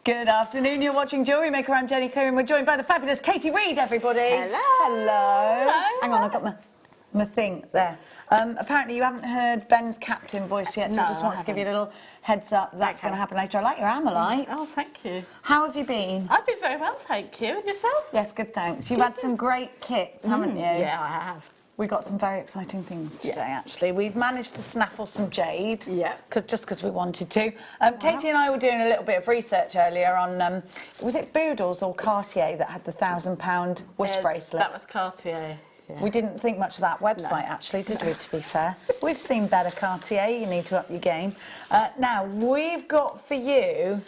Good afternoon, you're watching Jewellery Maker. I'm Jenny Cleary and we're joined by the fabulous Katie Reid, everybody. Hello. Hello. Hang on, I've got my thing there. Apparently you haven't heard Ben's captain voice yet, so I just want to give you a little heads up. That's going to happen later. I like your Amolites. Oh, thank you. How have you been? I've been very well, thank you. And yourself? Yes, good, thanks. You've had some great kits, haven't you? Yeah, I have. We got some very exciting things today, actually. We've managed to snaffle some jade, just because we wanted to. Katie and I were doing a little bit of research earlier on, was it Boodles or Cartier that had the £1,000 wish bracelet? That was Cartier. Yeah. We didn't think much of that website, actually, did we, to be fair? We've seen better Cartier, you need to up your game. Now, we've got for you...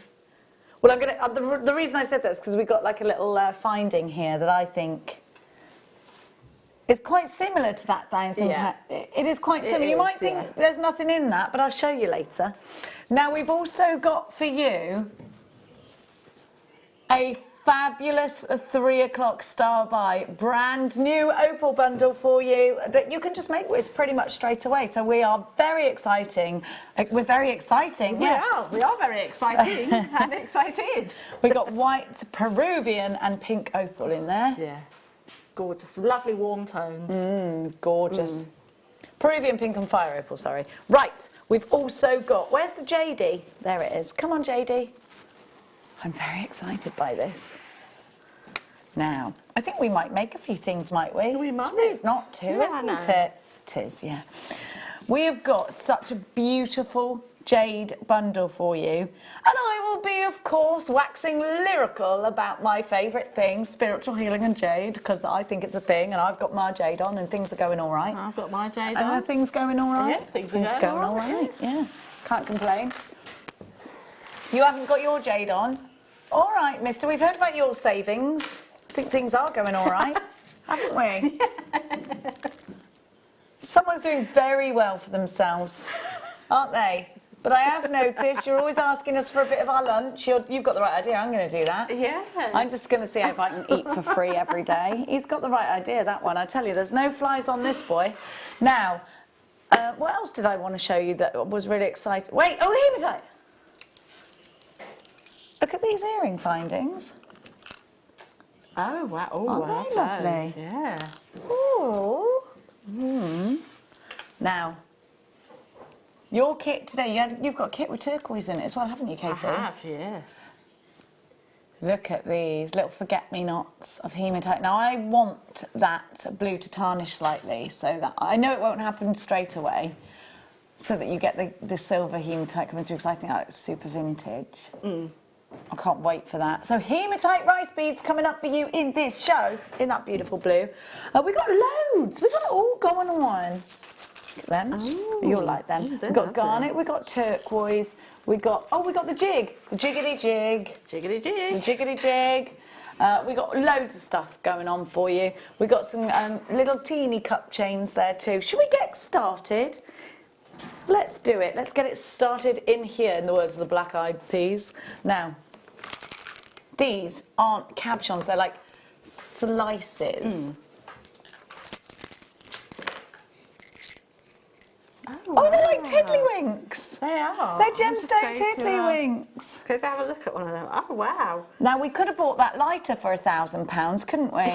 Well, I'm going to... the reason I said that is because we've got like a little finding here that I think... It's quite similar to that £1,000. It is quite similar. You might think there's nothing in that, but I'll show you later. Now, we've also got for you a fabulous 3 o'clock star buy, brand new opal bundle for you that you can just make with pretty much straight away. So we are very exciting. We're very exciting. We are very exciting and excited. We got white, Peruvian and pink opal in there. Yeah. Gorgeous, lovely warm tones. Gorgeous. Peruvian pink and fire opal, sorry. Right, we've also got, where's the JD? There it is. Come on, JD. I'm very excited by this. Now, I think we might make a few things, might we? We might. It's rude not to, isn't it? It is, yeah. We have got such a beautiful jade bundle for you, and I will be, of course, waxing lyrical about my favourite thing, spiritual healing and jade, because I think it's a thing, and I've got my jade on, and things are going all right. I've got my jade on. Are things going all right? Yeah, things are going all right. Yeah, can't complain. You haven't got your jade on? All right, mister, we've heard about your savings. I think things are going all right, haven't we? Someone's doing very well for themselves, aren't they? But I have noticed you're always asking us for a bit of our lunch. You've got the right idea. I'm going to do that. Yeah. I'm just going to see if I can eat for free every day. He's got the right idea, that one. I tell you, there's no flies on this boy. Now, what else did I want to show you that was really exciting? Wait, hematite. Look at these earring findings. Oh, wow. Oh, aren't they lovely? Yeah. Ooh. Now, your kit today, you've got a kit with turquoise in it as well, haven't you, Katie? I have, yes. Look at these little forget-me-nots of hematite. Now, I want that blue to tarnish slightly, so that I know it won't happen straight away, so that you get the silver hematite coming through, because I think that looks super vintage. I can't wait for that. So hematite rice beads coming up for you in this show, in that beautiful blue. We got loads. We got it all going on. Look at them. You'll like them. We've got garnet, we've got turquoise, we got the jig, the jiggity jig. Jiggity jig. The jiggity jig. We got loads of stuff going on for you. We got some little teeny cup chains there too. Should we get started? Let's do it. Let's get it started in here, in the words of the Black Eyed Peas. Now, these aren't cabochons, they're like slices. Oh, they're like tiddlywinks. They are. They're gemstone tiddlywinks. Just go to have a look at one of them. Oh, wow. Now, we could have bought that lighter for £1,000, couldn't we?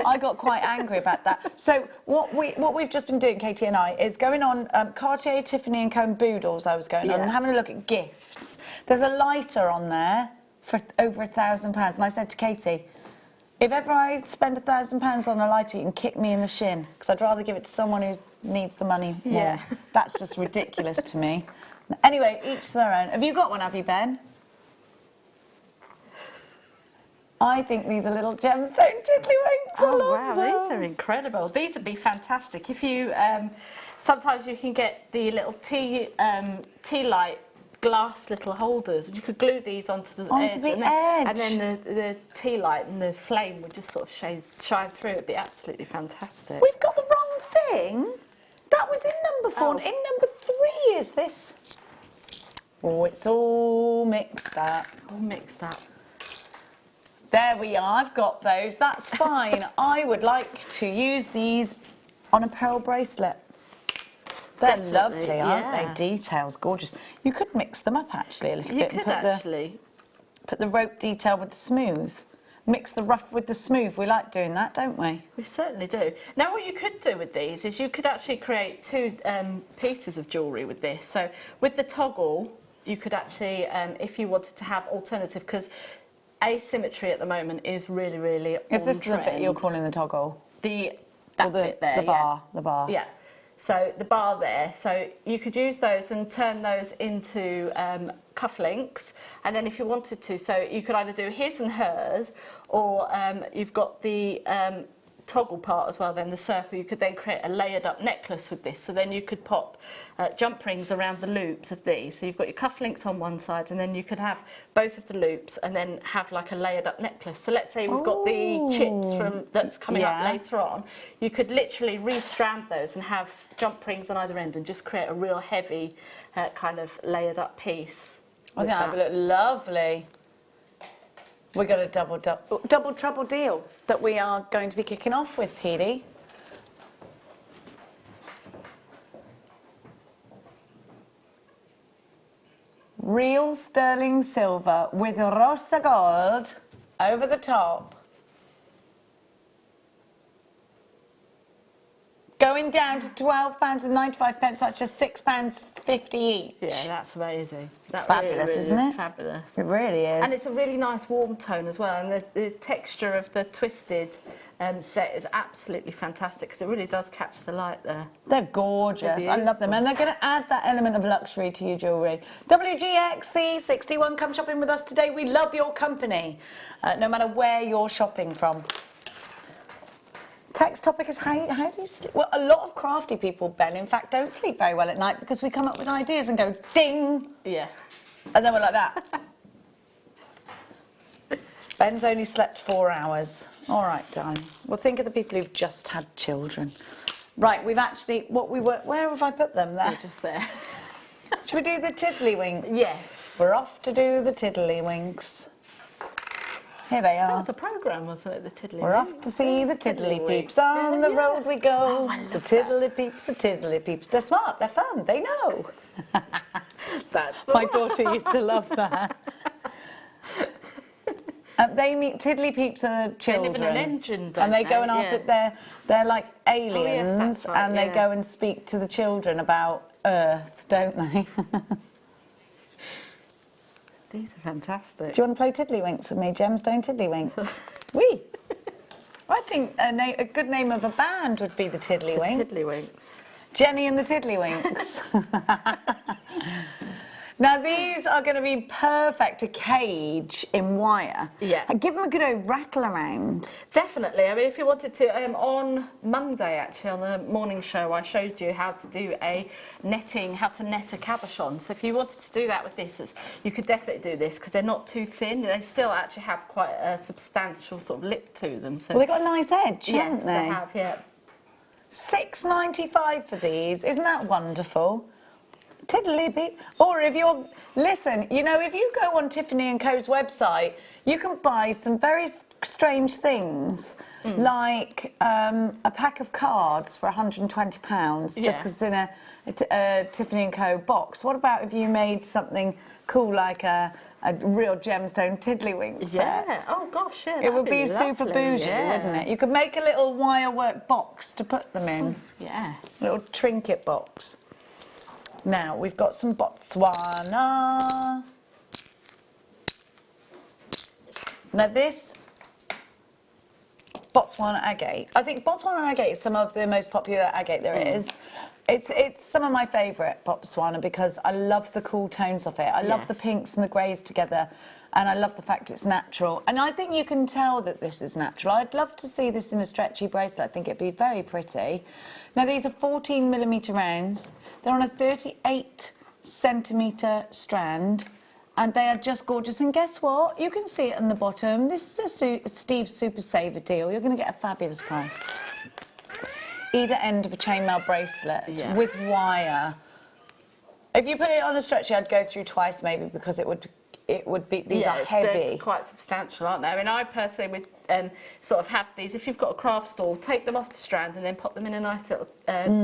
I got quite angry about that. So what we've just been doing, Katie and I, is going on Cartier, Tiffany & Co. and Boodles I was going on and having a look at gifts. There's a lighter on there for over £1,000. And I said to Katie, if ever I spend £1,000 on a lighter, you can kick me in the shin, because I'd rather give it to someone who needs the money more. Yeah. That's just ridiculous to me. Anyway, each their own. Have you got one, have you, Ben? I think these are little gemstone tiddlywinks. Oh, wow, these are incredible. These would be fantastic. If you, sometimes you can get the little tea light glass little holders, and you could glue these onto the edge. And then the tea light and the flame would just sort of shine through. It'd be absolutely fantastic. We've got the wrong thing. That was in number 4. In number 3 is this. Oh, it's all mixed up. All mixed up. There we are. I've got those. That's fine. I would like to use these on a pearl bracelet. They're lovely, aren't they? Details, gorgeous. You could mix them up actually a little bit. You could actually. put the rope detail with the smooth. Mix the rough with the smooth. We like doing that, don't we? We certainly do. Now, what you could do with these is you could actually create two pieces of jewellery with this. So with the toggle, you could actually, if you wanted to have alternative, because asymmetry at the moment is really, really on Is this trend. the bit you're calling the toggle? That bit there, the bar, the bar. Yeah. So the bar there, so you could use those and turn those into cufflinks, and then if you wanted to, so you could either do his and hers, or you've got the toggle part as well, then the circle, you could then create a layered up necklace with this, so then you could pop jump rings around the loops of these, so you've got your cufflinks on one side, and then you could have both of the loops and then have like a layered up necklace. So let's say we've got the chips from that's coming up later on, you could literally restrand those and have jump rings on either end and just create a real heavy kind of layered up piece. I think that would look lovely. We got a double trouble deal that we are going to be kicking off with, Petey. Real sterling silver with rosa gold over the top. Going down to £12.95, that's just £6.50 each. Yeah, that's amazing. It's fabulous, really isn't it? Fabulous. It really is. And it's a really nice warm tone as well, and the texture of the twisted set is absolutely fantastic because it really does catch the light there. They're gorgeous. I love them, and they're going to add that element of luxury to your jewellery. WGXC61, come shopping with us today. We love your company, no matter where you're shopping from. Text topic is how do you sleep? Well, a lot of crafty people, Ben, in fact, don't sleep very well at night because we come up with ideas and go ding. Yeah. And then we're like that. Ben's only slept 4 hours. All right, darling. Well, think of the people who've just had children. Right, we've actually, where have I put them? There. They're just there. Should we do the tiddlywinks? Yes. We're off to do the tiddlywinks. Here they That are. was a programme, wasn't it, the Tiddly We're off to see the tiddly peeps. On the road we go. Oh, I love the tiddly peeps, the tiddly peeps. They're smart, they're fun, they know. That's My daughter used to love that. They meet tiddly peeps are children. They live in an engine, don't and they go and ask that they're like aliens, that's right, and they go and speak to the children about Earth, don't they? These are fantastic. Do you want to play tiddlywinks with me, Gemstone Tiddlywinks? Wee! I think a good name of a band would be the Tiddlywinks. Tiddlywinks. Jenny and the Tiddlywinks. Now these are going to be perfect to cage in wire. Yeah. And give them a good old rattle around. Definitely. I mean, if you wanted to, on Monday actually on the morning show, I showed you how to do how to net a cabochon. So if you wanted to do that with this, you could definitely do this because they're not too thin. They still actually have quite a substantial sort of lip to them. So Well, they've got a nice edge, yes, haven't they? they have. Yeah. £6.95 for these. Isn't that wonderful? Tiddly beep. Or if you're, listen, you know, if you go on Tiffany & Co.'s website, you can buy some very strange things, like a pack of cards for £120, just because it's in a Tiffany & Co. box. What about if you made something cool like a real gemstone tiddlywink set? Yeah. Oh gosh, yeah. It would be super lovely, bougie, yeah. wouldn't it? You could make a little wirework box to put them in. Yeah. Little trinket box. Now, we've got some Botswana. Now this Botswana agate. I think Botswana agate is some of the most popular agate there is. It's some of my favourite Botswana because I love the cool tones of it. I love the pinks and the greys together, and I love the fact it's natural. And I think you can tell that this is natural. I'd love to see this in a stretchy bracelet. I think it'd be very pretty. Now these are 14mm rounds. They're on a 38cm strand, and they are just gorgeous. And guess what? You can see it on the bottom. This is a Steve's Super Saver deal. You're going to get a fabulous price. Either end of a chainmail bracelet with wire. If you put it on a stretchy, I'd go through twice maybe because it would be, these are heavy. They're quite substantial, aren't they? I mean, I personally would sort of have these, if you've got a craft stall, take them off the strand and then pop them in a nice little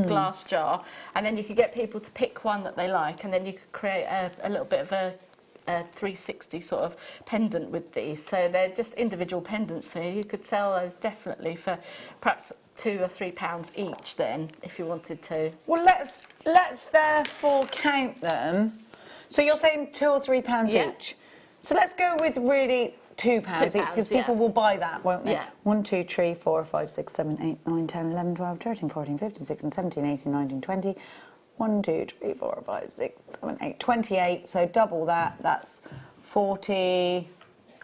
glass jar, and then you could get people to pick one that they like, and then you could create a little bit of a a 360 sort of pendant with these. So they're just individual pendants. So you could sell those definitely for perhaps £2 or £3 each then, if you wanted to. Well, let's therefore count them. So you're saying £2 or £3 Yeah. each. So let's go with really £2 each, because yeah. people will buy that, won't they? Yeah. 1, 2, 3, 4, 5, 6, 7, 8, 9, 10, 11, 12, 13, 14, 15, 16, 17, 18, 19, 20. 1, 2, 3, 4, 5, 6, 7, 8, 28. So double that. That's 40.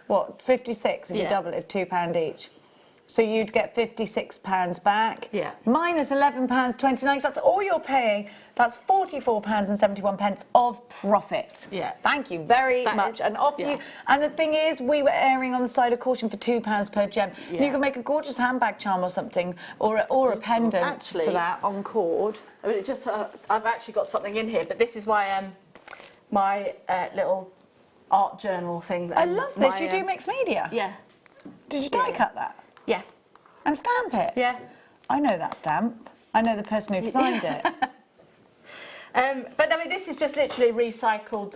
What? 56 if you Yeah. double it, £2 each. So you'd get £56 back. Yeah. Minus £11.29. That's all you're paying. That's £44.71 of profit. Yeah. Thank you very That much. is- And off yeah. you. And the thing is, we were erring on the side of caution for £2 per gem. Yeah. You can make a gorgeous handbag charm or something, or a pendant Actually- for that on cord. I mean, I've actually got something in here, but this is why my little art journal thing. I love this. You do mixed media. Yeah. Did you die Yeah. cut that Yeah. and stamp it? Yeah. I know that stamp. I know the person who designed it. But I mean, this is just literally recycled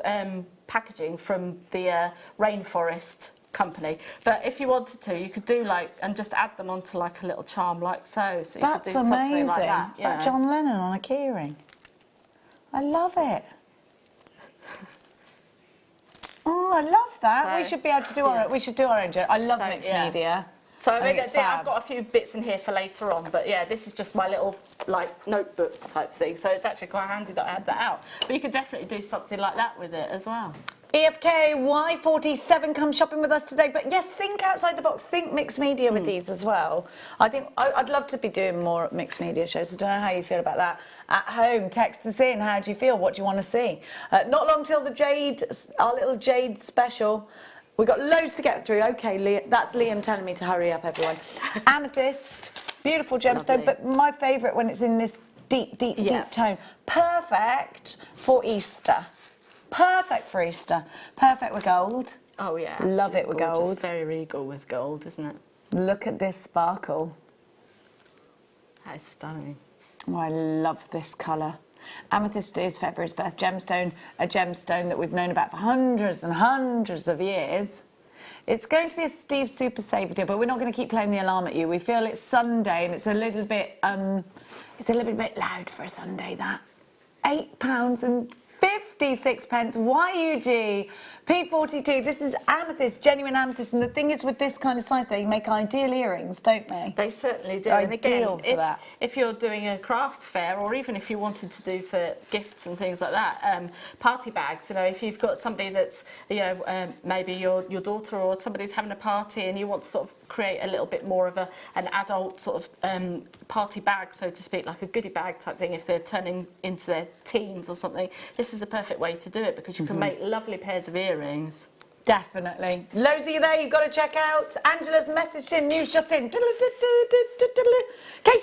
packaging from the rainforest company. But if you wanted to, you could do and just add them onto like a little charm like so. So you That's could do amazing. something like that. It's like John Lennon on a keyring. I love it. Oh, I love that. So, we should be able to do our. We should do our own. I love So, mixed yeah. media. So I mean, it's fab. I've got a few bits in here for later on, but yeah, this is just my little notebook type thing. So it's actually quite handy that I had that out. But you could definitely do something like that with it as well. EFK Y47, come shopping with us today. But yes, think outside the box. Think mixed media with these as well. I think I'd love to be doing more mixed media shows. I don't know how you feel about that. At home, text us in. How do you feel? What do you want to see? Not long till our little Jade special. We've got loads to get through. Okay, that's Liam telling me to hurry up, everyone. Amethyst, beautiful gemstone, Lovely. but my favourite when it's in this deep tone. Perfect for Easter. Perfect for Easter. Perfect with gold. Oh yeah, Love it absolutely with gorgeous. gold. Very regal with gold, isn't it? Look at this sparkle. That is stunning. Oh, I love this colour. Amethyst is February's birth gemstone, a gemstone that we've known about for hundreds and hundreds of years. It's going to be a Steve Super Saver deal, but we're not going to keep playing the alarm at you. We feel it's Sunday and it's a little bit loud for a Sunday, that. £8.56, YUG, P42. This is amethyst, genuine amethyst. And the thing is, with this kind of size, they make ideal earrings, don't they? They certainly do. They're And again, ideal for that. if you're doing a craft fair, or even if you wanted to do for gifts and things like that, party bags. You know, if you've got somebody that's, maybe your daughter or somebody's having a party, and you want to sort of create a little bit more of an adult sort of party bag, so to speak, like a goodie bag type thing. If they're turning into their teens or something, this is a perfect way to do it, because you can make lovely pairs of earrings. Definitely. Loads of you there, you've got to check out. Angela's messaged in, news just in. Katie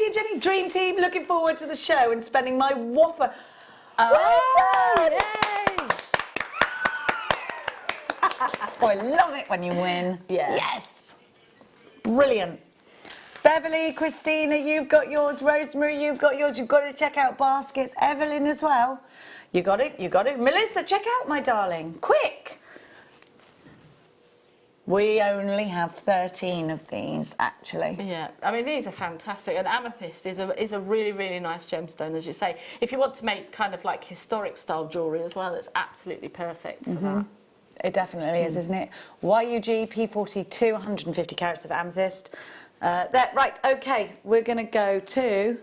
and Jenny, dream team, looking forward to the show and spending my whopper. Oh, Well done! yay! Oh, I love it when you win. Yeah. Yes. Brilliant. Beverly, Christina, you've got yours. Rosemary, you've got yours. You've got to check out baskets. Evelyn as well. You got it, you got it. Melissa, check out, my darling. Quick. We only have 13 of these, actually. Yeah, I mean, these are fantastic, and amethyst is a really, really nice gemstone, as you say. If you want to make kind of like historic style jewellery as well, it's absolutely perfect for that. It definitely is, isn't it? YUG P42, 150 carats of amethyst. Right, okay, we're going to go to...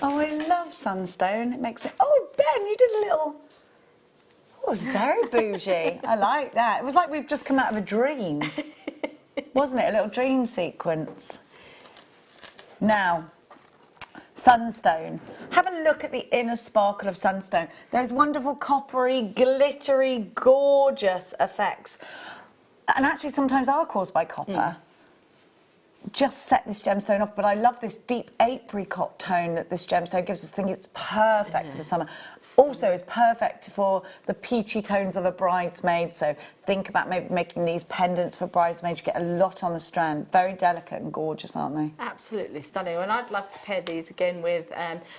Oh, I love sunstone. It makes me... Oh, Ben, you did a little... Oh, it was very bougie. I like that. It was like we've just come out of a dream. Wasn't it? A little dream sequence. Now, sunstone. Have a look at the inner sparkle of sunstone. Those wonderful coppery, glittery, gorgeous effects. And actually sometimes are caused by copper. just set this gemstone off, but I love this deep apricot tone that this gemstone gives us. I think it's perfect for the summer. Also, it's perfect for the peachy tones of a bridesmaid. So think about maybe making these pendants for bridesmaids. You get a lot on the strand. Very delicate and gorgeous, aren't they? Absolutely stunning. And I'd love to pair these again with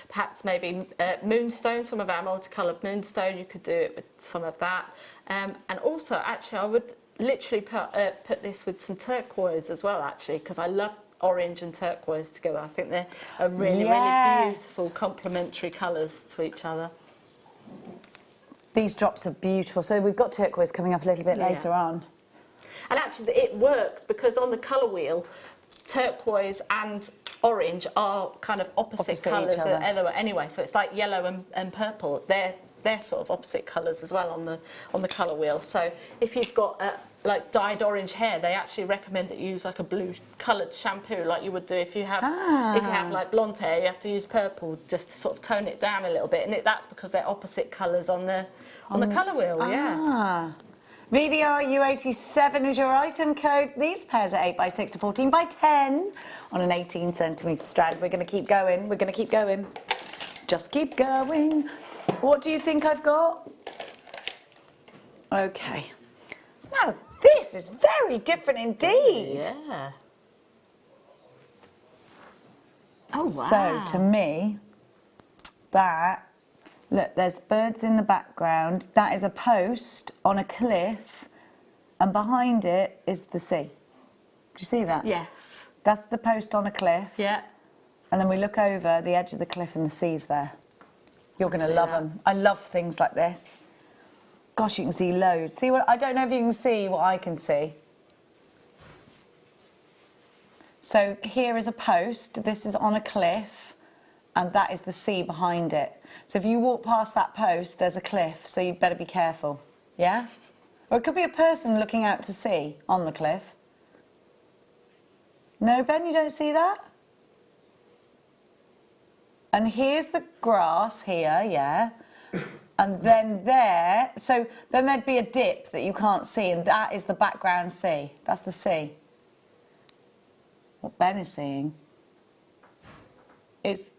perhaps maybe moonstone, some of our multicoloured moonstone. You could do it with some of that. And also, actually, I would literally put this with some turquoise as well, actually, because I love orange and turquoise together. I think they're a really, really beautiful complementary colours to each other. These drops are beautiful. So we've got turquoise coming up a little bit later on. And actually, it works because on the colour wheel, turquoise and orange are kind of opposite colours anyway. So it's like yellow and purple. They're sort of opposite colours as well on the colour wheel. So if you've got like dyed orange hair, they actually recommend that you use like a blue coloured shampoo, like you would do if you have like blonde hair. You have to use purple just to sort of tone it down a little bit, and that's because they're opposite colours on the colour wheel. VDRU87 is your item code. These pairs are 8x6 to 14x10 on an 18cm strand. We're going to keep going. We're going to keep going. Just keep going. What do you think I've got? Okay. Now, this is very different indeed. Yeah. Oh, wow. So, to me, look, there's birds in the background. That is a post on a cliff, and behind it is the sea. Do you see that? Yes. That's the post on a cliff. Yeah. And then we look over the edge of the cliff and the sea's there. You're going to love them. I love things like this. Gosh, you can see loads. See what? I don't know if you can see what I can see. So here is a post. This is on a cliff, and that is the sea behind it. So if you walk past that post, there's a cliff, so you'd better be careful. Yeah? Or it could be a person looking out to sea on the cliff. No, Ben, you don't see that? And here's the grass here, yeah. And then there, so then there'd be a dip that you can't see, and that is the background sea. That's the sea. What Ben is seeing is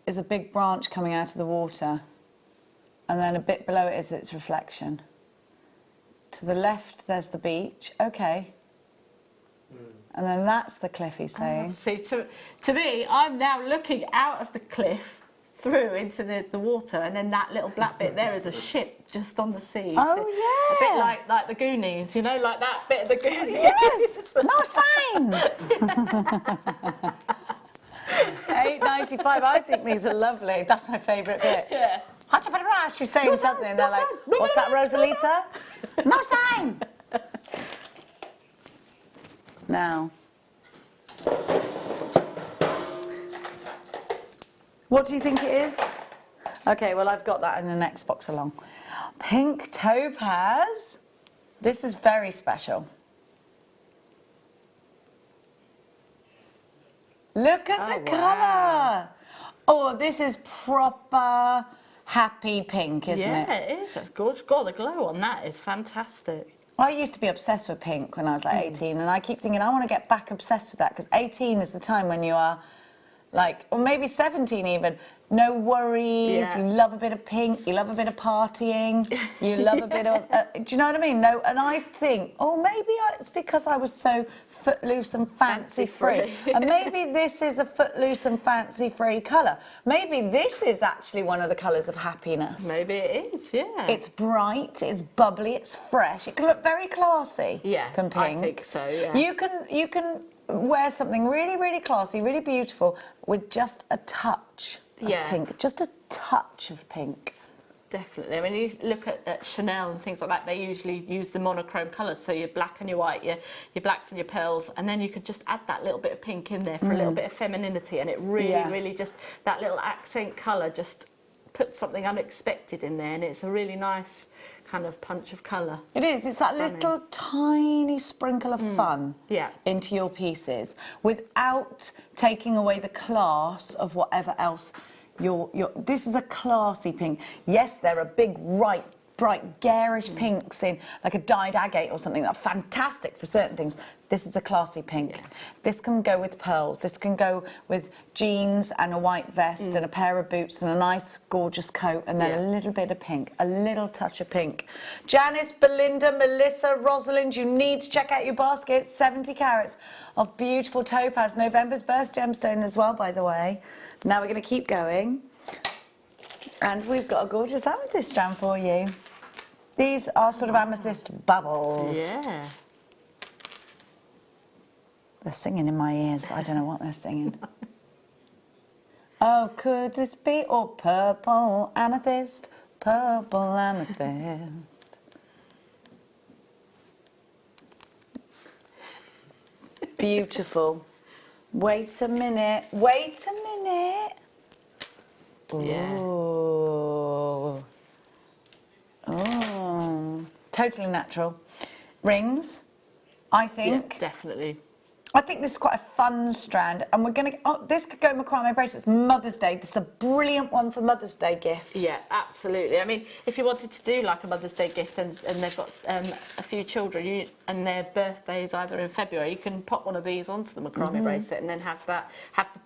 a big branch coming out of the water, and then a bit below it is its reflection. To the left, there's the beach. Okay. And then that's the cliff, he's saying. See, to me, I'm now looking out of the cliff through into the water, and then that little black bit there is a ship just on the sea. Oh, so yeah. A bit like the Goonies, you know, like that bit of the Goonies. Yes, no sign. $8.95. I think these are lovely. That's my favourite bit. Yeah. She's saying something, and they're like, what's that, Rosalita? No sign. Now, what do you think it is? Okay, well, I've got that in the next box along. Pink topaz. This is very special. Look at the colour. Oh, this is proper happy pink, isn't it? Yeah, it is. That's gorgeous. God, the glow on that is fantastic. I used to be obsessed with pink when I was like 18, and I keep thinking I want to get back obsessed with that, because 18 is the time when you are like, or maybe 17 even, no worries, you love a bit of pink, you love a bit of partying, you love a bit of, do you know what I mean? No, and I think, maybe it's because I was so footloose and fancy-free. And maybe this is a footloose and fancy-free colour. Maybe this is actually one of the colours of happiness. Maybe it is, yeah. It's bright, it's bubbly, it's fresh. It can look very classy. Yeah, can pink. I think so, yeah. You can wear something really, really classy, really beautiful with just a touch of pink. Just a touch of pink. Definitely. I mean, you look at Chanel and things like that, they usually use the monochrome colours, so your black and your white, your blacks and your pearls, and then you could just add that little bit of pink in there for a little bit of femininity, and it really, really just, that little accent colour just puts something unexpected in there, and it's a really nice kind of punch of colour. It is. It's that little tiny sprinkle of fun into your pieces without taking away the class of whatever else. This is a classy pink. Yes, they're a big, bright bright garish pinks in like a dyed agate or something that are fantastic for certain things. This is a classy pink. Yeah. This can go with pearls. This can go with jeans and a white vest and a pair of boots and a nice gorgeous coat and then a little bit of pink, a little touch of pink. Janice, Belinda, Melissa, Rosalind, you need to check out your basket. 70 carats of beautiful topaz. November's birth gemstone as well, by the way. Now we're going to keep going. And we've got a gorgeous amethyst strand for you. These are sort of amethyst bubbles. Yeah. They're singing in my ears. I don't know what they're singing. Oh, could this be all purple amethyst? Purple amethyst. Beautiful. Wait a minute. Wait a minute. Yeah. Ooh. Oh. Totally natural. Rings, I think. Yeah, definitely. I think this is quite a fun strand, and we're going to. Oh, this could go macrame bracelets. Mother's Day. This is a brilliant one for Mother's Day gifts. Yeah, absolutely. I mean, if you wanted to do like a Mother's Day gift and they've got a few children and their birthdays either in February, you can pop one of these onto the macrame bracelet and then have the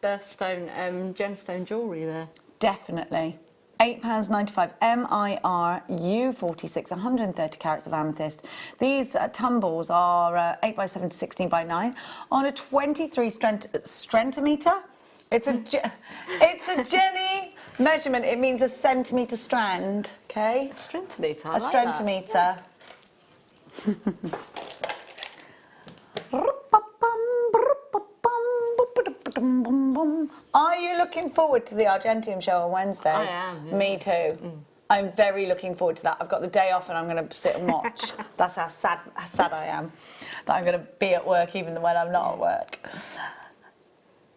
birthstone gemstone jewellery there. Definitely. £8.95 MIRU46, 130 carats of amethyst. These tumbles are 8 by 7 to 16 by 9 on a 23 strentimetre. It's a Jenny measurement. It means a centimetre strand. Okay. A strentimetre. A strentimetre. Are you looking forward to the Argentium show on Wednesday? I am. Yeah. Me too. I'm very looking forward to that. I've got the day off and I'm going to sit and watch. That's how sad I am that I'm going to be at work even when I'm not at work.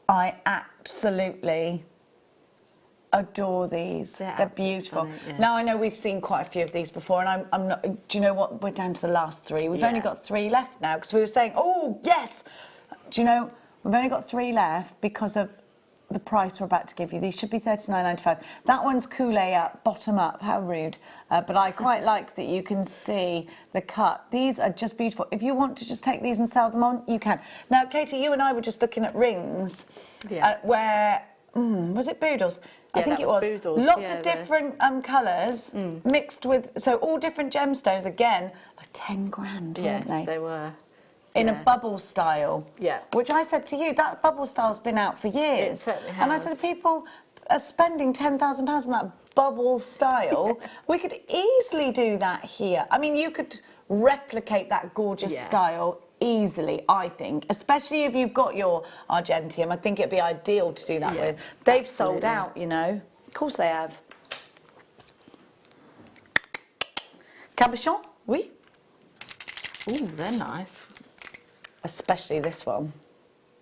I absolutely adore these. They're beautiful. Stunning, yeah. Now I know we've seen quite a few of these before, and I'm not. Do you know what? We're down to the last 3. We've only got 3 left now because we were saying, oh yes. Do you know? We've only got 3 left because of the price we're about to give you. These should be $39.95. That one's coulee up, bottom up. How rude. But I quite like that you can see the cut. These are just beautiful. If you want to just take these and sell them on, you can. Now, Katie, you and I were just looking at rings where, was it Boodles? I think it was. Boodles. Lots of different colours mixed with, so all different gemstones, again, like 10 grand, weren't they? Yes, they were. In a bubble style. Yeah. Which I said to you, that bubble style's been out for years. It certainly has. And I said, people are spending £10,000 on that bubble style. We could easily do that here. I mean, you could replicate that gorgeous style easily, I think. Especially if you've got your Argentium. I think it'd be ideal to do that with. They've sold out, you know. Of course they have. Cabochon? Oui. Ooh, they're nice. Especially this one.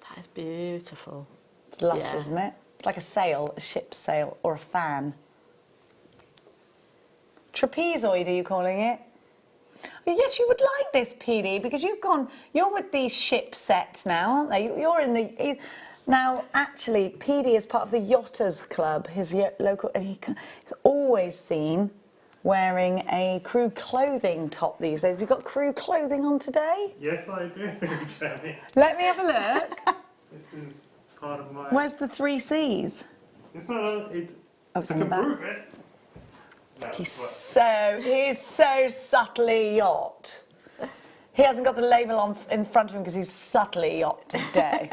That is beautiful. It's lush, isn't it? It's like a sail, a ship's sail, or a fan. Trapezoid, are you calling it? Oh, yes, you would like this, PD, because you're with the ship set now, aren't they? You're in the... Now, actually, PD is part of the Yachters Club, his local... And he's always seen wearing a crew clothing top these days. You've got crew clothing on today? Yes, I do, Jenny. Let me have a look. This is part of my... Where's the 3 C's? It's not it. Oh, I it's on can the back. prove it. No, He's so subtly yacht. He hasn't got the label on in front of him because he's subtly yacht today.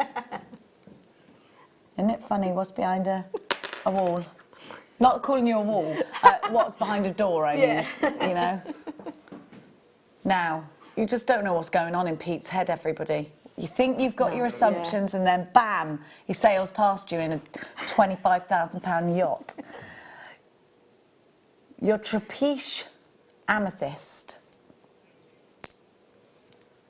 Isn't it funny what's behind a wall? Not calling you a wall. What's behind a door, I mean, you know. Now, you just don't know what's going on in Pete's head, everybody. You think you've got your assumptions and then, bam, he sails past you in a £25,000 yacht. Your Trapeche amethyst.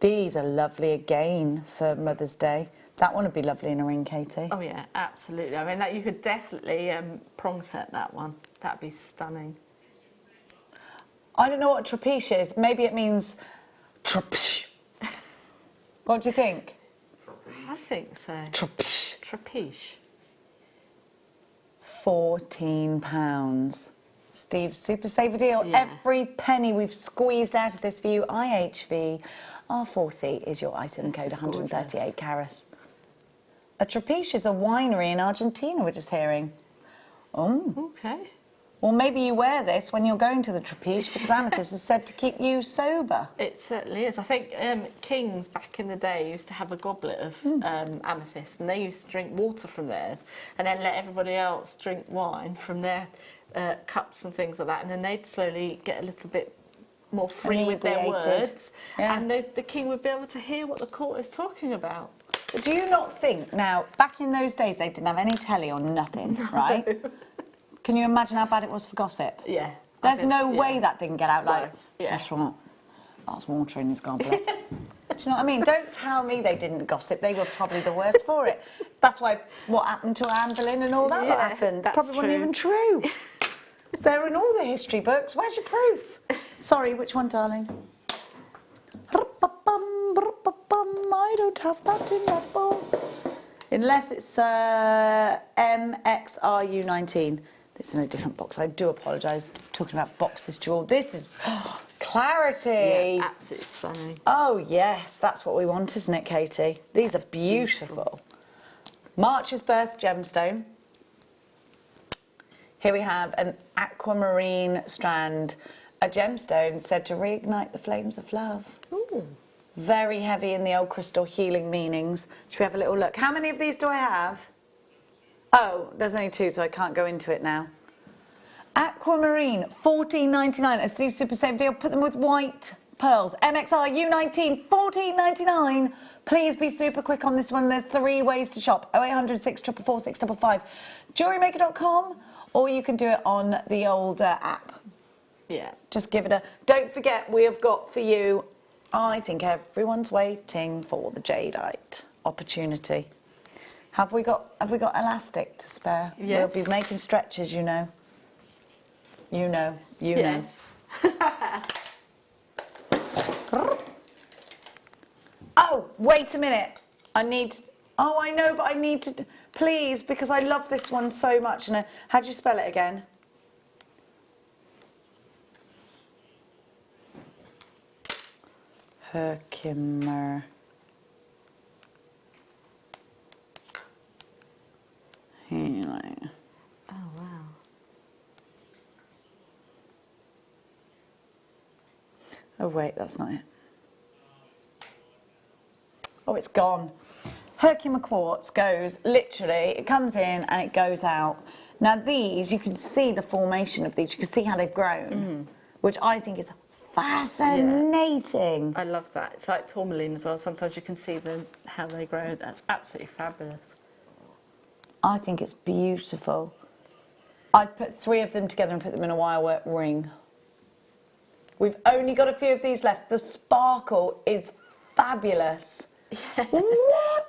These are lovely again for Mother's Day. That one would be lovely in a ring, Katie. Oh yeah, absolutely. I mean, you could definitely prong set that one. That'd be stunning. I don't know what Trapeche is. Maybe it means Trapeche. What do you think? I think so. Trapeche. Trapeche. £14. Steve's super saver deal. Yeah. Every penny we've squeezed out of this for you, IHV R40 is your item code, is 138 carats. A Trapiche is a winery in Argentina, we're just hearing. Oh. Okay. Well, maybe you wear this when you're going to the Trapiche because amethyst is said to keep you sober. It certainly is. I think kings back in the day used to have a goblet of amethyst, and they used to drink water from theirs and then let everybody else drink wine from their cups and things like that, and then they'd slowly get a little bit more free with their Inebriated. words, Yeah. and the king would be able to hear what the court is talking about. Do you not think, now, back in those days they didn't have any telly or nothing, right? Can you imagine how bad it was for gossip? Yeah. There's no way that didn't get out, like, No, yeah. that's right, that's water in his goblet. Do you know what I mean? Don't tell me they didn't gossip. They were probably the worst for it. That's why what happened to Anne Boleyn and all that Yeah, happened. that's Probably wasn't true. even true. They're in all the history books. Where's your proof? Sorry, which one, darling? I don't have that in my box. Unless it's MXRU19. It's in a different box. I do apologise. Talking about boxes, Jewel. This is clarity. Yeah, absolutely stunning. Oh, yes, that's what we want, isn't it, Katie? These are beautiful. March's Birth gemstone. Here we have an aquamarine strand, a gemstone said to reignite the flames of love. Ooh. Very heavy in the old crystal healing meanings. Should we have a little look? How many of these do I have? Oh, there's only 2, so I can't go into it now. Aquamarine, $14.99. A Steve Super Save deal. Put them with white pearls. MXR U19, $14.99. Please be super quick on this one. There's 3 ways to shop. 0800 644 655. JewelleryMaker.com, or you can do it on the old app. Yeah. Just give it a... Don't forget, we have got for you... I think everyone's waiting for the jadeite opportunity. Have we got elastic to spare? Yes. We'll be making stretches, you know. You know. Yes. Oh, wait a minute. I know, but I need to... Please, because I love this one so much. And how do you spell it again? Herkimer. Healing. Oh, wow. Oh, wait, that's not it. Oh, it's gone. Herkimer quartz goes, literally, it comes in and it goes out. Now these, you can see the formation of these. You can see how they've grown, which I think is fascinating. I love that. It's like tourmaline as well. Sometimes you can see them, how they grow. That's absolutely fabulous. I think it's beautiful. I'd put 3 of them together and put them in a wirework ring. We've only got a few of these left. The sparkle is fabulous. Yeah.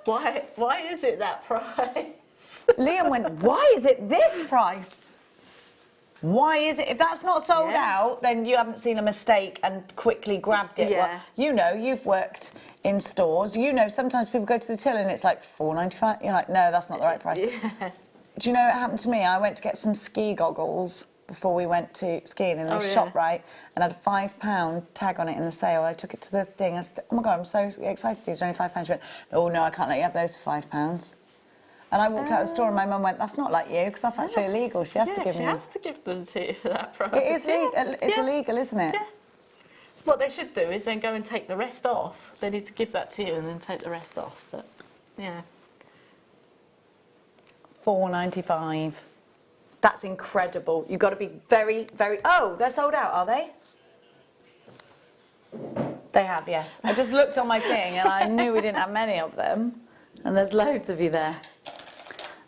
What? Why is it that price? Liam went, why is it this price? Why is it? If that's not sold out, then you haven't seen a mistake and quickly grabbed it. Yeah. Well, you know, you've worked in stores. You know, sometimes people go to the till and it's like $4.95. You're like, no, that's not the right price. Yeah. Do you know what happened to me? I went to get some ski goggles before we went to skiing in this shop, right? And I had a £5 tag on it in the sale. I took it to the thing. I said, oh my God, I'm so excited. These are only £5. She went, oh no, I can't let you have those for £5. And I walked out of the store and my mum went, that's not like you, because that's actually illegal. She has to give me. She has to give them to you for that price. It is legal. It's illegal, isn't it? Yeah. What they should do is then go and take the rest off. They need to give that to you and then take the rest off. But yeah. $4.95. That's incredible. You've got to be very, very... Oh, they're sold out, are they? They have, yes. I just looked on my thing and I knew we didn't have many of them. And there's loads of you there.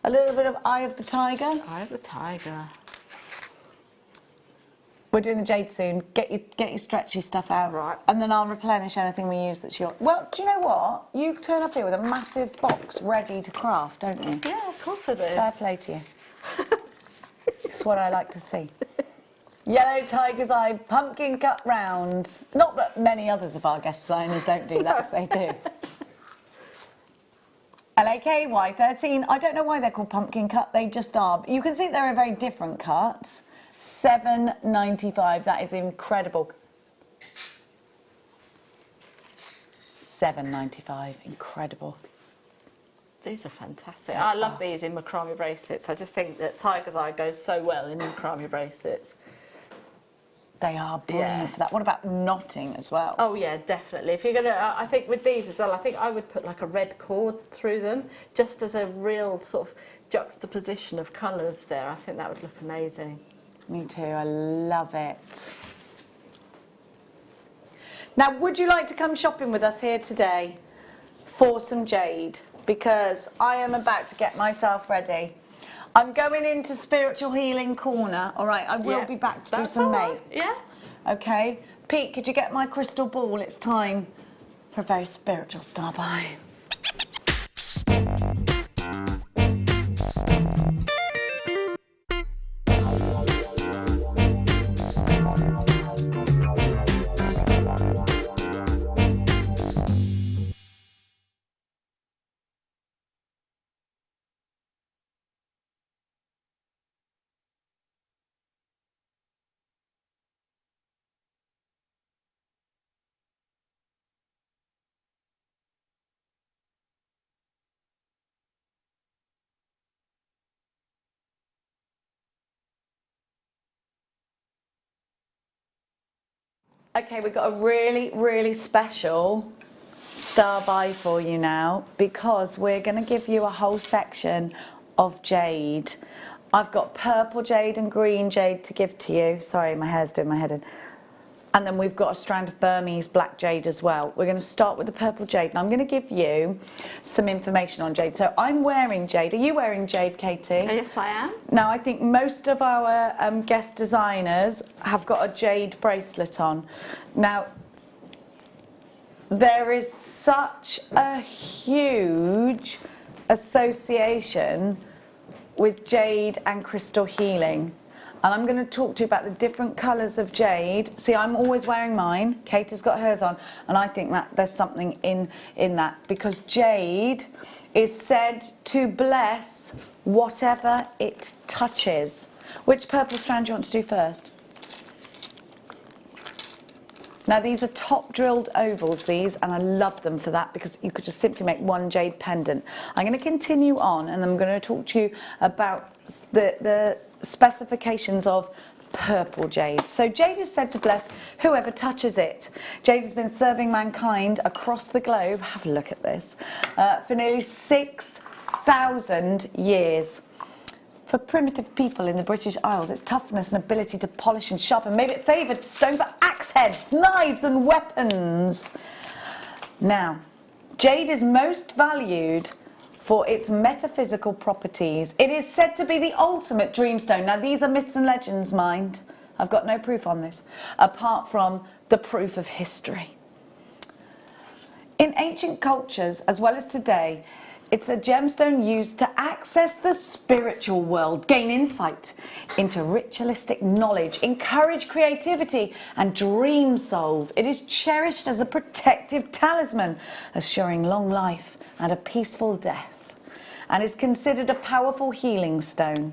A little bit of Eye of the Tiger. Eye of the Tiger. We're doing the jade soon. Get your stretchy stuff out. Right. And then I'll replenish anything we use that's your... Well, do you know what? You turn up here with a massive box ready to craft, don't you? Yeah, of course I do. Fair play to you. It's what I like to see. Yellow Tiger's Eye pumpkin cut rounds. Not that many others of our guest designers don't do that, 'cause they do. LAKY13. I don't know why they're called pumpkin cut. They just are. You can see they're a very different cut. $7.95. That is incredible. $7.95. Incredible. These are fantastic. I love these in macrame bracelets. I just think that tiger's eye goes so well in macrame bracelets. They are brilliant for that. What about knotting as well? Oh yeah, definitely. If you're gonna, I think with these as well, I think I would put like a red cord through them, just as a real sort of juxtaposition of colours there. I think that would look amazing. Me too. I love it. Now, would you like to come shopping with us here today for some jade? Because I am about to get myself ready. I'm going into Spiritual Healing Corner. All right, I will be back to do some makes. Yeah. Okay. Pete, could you get my crystal ball? It's time for a very spiritual star buy. Okay, we've got a really, really special star buy for you now, because we're going to give you a whole section of jade. I've got purple jade and green jade to give to you. Sorry, my hair's doing my head in. And then we've got a strand of Burmese black jade as well. We're going to start with the purple jade, and I'm going to give you some information on jade. So I'm wearing jade. Are you wearing jade, Katie? Yes, I am. Now, I think most of our guest designers have got a jade bracelet on. Now, there is such a huge association with jade and crystal healing. And I'm going to talk to you about the different colours of jade. See, I'm always wearing mine. Kate has got hers on. And I think that there's something in that. Because jade is said to bless whatever it touches. Which purple strand do you want to do first? Now, these are top drilled ovals, these, and I love them for that, because you could just simply make one jade pendant. I'm going to continue on, and I'm going to talk to you about the specifications of purple jade. So jade is said to bless whoever touches it. Jade has been serving mankind across the globe, have a look at this, for nearly 6,000 years. For primitive people in the British Isles, its toughness and ability to polish and sharpen made it favoured stone for axe heads, knives and weapons. Now, jade is most valued for its metaphysical properties. It is said to be the ultimate dreamstone. Now, these are myths and legends, mind. I've got no proof on this, apart from the proof of history. In ancient cultures, as well as today, it's a gemstone used to access the spiritual world, gain insight into ritualistic knowledge, encourage creativity, and dream solve. It is cherished as a protective talisman, assuring long life and a peaceful death, and is considered a powerful healing stone,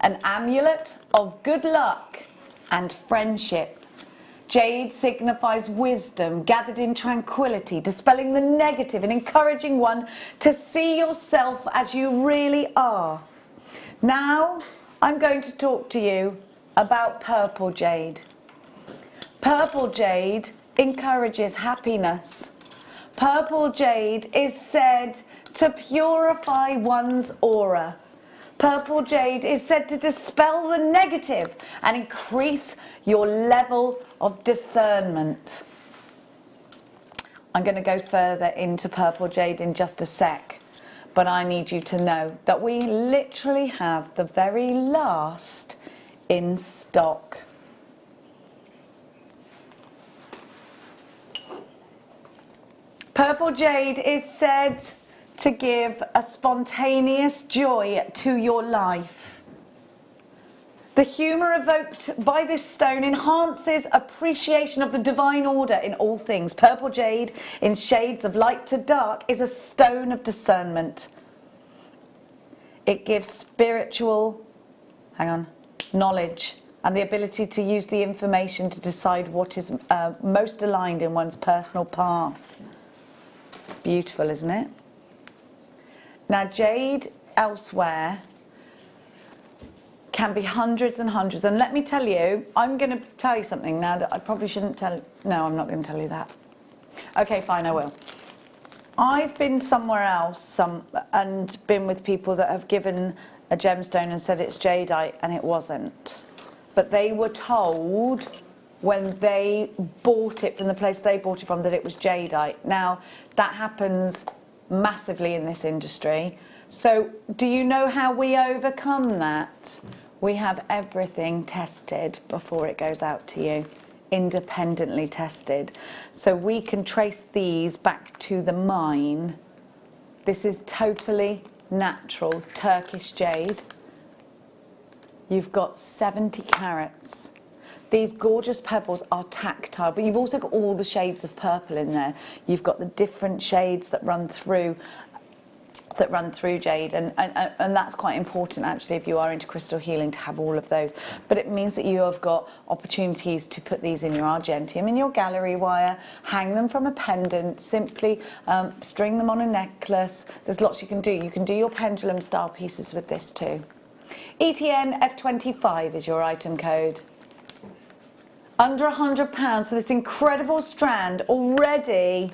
an amulet of good luck and friendship. Jade signifies wisdom gathered in tranquility, dispelling the negative and encouraging one to see yourself as you really are. Now, I'm going to talk to you about purple jade. Purple jade encourages happiness. Purple jade is said to purify one's aura. Purple jade is said to dispel the negative and increase your level of discernment. I'm going to go further into purple jade in just a sec, but I need you to know that we literally have the very last in stock. Purple jade is said to give a spontaneous joy to your life. The humour evoked by this stone enhances appreciation of the divine order in all things. Purple jade, in shades of light to dark, is a stone of discernment. It gives spiritual, knowledge and the ability to use the information to decide what is most aligned in one's personal path. Beautiful, isn't it? Now, jade elsewhere can be hundreds and hundreds. And let me tell you, I'm going to tell you something now that I probably shouldn't tell. No, I'm not going to tell you that. Okay, fine, I will. I've been somewhere else and been with people that have given a gemstone and said it's jadeite, and it wasn't. But they were told when they bought it from the place they bought it from that it was jadeite. Now, that happens massively in this industry. So do you know how we overcome that? We have everything tested before it goes out to you, independently tested. So we can trace these back to the mine. This is totally natural Turkish jade. You've got 70 carats. These gorgeous pebbles are tactile, but you've also got all the shades of purple in there. You've got the different shades that run through jade, and that's quite important actually if you are into crystal healing, to have all of those. But it means that you have got opportunities to put these in your argentium, in your gallery wire, hang them from a pendant, simply string them on a necklace. There's lots you can do. You can do your pendulum style pieces with this too. ETN F25 is your item code. Under £100 for this incredible strand already.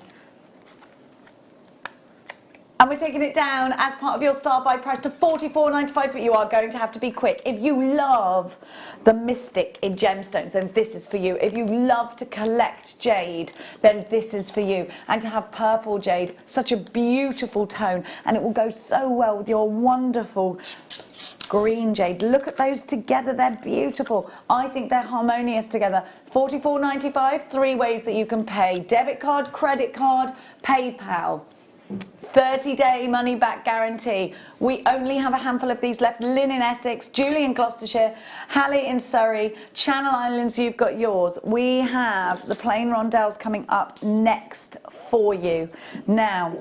And we're taking it down as part of your start buy price to £44.95, but you are going to have to be quick. If you love the mystic in gemstones, then this is for you. If you love to collect jade, then this is for you. And to have purple jade, such a beautiful tone, and it will go so well with your wonderful green jade. Look at those together, they're beautiful. I think they're harmonious together. £44.95, 3 ways that you can pay. Debit card, credit card, PayPal. 30-day money-back guarantee. We only have a handful of these left. Lynn in Essex, Julie in Gloucestershire, Hallie in Surrey, Channel Islands, you've got yours. We have the plain rondelles coming up next for you. Now,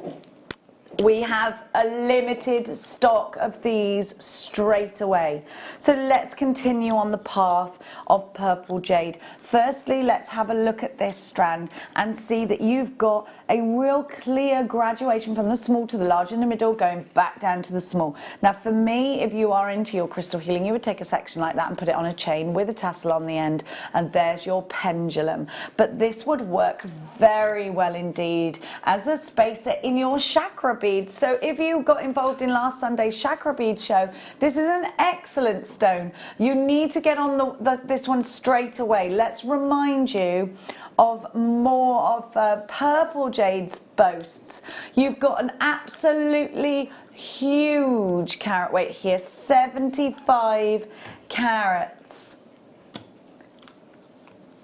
we have a limited stock of these straight away. So let's continue on the path of purple jade. Firstly, let's have a look at this strand and see that you've got a real clear graduation from the small to the large in the middle, going back down to the small. Now for me, if you are into your crystal healing, you would take a section like that and put it on a chain with a tassel on the end, and there's your pendulum. But this would work very well indeed as a spacer in your chakra beads. So if you got involved in last Sunday's chakra bead show, this is an excellent stone. You need to get on this one straight away. Let's remind you of more of purple jade's boasts. You've got an absolutely huge carat weight here, 75 carats.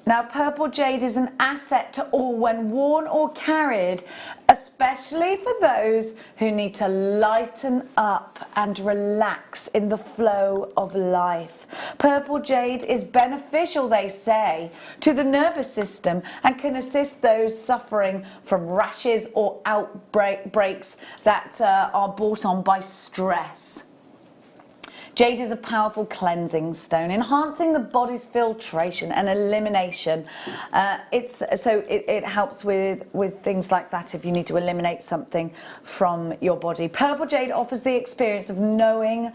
Now, purple jade is an asset to all when worn or carried, especially for those who need to lighten up and relax in the flow of life. Purple jade is beneficial, they say, to the nervous system and can assist those suffering from rashes or outbreaks that are brought on by stress. Jade is a powerful cleansing stone, enhancing the body's filtration and elimination. It helps with things like that if you need to eliminate something from your body. Purple jade offers the experience of knowing.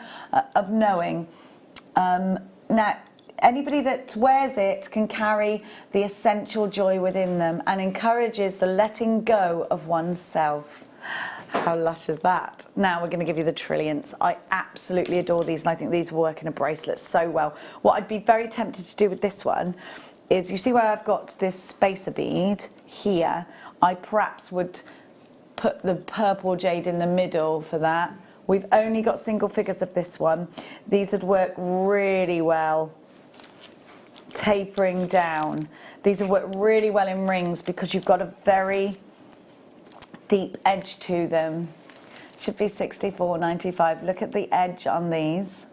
Now, anybody that wears it can carry the essential joy within them and encourages the letting go of oneself. How lush is that? Now we're going to give you the trillions. I absolutely adore these, and I think these will work in a bracelet so well. What I'd be very tempted to do with this one is, you see where I've got this spacer bead here? I perhaps would put the purple jade in the middle for that. We've only got single figures of this one. These would work really well tapering down. These would work really well in rings because you've got a very deep edge to them. Should be $64.95. Look at the edge on these.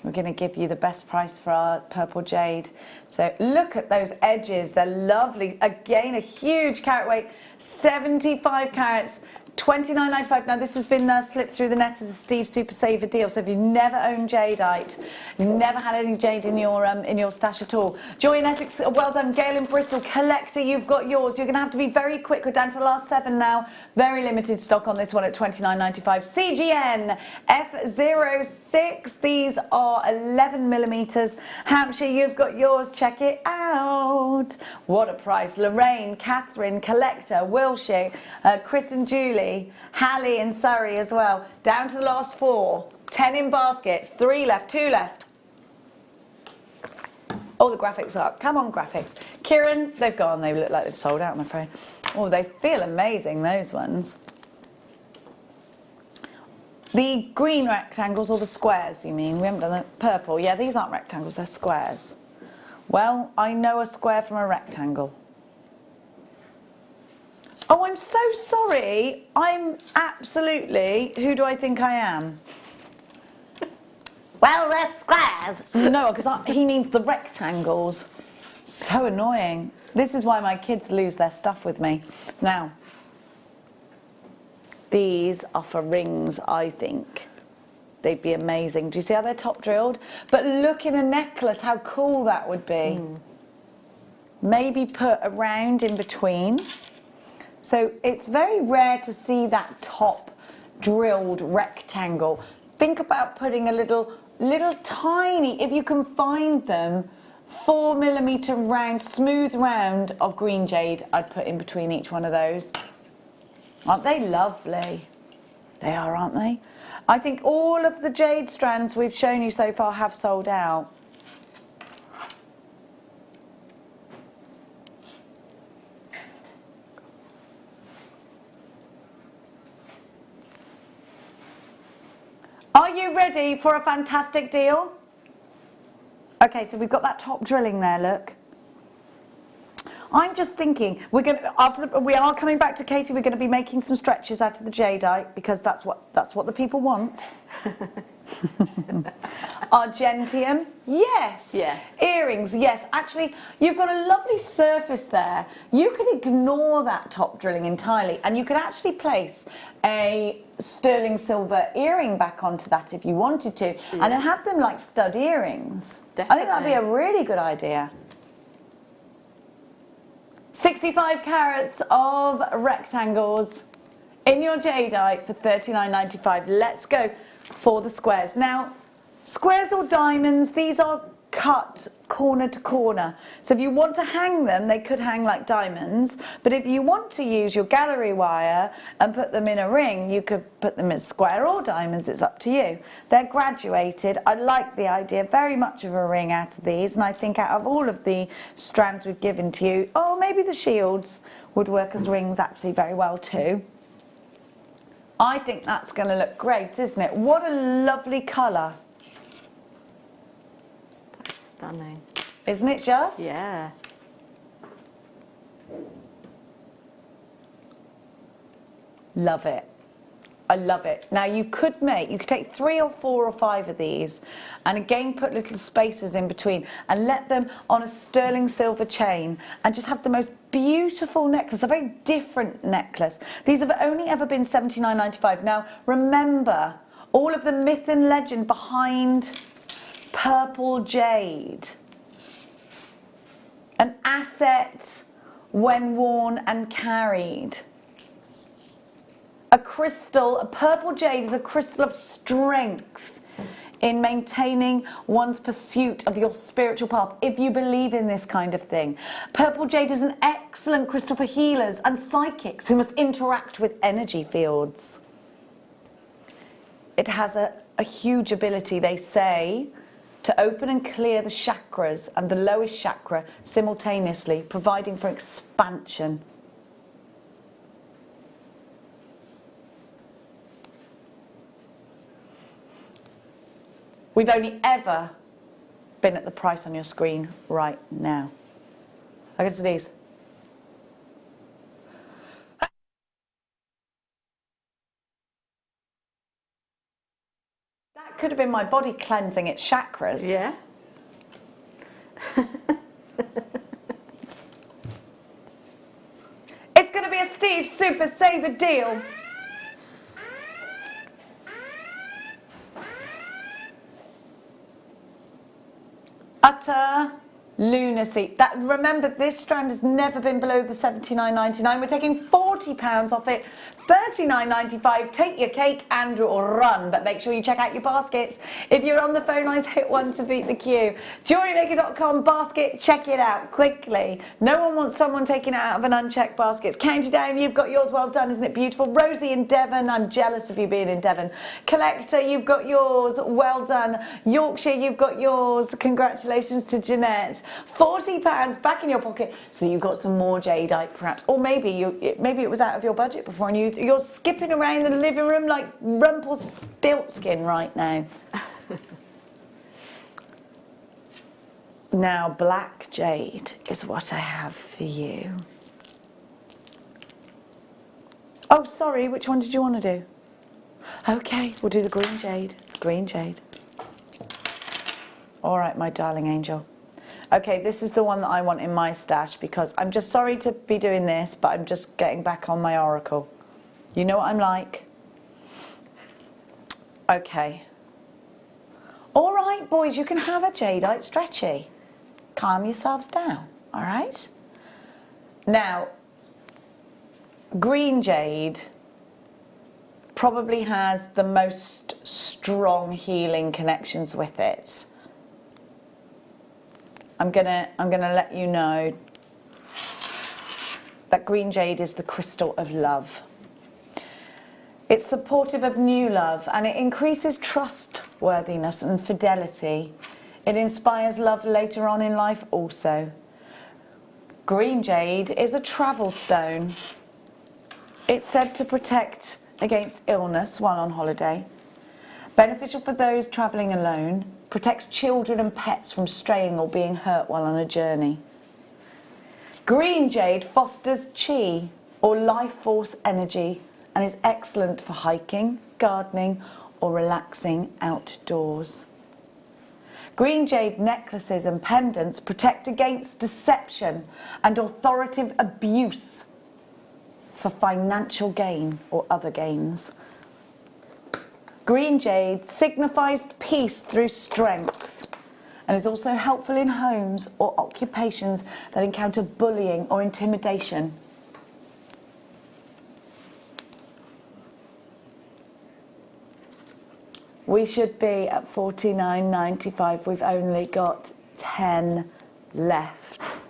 We're going to give you the best price for our purple jade. So look at those edges, they're lovely. Again, a huge carat weight, 75 carats, $29.95. Now this has been slipped through the net as a Steve Super Saver deal. So if you've never owned jadeite, you've never had any jade in your stash at all. Joy in Essex, well done. Gail in Bristol, collector, you've got yours. You're going to have to be very quick. We're down to the last 7 now. Very limited stock on this one at $29.95. CGN F06. These are 11 millimeters. Hampshire, you've got yours. Check it out. What a price. Lorraine, Catherine, collector, Wilshire, Chris and Julie. Hallie in Surrey as well. Down to the last 4. 10 in baskets. 3 left. 2 left. Oh, the graphics are up. Come on, graphics. Kieran, they've gone. They look like they've sold out, I'm afraid. Oh, they feel amazing, those ones. The green rectangles or the squares, you mean? We haven't done the purple. Yeah, these aren't rectangles, they're squares. Well, I know a square from a rectangle. Oh, I'm so sorry. I'm absolutely, who do I think I am? Well, they're squares. No, because he means the rectangles. So annoying. This is why my kids lose their stuff with me. Now, these are for rings, I think. They'd be amazing. Do you see how they're top drilled? But look in a necklace, how cool that would be. Maybe put a round in between. So it's very rare to see that top drilled rectangle. Think about putting a little tiny, if you can find them, 4 millimeter round, smooth round of green jade I'd put in between each one of those. Aren't they lovely? They are, aren't they? I think all of the jade strands we've shown you so far have sold out. Are you ready for a fantastic deal? Okay, so we've got that top drilling there, look. I'm just thinking, we are coming back to Katie, we're going to be making some stretches out of the jadeite because that's what the people want. Argentium, yes. Yes. Earrings, yes. Actually, you've got a lovely surface there. You could ignore that top drilling entirely and you could actually place a sterling silver earring back onto that if you wanted to, and then have them like stud earrings. Definitely. I think that'd be a really good idea. 65 carats of rectangles in your jadeite for $39.95. Let's go for the squares. Now, squares or diamonds, these are cut corner to corner. So if you want to hang them, they could hang like diamonds. But if you want to use your gallery wire and put them in a ring, you could put them as square or diamonds. It's up to you. They're graduated. I like the idea very much of a ring out of these. And I think out of all of the strands we've given to you, oh, maybe the shields would work as rings actually very well too. I think that's going to look great, isn't it? What a lovely colour. Stunning. Isn't it just? Yeah. Love it. I love it. Now you could take 3 or 4 or 5 of these and again put little spaces in between and let them on a sterling silver chain and just have the most beautiful necklace, a very different necklace. These have only ever been $79.95. Now remember all of the myth and legend behind purple jade. An asset when worn and carried. A crystal, a purple jade is a crystal of strength in maintaining one's pursuit of your spiritual path, if you believe in this kind of thing. Purple jade is an excellent crystal for healers and psychics who must interact with energy fields. It has a huge ability, they say, to open and clear the chakras and the lowest chakra simultaneously, providing for expansion. We've only ever been at the price on your screen right now. Look at these. That could have been my body cleansing its chakras. Yeah. It's going to be a Steve Super Saver deal. Utter lunacy. That, remember, this strand has never been below the £79.99. We're taking £40 off it, £39.95. Take your cake and run, but make sure you check out your baskets. If you're on the phone lines, hit 1 to beat the queue. JewelleryMaker.com basket, check it out quickly. No one wants someone taking it out of an unchecked basket. It's counted down. You've got yours. Well done, isn't it beautiful? Rosie in Devon, I'm jealous of you being in Devon. Collector, you've got yours. Well done. Yorkshire, you've got yours. Congratulations to Jeanette. £40 back in your pocket, so you've got some more jadeite perhaps, or maybe it was out of your budget before and you're skipping around the living room like Rumpelstiltskin right now. Now black jade is what I have for you. Oh, sorry, which one did you want to do? Okay, we'll do the green jade. Green jade. All right, my darling angel. Okay, this is the one that I want in my stash because I'm just sorry to be doing this, but I'm just getting back on my oracle. You know what I'm like? Okay. All right, boys, you can have a jadeite stretchy. Calm yourselves down, all right? Now, green jade probably has the most strong healing connections with it. I'm gonna let you know that green jade is the crystal of love. It's supportive of new love and it increases trustworthiness and fidelity. It inspires love later on in life also. Green jade is a travel stone. It's said to protect against illness while on holiday. Beneficial for those travelling alone. Protects children and pets from straying or being hurt while on a journey. Green jade fosters chi, or life force energy, and is excellent for hiking, gardening, or relaxing outdoors. Green jade necklaces and pendants protect against deception and authoritative abuse for financial gain or other gains. Green jade signifies peace through strength and is also helpful in homes or occupations that encounter bullying or intimidation. We should be at $49.95. We've only got 10 left.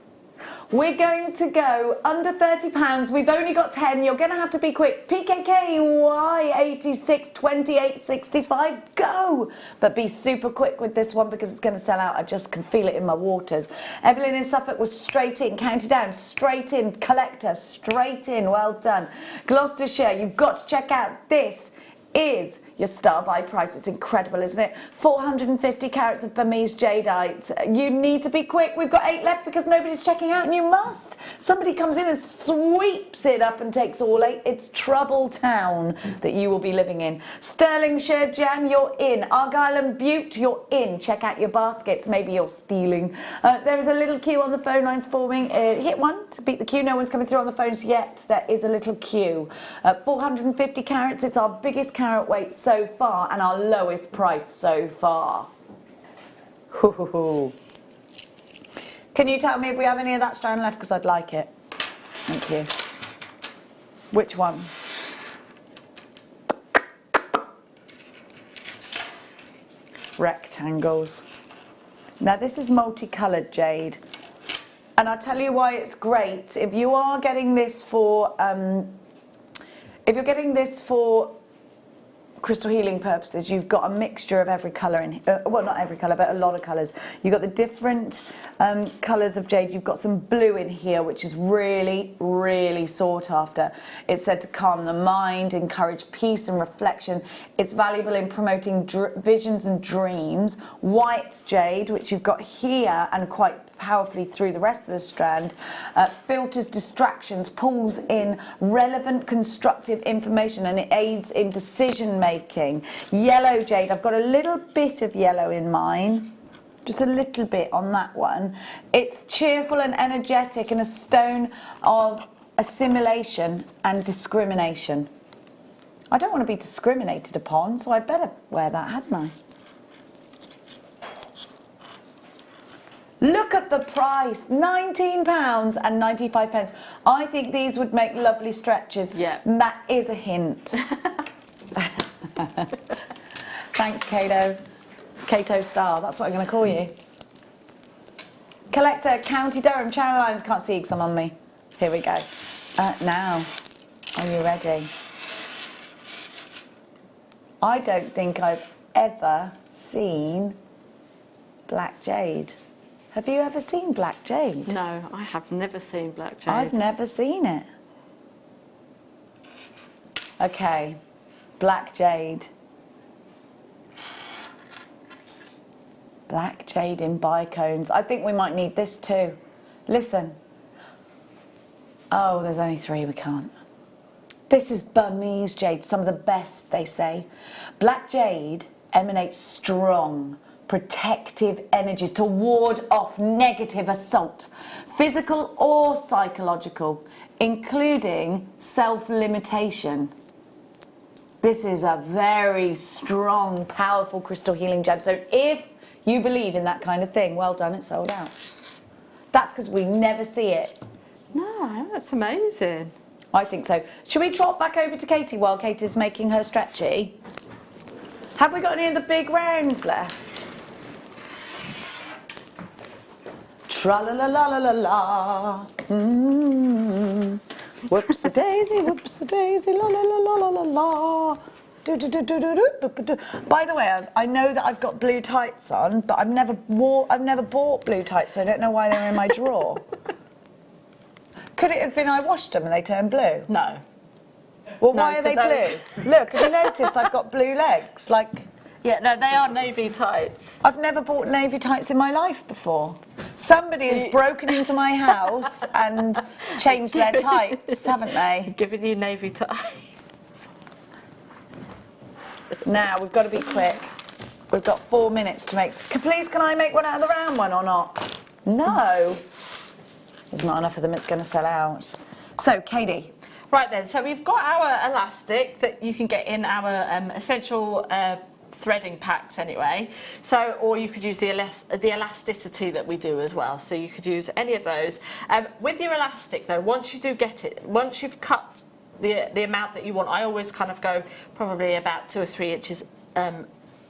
We're going to go under £30. We've only got 10. You're going to have to be quick. PKKY 86 28 65. Go! But be super quick with this one because it's going to sell out. I just can feel it in my waters. Evelyn in Suffolk was straight in. Counted down. Straight in. Collector. Straight in. Well done. Gloucestershire, you've got to check out this. Is your star buy price. It's incredible, isn't it? 450 carats of Burmese jadeite. You need to be quick. We've got 8 left because nobody's checking out and you must. Somebody comes in and sweeps it up and takes all 8. It's trouble town that you will be living in. Stirlingshire Jam, you're in. Argyll and Bute, you're in. Check out your baskets. Maybe you're stealing. There is a little queue on the phone lines forming. Hit 1 to beat the queue. No one's coming through on the phones yet. There is a little queue. 450 carats. It's our biggest carat weight so far and our lowest price so far. Can you tell me if we have any of that strand left because I'd like it. Thank you. Which one? Rectangles. Now this is multicoloured jade and I'll tell you why it's great. If you are getting this for crystal healing purposes, you've got a mixture of every colour in here. Well, not every colour, but a lot of colours. You've got the different colours of jade. You've got some blue in here, which is really, really sought after. It's said to calm the mind, encourage peace and reflection. It's valuable in promoting visions and dreams. White jade, which you've got here and quite powerfully through the rest of the strand, filters distractions, pulls in relevant constructive information and it aids in decision making. Yellow jade, I've got a little bit of yellow in mine, just a little bit on that one. It's cheerful and energetic and a stone of assimilation and discrimination. I don't want to be discriminated upon, so I better wear that, hadn't I? Look at the price, £19.95. I think these would make lovely stretches. Yeah. And that is a hint. Thanks, Cato. Cato Star, that's what I'm going to call you. Collector, County Durham, Channel Islands, can't see because I'm on me. Here we go. Now, are you ready? I don't think I've ever seen black jade. Have you ever seen black jade? No, I have never seen black jade. I've never seen it. Okay, black jade. Black jade in bicones. I think we might need this too. Listen. Oh, there's only 3, we can't. This is Burmese jade, some of the best, they say. Black jade emanates strong, protective energies to ward off negative assault, physical or psychological, including self-limitation. This is a very strong, powerful crystal healing gem. So if you believe in that kind of thing, well done, it's sold out. That's because we never see it. No, that's amazing. I think so. Should we trot back over to Katie while Katie's making her stretchy? Have we got any of the big rounds left? Tra-la-la-la-la-la-la. Whoops-a-daisy, whoops-a-daisy, la-la-la-la-la-la. By the way, I know that I've got blue tights on, but I've never bought blue tights, so I don't know why they're in my drawer. Could it have been I washed them and they turned blue? No. Well, No, why are they but blue? Look, have you noticed I've got blue legs? Like, Yeah, no, they are navy tights. I've never bought navy tights in my life before. Somebody has broken into my house and changed their tights, haven't they? Giving you navy tights. Now, we've got to be quick. We've got 4 minutes to make... Please, can I make one out of the round one or not? No. There's not enough of them, it's going to sell out. So, Katie. Right then, so we've got our elastic that you can get in our essential threading packs anyway. So, or you could use the elasticity that we do as well. So you could use any of those. With your elastic though, once you do get it, once you've cut the amount that you want, I always kind of go probably about 2 or 3 inches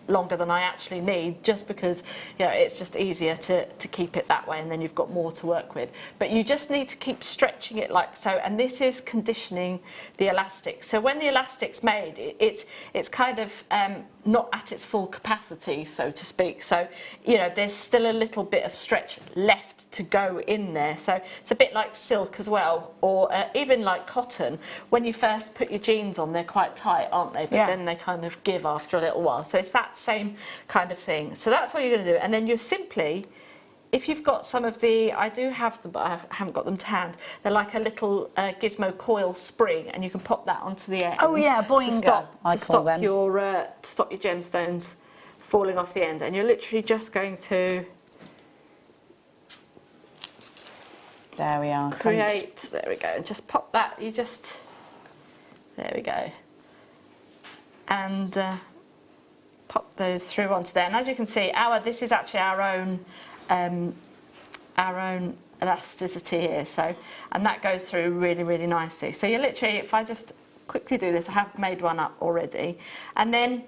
longer than I actually need, just because, you know, it's just easier to keep it that way, and then you've got more to work with. But you just need to keep stretching it like so, and this is conditioning the elastic. So when the elastic's made, it's kind of not at its full capacity, so to speak. So, you know, there's still a little bit of stretch left to go in there. So it's a bit like silk as well, or even like cotton. When you first put your jeans on, they're quite tight, aren't they? But then they kind of give after a little while. So it's that same kind of thing. So that's what you're going to do. And then you're simply, if you've got some of the, I do have them, but I haven't got them tanned. They're like a little gizmo coil spring, and you can pop that onto the end. Oh yeah, boinga. To stop your gemstones falling off the end. And you're literally just going to There we are. create, there we go, and just pop that, there we go. And pop those through onto there. And as you can see, this is actually our own elasticity here. So, and that goes through really, really nicely. So you literally, if I just quickly do this, I have made one up already. And then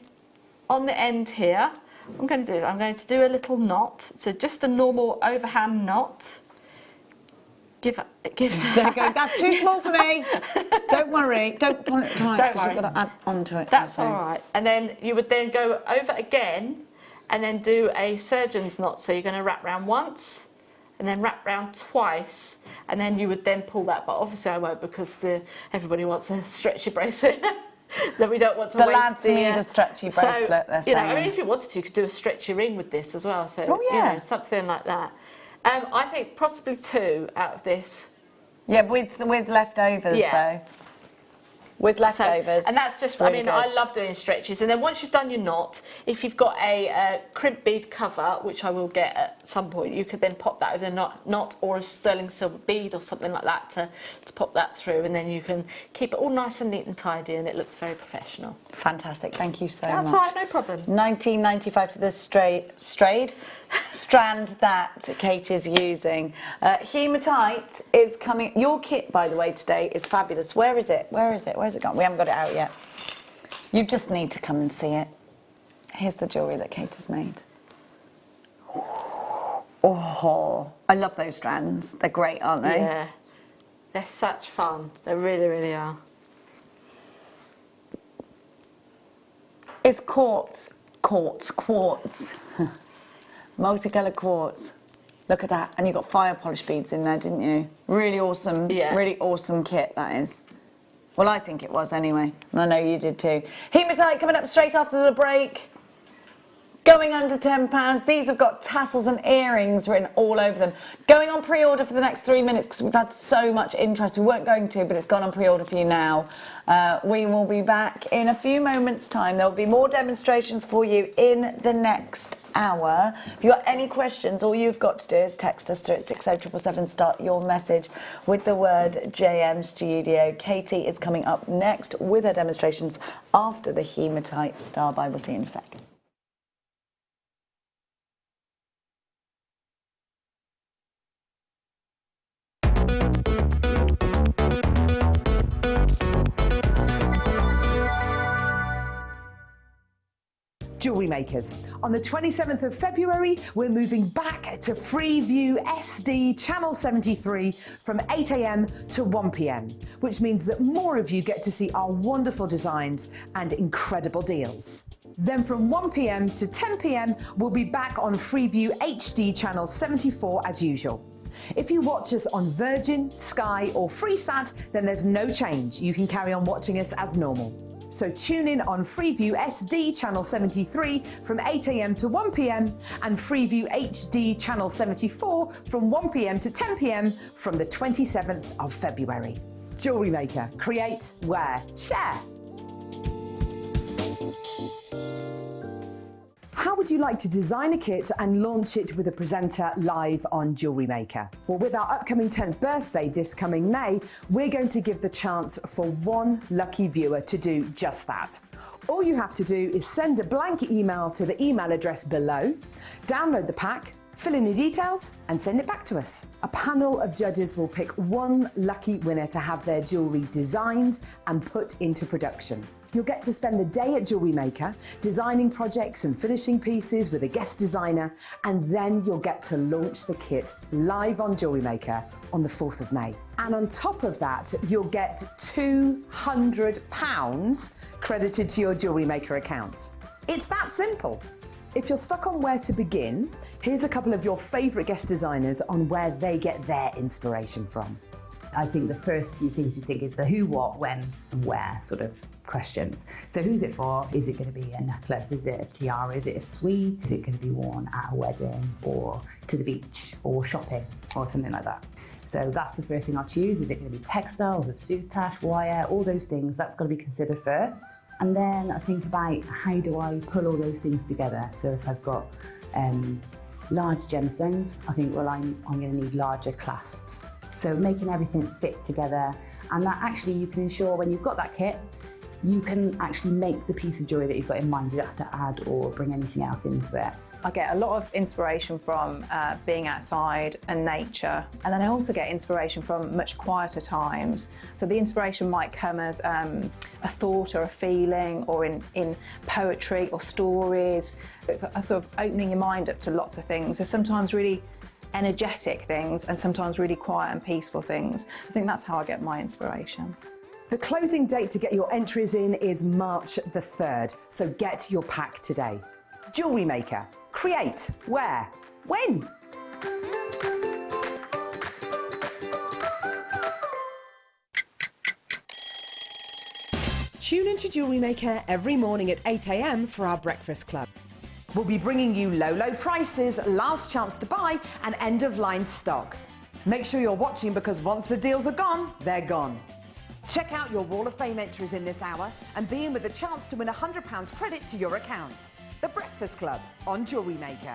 on the end here, what I'm going to do is I'm going to do a little knot. So just a normal overhand knot. Give There you go. That's too small for me. Don't worry. Don't pull it tight because you've got to add onto it. That's all right. And then you would then go over again and then do a surgeon's knot. So you're going to wrap round once and then wrap round twice, and then you would then pull that. But obviously I won't, because everybody wants a stretchy bracelet. Then we don't want to waste the lads need a stretchy bracelet. So, you know, I mean, if you wanted to, you could do a stretchy ring with this as well. So you know, something like that. I think possibly 2 out of this. Yeah, with leftovers though. With leftovers. And that's just, really, I mean, good. I love doing stretches. And then once you've done your knot, if you've got a crimp bead cover, which I will get at some point, you could then pop that over the knot, or a sterling silver bead or something like that to pop that through, and then you can keep it all nice and neat and tidy, and it looks very professional. Fantastic, thank you so much. That's all right, no problem. £19.95 for this strayed. strand that Katie's using. Hematite is coming. Your kit, by the way, today is fabulous. Where is it? Where is it? Where's it gone? We haven't got it out yet. You just need to come and see it. Here's the jewellery that Katie's made. Oh, I love those strands. They're great, aren't they? Yeah. They're such fun. They really, really are. It's quartz. Multicoloured quartz. Look at that. And you got fire polish beads in there, didn't you? Really awesome, really awesome kit, that is. Well, I think it was anyway. And I know you did too. Hematite coming up straight after the break. Going under £10. These have got tassels and earrings written all over them. Going on pre-order for the next 3 minutes because we've had so much interest. We weren't going to, but it's gone on pre-order for you now. We will be back in a few moments' time. There will be more demonstrations for you in the next hour. If you've got any questions, all you've got to do is text us through at 60777. Start your message with the word JM Studio. Katie is coming up next with her demonstrations after the Hematite Star By. We'll see you in a second. Jewellery Makers. On the 27th of February, we're moving back to Freeview SD Channel 73 from 8 AM to 1 PM, which means that more of you get to see our wonderful designs and incredible deals. Then from 1 PM to 10 PM, we'll be back on Freeview HD Channel 74 as usual. If you watch us on Virgin, Sky or Freesat, then there's no change. You can carry on watching us as normal. So tune in on Freeview SD Channel 73 from 8 AM to 1 PM and Freeview HD Channel 74 from 1 PM to 10 PM from the 27th of February. Jewellery Maker. Create, wear, share. How would you like to design a kit and launch it with a presenter live on Jewellery Maker? Well, with our upcoming 10th birthday this coming May, we're going to give the chance for one lucky viewer to do just that. All you have to do is send a blank email to the email address below, download the pack, fill in your details and send it back to us. A panel of judges will pick one lucky winner to have their jewellery designed and put into production. You'll get to spend the day at Jewellery Maker, designing projects and finishing pieces with a guest designer, and then you'll get to launch the kit live on Jewellery Maker on the 4th of May. And on top of that, you'll get £200 credited to your Jewellery Maker account. It's that simple. If you're stuck on where to begin, here's a couple of your favourite guest designers on where they get their inspiration from. I think the first few things you think is the who, what, when and where sort of questions. So who's it for? Is it going to be a necklace? Is it a tiara? Is it a suite? Is it going to be worn at a wedding or to the beach or shopping or something like that? So that's the first thing I'll choose. Is it going to be textiles, a soutache, wire, all those things? That's got to be considered first. And then I think about how do I pull all those things together? So if I've got large gemstones, I think, well, I'm going to need larger clasps. So making everything fit together, and that actually you can ensure when you've got that kit, you can actually make the piece of jewellery that you've got in mind. You don't have to add or bring anything else into it. I get a lot of inspiration from being outside and nature, and then I also get inspiration from much quieter times. So the inspiration might come as a thought or a feeling, or in poetry or stories. It's a sort of opening your mind up to lots of things. There's sometimes really energetic things and sometimes really quiet and peaceful things. I think that's how I get my inspiration. The closing date to get your entries in is March the 3rd, so get your pack today. Jewellery Maker. Create, wear, win! Tune into Jewellery Maker every morning at 8 AM for our breakfast club. We'll be bringing you low prices, last chance to buy and end-of-line stock. Make sure you're watching because once the deals are gone, they're gone. Check out your Wall of Fame entries in this hour and be in with a chance to win £100 credit to your account. The Breakfast Club on Jewellery Maker.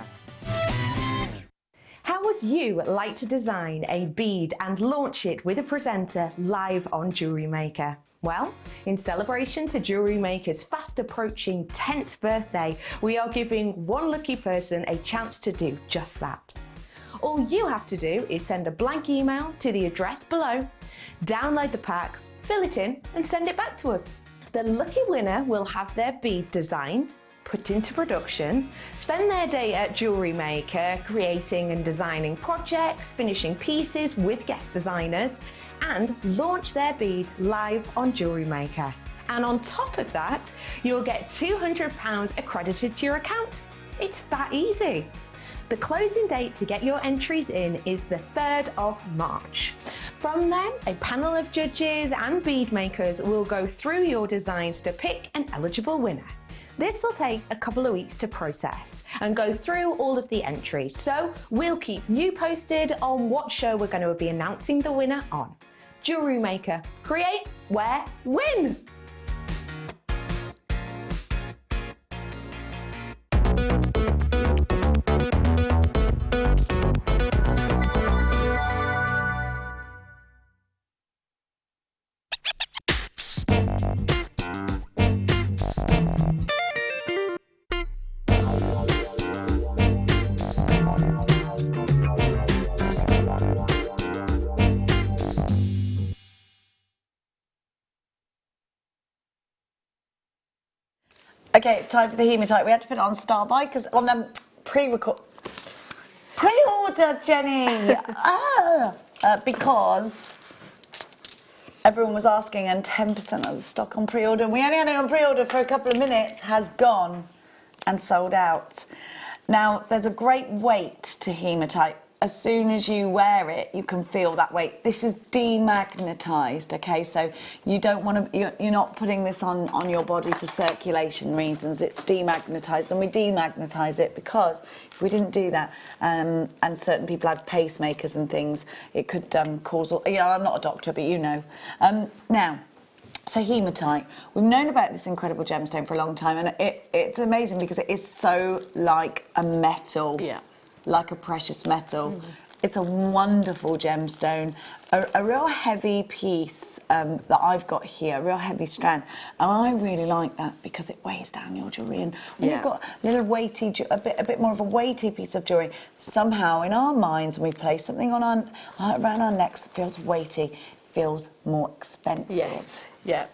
How would you like to design a bead and launch it with a presenter live on Jewellery Maker? Well, in celebration to Jewellery Maker's fast approaching 10th birthday, we are giving one lucky person a chance to do just that. All you have to do is send a blank email to the address below, download the pack, fill it in and send it back to us. The lucky winner will have their bead designed, put into production, spend their day at Jewellery Maker creating and designing projects, finishing pieces with guest designers, and launch their bead live on Jewellery Maker. And on top of that, you'll get £200 accredited to your account. It's that easy. The closing date to get your entries in is the 3rd of March. From then, a panel of judges and bead makers will go through your designs to pick an eligible winner. This will take a couple of weeks to process and go through all of the entries, so we'll keep you posted on what show we're going to be announcing the winner on. Jewellery Maker, create, wear, win! Okay, it's time for the hematite. We had to put it on standby because on pre-order, Jenny. Because everyone was asking, and 10% of the stock on pre-order. And we only had it on pre-order for a couple of minutes. Has gone and sold out. Now, there's a great weight to hematite. As soon as you wear it, you can feel that weight. This is demagnetized, okay? So you don't want to, you're not putting this on your body for circulation reasons. It's demagnetized, and we demagnetize it because if we didn't do that, and certain people had pacemakers and things, it could cause, I'm not a doctor, but you know. Now, so hematite, we've known about this incredible gemstone for a long time, and it's amazing because it is so like a metal. Yeah. Like a precious metal. It's a wonderful gemstone, a real heavy piece that I've got here, a real heavy strand, and I really like that because it weighs down your jewellery. And when you've got a little weighty, a bit more of a weighty piece of jewellery, somehow in our minds when we place something on around our necks that feels weighty, feels more expensive. Yes. Yeah.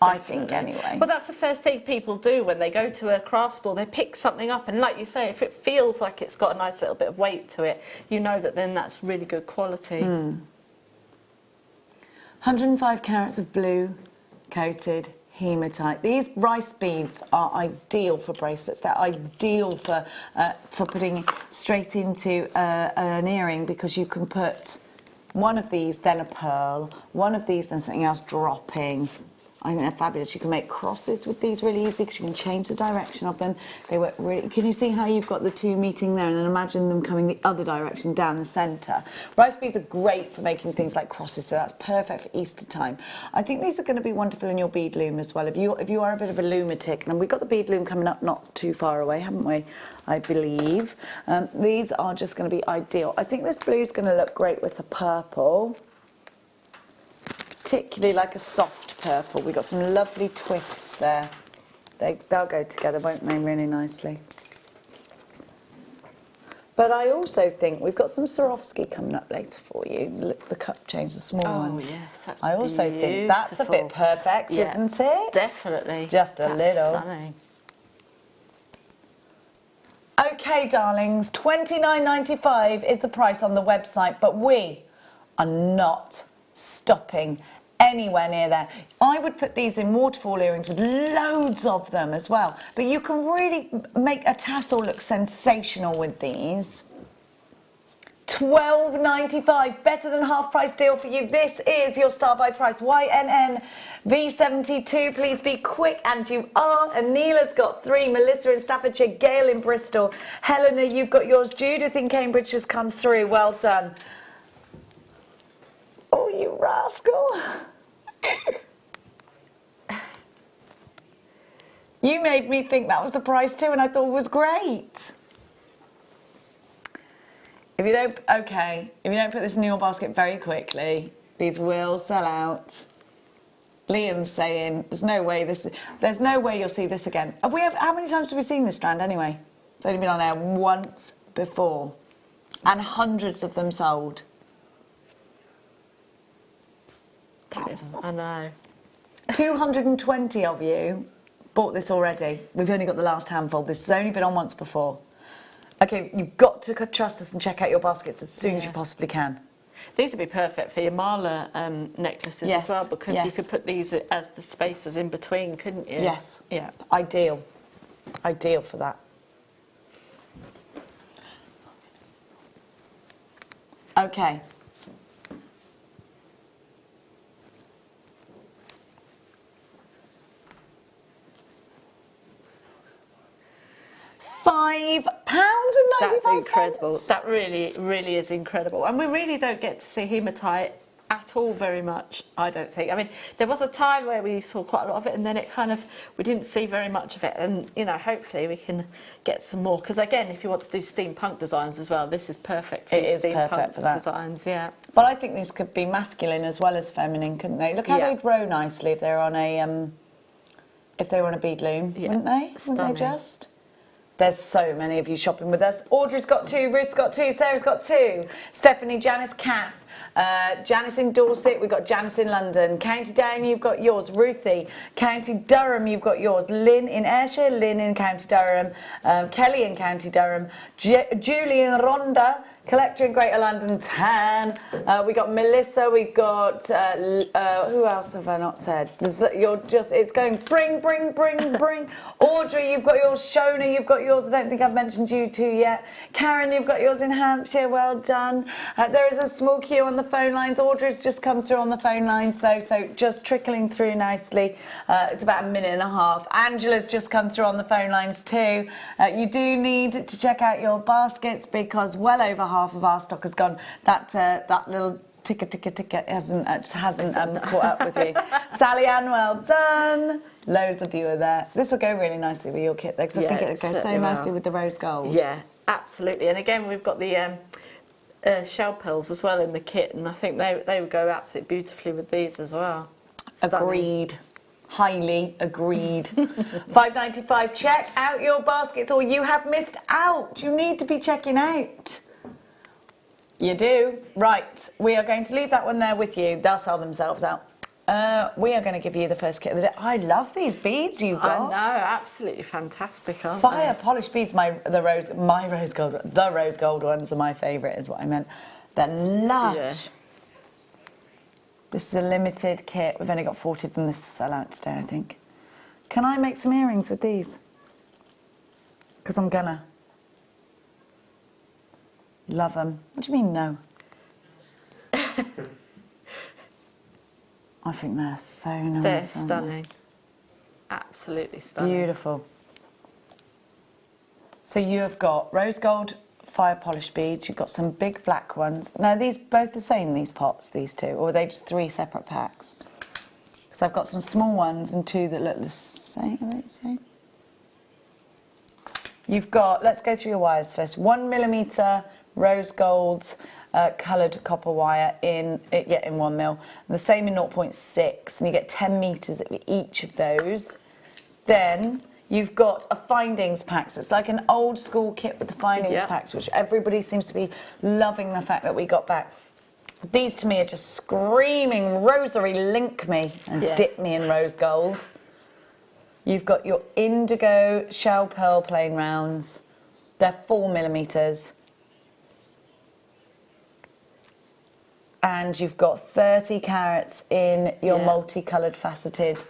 I think anyway. Well, that's the first thing people do when they go to a craft store. They pick something up, and like you say, if it feels like it's got a nice little bit of weight to it, you know that then that's really good quality. 105 carats of blue coated hematite. These rice beads are ideal for bracelets. They're ideal for putting straight into an earring because you can put one of these, then a pearl, one of these, then something else dropping. I think they're fabulous. You can make crosses with these really easy because you can change the direction of them. They work really. Can you see how you've got the two meeting there and then imagine them coming the other direction down the centre? Rice beads are great for making things like crosses, so that's perfect for Easter time. I think these are going to be wonderful in your bead loom as well. If you are a bit of a lunatic, and we've got the bead loom coming up not too far away, haven't we? I believe. These are just going to be ideal. I think this blue is going to look great with the purple. Particularly like a soft purple. We've got some lovely twists there. They'll go together, won't they, really nicely. But I also think we've got some Swarovski coming up later for you. Look, the cup change, the small ones. Oh, yes, that's I also think that's a bit perfect, isn't it? Definitely. Just a little. Stunning. Okay, darlings, $29.95 is the price on the website, but we are not stopping anywhere near there. I would put these in waterfall earrings with loads of them as well, but you can really make a tassel look sensational with these. $12.95, better than half price deal for you. This is your star by price. YNN V72, please be quick, and you are. Anila's got 3, Melissa in Staffordshire, Gail in Bristol, Helena, you've got yours, Judith in Cambridge has come through, well done. Oh, you rascal. You made me think that was the price too, and I thought it was great. If you don't put this in your basket very quickly, these will sell out. Liam's saying, there's no way you'll see this again. How many times have we seen this strand anyway? It's only been on air once before. And hundreds of them sold. I know. 220 of you bought this already. We've only got the last handful. This has only been on once before. Okay, you've got to trust us and check out your baskets as soon as you possibly can. These would be perfect for your mala necklaces as well, because you could put these as the spaces in between, couldn't you? Yes. Yeah. Ideal. Ideal for that. Okay. £5.95. That's incredible. That really, really is incredible. And we really don't get to see hematite at all very much, I don't think. I mean, there was a time where we saw quite a lot of it, and then it kind of, we didn't see very much of it. And, you know, hopefully we can get some more. Because, again, if you want to do steampunk designs as well, this is perfect for steampunk designs, yeah. But I think these could be masculine as well as feminine, couldn't they? Look how they'd row nicely if they were on a bead loom, wouldn't they? Stunning. Wouldn't they just? There's so many of you shopping with us. Audrey's got 2, Ruth's got 2, Sarah's got 2, Stephanie, Janice, Kath, Janice in Dorset, we've got Janice in London, County Down, you've got yours, Ruthie, County Durham, you've got yours, Lynn in Ayrshire, Lynn in County Durham, Kelly in County Durham, Julie in Rhondda, Collector in Greater London, Tan. We got Melissa. We've got who else have I not said? It's going bring. Audrey, you've got yours. Shona, you've got yours. I don't think I've mentioned you two yet. Karen, you've got yours in Hampshire. Well done. There is a small queue on the phone lines. Audrey's just come through on the phone lines though, so just trickling through nicely. It's about 1.5 minutes. Angela's just come through on the phone lines too. You do need to check out your baskets because well over half of our stock has gone. That little ticker hasn't caught up with you. Sally Ann, well done. Loads of you are there. This will go really nicely with your kit though, because I think it'll go so nicely with the rose gold. Yeah, absolutely. And again, we've got the shell pearls as well in the kit, and I think they would go absolutely beautifully with these as well. Agreed. Highly agreed. £5.95. Check out your baskets or you have missed out. You need to be checking out. You do. Right, we are going to leave that one there with you. They'll sell themselves out. We are going to give you the first kit of the day. I love these beads you've got. I know, absolutely fantastic, aren't Fire polished beads. The rose gold ones are my favourite, is what I meant. They're lush. Yeah. This is a limited kit. We've only got 40 of them. This will sell out today, I think. Can I make some earrings with these? Because I'm gonna. Love them. What do you mean, no? I think they're so nice. They're stunning. Absolutely stunning. Beautiful. So you have got rose gold fire polished beads. You've got some big black ones. Now, these both the same, these pots, these two? Or are they just 3 separate packs? Because I've got some small ones and 2 that look the same. Are they the same? You've got, let's go through your wires first. 1mm rose gold coloured copper wire in 1 mil. And the same in 0.6, and you get 10 metres of each of those. Then you've got a findings pack, so it's like an old school kit with the findings packs, which everybody seems to be loving the fact that we got back. These to me are just screaming rosary, link me and dip me in rose gold. You've got your indigo shell pearl plain rounds. They're 4mm. And you've got 30 carats in your multicoloured faceted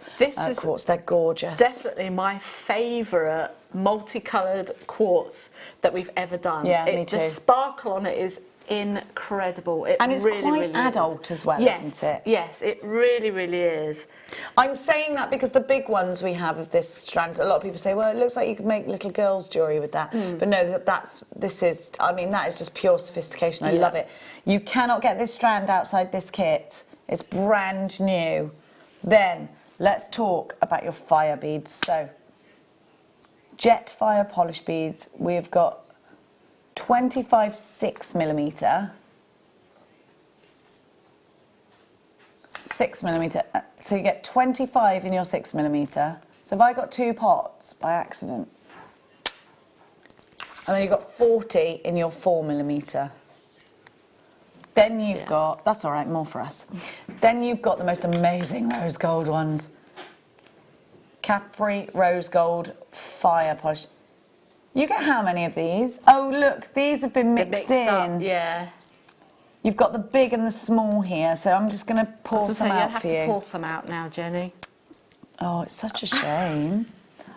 quartz. They're gorgeous. Definitely my favourite multicoloured quartz that we've ever done. Yeah, me too. The sparkle on it is incredible. And it's really, quite adult as well, isn't it? Yes, it really, really is. I'm saying that because the big ones we have of this strand, a lot of people say, well, it looks like you could make little girls' jewellery with that. But no, that is just pure sophistication. I love it. You cannot get this strand outside this kit. It's brand new. Then let's talk about your fire beads. So, jet fire polish beads, we've got 25 6mm. 6mm. So you get 25 in your 6mm. So if I got 2 pots by accident, and then you've got 40 in your 4mm. Then you've got, that's all right, more for us. Then you've got the most amazing rose gold ones. Capri rose gold fire polish. You get how many of these? Oh, look, these have been mixed in. Up, yeah. You've got the big and the small here, so I'm just going to pour some out for you. You'll have to pour some out now, Jenny. Oh, it's such a shame.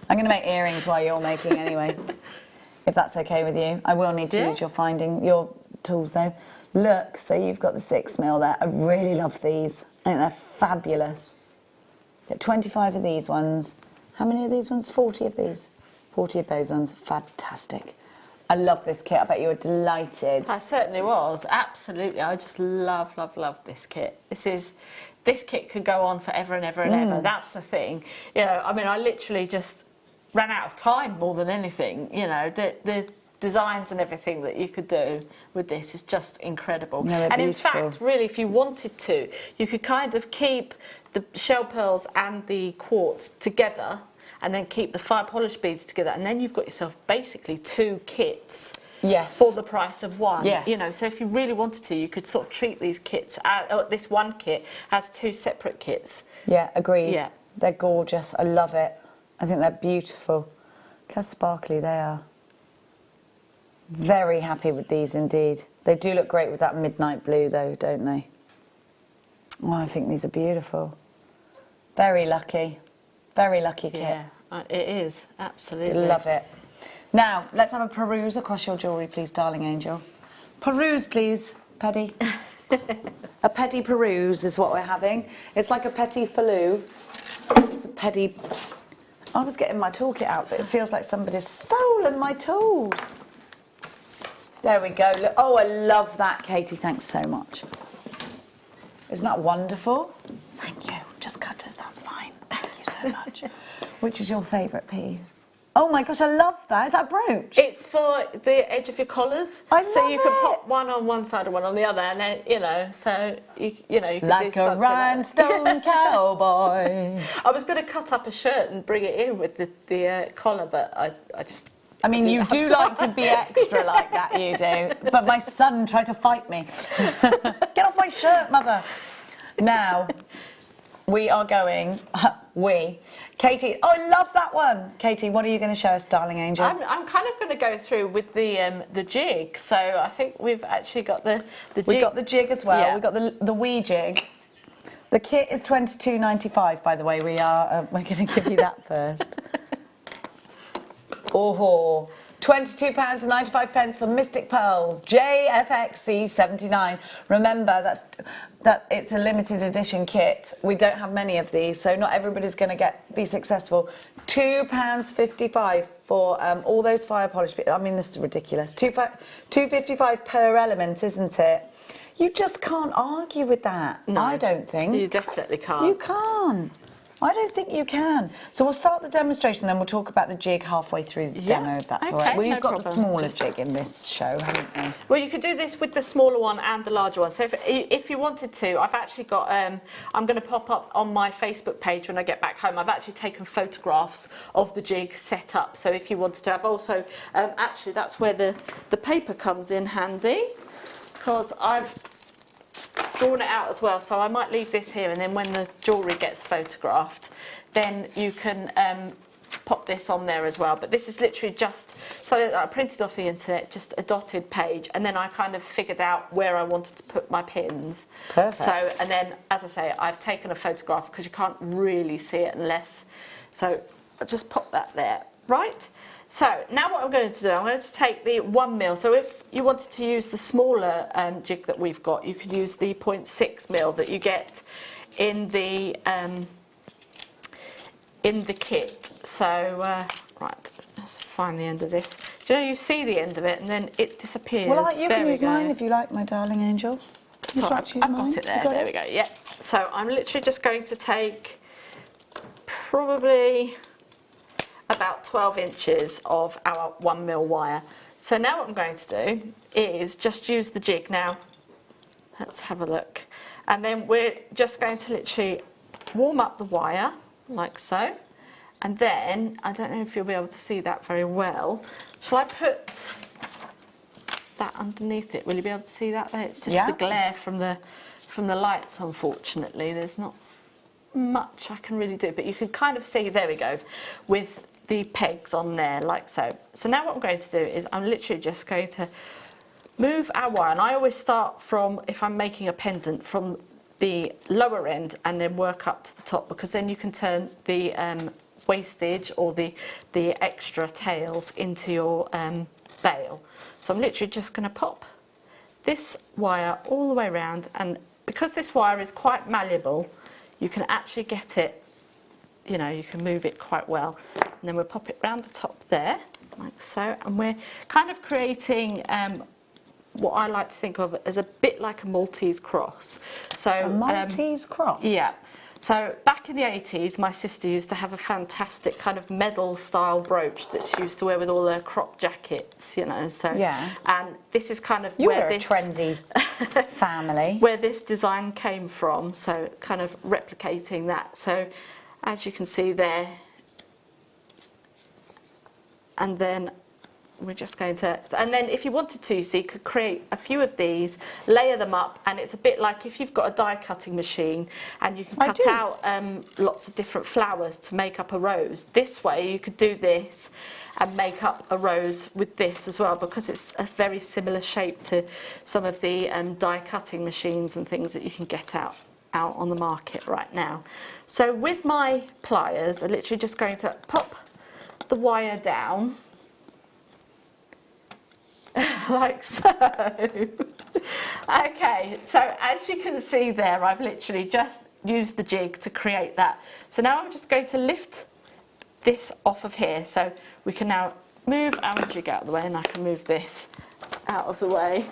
I'm going to make earrings while you're making anyway, if that's okay with you. I will need to use your tools though. Look, so you've got the 6mm there. I really love these. I think they're fabulous. Get 25 of these ones. How many of these ones? 40 of these. 40 of those ones. Fantastic. I love this kit. I bet you were delighted. I certainly was. Absolutely. I just love, love, love this kit. This kit could go on forever and ever and ever. That's the thing. You know, I mean, I literally just ran out of time more than anything. You know, the designs and everything that you could do with this is just incredible. No, and beautiful. in fact, really, if you wanted to, you could kind of keep the shell pearls and the quartz together and then keep the fire polish beads together, and then you've got yourself basically 2 kits for the price of one. Yes. You know, so if you really wanted to, you could sort of treat these kits, this one kit as 2 separate kits. Yeah, agreed. Yeah. They're gorgeous. I love it. I think they're beautiful. Look how sparkly they are. Very happy with these indeed. They do look great with that midnight blue though, don't they? Oh, I think these are beautiful. Very lucky. Very lucky kit. Yeah, it is. Absolutely. Love it. Now, let's have a peruse across your jewellery, please, darling angel. Peruse, please, Paddy. A petty peruse is what we're having. It's like a petit falou. It's a petty... I was getting my toolkit out, but it feels like somebody's stolen my tools. There we go. Look. Oh, I love that, Katie. Thanks so much. Isn't that wonderful? Thank you. Just cutters, that's fine. Thank you so much. Which is your favourite piece? Oh my gosh, I love that. Is that a brooch? It's for the edge of your collars. I love so you it. can pop one on one side and one on the other, and then, you know, so you can like do a something rhinestone cowboy. I was going to cut up a shirt and bring it in with the collar, but I just... I mean, you do like to be extra like that, you do. But my son tried to fight me. Get off my shirt, mother. Now, we are going... Katie, oh, I love that one. Katie, what are you going to show us, darling angel? I'm kind of going to go through with the jig. So I think we've actually got the jig. We've got the jig as well. Yeah. We've got the wee jig. The kit is $22.95, by the way. We're going to give you that first. Oh, £22.95 for Mystic Pearls, JFXC79. Remember, that it's a limited edition kit. We don't have many of these, so not everybody's going to be successful. £2.55 for all those fire polish. I mean, this is ridiculous. $2.55 per element, isn't it? You just can't argue with that. No, I don't think. You definitely can't. You can't. I don't think you can. So we'll start the demonstration, then we'll talk about the jig halfway through the demo, if that's all right. Well, no you've got the problem. smaller jig in this show, haven't you? Well, you could do this with the smaller one and the larger one. So if you wanted to, I've actually got, I'm going to pop up on my Facebook page when I get back home. I've actually taken photographs of the jig set up. So if you wanted to, I've also, actually that's where the paper comes in handy, because I've drawn it out as well, so I might leave this here, and then when the jewellery gets photographed, then you can pop this on there as well. But this is literally just, so I printed off the internet, just a dotted page, and then I kind of figured out where I wanted to put my pins. Perfect. So, and then, as I say, I've taken a photograph because you can't really see it unless, so I'll just pop that there. Right? So now what I'm going to do, I'm going to take the 1mm. So if you wanted to use the smaller jig that we've got, you could use the 0.6mm that you get in the kit. So right, let's find the end of this. Do you know, you see the end of it and then it disappears. Well, you there can we use go. mine if you like, my darling angel. So I've got it there. There we go. Yeah. So I'm literally just going to take probably about 12 inches of our 1mm wire. So now what I'm going to do is just use the jig now. Let's have a look. And then we're just going to literally warm up the wire like so. And then, I don't know if you'll be able to see that very well. Shall I put that underneath it? Will you be able to see that there? It's just the glare from the lights, unfortunately. There's not much I can really do, but you can kind of see, there we go, with the pegs on there like so. So now what I'm going to do is I'm literally just going to move our wire, and I always start from, if I'm making a pendant, from the lower end and then work up to the top, because then you can turn the wastage or the extra tails into your bail. So I'm literally just going to pop this wire all the way around, and because this wire is quite malleable, you can actually get it, you know, you can move it quite well. And then we'll pop it round the top there, like so, and we're kind of creating what I like to think of as a bit like a Maltese cross. So A Maltese cross? Yeah. So back in the 80s, my sister used to have a fantastic kind of medal style brooch that she used to wear with all her crop jackets, you know. So yeah. And this is kind of you where were this a trendy family. Where this design came from. So kind of replicating that. So as you can see there, and then we're just going to, and then if you wanted to, so you could create a few of these, layer them up, and it's a bit like if you've got a die cutting machine and you can cut out lots of different flowers to make up a rose. This way you could do this and make up a rose with this as well, because it's a very similar shape to some of the die cutting machines and things that you can get out on the market right now. So with my pliers, I'm literally just going to pop the wire down like so. Okay, so as you can see there, I've literally just used the jig to create that. So now I'm just going to lift this off of here, so we can now move our jig out of the way, and I can move this out of the way.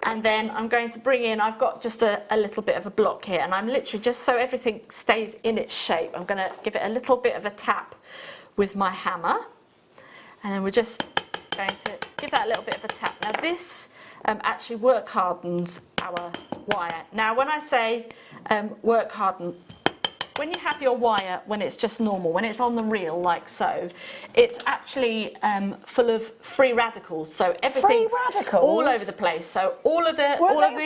And then I'm going to bring in, I've got just a little bit of a block here, and I'm literally, just so everything stays in its shape, I'm going to give it a little bit of a tap with my hammer, and then we're just going to give that a little bit of a tap. Now this actually work hardens our wire. Now when I say work harden, when you have your wire, when it's just normal, when it's on the reel like so, it's actually full of free radicals. So everything's all over the place. So all of the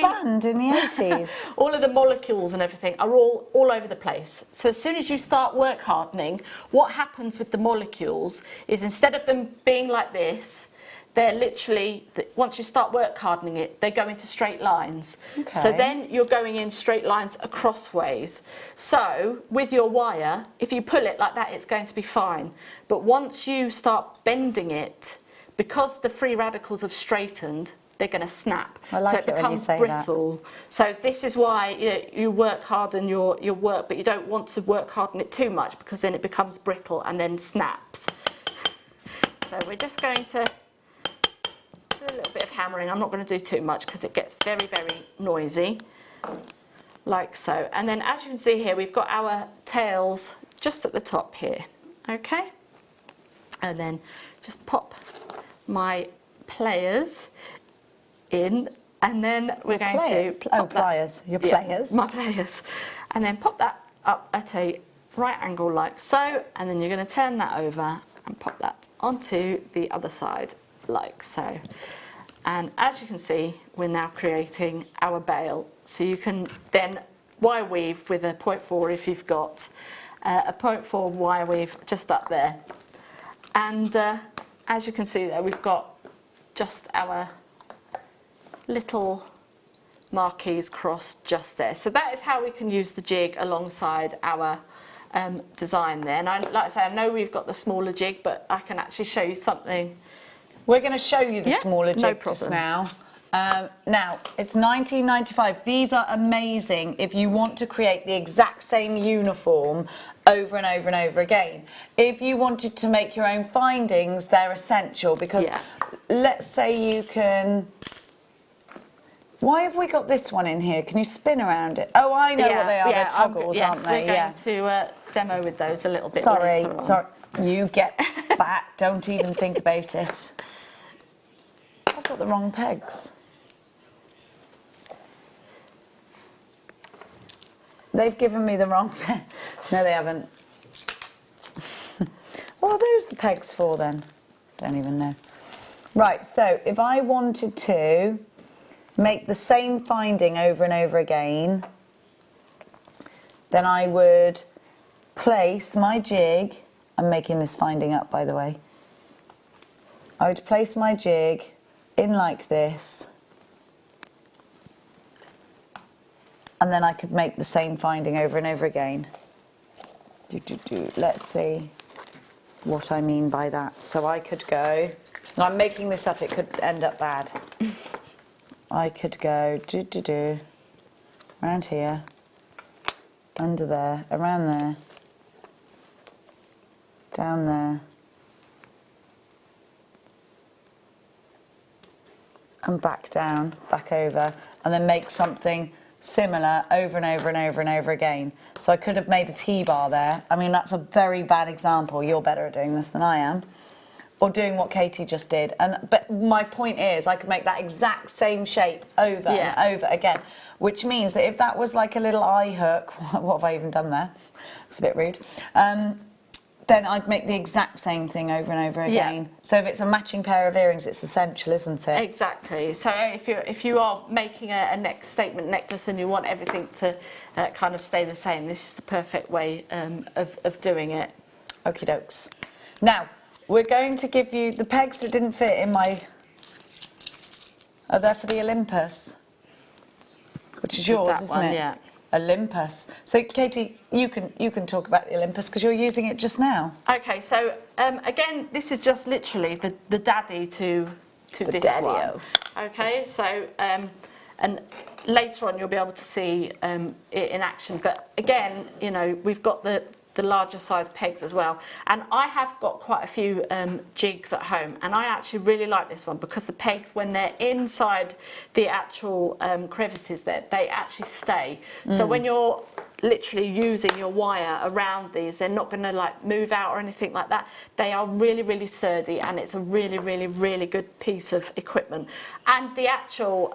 banned in the 80s. all of the molecules and everything are all over the place. So as soon as you start work hardening, what happens with the molecules is, instead of them being like this, they're literally, once you start work hardening it, they go into straight lines. Okay. So then you're going in straight lines across ways. So with your wire, if you pull it like that, it's going to be fine. But once you start bending it, because the free radicals have straightened, they're going to snap. I like so it becomes brittle. So this is why you work harden your work, but you don't want to work harden it too much, because then it becomes brittle and then snaps. So we're just going to do a little bit of hammering. I'm not going to do too much because it gets very, very noisy, like so. And then as you can see here, we've got our tails just at the top here, okay? And then just pop my pliers in, and then we're going to pop pliers, your pliers. Yeah, my pliers. And then pop that up at a right angle like so, and then you're going to turn that over and pop that onto the other side like so. And as you can see, we're now creating our bail. So you can then wire weave with a 0.4 if you've got a 0.4 wire weave just up there. And as you can see there, we've got just our little marquise cross just there. So that is how we can use the jig alongside our design there. And like I say, I know we've got the smaller jig, but I can actually show you something. We're going to show you the smaller jig no problem. just now. Now, it's $19.95. These are amazing if you want to create the exact same uniform over and over and over again. If you wanted to make your own findings, they're essential, because let's say you can Why have we got this one in here? Can you spin around it? Oh, I know what they are. They're toggles, aren't they? We're going to demo with those a little bit Sorry, later on. sorry. You get back. Don't even think about it. I've got the wrong pegs. They've given me the wrong peg. No, they haven't. What are those the pegs for then? Don't even know. Right, so if I wanted to make the same finding over and over again, then I would place my jig. I'm making this finding up, by the way. I would place my jig in like this, and then I could make the same finding over and over again. Let's see what I mean by that. So I could go, and I'm making this up, it could end up bad. I could go around here, under there, around there, down there, and back down, back over, and then make something similar over and over and over and over again. So I could have made a T-bar there. I mean, that's a very bad example. You're better at doing this than I am. Or doing what Katie just did. But my point is, I could make that exact same shape over and over again. Which means that if that was like a little eye hook, what have I even done there? It's a bit rude. Then I'd make the exact same thing over and over again. Yeah. So if it's a matching pair of earrings, it's essential, isn't it? Exactly. So if you are making a neck statement necklace and you want everything to kind of stay the same, this is the perfect way of doing it. Okie dokes. Now, we're going to give you the pegs that didn't fit in my... Are there for the Olympus? Which is yours, isn't it? Yeah. Olympus. So, Katie, you can talk about the Olympus because you're using it just now. Okay, so again, this is just literally the daddy to this one. Okay, so and later on you'll be able to see it in action. But again, you know, we've got the larger size pegs as well, and I have got quite a few jigs at home, and I actually really like this one because the pegs, when they're inside the actual crevices there, they actually stay. So when you're literally using your wire around these, they're not going to like move out or anything like that. They are really, really sturdy, and it's a really, really, really good piece of equipment. And the actual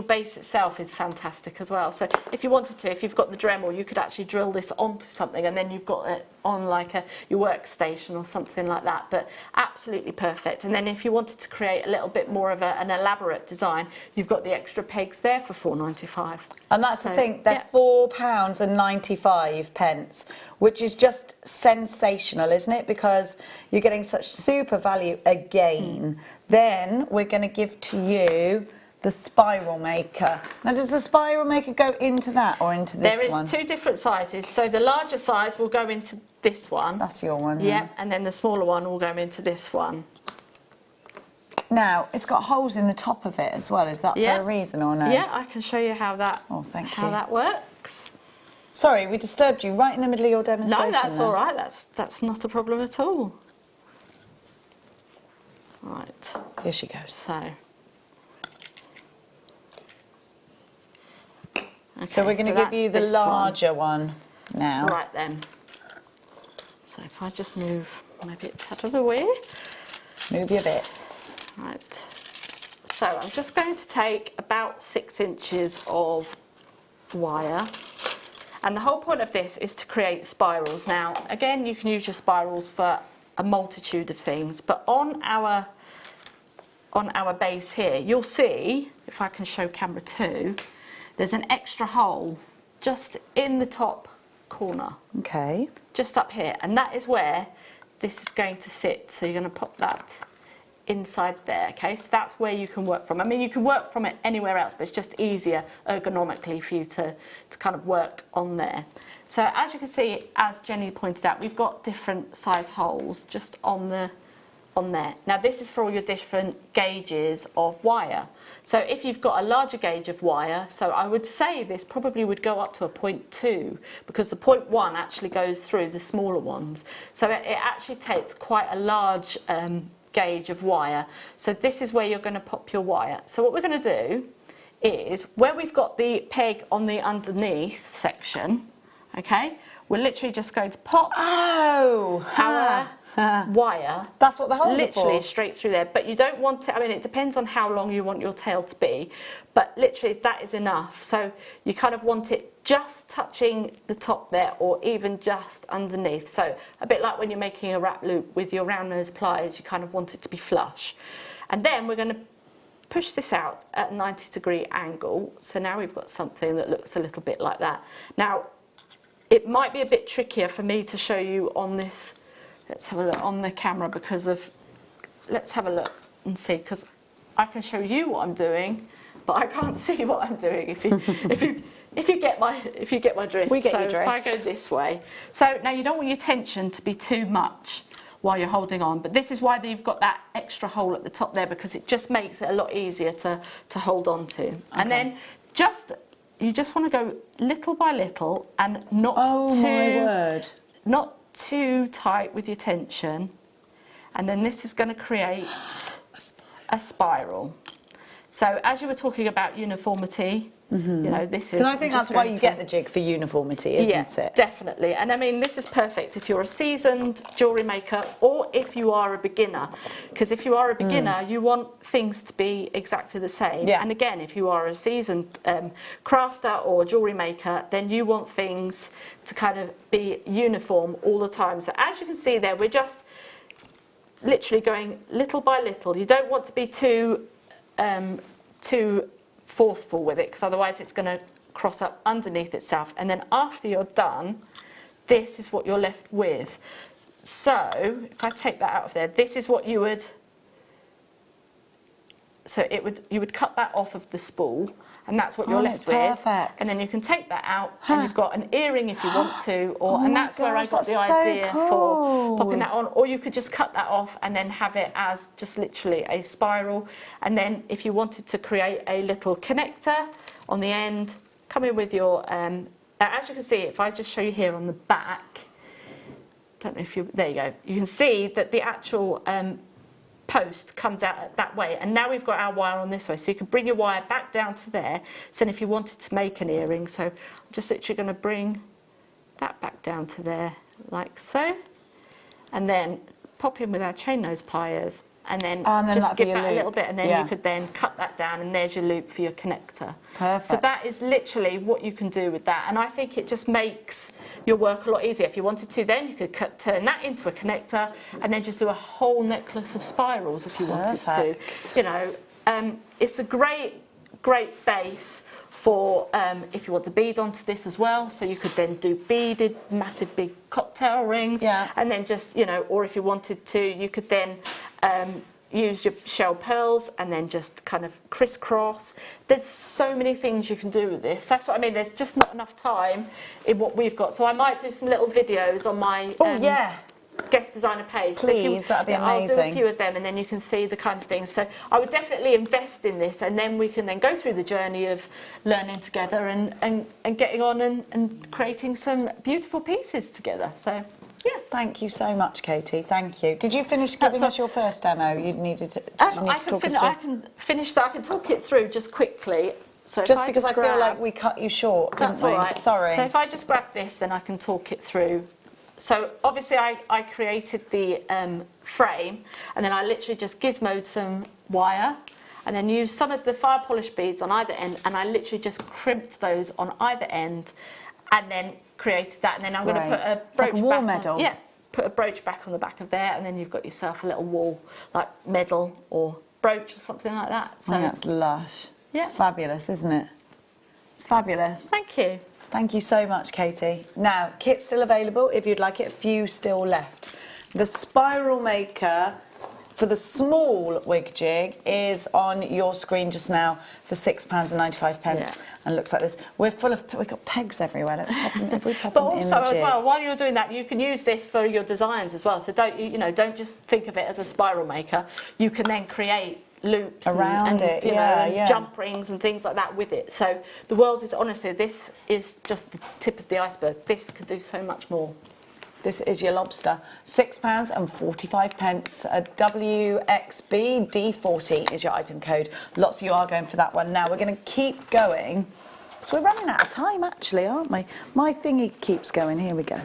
base itself is fantastic as well. So if you wanted to, if you've got the Dremel, you could actually drill this onto something, and then you've got it on like your workstation or something like that. But absolutely perfect. And then if you wanted to create a little bit more of an elaborate design, you've got the extra pegs there for £4.95. And that's the thing, they're £4.95, which is just sensational, isn't it? Because you're getting such super value again. Then we're going to give to you the Spiral Maker. Now, does the Spiral Maker go into that or into this one? There is two different sizes. So the larger size will go into this one. That's your one. Yeah, and then the smaller one will go into this one. Now, it's got holes in the top of it as well. Is that for a reason or no? Yeah, I can show you how that, that works. Sorry, we disturbed you right in the middle of your demonstration. No, that's all right. That's not a problem at all. Right. Here she goes. So. Okay, so we're going to give you the larger one now. Right then. So if I just move maybe it's out of the way. Move your bits. Right, so I'm just going to take about 6 inches of wire, and the whole point of this is to create spirals. Now, again, you can use your spirals for a multitude of things, but on our base here, you'll see, if I can show camera 2, there's an extra hole just in the top corner. Okay. Just up here, and that is where this is going to sit. So you're going to pop that inside there, okay? So that's where you can work from. I mean, you can work from it anywhere else, but it's just easier ergonomically for you to kind of work on there. So as you can see, as Jenny pointed out, we've got different size holes just on there. Now this is for all your different gauges of wire. So if you've got a larger gauge of wire, so I would say this probably would go up to a 0.2, because the 0.1 actually goes through the smaller ones. So it actually takes quite a large gauge of wire. So this is where you're going to pop your wire. So what we're going to do is where we've got the peg on the underneath section, okay, we're literally just going to pop our wire. That's what the holes are literally for. straight through there. But you don't want it, I mean, it depends on how long you want your tail to be, but literally that is enough. So you kind of want it just touching the top there, or even just underneath. So a bit like when you're making a wrap loop with your round nose pliers, you kind of want it to be flush. And then we're going to push this out at a 90-degree angle. So now we've got something that looks a little bit like that. Now, it might be a bit trickier for me to show you on this. Let's have a look on the camera because of, let's have a look and see, because I can show you what I'm doing, but I can't see what I'm doing if you get my drift. We get so your drift. If I go this way. So now you don't want your tension to be too much while you're holding on, but this is why you've got that extra hole at the top there, because it just makes it a lot easier to hold on to. Okay. And then you just want to go little by little and not too tight with your tension, and then this is going to create a spiral. So as you were talking about uniformity, you know, this is... Because I think that's why you get the jig for uniformity, isn't it? Definitely. And I mean, this is perfect if you're a seasoned jewellery maker or if you are a beginner. Because if you are a beginner, you want things to be exactly the same. Yeah. And again, if you are a seasoned crafter or jewellery maker, then you want things to kind of be uniform all the time. So as you can see there, we're just literally going little by little. You don't want to be too forceful with it, because otherwise it's going to cross up underneath itself. And then after you're done, this is what you're left with. So if I take that out of there, this is what you would, so you would cut that off of the spool, and that's what you're left with. Perfect. And then you can take that out and you've got an earring if you want to, or and that's where I got the idea for popping that on. Or you could just cut that off and then have it as just literally a spiral. And then if you wanted to create a little connector on the end, come in with your as you can see, if I just show you here on the back, don't know if you, there you go, you can see that the actual post comes out that way, and now we've got our wire on this way, so you can bring your wire back down to there. So then if you wanted to make an earring, so I'm just literally going to bring that back down to there like so, and then pop in with our chain nose pliers, and then just give that a little bit, and then you could then cut that down, and there's your loop for your connector. Perfect. So that is literally what you can do with that, and I think it just makes your work a lot easier. If you wanted to, then you could turn that into a connector, and then just do a whole necklace of spirals if you wanted to. You know, it's a great base for if you want to bead onto this as well. So you could then do beaded, massive big cocktail rings, and then just, you know, or if you wanted to, you could then use your shell pearls and then just kind of crisscross. There's so many things you can do with this. That's what I mean. There's just not enough time in what we've got. So I might do some little videos on my guest designer page. Please, that'd be amazing. I'll do a few of them, and then you can see the kind of things. So I would definitely invest in this, and then we can then go through the journey of learning together and getting on and creating some beautiful pieces together. So yeah. Thank you so much, Katie. Thank you. Did you finish giving us your first demo? You needed to. I can finish that. I can talk it through just quickly. So just because I feel like we cut you short, didn't we? That's all right. Sorry. So if I just grab this, then I can talk it through. So obviously I created the frame, and then I literally just gizmoed some wire, and then used some of the fire polish beads on either end, and I literally just crimped those on either end, and then created that. And then I'm going to put a brooch like a wall medal. Yeah, put a brooch back on the back of there, and then you've got yourself a little wall like medal or brooch or something like that. So that's lush. Yeah. It's fabulous, isn't it? It's fabulous. Thank you. Thank you so much, Katie. Now, kit's still available if you'd like it, a few still left. The Spiral Maker for the small wig jig is on your screen just now for £6.95 and looks like this. We've got pegs everywhere. Let's pop them, if we pop but them in also the as jig. well, while you're doing that, you can use this for your designs as well. So don't just think of it as a spiral maker. You can then create loops around it, jump rings and things like that with it. So the world is, honestly, this is just the tip of the iceberg. This could do so much more. This is your lobster. £6.45. A WXB D40 is your item code. Lots of you are going for that one. Now we're going to keep going. So we're running out of time actually, aren't we? My thingy keeps going. Here we go.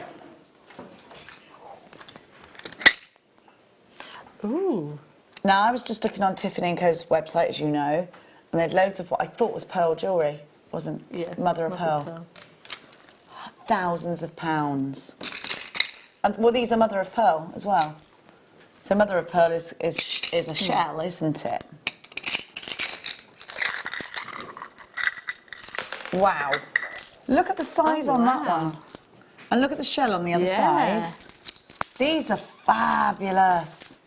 Ooh. Now I was just looking on Tiffany & Co.'s website, as you know, and they had loads of what I thought was pearl jewellery. Wasn't mother of pearl. Thousands of pounds. And, well, these are mother of pearl as well. So mother of pearl is a shell, isn't it? Wow. Look at the size on that one. And look at the shell on the other side. These are fabulous.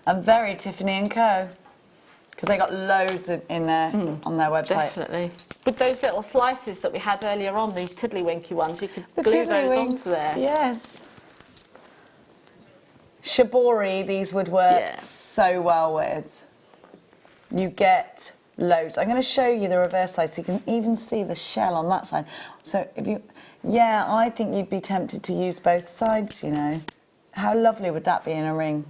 And very Tiffany & Co. Because they got loads in there on their website. Definitely. With those little slices that we had earlier on, these tiddlywinky ones, you could glue those onto there. Yes. Shibori, these would work so well with. You get loads. I'm going to show you the reverse side so you can even see the shell on that side. So if you, I think you'd be tempted to use both sides, you know. How lovely would that be in a ring?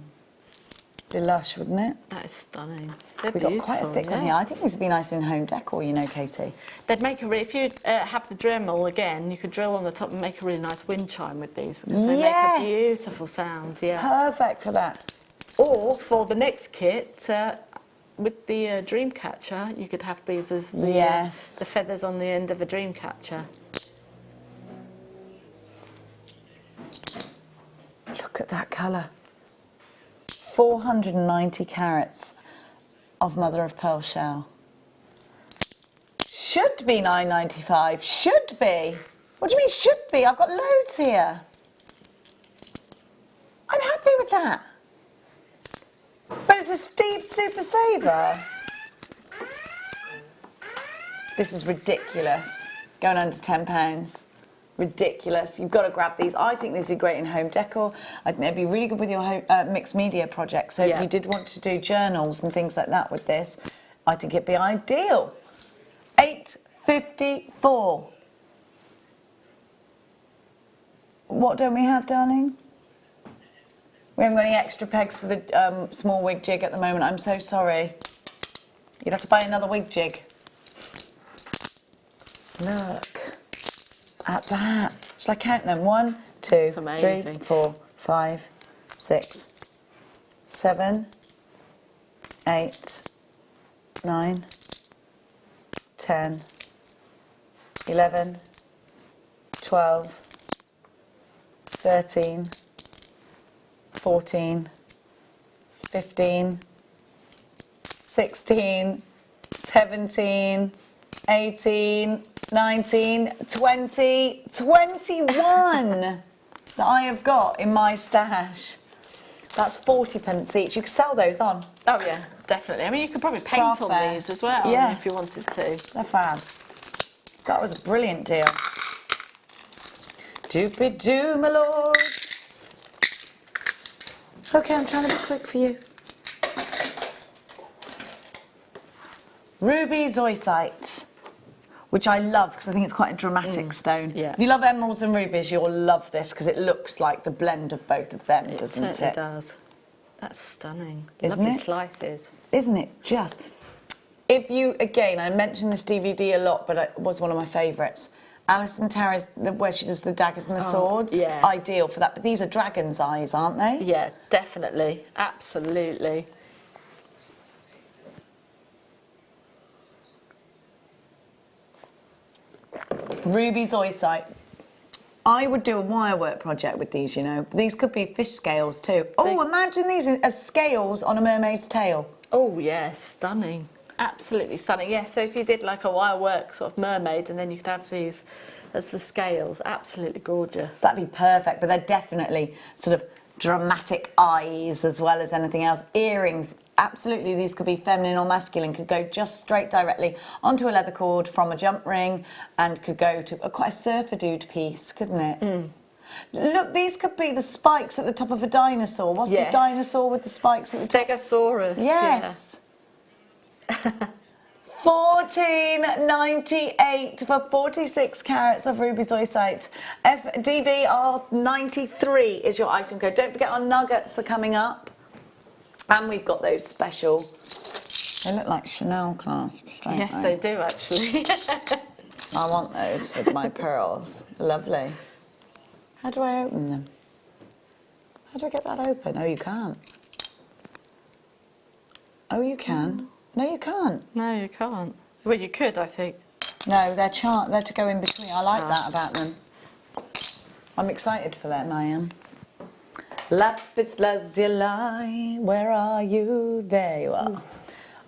Be lush, wouldn't it? That is stunning. They're We've got quite a thick one here. I think these would be nice in home decor, you know, Katie. They'd make if you have the Dremel again, you could drill on the top and make a really nice wind chime with these because they make a beautiful sound. Yeah. Perfect for that. Or for the next kit, with the dream catcher, you could have these as the feathers on the end of a dream catcher. Look at that colour. 490 carats of mother of pearl shell. Should be £9.95. Should be. What do you mean should be? I've got loads here. I'm happy with that. But it's a Steve Super Saver. This is ridiculous. Going under £10. Ridiculous. You've got to grab these. I think these would be great in home decor. I think they'd be really good with your mixed media project. So if you did want to do journals and things like that with this, I think it'd be ideal. £8.54. What don't we have, darling? We haven't got any extra pegs for the small wig jig at the moment. I'm so sorry. You'd have to buy another wig jig. Look at that. Shall I count them? 1, 2, 3, 4, 5, 6, 7, 8, 9, 10, 11, 12, 13, 14, 15, 16, 17, 18, 19, 20, 21 that I have got in my stash. That's 40p each. You could sell those on. Oh yeah, definitely. I mean, you could probably paint on these as well if you wanted to. They're fab. That was a brilliant deal. Doopy-doo, my lord. Okay, I'm trying to be quick for you. Ruby zoisite, which I love because I think it's quite a dramatic stone. Yeah. If you love emeralds and rubies, you'll love this because it looks like the blend of both of them, doesn't it? It certainly does. That's stunning. Isn't Lovely it? slices. Isn't it just? If you, again, I mentioned this DVD a lot, but it was one of my favourites. Alison Tara's, where she does the daggers and the swords. Yeah. Ideal for that. But these are dragon's eyes, aren't they? Yeah, definitely. Absolutely. Ruby zoisite. I would do a wirework project with these, you know. These could be fish scales too. Oh, imagine these as scales on a mermaid's tail. Oh, yeah, stunning. Absolutely stunning. Yeah, so if you did like a wirework sort of mermaid and then you could have these as the scales, absolutely gorgeous. That'd be perfect, but they're definitely sort of dramatic eyes as well as anything else. Earrings, absolutely, these could be feminine or masculine, could go just straight directly onto a leather cord from a jump ring and could go to quite a surfer dude piece, couldn't it? Look, these could be the spikes at the top of a dinosaur. What's the dinosaur with the spikes at the top? Stegosaurus. Yes. $14.98 for 46 carats of ruby zoisite. FDVR 93 is your item code. Don't forget our nuggets are coming up. And we've got those special, they look like Chanel clasps, don't Yes, they do actually. I want those for my pearls. Lovely. How do I open them? How do I get that open? Oh, you can't. Oh, you can. No, you can't. No, you can't. Well, you could, I think. No, they're to go in between. I like that about them. I'm excited for them, I am. Lapis lazuli, where are you? There you are.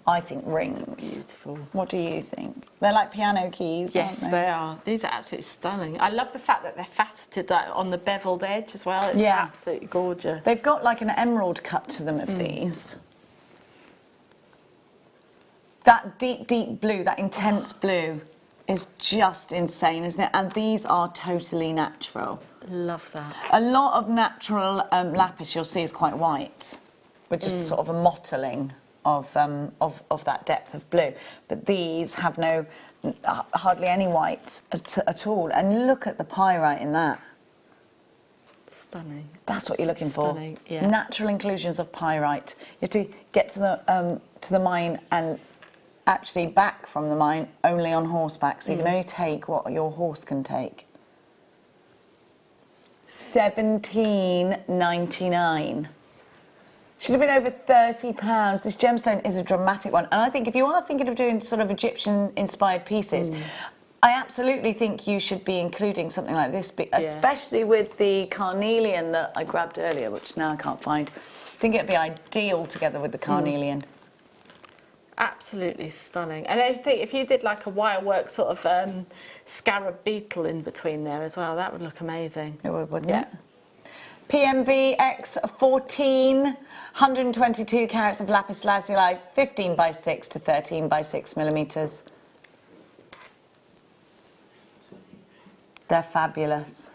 I think rings. Beautiful. What do you think? They're like piano keys, Yes, aren't they? they are. These are absolutely stunning. I love the fact that they're faceted on the beveled edge as well. It's Yeah. absolutely gorgeous. They've got like an emerald cut to them of these. That deep, deep blue, that intense blue is just insane, isn't it? And these are totally natural. Love that. A lot of natural lapis you'll see is quite white, with just sort of a mottling of that depth of blue. But these have no, hardly any white at all. And look at the pyrite in that. Stunning. That's what you're looking Stunning, for. yeah. Natural inclusions of pyrite. You have to get to the mine and actually back from the mine only on horseback. So you can only take what your horse can take. $17.99. Should have been over £30. This gemstone is a dramatic one. And I think if you are thinking of doing sort of Egyptian-inspired pieces, I absolutely think you should be including something like this, especially with the carnelian that I grabbed earlier, which now I can't find. I think it'd be ideal together with the carnelian. Absolutely stunning. And I think if you did like a wirework sort of scarab beetle in between there as well, that would look amazing. It would, wouldn't it? PMV X14, 122 carats of lapis lazuli, 15 by 6 to 13 by 6 millimeters. They're fabulous.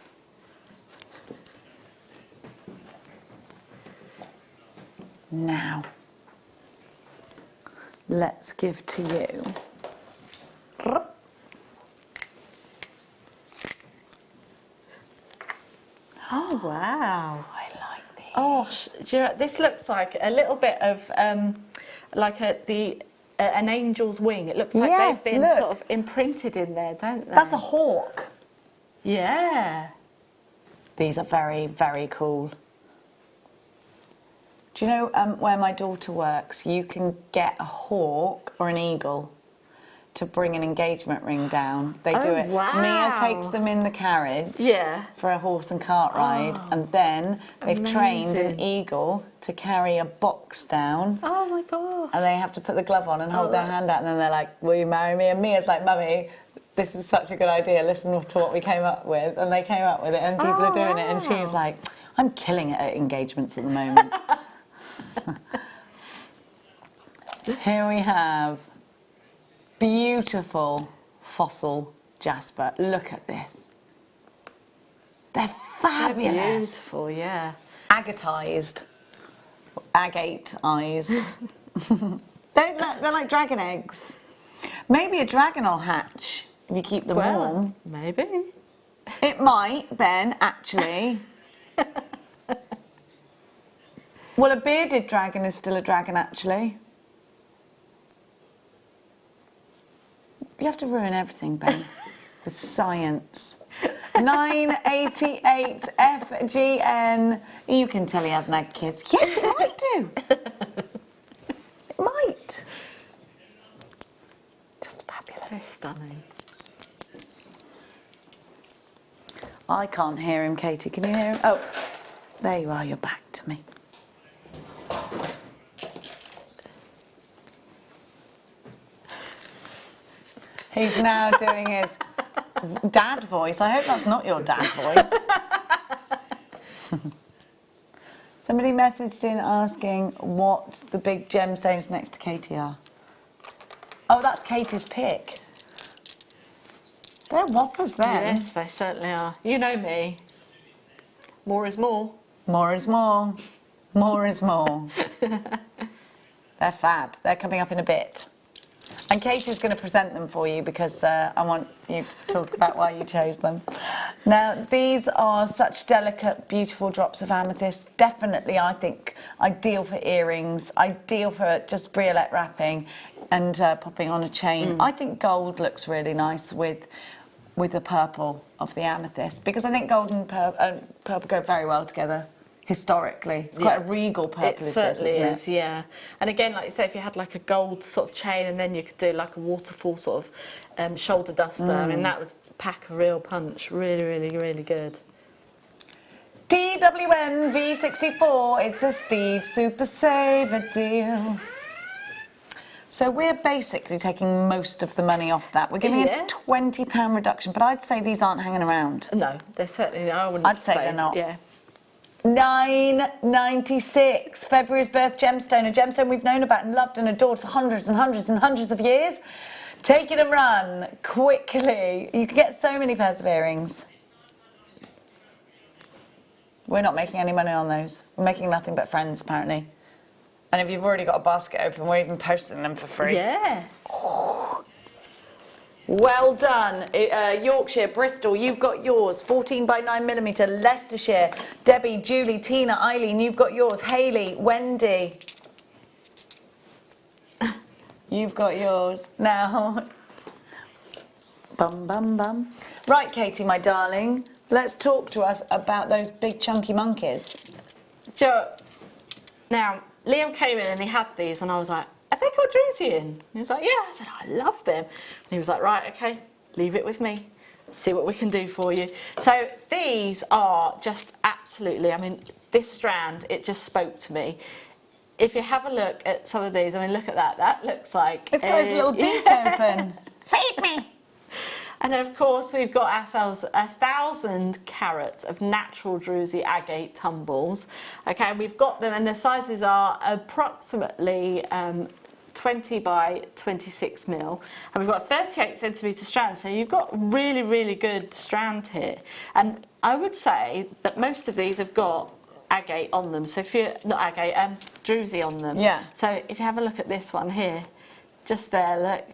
Now, let's give to you. Oh, wow. I like these. Oh, this looks like a little bit of like an angel's wing. It looks like Yes, they've been look. sort of imprinted in there, don't they? That's a hawk. Yeah. These are very, very cool. Do you know where my daughter works? You can get a hawk or an eagle to bring an engagement ring down. They do it. Wow. Mia takes them in the carriage for a horse and cart ride, and then they've trained an eagle to carry a box down. Oh my gosh. And they have to put the glove on and hold their hand out, and then they're like, "Will you marry me?" And Mia's like, "Mummy, this is such a good idea. Listen to what we came up with." And they came up with it, and people are doing it. And she was like, "I'm killing it at engagements at the moment." Here we have beautiful fossil jasper. Look at this. They're fabulous. They're beautiful, yeah. Agatized. Agate-ized. They're like dragon eggs. Maybe a dragon will hatch if you keep them warm. Maybe. It might, Ben, actually. Well, a bearded dragon is still a dragon, actually. You have to ruin everything, Ben, with science. 988 FGN. You can tell he hasn't had kids. Yes, it might do. It might. Just fabulous. They're stunning. I can't hear him, Katie. Can you hear him? Oh, there you are. You're back to me. He's now doing his dad voice. I hope that's not your dad voice. Somebody messaged in asking what the big gemstones next to Katie are. Oh, that's Katie's pick. They're whoppers then. Yes, they certainly are. You know me. More is more. More is more. More is more. They're fab. They're coming up in a bit. And Katie's going to present them for you because I want you to talk about why you chose them. Now, these are such delicate, beautiful drops of amethyst. Definitely, I think, ideal for earrings, ideal for just briolette wrapping and popping on a chain. I think gold looks really nice with the purple of the amethyst because I think gold and purple go very well together. Historically, it's quite a regal purple. It certainly isn't is, yeah. And again, like you say, if you had like a gold sort of chain, and then you could do like a waterfall sort of shoulder duster. I mean, that would pack a real punch. Really, really, really good. DWN V64. It's a Steve Super Saver deal. So we're basically taking most of the money off that. We're giving a £20 reduction, but I'd say these aren't hanging around. No, they're certainly. I wouldn't. I'd say they're not. Yeah. $9.96. February's birth gemstone, a gemstone we've known about and loved and adored for hundreds and hundreds and hundreds of years. Take it and run quickly. You can get so many pairs of earrings. We're not making any money on those. We're making nothing but friends, apparently. And if you've already got a basket open, we're even posting them for free. Yeah. Well done. Yorkshire, Bristol, you've got yours. 14 by 9mm, Leicestershire. Debbie, Julie, Tina, Eileen, you've got yours. Hayley, Wendy. You've got yours. Now, bum, bum, bum. Right, Katie, my darling, let's talk to us about those big chunky monkeys. Joe, now, Liam came in and he had these and I was like, have they got Druzy in? And he was like, yeah. I said, I love them. And he was like, right, okay, leave it with me. See what we can do for you. So these are just absolutely, I mean, this strand, it just spoke to me. If you have a look at some of these, I mean, look at that. That looks like It's got his little beak open. Feed me. And of course, we've got ourselves 1,000 carats of natural Druzy agate tumbles. Okay, we've got them, and the sizes are approximately 20 by 26 mil, and we've got 38 centimetre strand. So you've got really, really good strand here. And I would say that most of these have got agate on them. So if you're not agate, Druzy on them. Yeah. So if you have a look at this one here, just there, look.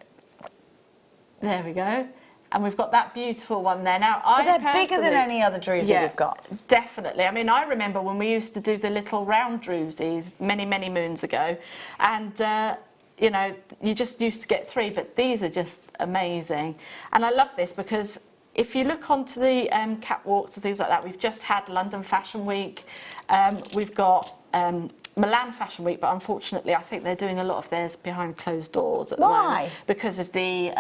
There we go. And we've got that beautiful one there. Now, But they're bigger than any other Druzy we've got. Definitely. I mean, I remember when we used to do the little round Druzys many, many moons ago. And, you know, you just used to get 3, but these are just amazing. And I love this because if you look onto the catwalks and things like that, we've just had London Fashion Week. We've got Milan Fashion Week, but unfortunately, I think they're doing a lot of theirs behind closed doors at the moment because of the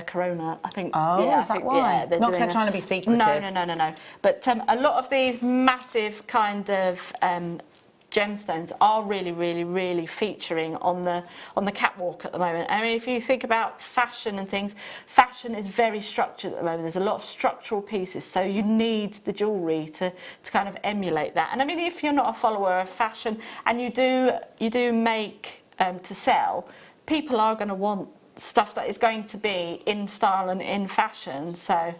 corona, I think. Oh, yeah, is that why? Yeah, Not because they're trying to be secretive. No. But a lot of these massive kind of gemstones are really, really, really featuring on the catwalk at the moment. I mean, if you think about fashion and things, fashion is very structured at the moment. There's a lot of structural pieces, so you need the jewellery to kind of emulate that. And I mean, if you're not a follower of fashion and you do make to sell, people are going to want stuff that is going to be in style and in fashion. So,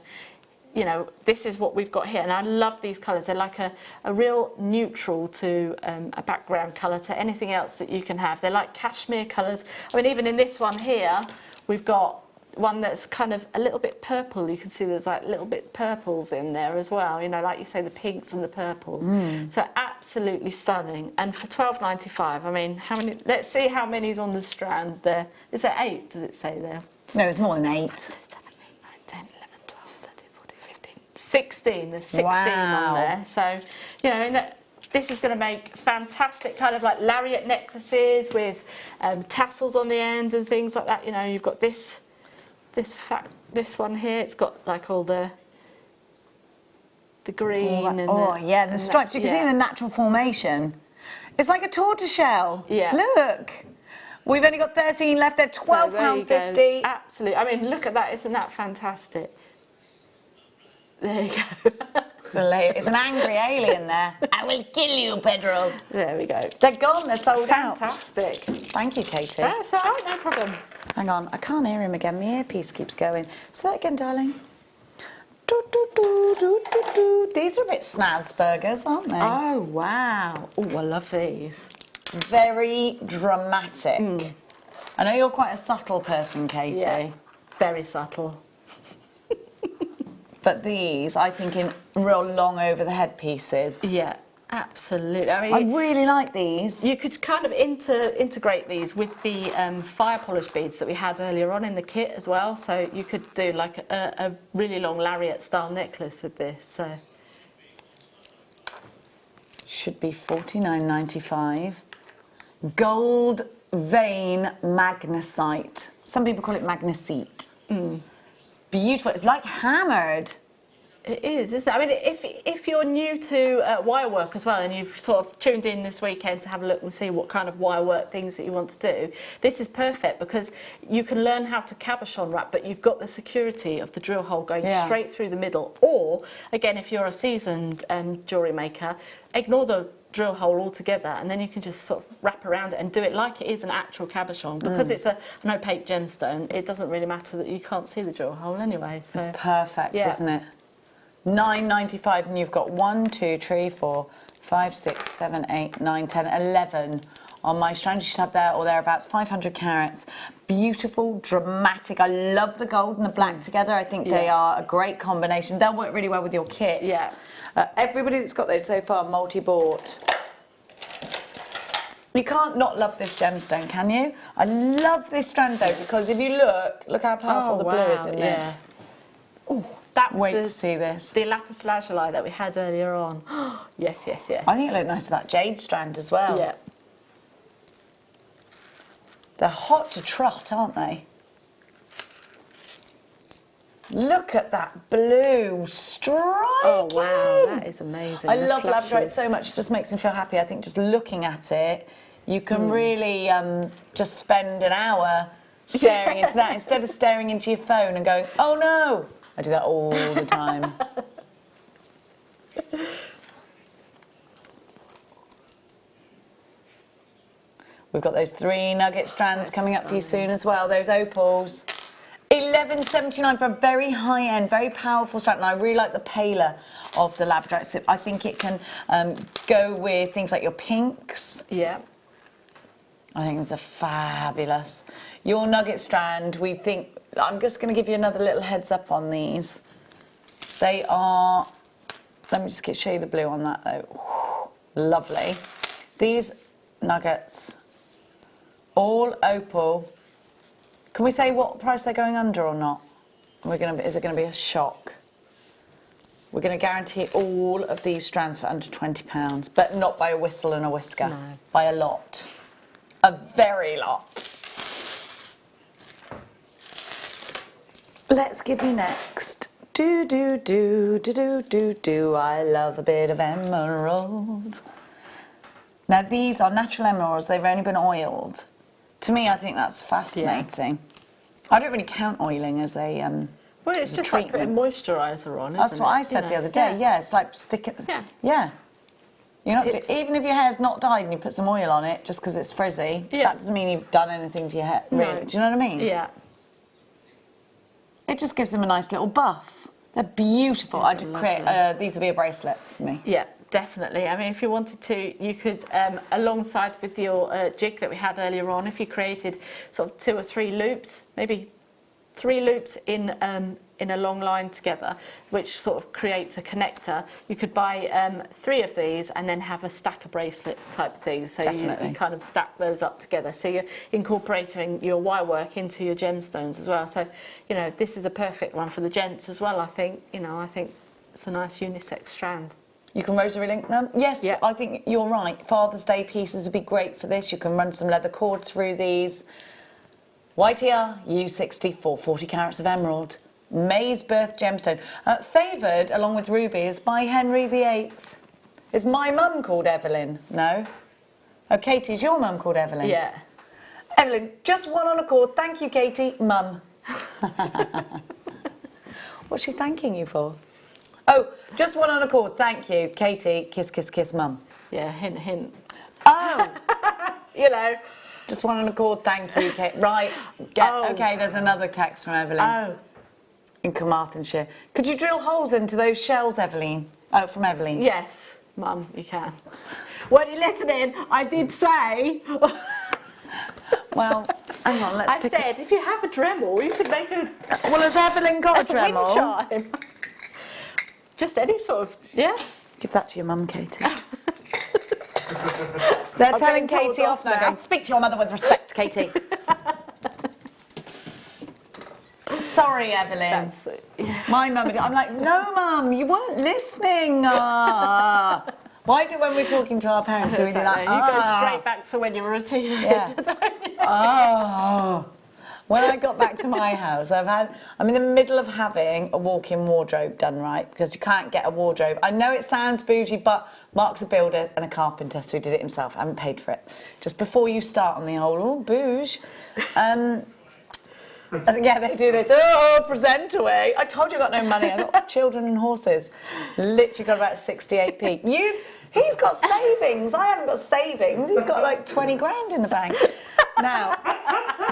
you know, this is what we've got here, and I love these colours. They're like a real neutral to a background colour to anything else that you can have. They're like cashmere colours. I mean, even in this one here, we've got one that's kind of a little bit purple. You can see there's like little bit purples in there as well, you know, like you say, the pinks and the purples. So absolutely stunning. And for £12.95, I mean, how many? Let's see how many's on the strand there. Is there 8, does it say there? No, it's more than 8. 16, there's 16 on there. So, you know, and this is going to make fantastic kind of like lariat necklaces with tassels on the end and things like that. You know, you've got this one here. It's got like all the green and the stripes. You can see the natural formation. It's like a tortoiseshell. Yeah. Look. We've only got 13 left. They're £12.50. Absolutely. I mean, look at that. Isn't that fantastic? There you go. It's an angry alien there. I will kill you, Pedro. There we go. They're gone. They're sold out. Fantastic. Thank you, Katie. That's all right. No problem. Hang on. I can't hear him again. My earpiece keeps going. Say that again, darling. These are a bit snaz burgers, aren't they? Oh, wow. Oh, I love these. Very dramatic. I know you're quite a subtle person, Katie. Yeah, very subtle. But these, I think, in real long over the head pieces. Yeah, absolutely. I mean, I really like these. you could kind of integrate these with the fire polish beads that we had earlier on in the kit as well. So you could do like a really long lariat style necklace with this. So Should be $49.95. Gold vein magnesite. Some people call it magnesite. It's beautiful. It's like hammered. it is, isn't it? I mean, if you're new to wirework as well, and you've sort of tuned in this weekend to have a look and see what kind of wirework things that you want to do, this is perfect because you can learn how to cabochon wrap, but you've got the security of the drill hole going straight through the middle. Or, again, if you're a seasoned jewellery maker, ignore the drill hole altogether, and then you can just sort of wrap around it and do it like it is an actual cabochon. Because it's an opaque gemstone, it doesn't really matter that you can't see the drill hole anyway. So. It's perfect, isn't it? $9.95, and you've got 1, 2, 3, 4, 5, 6, 7, 8, 9, 10, 11 on my strand. You should have there or thereabouts, 500 carats. Beautiful, dramatic. I love the gold and the black together. I think they are a great combination. They'll work really well with your kit. Yeah. Everybody that's got those so far multi-bought. You can't not love this gemstone, can you? I love this strand though, because if you look how powerful the blue is in this. Ooh, that Wait was to see this. the lapis lazuli that we had earlier on. Yes, yes, yes. I think it looked nice with that jade strand as well. Yeah. They're hot to trot, aren't they? Look at that blue, striking. Oh wow, that is amazing. I The love flashes. labradorite so much, it just makes me feel happy. I think just looking at it, you can really just spend an hour staring into that instead of staring into your phone and going, oh no. I do that all the time. We've got those 3 nugget strands coming up for you soon as well, those opals. $11.79 for a very high-end, very powerful strand, and I really like the paler of the labradorite. So I think it can go with things like your pinks. Yeah. I think these are fabulous. Your nugget strand, we think, I'm just going to give you another little heads up on these. They are, let me just show you the blue on that though. Lovely. These nuggets, all opal. Can we say what price they're going under or not? Is it going to be a shock? We're going to guarantee all of these strands for under £20, but not by a whistle and a whisker. No. By a lot. A very lot. Let's give you next. Do, do, do, do, do, do, do. I love a bit of emerald. Now, these are natural emeralds. They've only been oiled. To me, I think that's fascinating. I don't really count oiling as a Well, it's as a just like putting treatment. moisturiser on, isn't That's what it? I said You the know, other day. Yeah, it's like sticking. Yeah. You're not It's- even if your hair's not dyed and you put some oil on it just because it's frizzy. Yeah. That doesn't mean you've done anything to your hair. Really. No. Do you know what I mean? Yeah. It just gives them a nice little buff. They're beautiful. These I'd are create. lovely. These would be a bracelet for me. Yeah, definitely. I mean, if you wanted to, you could, alongside with your jig that we had earlier on, if you created sort of 2 or 3 loops, maybe 3 loops in a long line together, which sort of creates a connector, you could buy 3 of these and then have a stack of bracelet type thing. So you kind of stack those up together. So you're incorporating your wire work into your gemstones as well. So, you know, this is a perfect one for the gents as well, I think. You know, I think it's a nice unisex strand. You can rosary link them. Yes, Yeah. I think you're right. Father's Day pieces would be great for this. You can run some leather cord through these. YTR U64, 40 carats of emerald. May's birth gemstone. Favoured, along with rubies, by Henry VIII. Is my mum called Evelyn? No. Oh, Katie, is your mum called Evelyn? Yeah. Evelyn, just one on a cord. Thank you, Katie. Mum. What's she thanking you for? Oh, just one on a cord. Thank you, Katie. Kiss, kiss, kiss, mum. Yeah, hint, hint. Oh, you know, just one on a cord. Thank you, Kate. Right. Okay, there's another text from Evelyn. Oh. In Carmarthenshire. Could you drill holes into those shells, Evelyn? Oh, from Evelyn. Yes, Mum, you can. Weren't you listening? I did say. Well, hang on, let's I pick said, if you have a Dremel, you could make a Well, has Evelyn got a wind Dremel? chime. Just any sort of, yeah. Give that to your mum, Katie. They're telling getting told Katie off off now. now. Going, speak to your mother with respect, Katie. Sorry, Evelyn. Yeah. My mum, I'm like, no, mum, you weren't listening. Ah. Why do when we're talking to our parents do we do that? You go straight back to when you were a teenager, Yeah. don't you? Oh. When I got back to my house, I'm in the middle of having a walk-in wardrobe done right, because you can't get a wardrobe. I know it sounds bougie, but Mark's a builder and a carpenter, so he did it himself. I haven't paid for it. Just before you start on the whole, bouge. Yeah, they do this. Oh, present away. I told you I got no money. I got children and horses. Literally got about 68p. He's got savings. I haven't got savings. He's got like 20 grand in the bank. Now,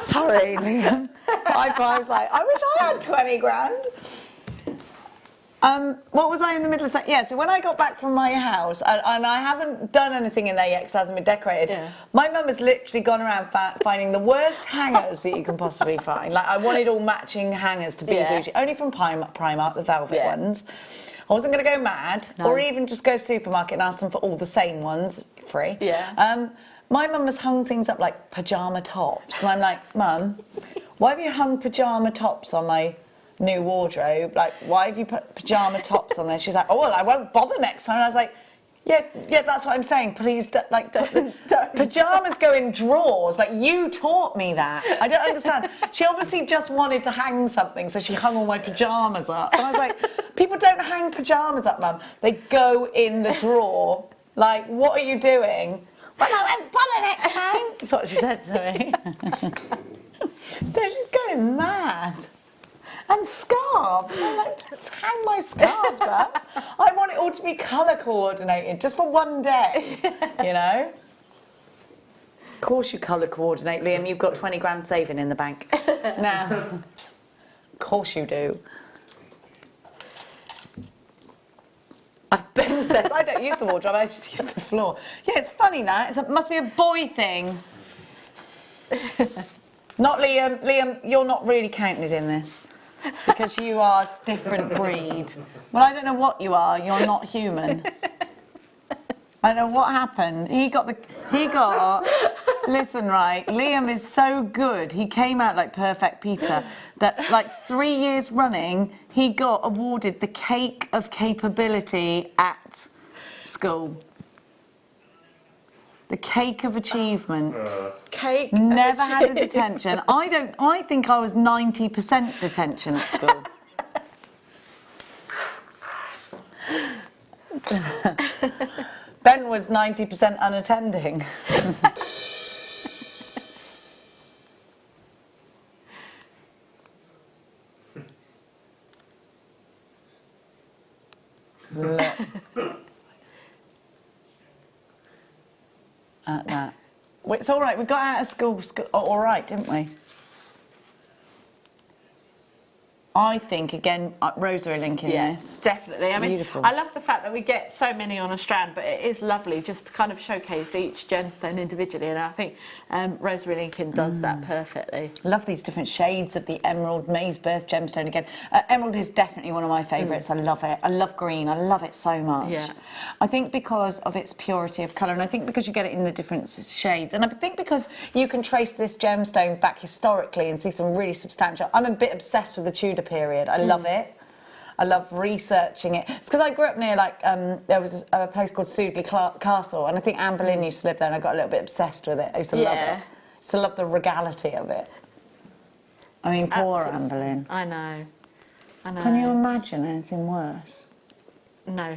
sorry, Liam. I was like, I wish I had 20 grand. What was I in the middle of saying? Yeah, so when I got back from my house, and I haven't done anything in there yet because it hasn't been decorated, Yeah. my mum has literally gone around finding the worst hangers that you can possibly find. Like, I wanted all matching hangers to be Yeah. bougie, only from Primark, the velvet Yeah. ones. I wasn't going to go mad, or even just go to the supermarket and ask them for all the same ones, free. Yeah. My mum has hung things up like pyjama tops, and I'm like, Mum, why have you hung pyjama tops on my new wardrobe? Like, why have you put pyjama tops on there? She's like, oh, well, I won't bother next time. And I was like, yeah, that's what I'm saying. Please, put the pyjamas go in drawers. Like, you taught me that. I don't understand. She obviously just wanted to hang something, so she hung all my pyjamas up. And I was like, people don't hang pyjamas up, Mum. They go in the drawer. Like, what are you doing? Well, I won't bother next time. That's what she said to me. So she's going mad. And scarves. I'm like, just hang my scarves up. I want it all to be colour coordinated, just for one day, you know? Of course you colour coordinate, Liam. You've got 20 grand saving in the bank. Now, of course you do. Ben says, I don't use the wardrobe, I just use the floor. Yeah, it's funny that. It must be a boy thing. Not Liam. Liam, you're not really counted in this. Because you are a different breed. Well, I don't know what you are. You're not human. I don't know what happened. Listen, right, Liam is so good. He came out like Perfect Peter that like 3 years running, he got awarded the Cake of Capability at school. The Cake of Achievement. Cake. Never had a detention. I think I was 90% detention at school. Ben was 90% unattending. Look at that. Well, it's all right. We got out of school all right, didn't we? I think, again, rosary link in this. Definitely. I mean, Beautiful. I love the fact that we get so many on a strand, but it is lovely just to kind of showcase each gemstone individually, and I think rosary linking does that perfectly. Love these different shades of the emerald, May's birth gemstone again. Emerald is definitely one of my favourites. I love it. I love green. I love it so much. Yeah. I think because of its purity of colour, and I think because you get it in the different shades, and I think because you can trace this gemstone back historically and see some really substantial... I'm a bit obsessed with the Tudor period. I love it. I love researching it. It's because I grew up near, like, there was a place called Sudeley Castle, and I think Anne Boleyn used to live there, and I got a little bit obsessed with it. I used to love it. I used to love the regality of it. I mean, poor Anne Boleyn. I know. Can you imagine anything worse? No,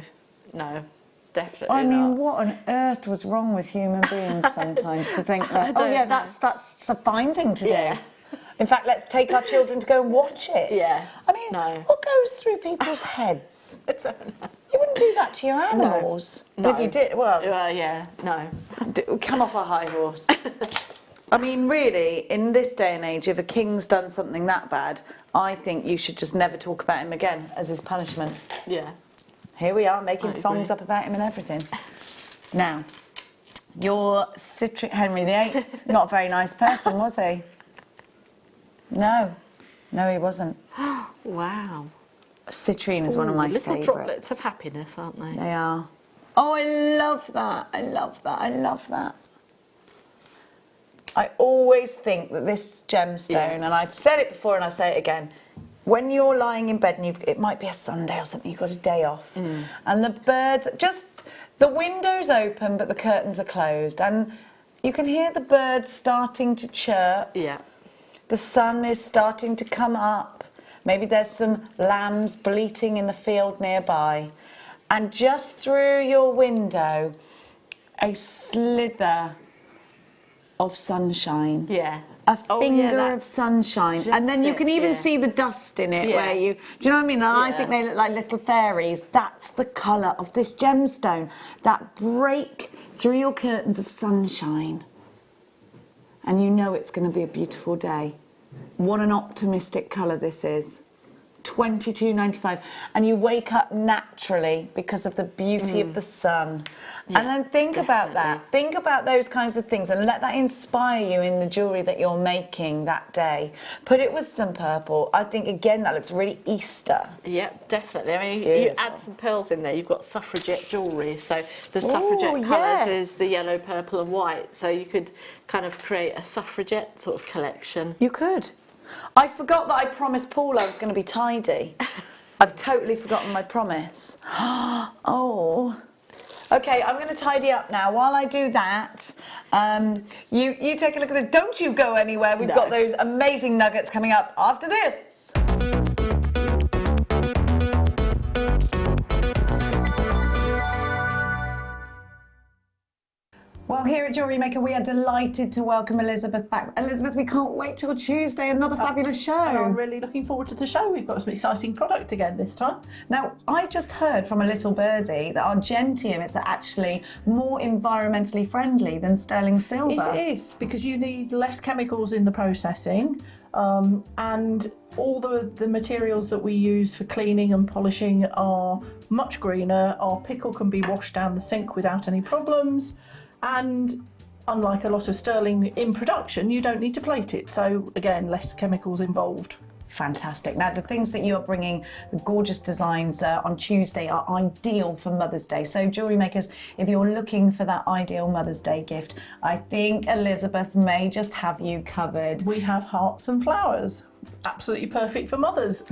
definitely I mean, not. what on earth was wrong with human beings sometimes to think that, oh yeah, know. that's a fine thing to Yeah. do. In fact, let's take our children to go and watch it. Yeah. I mean, what goes through people's heads? You wouldn't do that to your animals. No. If you did, well, yeah, no. come off a high horse. I mean, really, in this day and age, if a king's done something that bad, I think you should just never talk about him again as his punishment. Yeah. Here we are, making I songs agree. up about him and everything. Now, Your Henry VIII, not a very nice person, was he? No, he wasn't. Wow. Citrine is one of my little favourites. droplets of happiness, aren't they? They are. Oh, I love that. I love that. I love that. I always think that this gemstone, and I've said it before and I say it again, when you're lying in bed and it might be a Sunday or something, you've got a day off, and the birds, just the window's open but the curtains are closed, and you can hear the birds starting to chirp. Yeah. The sun is starting to come up. Maybe there's some lambs bleating in the field nearby. And just through your window, a slither of sunshine. Yeah. A finger of sunshine. And then you can even see the dust in it where do you know what I mean? And I think they look like little fairies. That's the colour of this gemstone. That break through your curtains of sunshine. And you know it's going to be a beautiful day. What an optimistic colour this is. $22.95, and you wake up naturally because of the beauty of the sun. And then think about that. Think about those kinds of things and let that inspire you in the jewellery that you're making that day. Put it with some purple. I think, again, that looks really Easter. Yep, definitely. I mean, you add some pearls in there, you've got suffragette jewellery. So the suffragette colours is the yellow, purple and white. So you could kind of create a suffragette sort of collection. You could. I forgot that I promised Paul I was going to be tidy. I've totally forgotten my promise. Oh. Okay, I'm going to tidy up now. While I do that, you take a look at this. Don't you go anywhere. We've got those amazing nuggets coming up after this. Well, here at Jewellery Maker, we are delighted to welcome Elizabeth back. Elizabeth, we can't wait till Tuesday, another fabulous show. I'm really looking forward to the show. We've got some exciting product again this time. Now, I just heard from a little birdie that our gentium is actually more environmentally friendly than sterling silver. It is, because you need less chemicals in the processing, and all the materials that we use for cleaning and polishing are much greener. Our pickle can be washed down the sink without any problems. And unlike a lot of sterling in production, you don't need to plate it. So again, less chemicals involved. Fantastic. Now, the things that you are bringing, the gorgeous designs on Tuesday, are ideal for Mother's Day. So, jewellery makers, if you're looking for that ideal Mother's Day gift, I think Elizabeth may just have you covered. We have hearts and flowers. Absolutely perfect for mothers.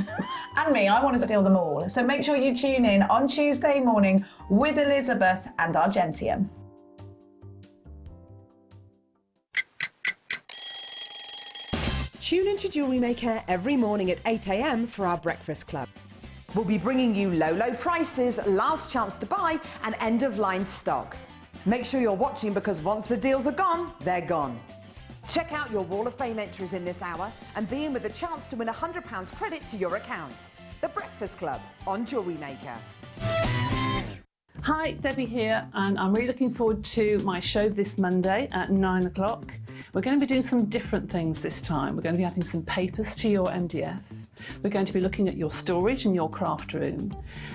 And me, I want to steal them all. So make sure you tune in on Tuesday morning with Elizabeth and our gentium. Tune into Jewellery Maker every morning at 8 a.m. for our breakfast club. We'll be bringing you low prices, last chance to buy, and end-of-line stock. Make sure you're watching, because once the deals are gone, they're gone. Check out your Wall of Fame entries in this hour and be in with a chance to win £100 credit to your account. The Breakfast Club on Jewellery Maker. Hi, Debbie here, and I'm really looking forward to my show this Monday at 9 o'clock. We're going to be doing some different things this time. We're going to be adding some papers to your MDF. We're going to be looking at your storage and your craft room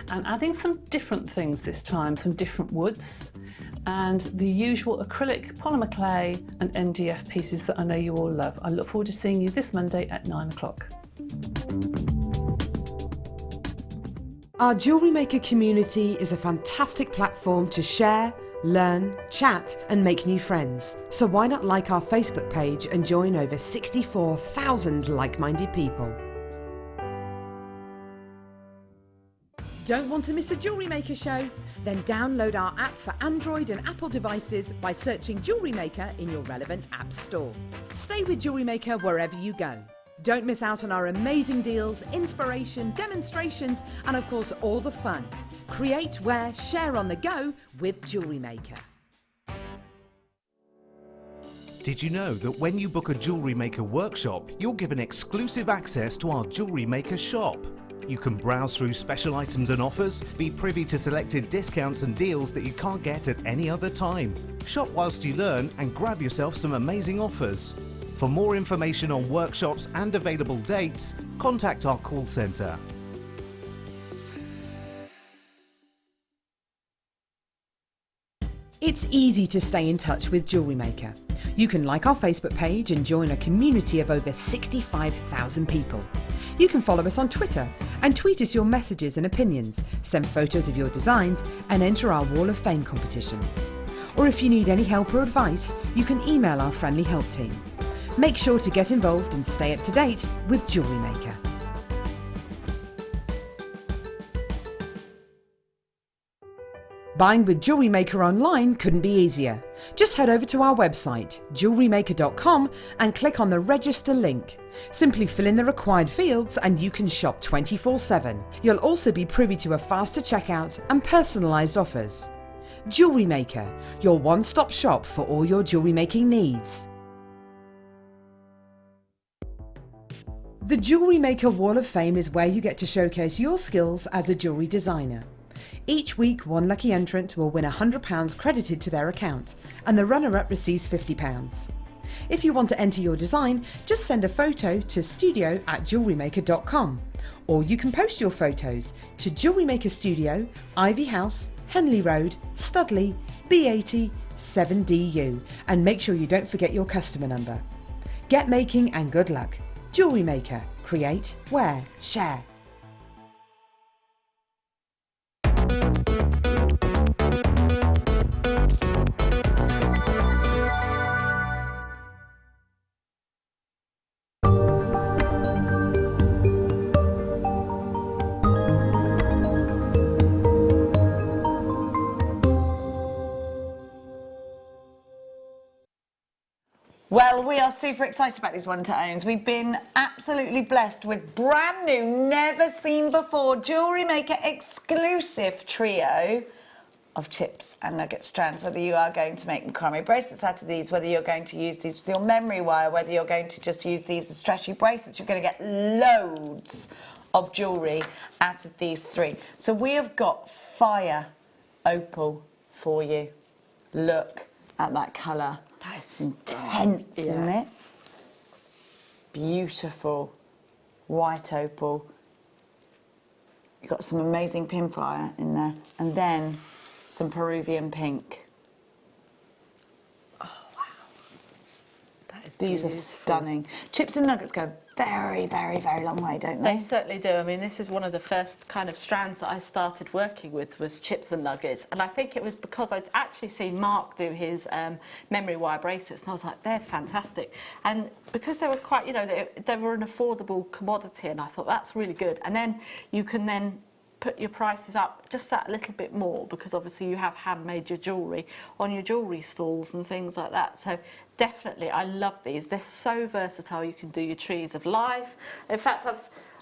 and adding some different things this time, some different woods and the usual acrylic, polymer clay and MDF pieces that I know you all love. I look forward to seeing you this Monday at 9 o'clock. Our Jewellery Maker community is a fantastic platform to share, learn, chat and make new friends. So why not like our Facebook page and join over 64,000 like-minded people. Don't want to miss a Jewellery Maker show? Then download our app for Android and Apple devices by searching Jewellery Maker in your relevant app store. Stay with Jewellery Maker wherever you go. Don't miss out on our amazing deals, inspiration, demonstrations, and of course all the fun. Create, wear, share on the go with Jewellery Maker. Did you know that when you book a Jewellery Maker workshop, you're given exclusive access to our Jewellery Maker shop? You can browse through special items and offers, be privy to selected discounts and deals that you can't get at any other time. Shop whilst you learn and grab yourself some amazing offers. For more information on workshops and available dates, contact our call centre. It's It's easy to stay in touch with Jewellery Maker. You can like our Facebook page and join a community of over 65,000 people. You can follow us on Twitter and tweet us your messages and opinions, send photos of your designs and enter our Wall of Fame competition. Or if you need any help or advice, you can email our friendly help team. Make sure to get involved and stay up to date with Jewellery Maker. Buying with Jewellery Maker online couldn't be easier. Just head over to our website, JewelleryMaker.com, and click on the register link. Simply fill in the required fields and you can shop 24/7. You'll also be privy to a faster checkout and personalised offers. Jewellery Maker, your one-stop shop for all your jewellery making needs. The Jewellery Maker Wall of Fame is where you get to showcase your skills as a jewellery designer. Each week, one lucky entrant will win £100 credited to their account, and the runner-up receives £50. If you want to enter your design, just send a photo to studio@jewellerymaker.com, or you can post your photos to Jewellery Maker Studio, Ivy House, Henley Road, Studley, B80 7DU, and make sure you don't forget your customer number. Get making and good luck. Jewellery Maker. Create, wear, share. Well, we are super excited about these one-to-owns. We've been absolutely blessed with brand new, never seen before Jewellery Maker exclusive trio of chips and nugget strands. Whether you are going to make macrame bracelets out of these, whether you're going to use these with your memory wire, whether you're going to just use these as stretchy bracelets, you're going to get loads of jewellery out of these three. So we have got fire opal for you. Look at that colour. That's intense, isn't it? Beautiful white opal. You've got some amazing pin fire in there, and then some Peruvian pink. Oh wow, that is These beautiful. are stunning. Chips and nuggets go very, very, very long way, don't they? They certainly do. I mean, this is one of the first kind of strands that I started working with was chips and nuggets, and I think it was because I'd actually seen Mark do his memory wire bracelets, and I was like, they're fantastic. And because they were quite, you know, they were an affordable commodity, and I thought that's really good. And then you can then put your prices up just that little bit more, because obviously you have handmade your jewellery on your jewellery stalls and things like that. So definitely, I love these. They're so versatile. You can do your trees of life. In fact,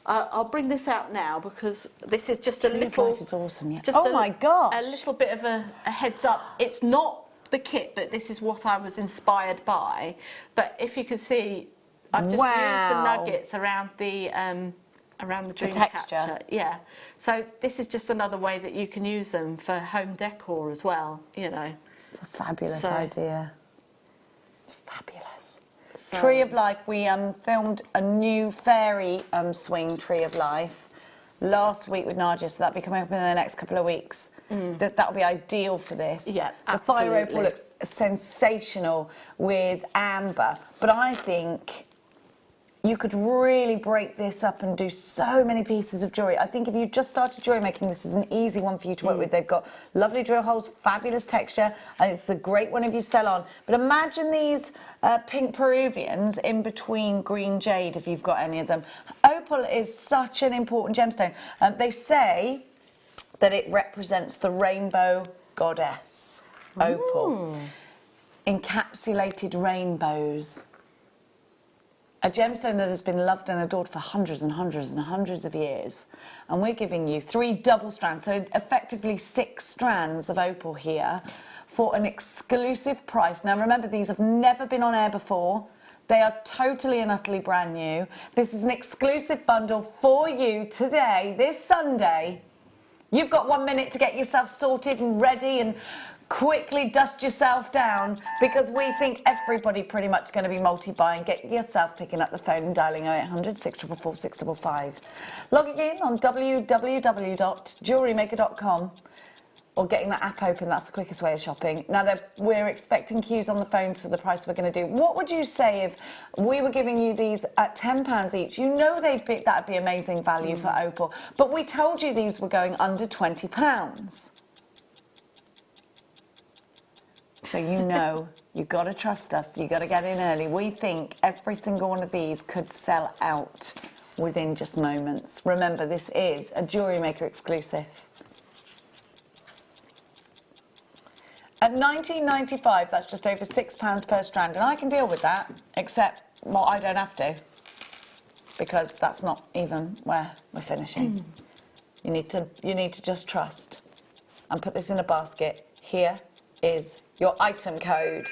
I'll bring this out now because this is just a little. Tree of life is awesome. Yeah. Just my gosh! A little bit of a heads up. It's not the kit, but this is what I was inspired by. But if you can see, I've just used the nuggets around the dream texture. catcher. Yeah. So this is just another way that you can use them for home decor as well. You know. It's a fabulous idea. It's fabulous. So, Tree of Life. We filmed a new fairy swing Tree of Life last week with Nadia, so that'll be coming up in the next couple of weeks. That'll be ideal for this. Yeah, the fire opal absolutely. looks sensational with amber, but I think you could really break this up and do so many pieces of jewellery. I think if you just started jewellery making, this is an easy one for you to work with. They've got lovely drill holes, fabulous texture, and it's a great one if you sell on. But imagine these pink Peruvians in between green jade, if you've got any of them. Opal is such an important gemstone. They say that it represents the rainbow goddess, opal. Encapsulated rainbows. A gemstone that has been loved and adored for hundreds and hundreds and hundreds of years. And we're giving you 3 double strands, so effectively 6 strands of opal here for an exclusive price. Now remember, these have never been on air before. They are totally and utterly brand new. This is an exclusive bundle for you today, this Sunday. You've got 1 minute to get yourself sorted and ready and quickly dust yourself down, because we think everybody pretty much is going to be multi-buying. Get yourself picking up the phone and dialing 0800 644 655. Logging in on www.jewellerymaker.com. or getting that app open, that's the quickest way of shopping. Now, we're expecting queues on the phones for the price we're going to do. What would you say if we were giving you these at £10 each? You know that'd be amazing value for Opal. But we told you these were going under £20. So you know, you've got to trust us. You've got to get in early. We think every single one of these could sell out within just moments. Remember, this is a Jewellery Maker exclusive. At $19.95, that's just over £6 per strand, and I can deal with that, except, well, I don't have to, because that's not even where we're finishing. You need to just trust and put this in a basket. Here is your item code.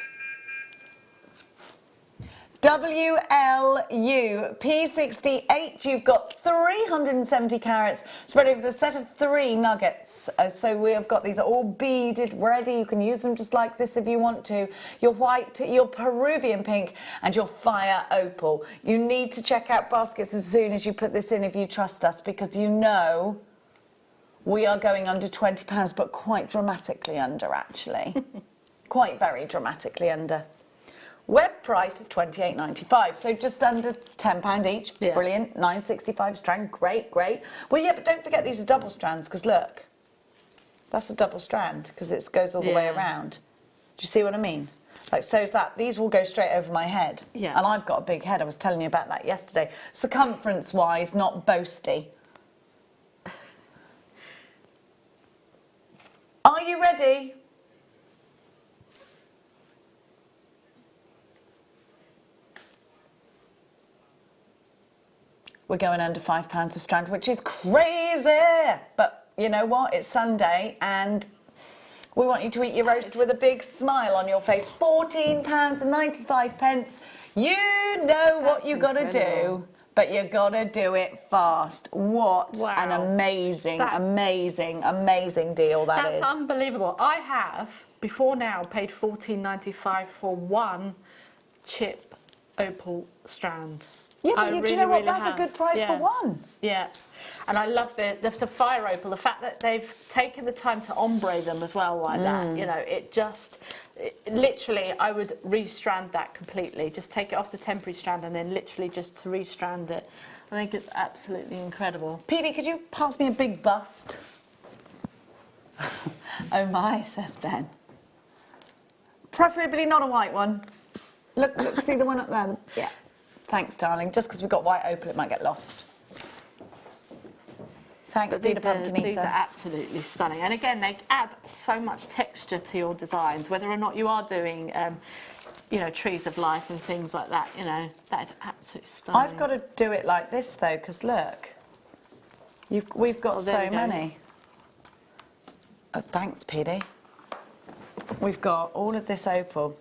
WLU P68, you've got 370 carats spread over the set of 3 nuggets. So we have got these all beaded, ready. You can use them just like this if you want to. Your white, your Peruvian pink, and your fire opal. You need to check out baskets as soon as you put this in if you trust us, because you know we are going under £20, but quite dramatically under, actually. Quite very dramatically under. Web price is $28.95, so just under £10 each. Yeah. Brilliant. $9.65 strand. Great, great. Well, yeah, but don't forget these are double strands, because look, that's a double strand, because it goes all the way around. Do you see what I mean? Like, so's that. These will go straight over my head. Yeah. And I've got a big head. I was telling you about that yesterday. Circumference-wise, not boasty. Are you ready? We're going under £5 a strand, which is crazy. But you know what? It's Sunday, and we want you to eat your roast with a big smile on your face. £14.95. You know what you got to do, but you got to do it fast. What an amazing, amazing, amazing deal that is. That's unbelievable. I have, before now, paid $14.95 for one chip opal strand. Yeah, but do you know what? That's a good price for one. Yeah, and I love the fire opal. The fact that they've taken the time to ombre them as well like that. You know, literally, I would restrand that completely. Just take it off the temporary strand and then literally just to restrand it. I think it's absolutely incredible. Petey, could you pass me a big bust? Oh my, says Ben. Preferably not a white one. Look, see the one up there? Yeah. Thanks, darling. Just because we've got white opal, it might get lost. Thanks, Peter Pumpkin Eater. These are absolutely stunning. And again, they add so much texture to your designs, whether or not you are doing, you know, trees of life and things like that. You know, that is absolutely stunning. I've got to do it like this, though, because look, we've got so many. Oh, thanks, Petey. We've got all of this opal.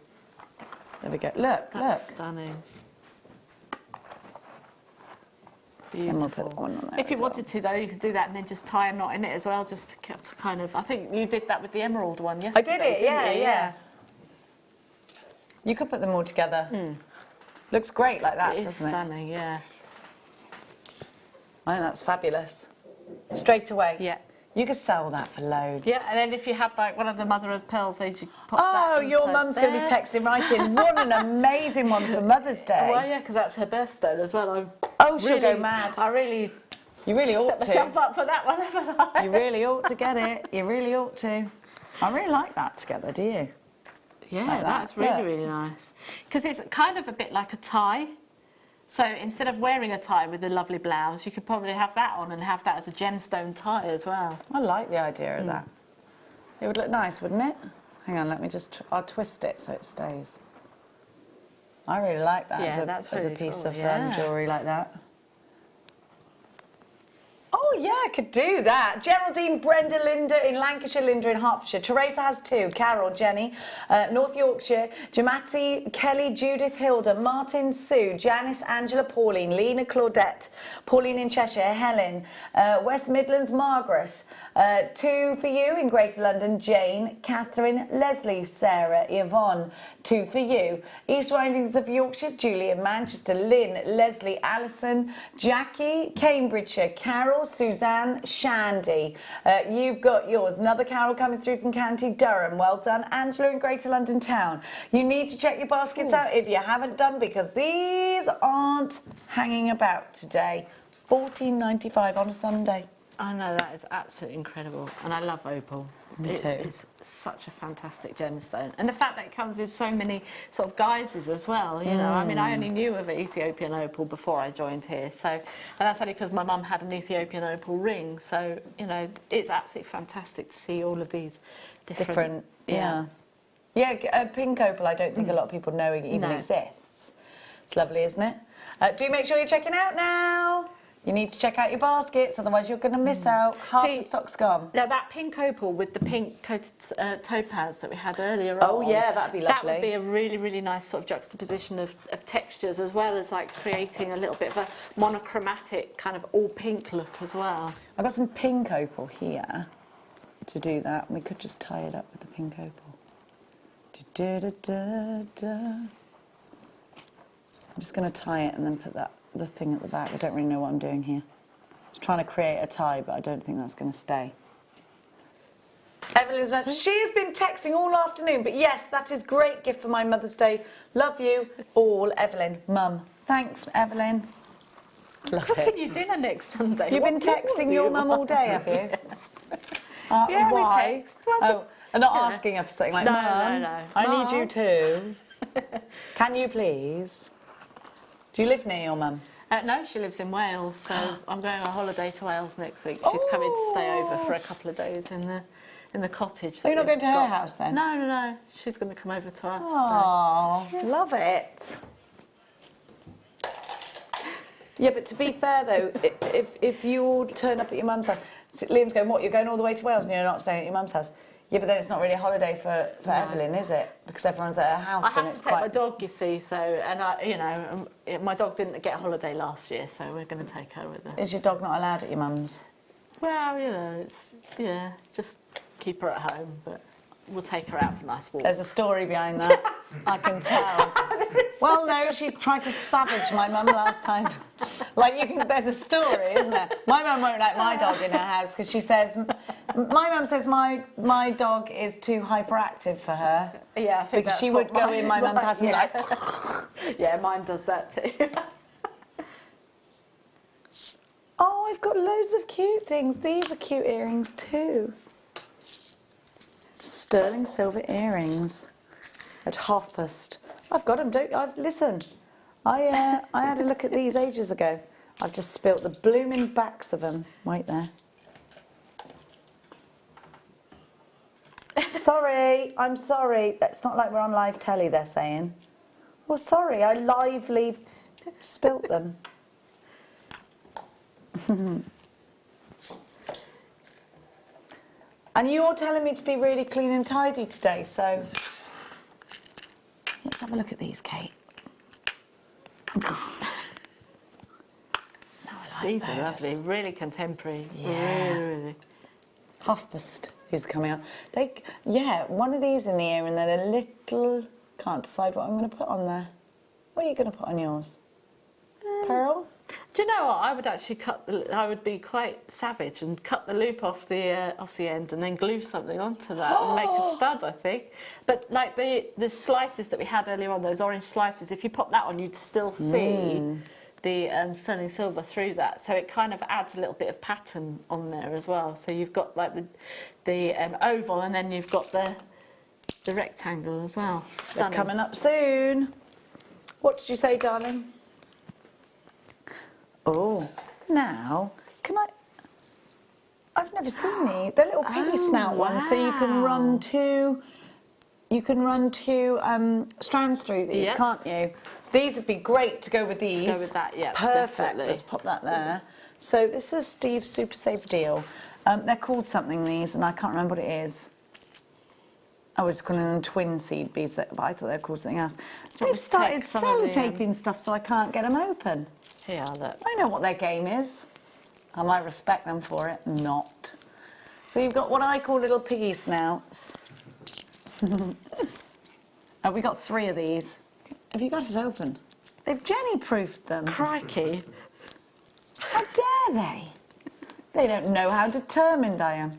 There we go. Look, That's stunning. Beautiful. We'll put one on there if you wanted to, though, you could do that and then just tie a knot in it as well, just to kind of. I think you did that with the emerald one yesterday. I did it, yeah. You could put them all together. Looks great like that, doesn't it? It is stunning, yeah. I think that's fabulous. Straight away. Yeah. You could sell that for loads. Yeah, and then if you had like one of the mother of pearl things, you pop that. Oh, your mum's going to be texting right in. What an amazing one for Mother's Day. Well, yeah, because that's her birthstone as well. She'll go mad. You really ought to. Set myself up for that one, haven't I? You really ought to get it. You really ought to. I really like that together, do you? Yeah, like that's really, really nice. Because it's kind of a bit like a tie. So instead of wearing a tie with a lovely blouse, you could probably have that on and have that as a gemstone tie as well. I like the idea of that. It would look nice, wouldn't it? Hang on, I'll twist it so it stays. I really like that as a piece of jewellery like that. Oh yeah, I could do that. Geraldine, Brenda, Linda in Lancashire, Linda in Hertfordshire. Teresa has 2. Carol, Jenny, North Yorkshire. Jamati, Kelly, Judith, Hilda, Martin, Sue, Janice, Angela, Pauline, Lena, Claudette, Pauline in Cheshire, Helen, West Midlands, Margaret, 2 for you in Greater London, Jane, Catherine, Leslie, Sarah, Yvonne. 2 for you. East Ridings of Yorkshire, Julian, Manchester, Lynn, Leslie, Alison, Jackie, Cambridgeshire, Carol, Suzanne, Shandy. You've got yours. Another Carol coming through from County Durham. Well done. Angela in Greater London Town. You need to check your baskets out if you haven't done, because these aren't hanging about today. $14.95 on a Sunday. I know, that is absolutely incredible, and I love opal. Me too. It's such a fantastic gemstone, and the fact that it comes in so many sort of guises as well. You know, I mean, I only knew of Ethiopian opal before I joined here, so, and that's only because my mum had an Ethiopian opal ring. So, you know, it's absolutely fantastic to see all of these different. Yeah, pink opal. I don't think a lot of people know it even exists. It's lovely, isn't it? Do make sure you're checking out now. You need to check out your baskets, otherwise you're going to miss out. Half the stock's gone. Now that pink opal with the pink coated topaz that we had earlier on. Oh yeah, that'd be lovely. That would be a really, really nice sort of juxtaposition of textures, as well as like creating a little bit of a monochromatic kind of all pink look as well. I've got some pink opal here to do that. We could just tie it up with the pink opal. I'm just going to tie it and then put the thing at the back. I don't really know what I'm doing here. Just trying to create a tie, but I don't think that's going to stay. Evelyn's mentioned she's been texting all afternoon, but yes, that is great gift for my Mother's Day. Love you all, Evelyn. Mum. Thanks, Evelyn. Love it. Cooking your dinner next Sunday. You've been texting your mum all day, have you? Yeah, why? we text. Well, I'm not asking her for something like, No, Mum, no. I need you too. Can you please? Do you live near your mum? No, she lives in Wales, so I'm going on holiday to Wales next week. She's coming to stay over for a couple of days in the cottage. Are you not going to her house then? No. She's going to come over to us. Oh, love it. Yeah, but to be fair though, if you all turn up at your mum's house, Liam's going, what, you're going all the way to Wales and you're not staying at your mum's house? Yeah, but then it's not really a holiday for Evelyn, is it? Because everyone's at her house and it's I have to take my dog, you see, so, and my dog didn't get a holiday last year, so we're going to take her with us. Is your dog not allowed at your mum's? Well, it's, just keep her at home, but we'll take her out for a nice walk. There's a story behind that, I can tell. Well, no, she tried to savage my mum last time. There's a story, isn't there? My mum won't let my dog in her house because she says, my mum says my dog is too hyperactive for her. Yeah, I think because she would go in my mum's house and be like, yeah, mine does that too. oh, I've got loads of cute things. These are cute earrings too. Sterling silver earrings at half-past. I've got them, listen. I had a look at these ages ago. I've just spilt the blooming backs of them. Right there. Sorry, I'm sorry. It's not like we're on live telly, they're saying. Oh, sorry, I lively spilt them. And you're telling me to be really clean and tidy today, so let's have a look at these, Kate. These are lovely, really contemporary. Yeah. Really. Half-past is coming out. One of these in the ear and then a little, can't decide what I'm going to put on there. What are you going to put on yours? Pearl? Do you know what? I would actually I would be quite savage and cut the loop off the end and then glue something onto that and make a stud, I think. But like the slices that we had earlier on, those orange slices, if you pop that on, you'd still see the sterling silver through that. So it kind of adds a little bit of pattern on there as well. So you've got like the oval and then you've got the rectangle as well. Stunning. Coming up soon. What did you say, darling? Oh, now, I've never seen these. They're little piggy snout ones, so you can run two strands through these, can't you? These would be great to go with these. To go with that, yeah. Perfect. Definitely. Let's pop that there. So this is Steve's Super Saver Deal. They're called something, these, and I can't remember what it is. I was just calling them twin seed beads, but I thought they were called something else. They've started sellotaping stuff, so I can't get them open. Yeah, look. I know what their game is, and I respect them for it. Not. So you've got what I call little piggy snouts. Oh, we got 3 of these. Have you got it open? They've Jenny-proofed them. Crikey. How dare they? They don't know how determined I am.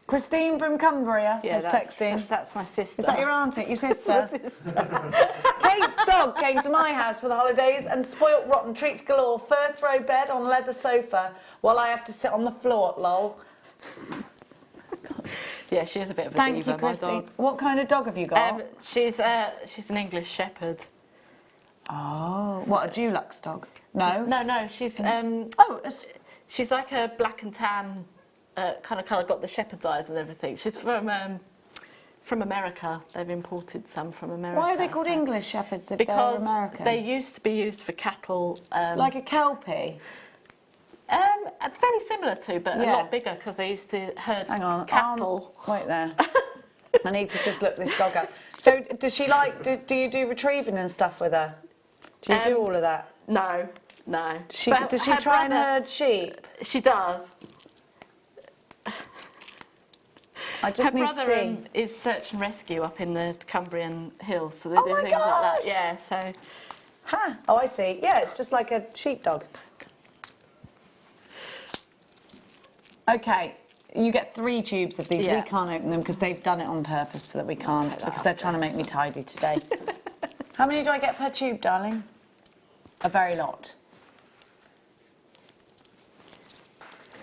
Christine from Cumbria is texting. That's my sister. Is that your auntie, your sister? My sister. Kate's dog came to my house for the holidays and spoilt rotten treats galore. Fur throw bed on leather sofa while I have to sit on the floor, lol. Yeah, she is a bit of a Thank diva, you, Christine. my dog. What kind of dog have you got? She's an English Shepherd. Oh, what, a Dulux dog? No? No, she's she's like a black and tan kind of colour, got the shepherd's eyes and everything. She's from America. They've imported some from America. Why are they called English Shepherds if they're American? Because they used to be used for cattle. Like a Kelpie? Very similar to, but a lot bigger because they used to herd cattle. Wait there. I need to just look this dog up. So does she like, do you do retrieving and stuff with her? Do you do all of that? No. Does she try and herd sheep? She does. I just Her need to brother see. is search and rescue up in the Cumbrian hills, so they do things like that. Yeah, so. Oh, I see. Yeah, it's just like a sheepdog. Okay, you get 3 tubes of these. Yeah. We can't open them because they've done it on purpose so that we can't, because they're trying to make me tidy today. How many do I get per tube, darling? A very lot.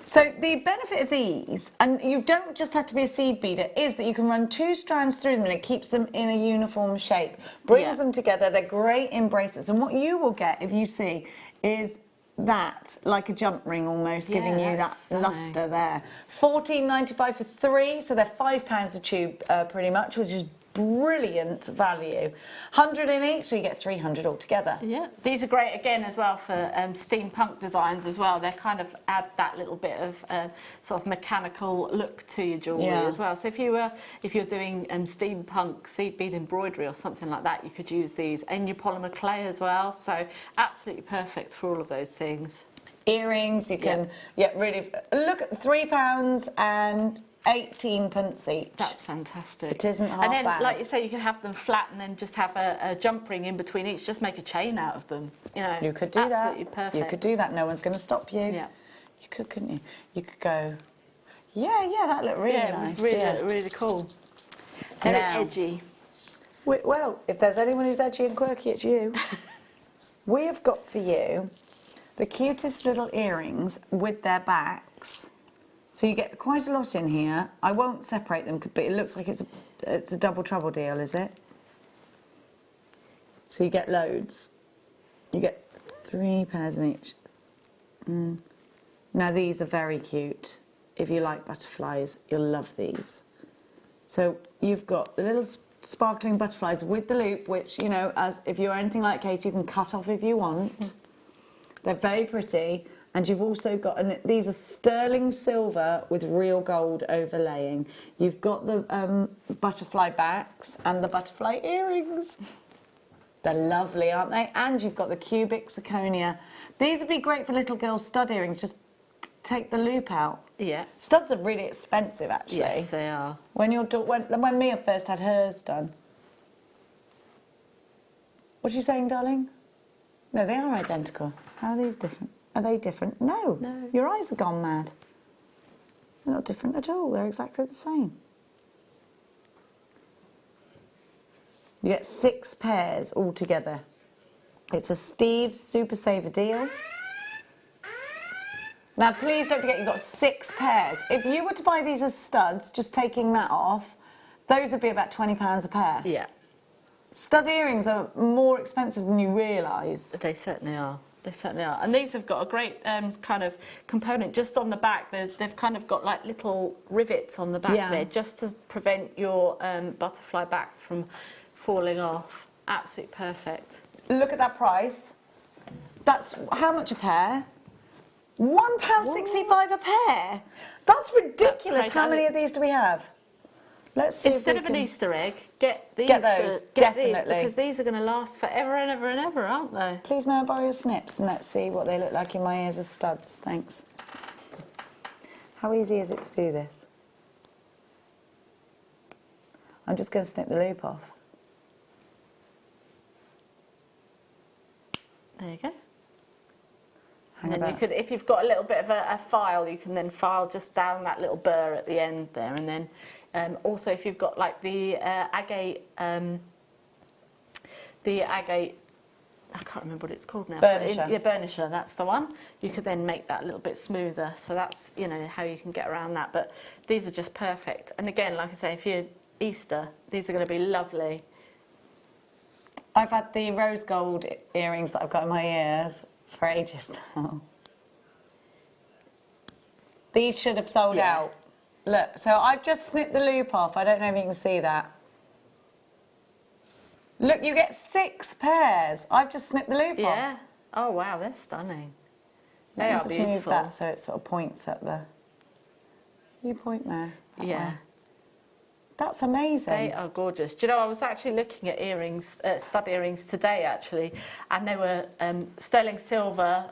So the benefit of these, and you don't just have to be a seed beader, is that you can run 2 strands through them and it keeps them in a uniform shape. Brings them together, they're great in bracelets. And what you will get, if you see, is that, like a jump ring almost, giving you that lustre there. $14.95 for 3, so they're £5 a tube pretty much, which is brilliant value. 100 in each, so you get 300 altogether. Yeah, these are great again as well for steampunk designs as well. They kind of add that little bit of sort of mechanical look to your jewellery as well. So if you're doing steampunk seed bead embroidery or something like that, you could use these, and your polymer clay as well. So absolutely perfect for all of those things. Earrings, you can really look at £3 and 18 pence each. That's fantastic. It isn't half And then, bad. like you say, you can have them flat and then just have a jump ring in between each. Just make a chain out of them. You know, you could do absolutely that. Perfect. You could do that. No one's going to stop you. Yeah. You could, couldn't you? You could go. Yeah, that looked really nice. Really cool. Very Now, edgy. Well, if there's anyone who's edgy and quirky, it's you. We have got for you the cutest little earrings with their backs. So you get quite a lot in here. I won't separate them, but it looks like it's a double trouble deal, is it? So you get loads. You get 3 pairs in each. Now these are very cute. If you like butterflies, you'll love these. So you've got the little sparkling butterflies with the loop, which, you know, as if you're anything like Katie, you can cut off if you want. They're very pretty. And you've also got, and these are sterling silver with real gold overlaying. You've got the butterfly backs and the butterfly earrings. They're lovely, aren't they? And you've got the cubic zirconia. These would be great for little girls' stud earrings. Just take the loop out. Yeah. Studs are really expensive, actually. Yes, they are. When Mia first had hers done. What are you saying, darling? No, they are identical. How are these different? Are they different? No. Your eyes are gone mad. They're not different at all. They're exactly the same. You get 6 pairs altogether. It's a Steve's Super Saver deal. Now, please don't forget you've got 6 pairs. If you were to buy these as studs, just taking that off, those would be about £20 a pair. Yeah. Stud earrings are more expensive than you realise. They certainly are. They certainly are. And these have got a great kind of component just on the back. They've kind of got like little rivets on the back there just to prevent your butterfly back from falling off. Absolutely perfect. Look at that price. That's how much a pair? £1.65 a pair. That's ridiculous. How many of these do we have? Let's see Instead if of we an can... Easter egg, get these. Get those, definitely. Because these are going to last forever and ever and ever, aren't they? Please, may I borrow your snips and let's see what they look like in my ears as studs. Thanks. How easy is it to do this? I'm just going to snip the loop off. There you go. Hang And then you about. could, if you've got a little bit of a file, you can then file just down that little burr at the end there. And then also if you've got like the agate, I can't remember what it's called now. Burnisher. Yeah, burnisher, that's the one. You could then make that a little bit smoother. So that's, you know, how you can get around that. But these are just perfect. And again, like I say, if you're Easter, these are going to be lovely. I've had the rose gold earrings that I've got in my ears for ages now. These should have sold out. Look, so I've just snipped the loop off. I don't know if you can see that. Look, you get 6 pairs. I've just snipped the loop off. Yeah. Oh, wow, they're stunning. They are just beautiful. move that so it sort of points at the... You point there. that Yeah. way. That's amazing. They are gorgeous. Do you know, I was actually looking at earrings, stud earrings today actually, and they were sterling silver,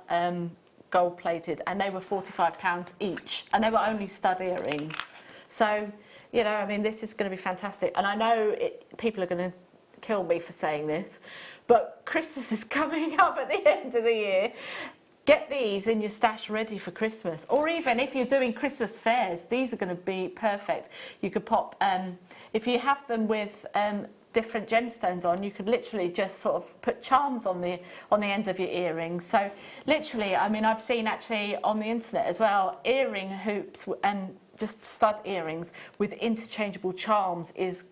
gold plated, and they were £45 each, and they were only stud earrings. So, you know, I mean, this is going to be fantastic. And I know people are going to kill me for saying this, but Christmas is coming up at the end of the year. Get these in your stash ready for Christmas. Or even if you're doing Christmas fairs, these are going to be perfect. You could pop, if you have them with different gemstones on, you could literally just sort of put charms on the end of your earrings. So literally, I mean, I've seen actually on the internet as well, earring hoops and just stud earrings with interchangeable charms is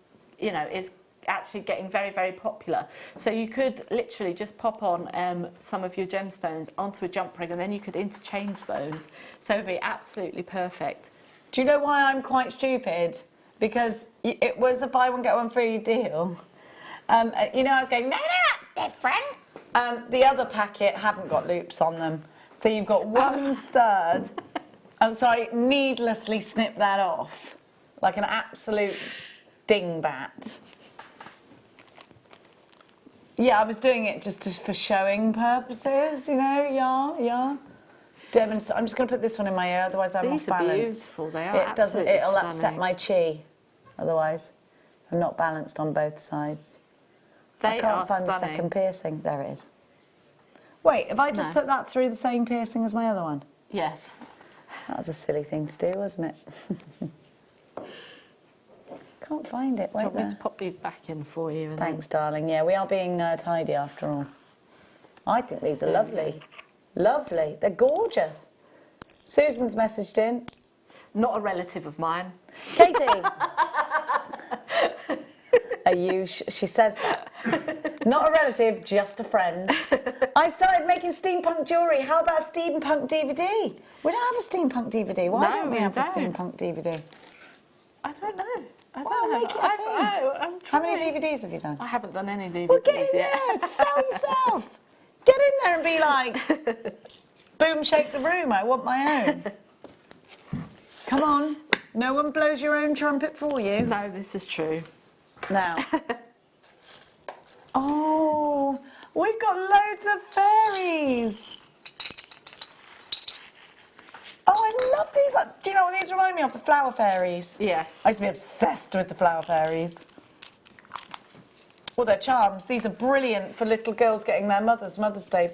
actually getting very, very popular. So you could literally just pop on some of your gemstones onto a jump ring and then you could interchange those. So it would be absolutely perfect. Do you know why I'm quite stupid? Because it was a buy one get one free deal. You know, I was going, no, they're not different. The other packet haven't got loops on them. So you've got one stud. I'm sorry, needlessly snip that off. Like an absolute dingbat. Yeah, I was doing it just for showing purposes, you know, yeah. I'm just going to put this one in my ear, otherwise I'm off balance. These are beautiful, they are absolutely It'll stunning. upset my chi, otherwise. I'm not balanced on both sides. I can't find the second piercing. There it is. Wait, have I just put that through the same piercing as my other one? Yes. That was a silly thing to do, wasn't it? Can't find it. Wait, Do you want me to pop these back in for you? And thanks, darling. Yeah, we are being tidy after all. I think these are lovely. Lovely. They're gorgeous. Susan's messaged in. Not a relative of mine. Katie! Are you... she says that. Not a relative, just a friend. I started making steampunk jewellery. How about a steampunk DVD? We don't have a steampunk DVD. Why don't we have a steampunk DVD? I don't know. I Well, don't know. make it a thing. I'm How trying. many DVDs have you done? I haven't done any DVDs Well, get in yet. there, sell yourself. Get in there and be like, boom, shake the room, I want my own. Come on, no one blows your own trumpet for you. No, this is true. Now. Oh, we've got loads of fairies. Oh, I love these. Do you know what these remind me of? The flower fairies. Yes. I used to be obsessed with the flower fairies. Well, they're charms. These are brilliant for little girls getting their Mother's Day.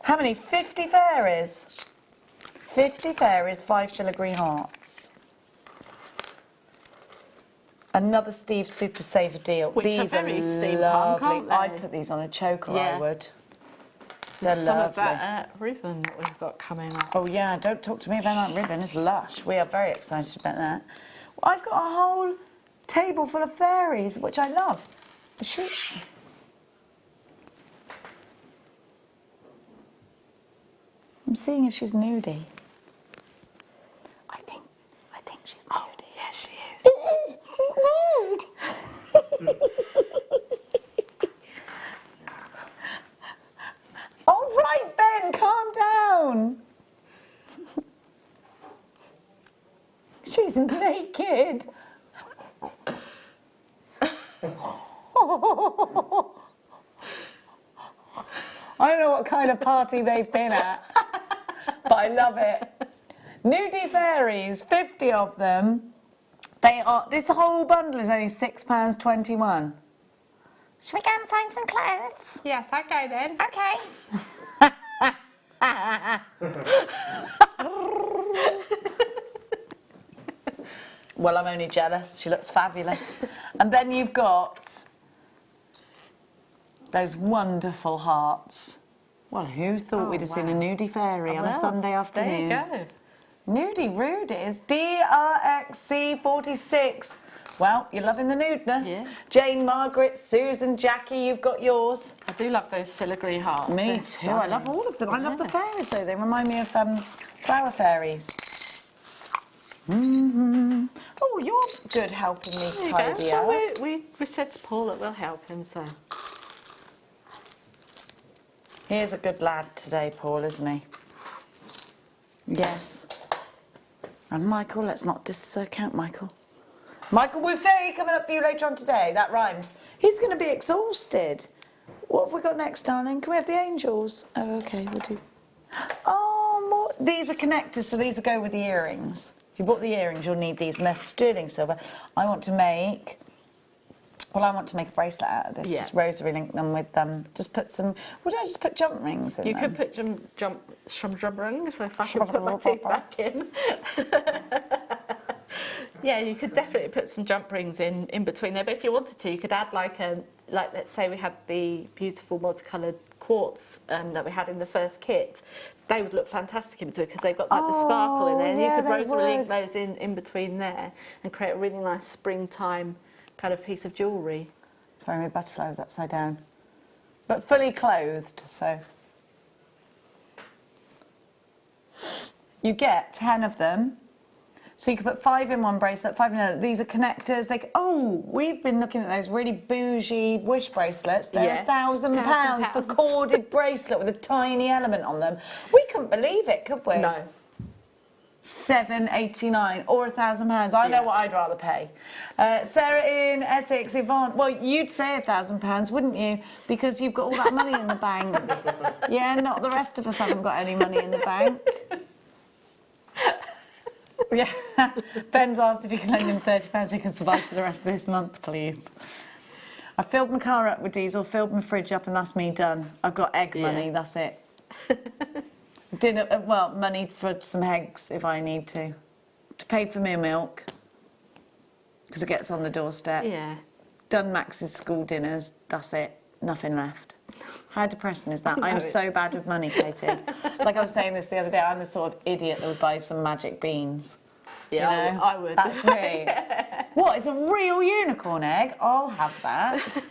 How many? 50 fairies. 50 fairies, 5 filigree hearts. Another Steve Super Saver deal. Which these are very steampunk, lovely. aren't they? I'd put these on a choker, I would. They're Some lovely. of that ribbon that we've got coming up. Oh yeah, don't talk to me about that ribbon, it's lush. We are very excited about that. Well, I've got a whole table full of fairies, which I love. I'm seeing if she's nudie. I think she's nudie. Oh, yes, she is. All right, Ben, calm down. She's naked. I don't know what kind of party they've been at, but I love it. Nudie fairies, 50 of them. They are. This whole bundle is only £6.21. Should we go and find some clothes? Yes, okay then. Okay. Well, I'm only jealous. She looks fabulous. And then you've got those wonderful hearts. Well, who thought we'd have seen a nudie fairy on a Sunday afternoon? There you go. Nudie Rude is DRXC46. Well, you're loving the nudeness. Yeah. Jane, Margaret, Susan, Jackie, you've got yours. I do love those filigree hearts. Me They're too. I stunning. love all of them. I love the fairies though. They remind me of flower fairies. Mm-hmm. Oh, you're good helping me There you tidy go. up. Well, we said to Paul that we'll help him, so. He is a good lad today, Paul, isn't he? Yes. And Michael, let's not discount Michael. Michael Buffet coming up for you later on today. That rhymes. He's going to be exhausted. What have we got next, darling? Can we have the angels? Oh, okay, we'll do. Oh, more. These are connectors, so these will go with the earrings. If you bought the earrings, you'll need these, and they're sterling silver. I want to make a bracelet out of this. Yeah. Just rosary link them with just put some. Would I just put jump rings in You them? could put some jump rings, so if I can put my teeth back in. Yeah, you could definitely put some jump rings in between there. But if you wanted to, you could add like let's say we had the beautiful multicoloured quartz that we had in the first kit. They would look fantastic in between because they've got like the sparkle in there. And yeah, you could they rosary link would. those in between there and create a really nice springtime kind of piece of jewellery. Sorry, my butterfly was upside down. But fully clothed, so. You get 10 of them. So you could put 5 in one bracelet, 5 in another. These are connectors. We've been looking at those really bougie wish bracelets. They're Yes, £1,000 for corded bracelet with a tiny element on them. We couldn't believe it, could we? No. £7.89 or £1,000. I know what I'd rather pay. Sarah in Essex, Yvonne. Well, you'd say £1,000, wouldn't you? Because you've got all that money in the bank. Yeah, not the rest of us haven't got any money in the bank. Yeah. Ben's asked if you can lend him £30 so he can survive for the rest of this month, please. I filled my car up with diesel, filled my fridge up, and that's me done. I've got egg money, that's it. Dinner, money for some eggs if I need to pay for my milk because it gets on the doorstep. Yeah. Done Max's school dinners. That's it. Nothing left. How depressing is that? I'm so bad with money, Katie. Like I was saying this the other day, I'm the sort of idiot that would buy some magic beans. Yeah, You know? I would. That's me. What? It's a real unicorn egg? I'll have that.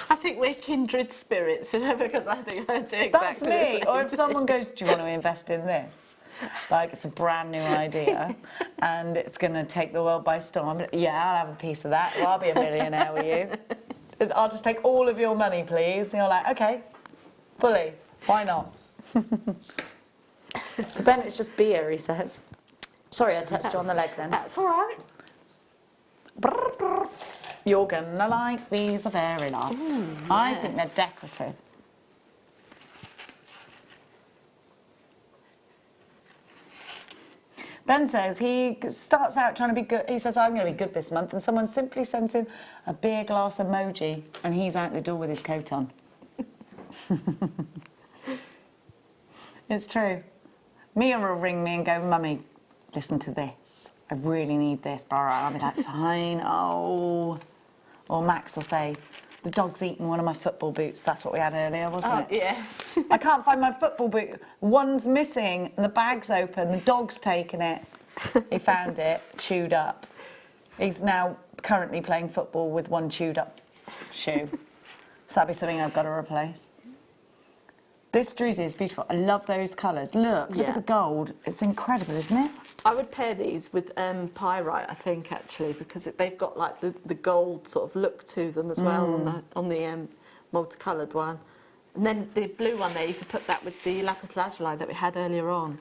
I think we're kindred spirits, because I think I do exactly That's the me. same. Or if someone goes, do you want to invest in this? Like it's a brand new idea and it's going to take the world by storm. Yeah, I'll have a piece of that. Well, I'll be a millionaire with you. I'll just take all of your money, please. And you're like, okay, fully. Why not? For Ben, it's just beer, he says. Sorry, I touched you on the leg then. That's all right. Brr, brr. You're going to like these a very lot. I think they're decorative. Ben says he starts out trying to be good. He says, I'm going to be good this month. And someone simply sends him a beer glass emoji and he's out the door with his coat on. It's true. Mia will ring me and go, Mummy, listen to this. I really need this. I'll be like, fine. Oh. Or Max will say, the dog's eaten one of my football boots. That's what we had earlier, wasn't it? Yes. I can't find my football boot. One's missing and the bag's open. The dog's taken it. He found it, chewed up. He's now currently playing football with one chewed up shoe. So that'll be something I've got to replace. This druzy is beautiful. I love those colours. Look at the gold. It's incredible, isn't it? I would pair these with pyrite, I think, actually, because they've got like the gold sort of look to them as well on the multicoloured one. And then the blue one there, you could put that with the lapis lazuli that we had earlier on.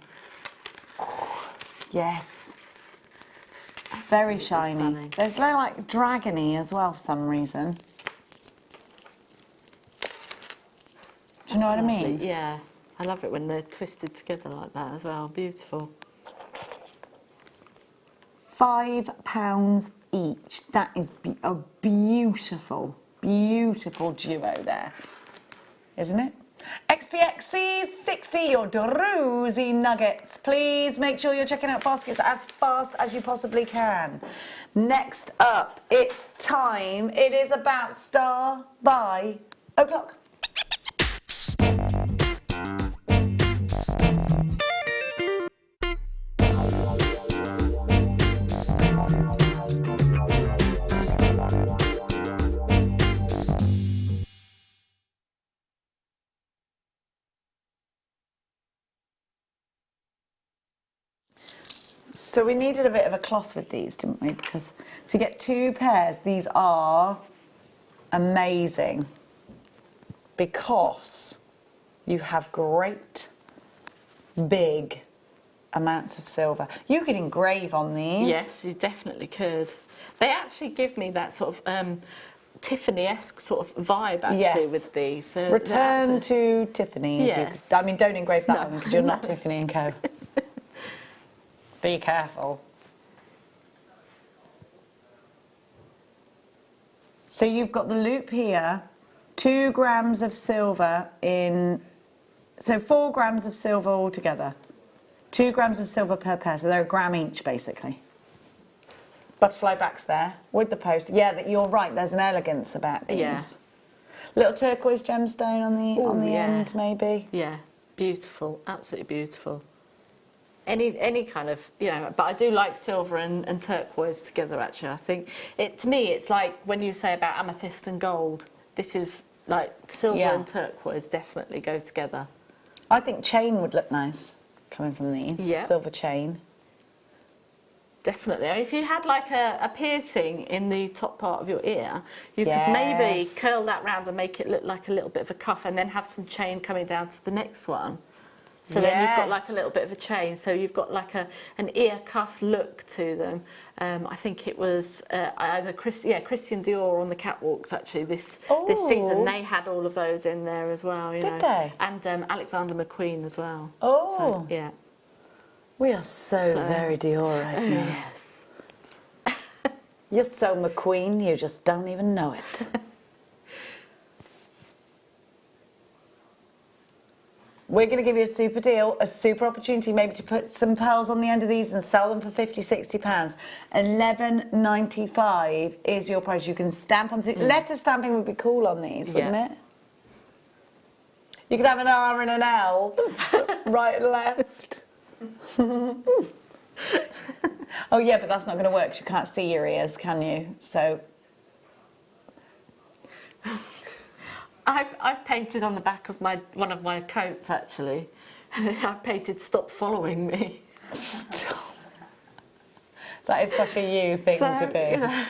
Yes. Very Absolutely shiny. stunning. There's no like dragony as well for some reason. Do you know what I Lovely. mean? Yeah. I love it when they're twisted together like that as well. Beautiful. £5 each. That is a beautiful, beautiful duo there, isn't it? XPXC 60, your Druzy nuggets. Please make sure you're checking out baskets as fast as you possibly can. Next up, it's time. It is about star by o'clock. So we needed a bit of a cloth with these, didn't we? Because to get 2 pairs, these are amazing because you have great big amounts of silver. You could engrave on these. Yes, you definitely could. They actually give me that sort of Tiffany-esque sort of vibe actually Yes. with these. Return to Tiffany's. Yes. I mean, don't engrave that No. one because you're not Tiffany & Co. Be careful. So you've got the loop here, 2 grams of silver in, so 4 grams of silver altogether. 2 grams of silver per pair, so they're a gram each basically. Butterfly backs there with the post. Yeah, you're right, there's an elegance about these. Yeah. Little turquoise gemstone on the yeah. end maybe. Yeah, beautiful, absolutely beautiful. Any kind of, you know, but I do like silver and turquoise together actually. I think, to me, it's like when you say about amethyst and gold, this is like silver and turquoise definitely go together. I think chain would look nice coming from these, Yeah. silver chain. Definitely. If you had like a piercing in the top part of your ear, you could maybe curl that round and make it look like a little bit of a cuff and then have some chain coming down to the next one. So then you've got like a little bit of a chain. So you've got like an ear cuff look to them. I think it was either Christian Dior on the catwalks actually this season. They had all of those in there as well. You know. Did they? And Alexander McQueen as well. Oh. So, yeah. We are so very Dior right now. Yes. You're so McQueen, you just don't even know it. We're going to give you a super deal, a super opportunity maybe to put some pearls on the end of these and sell them for £50, £60. £11.95 is your price. You can stamp on... Letter stamping would be cool on these, wouldn't it? You could have an R and an L, right and left. Oh yeah, but that's not going to work because you can't see your ears, can you? So... I've painted on the back of one of my coats actually. I've painted "Stop following me." Stop. That is such a you thing to do. Yeah.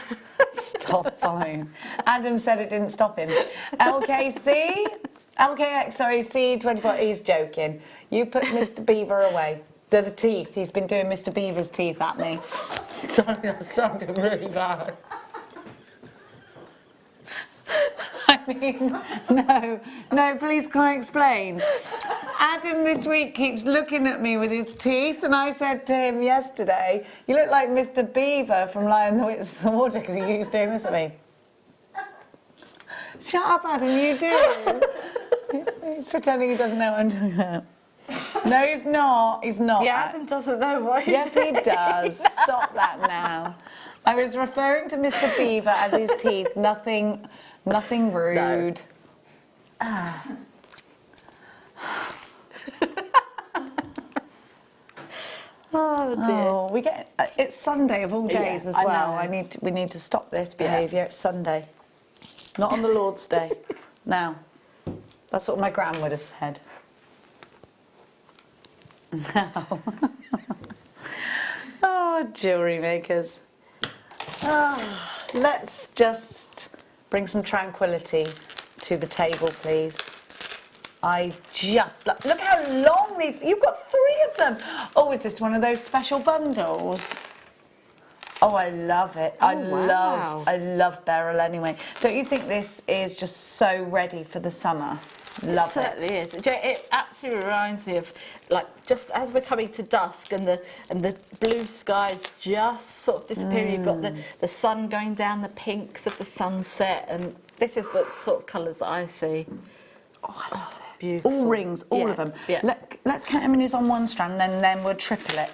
Stop following. Adam said it didn't stop him. C24. He's joking. You put Mr. Beaver away. The teeth. He's been doing Mr. Beaver's teeth at me. Sorry, that sounded really bad. I mean, no, please can I explain? Adam this week keeps looking at me with his teeth and I said to him yesterday, you look like Mr. Beaver from Lion the Witch of the Water because he keeps doing this at me. Shut up, Adam, you do. He's pretending he doesn't know what I'm talking about. No, he's not. He's not. Yeah, Adam doesn't know what he Yes, he does. Stop that now. I was referring to Mr. Beaver as his teeth. Nothing rude. No. Oh dear. Oh, we get. It's Sunday of all days as I well. know. We need to stop this behaviour. It's Sunday, not on the Lord's Day. Now, that's what my gran would have said. Now. Oh, jewellery makers. Oh, let's just bring some tranquility to the table, please. Look how long these, you've got 3 of them. Oh, is this one of those special bundles? Oh, Oh, I love it. Oh, wow. I love beryl anyway. Don't you think this is just so ready for the summer? Love It certainly is. It absolutely reminds me of, like, just as we're coming to dusk and the blue skies just sort of disappearing. You've got the sun going down, the pinks of the sunset, and this is the sort of colours that I see. Oh, I love it. Beautiful. All rings, all of them. Yeah. Let's count how many is on one strand, then we'll triple it.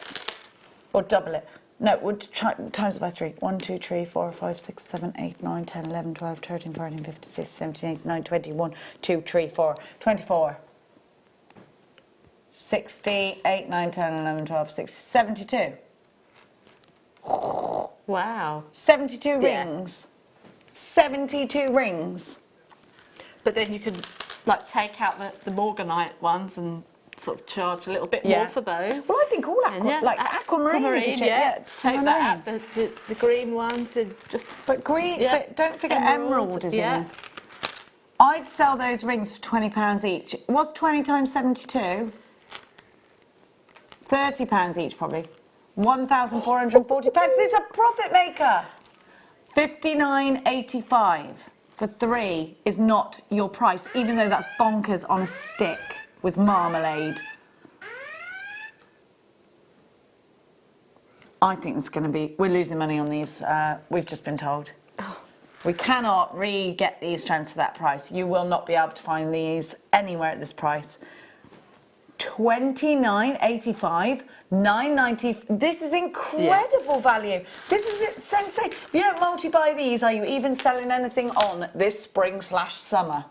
Or double it. No, we'll times it by 3. 1, 2, 3, 4, 5, 6, 7, 8, 9, 10, 11, 12, 13, 14, 15, 16, 17, 18, 19, 20, 1, 2, 3, 4, 24. 60, 8, 9, 10, 11, 12, 16, 72. Wow. 72 Yeah. rings. 72 rings. But then you can, like, take out the Morganite ones and sort of charge a little bit more for those. Well, I think all aquamarine, you could take that out, the green ones, and just... But green, but don't forget emerald is in this. I'd sell those rings for £20 each. What's 20 times 72? £30 each, probably. £1,440. It's a profit maker. $59.85 for 3 is not your price, even though that's bonkers on a stick with marmalade. I think it's going to be... We're losing money on these. We've just been told. We cannot re-get these strands for that price. You will not be able to find these anywhere at this price. $29.85, $9.90. This is incredible value. This is sensation. If you don't multi-buy these, are you even selling anything on this spring/summer?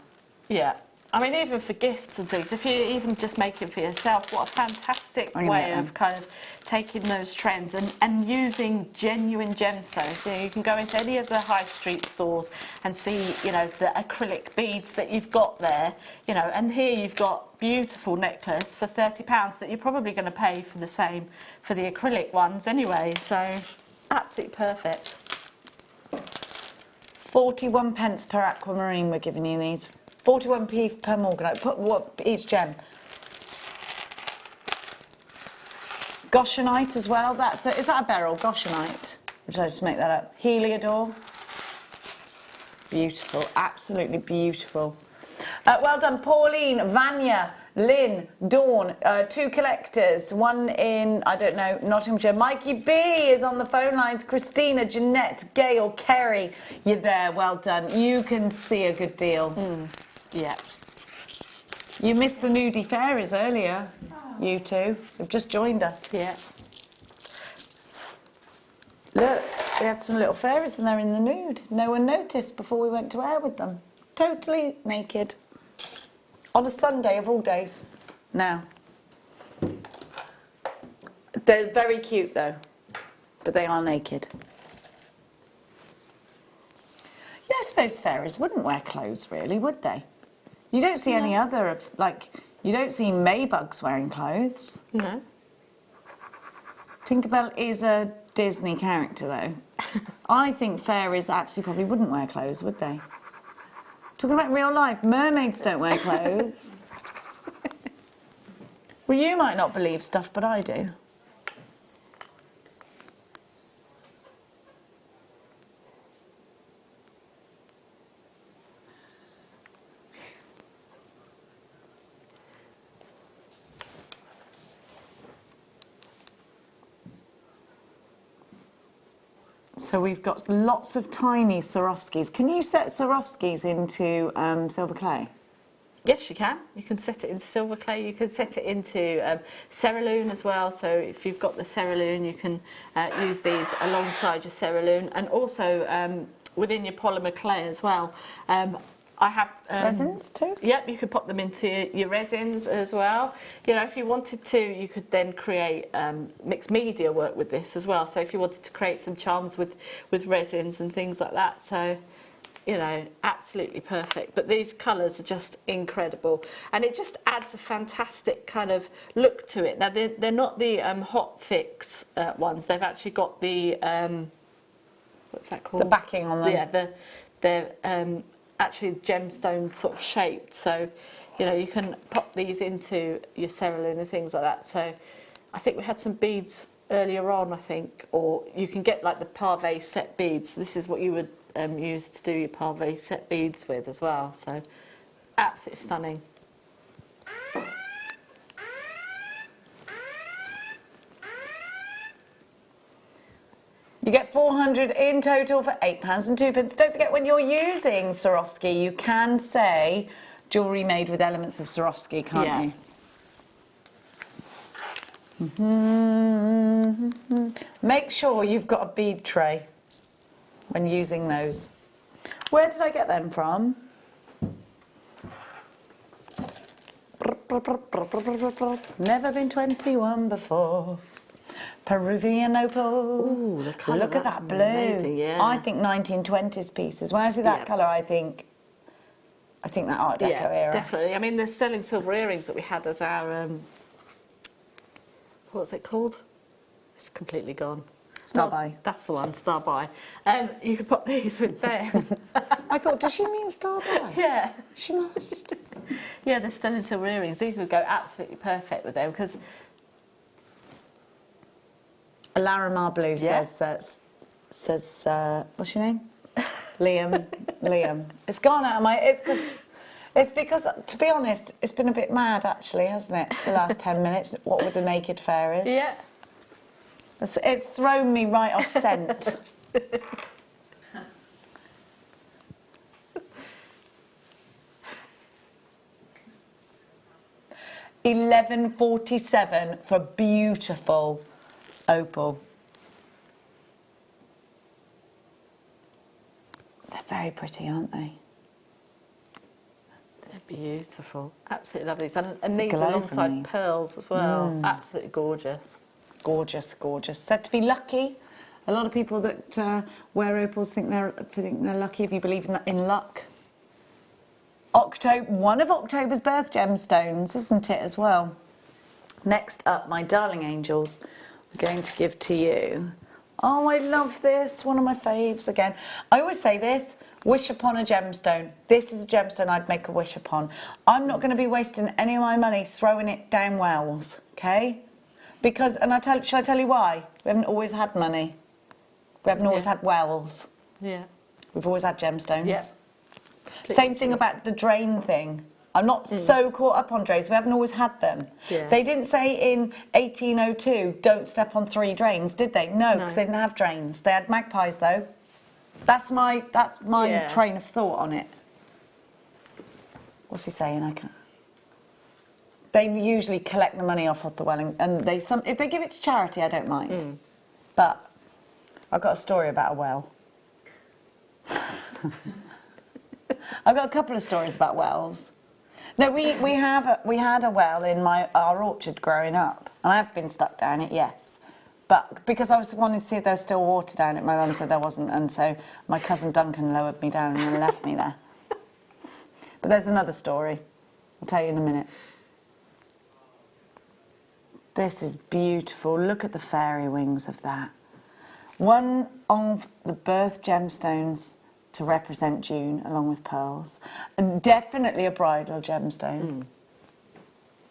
Yeah. I mean, even for gifts and things, if you even just make it for yourself, what a fantastic way of kind of taking those trends and using genuine gemstones. So you can go into any of the high street stores and see, you know, the acrylic beads that you've got there, you know, and here you've got beautiful necklace for £30 that you're probably going to pay for the same for the acrylic ones anyway. So absolutely perfect. 41 pence per aquamarine we're giving you these. 41p per Morganite. Put what each gem. Goshenite as well. Is that a beryl? Goshenite. Or did I just make that up? Heliodor. Beautiful. Absolutely beautiful. Well done, Pauline, Vanya, Lynn, Dawn, 2 collectors, 1 in, I don't know, Nottinghamshire. Mikey B is on the phone lines. Christina, Jeanette, Gail, Kerry, you're there, well done. You can see a good deal. Yeah. You missed the nudie fairies earlier, you two. You've just joined us. Yeah. Look, we had some little fairies and they're in the nude. No one noticed before we went to air with them. Totally naked. On a Sunday of all days. Now. They're very cute though, but they are naked. Yeah, I suppose fairies wouldn't wear clothes really, would they? You don't see any other of, like, you don't see Maybugs wearing clothes. No. Tinkerbell is a Disney character though. I think fairies actually probably wouldn't wear clothes, would they? Talking about real life, mermaids don't wear clothes. Well, you might not believe stuff, but I do. So we've got lots of tiny Swarovskis. Can you set Swarovskis into silver clay? Yes, you can. You can set it into silver clay. You can set it into cerulean as well. So if you've got the cerulean, you can use these alongside your cerulean, and also within your polymer clay as well. I have resins too. Yep, you could pop them into your resins as well. You know, if you wanted to, you could then create mixed media work with this as well. So if you wanted to create some charms with resins and things like that, so you know, absolutely perfect. But these colours are just incredible, and it just adds a fantastic kind of look to it. Now they're not the hot fix ones. They've actually got the what's that called? The backing on them. Yeah, they're actually gemstone sort of shaped, so you know you can pop these into your cerulean and things like that. So I think we had some beads earlier on, I think, or you can get like the pave set beads. This is what you would use to do your pave set beads with as well. So absolutely stunning. You get 400 in total for £8.02. Don't forget, when you're using Swarovski, you can say jewellery made with elements of Swarovski, can't you? Make sure you've got a bead tray when using those. Where did I get them from? Never been 21 before. Peruvian opal. Ooh, the colour, look at that's that blue. amazing, yeah. I think 1920s pieces. When I see that colour, I think that Art Deco era. Definitely. I mean, the sterling silver earrings that we had as our what's it called? It's completely gone. Star by. That's the one, Star by. You could put these with them. I thought, does she mean Star by? Yeah. She must. Yeah, the sterling silver earrings. These would go absolutely perfect with them because Larimar Blue says what's your name? Liam. It's gone out of my. It's because, to be honest, it's been a bit mad actually, hasn't it? The last 10 minutes. What with the naked fairies? Yeah. It's thrown me right off scent. £11.47 for beautiful opal. They're very pretty, aren't they? They're beautiful. Absolutely lovely. And It's a these glow from alongside these. pearls as well. Absolutely gorgeous. Gorgeous, gorgeous. Said to be lucky. A lot of people that wear opals think they're lucky, if you believe in luck. One of October's birth gemstones, isn't it, as well? Next up, my darling angels, I'm going to give to you. Oh, I love this. One of my faves again. I always say this, wish upon a gemstone. This is a gemstone I'd make a wish upon. I'm not going to be wasting any of my money throwing it down wells, okay? Because, shall I tell you why? We haven't always had money. We haven't always had wells. Yeah. We've always had gemstones. Yeah. Same thing about the drain thing. I'm not so caught up on drains. We haven't always had them. Yeah. They didn't say in 1802, don't step on 3 drains, did they? No, because they didn't have drains. They had magpies, though. That's my train of thought on it. What's he saying? I can't. They usually collect the money off of the welling, and if they give it to charity, I don't mind. But I've got a story about a well. I've got a couple of stories about wells. No, we had a well in our orchard growing up, and I have been stuck down it, yes. But because I was wanting to see if there was still water down it, my mum said there wasn't, and so my cousin Duncan lowered me down and left me there. But there's another story. I'll tell you in a minute. This is beautiful. Look at the fairy wings of that. One of the birth gemstones to represent June, along with pearls. And definitely a bridal gemstone.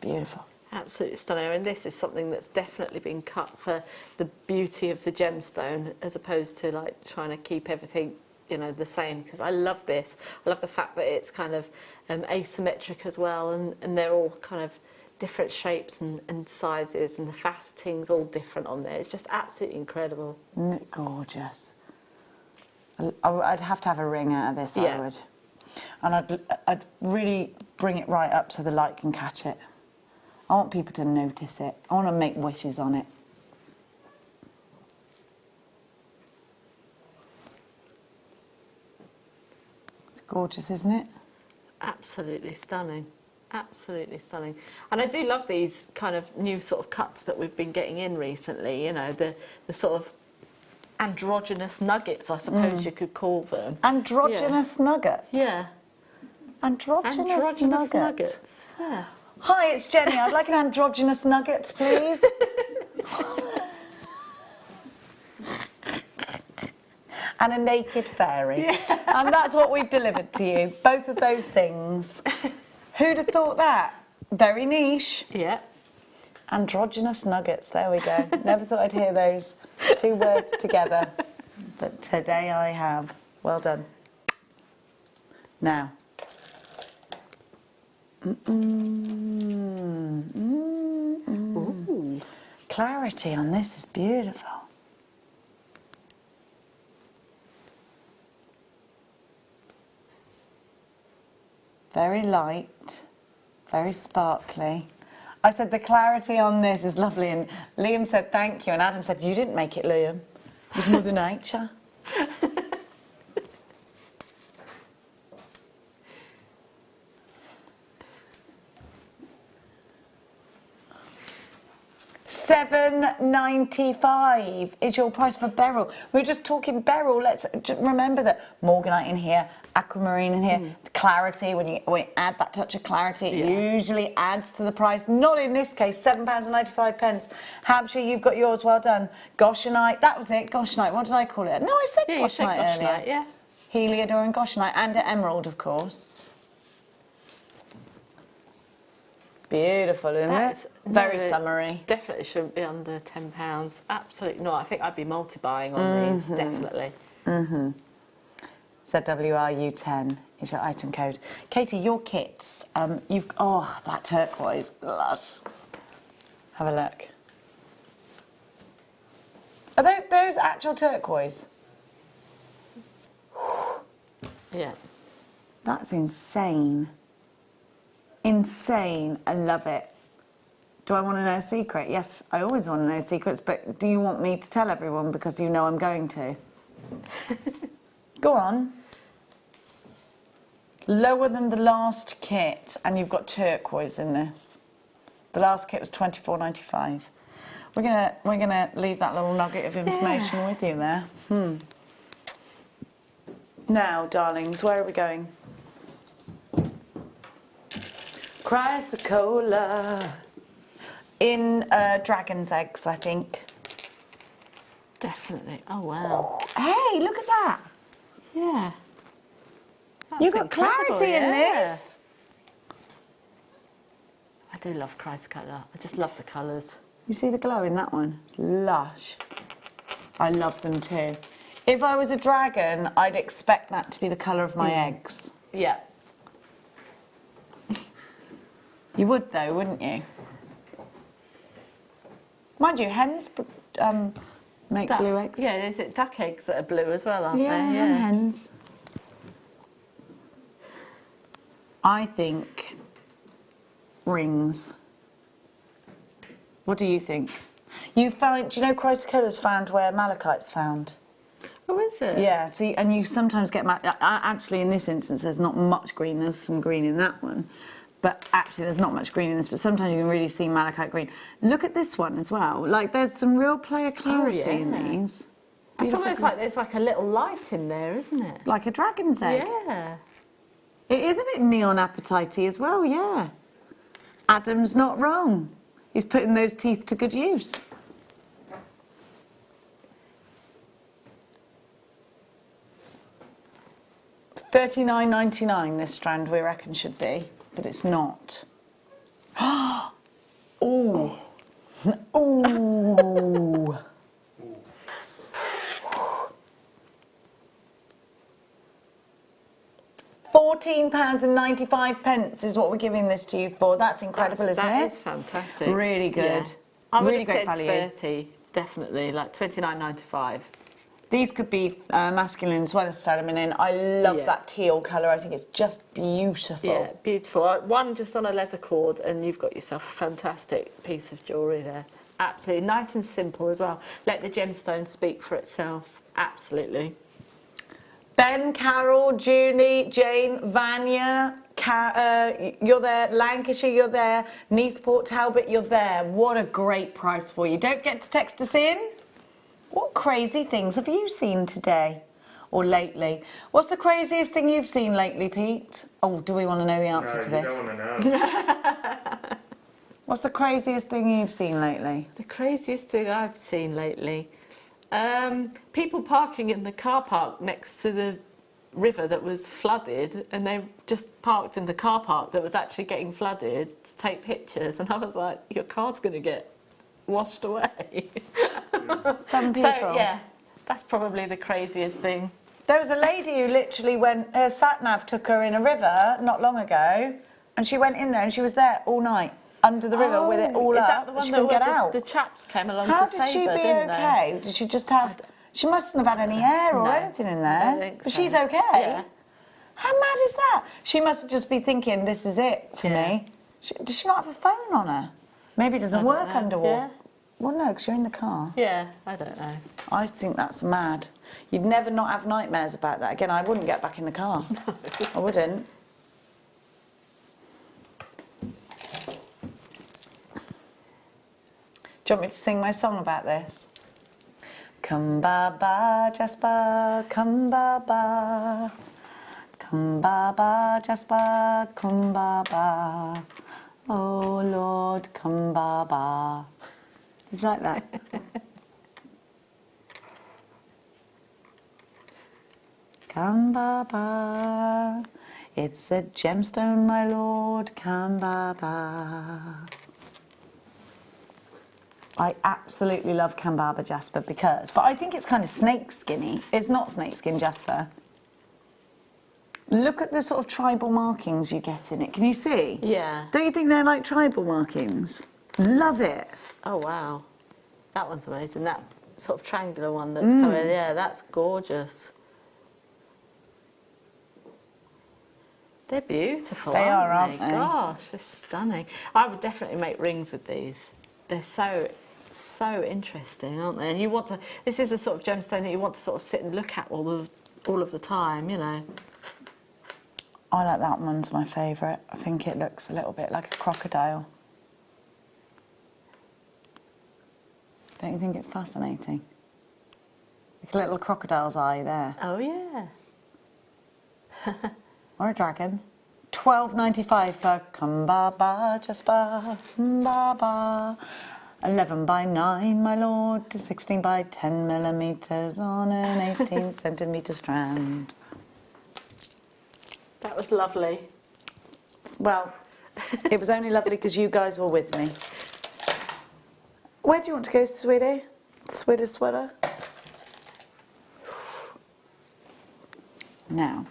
Beautiful. Absolutely stunning. And this is something that's definitely been cut for the beauty of the gemstone, as opposed to like trying to keep everything, you know, the same. Because I love this. I love the fact that it's kind of asymmetric as well, and they're all kind of different shapes and sizes, and the faceting's all different on there. It's just absolutely incredible. Isn't it gorgeous? I'd have to have a ring out of this, I would. And I'd really bring it right up so the light can catch it. I want people to notice it. I want to make wishes on it. It's gorgeous, isn't it? Absolutely stunning. Absolutely stunning. And I do love these kind of new sort of cuts that we've been getting in recently, you know, the sort of androgynous nuggets, I suppose you could call them. Androgynous nuggets? Yeah. Androgynous nuggets. Yeah. Hi, it's Jenny. I'd like an androgynous nuggets, please. And a naked fairy. Yeah. And that's what we've delivered to you. Both of those things. Who'd have thought that? Very niche. Yeah. Androgynous nuggets, there we go. Never thought I'd hear those two words together, but today I have. Well done. Now. Ooh. Clarity on this is beautiful. Very light, very sparkly. I said the clarity on this is lovely, and Liam said thank you, and Adam said you didn't make it, Liam. It was Mother Nature. £7.95 is your price for beryl. We're just talking beryl. Let's just remember that morganite in here, aquamarine in here, clarity. When you add that touch of clarity, it usually adds to the price. Not in this case. £7.95. Hampshire, you've got yours. Well done. Goshenite. That was it. Goshenite. What did I call it? No, I said goshenite earlier. Yeah. Heliodor and goshenite, and emerald, of course. Beautiful, isn't it? Very summery. Definitely shouldn't be under £10. Absolutely not. I think I'd be multi-buying on these, definitely. ZWRU10 is your item code. Katie, your kits, that turquoise, lush. Have a look. Are those actual turquoise? Yeah. That's insane. Insane. I love it. Do I want to know a secret? Yes, I always want to know secrets, but do you want me to tell everyone because you know I'm going to? Go on. Lower than the last kit, and you've got turquoise in this. The last kit was $24.95. We're gonna leave that little nugget of information with you there. Now, darlings, where are we going? Chrysocolla in dragon's eggs, I think. Definitely. Oh, wow. Hey, look at that. Yeah. You've got clarity in this. I do love chrysocolla. I just love the colours. You see the glow in that one? It's lush. I love them too. If I was a dragon, I'd expect that to be the colour of my eggs. Yeah. You would though, wouldn't you? Mind you, hens make blue eggs. Yeah, is it duck eggs that are blue as well, aren't they? Yeah, hens. I think rings. What do you think? Do you know chrysocola's found where malachite's found? Oh, is it? Yeah, and you sometimes get, actually in this instance there's not much green, there's some green in that one. But actually there's not much green in this, but sometimes you can really see malachite green. Look at this one as well. Like there's some real player clarity in these. It's almost like there's like a little light in there, isn't it? Like a dragon's egg. Yeah. It is a bit neon appetite-y as well, yeah. Adam's not wrong. He's putting those teeth to good use. $39.99 this strand we reckon should be, but it's not. Ooh. Ooh. £14.95 is what we're giving this to you for. That's incredible, isn't it? That is fantastic. Really good. Yeah. I would really have great said value. 30, definitely, like $29.95. These could be masculine as well as feminine. I love that teal colour. I think it's just beautiful. Yeah, beautiful. One just on a leather cord and you've got yourself a fantastic piece of jewellery there. Absolutely. Nice and simple as well. Let the gemstone speak for itself. Absolutely. Ben, Carol, Julie, Jane, Vanya, you're there. Lancashire, you're there. Neathport, Talbot, you're there. What a great price for you. Don't forget to text us in. What crazy things have you seen today or lately? What's the craziest thing you've seen lately, Pete? Oh, do we want to know the answer to this? No, you don't want to know. What's the craziest thing you've seen lately? The craziest thing I've seen lately? People parking in the car park next to the river that was flooded, and they just parked in the car park that was actually getting flooded to take pictures, and I was like, your car's going to get washed away. Some people. So, yeah, that's probably the craziest thing. There was a lady who literally went, her sat-nav took her in a river not long ago, and she went in there and she was there all night under the river with it all is up. that the one she that couldn't get out. the chaps came along How to did save she her, be didn't okay? Did she just have... She mustn't have had any air or No, anything in I there. don't think But so. she's okay. Yeah. How mad is that? She must just be thinking, this is it for me. Does she not have a phone on her? Maybe it doesn't work know. underwater. Yeah. Well, no, because you're in the car. Yeah, I don't know. I think that's mad. You'd never not have nightmares about that. Again, I wouldn't get back in the car. I wouldn't. Do you want me to sing my song about this? Come ba ba Jasper, come ba ba. Come ba ba Jasper, come ba ba. Oh Lord, come ba ba. It's like that. Come ba ba. It's a gemstone, my lord, come ba ba. I absolutely love Kambaba Jasper because, but I think it's kind of snakeskinny. It's not snakeskin Jasper. Look at the sort of tribal markings you get in it. Can you see? Yeah. Don't you think they're like tribal markings? Love it. Oh, wow. That one's amazing. That sort of triangular one that's coming. Yeah, that's gorgeous. They're beautiful, They are, aren't aren't they? Gosh, they're stunning. I would definitely make rings with these. They're so interesting, aren't they? And you want to, this is a sort of gemstone that you want to sort of sit and look at all of the time, you know. I like that one's my favourite. I think it looks a little bit like a crocodile. Don't you think it's fascinating? Like a little crocodile's eye there. Oh, yeah. Or a dragon. $12.95 for Kambaba Jasper, Kambaba. 11 by 9, my lord, to 16 by 10 millimetres on an 18 centimetre strand. That was lovely. Well, it was only lovely because you guys were with me. Where do you want to go, sweetie? Sweater? Now,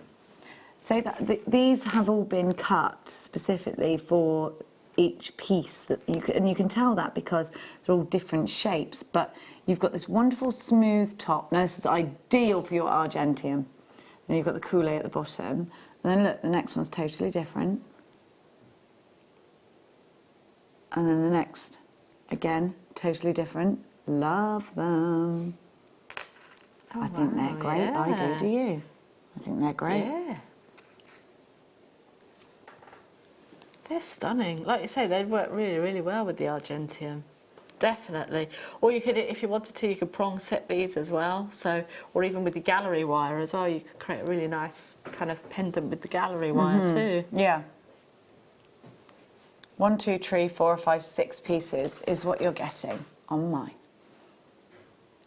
say that these have all been cut specifically for each piece that you can tell that because they're all different shapes, but you've got this wonderful smooth top. Now this is ideal for your argentium. Then you've got the coulee at the bottom, and then look, the next one's totally different, and then the next, again, totally different. Love them. Oh, I think they're great. yeah. I do you? I think they're great. Yeah. They're stunning. Like you say, they'd work really, really well with the argentium. Definitely. Or you could, if you wanted to, you could prong set these as well. So, or even with the gallery wire as well, you could create a really nice kind of pendant with the gallery wire too. Yeah. 1, 2, 3, 4, 5, 6 pieces is what you're getting on mine.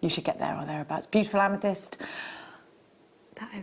You should get there or thereabouts. Beautiful amethyst.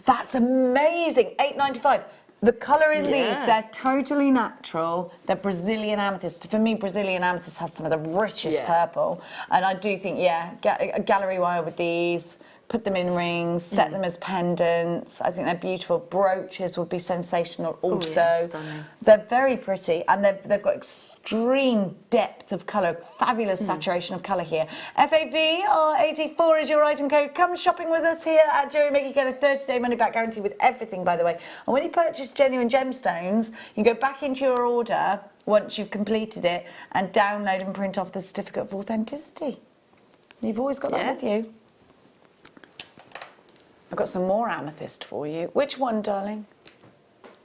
That's amazing. $8.95. The colour in these, they're totally natural. They're Brazilian amethyst. For me, Brazilian amethyst has some of the richest purple. And I do think, a gallery wire with these, put them in rings, set them as pendants. I think they're beautiful. Brooches would be sensational also. Oh, yeah, stunning. They're very pretty, and they've got extreme depth of colour, fabulous saturation of colour here. FAVR84 is your item code. Come shopping with us here at Jewellery Maker. You get a 30-day money-back guarantee with everything, by the way. And when you purchase genuine gemstones, you go back into your order once you've completed it and download and print off the certificate of authenticity. You've always got that with you. I've got some more amethyst for you. Which one, darling?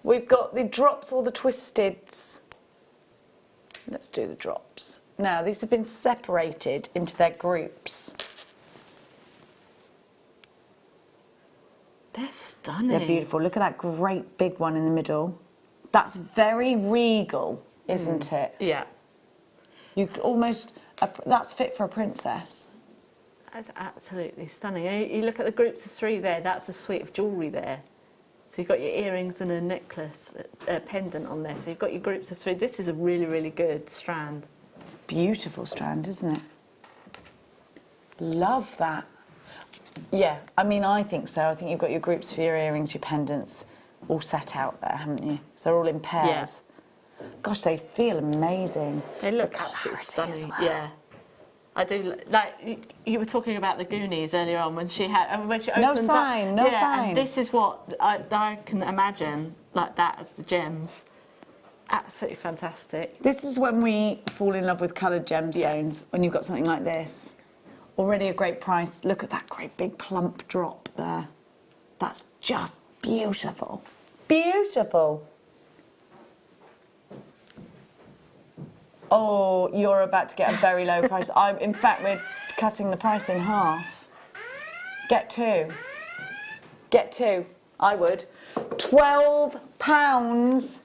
We've got the drops or the twisteds. Let's do the drops. Now, these have been separated into their groups. They're stunning. They're beautiful. Look at that great big one in the middle. That's very regal, isn't it? Yeah. You could almost, that's fit for a princess. That's absolutely stunning. You look at the groups of 3 there, that's a suite of jewellery there. So you've got your earrings and a necklace, a pendant on there. So you've got your groups of 3. This is a really, really good strand. Beautiful strand, isn't it? Love that. Yeah, I mean, I think so. I think you've got your groups for your earrings, your pendants, all set out there, haven't you? So they're all in pairs. Yeah. Gosh, they feel amazing. They look absolutely stunning. Well. Yeah. I do, like, you were talking about the Goonies earlier on when she opens no sign, up. No yeah, sign. And this is what I can imagine, like that as the gems. Absolutely fantastic. This is when we fall in love with coloured gemstones, when you've got something like this. Already a great price. Look at that great big plump drop there. That's just beautiful. Beautiful. Oh, you're about to get a very low price. In fact, we're cutting the price in half. Get 2. Get 2. I would. £12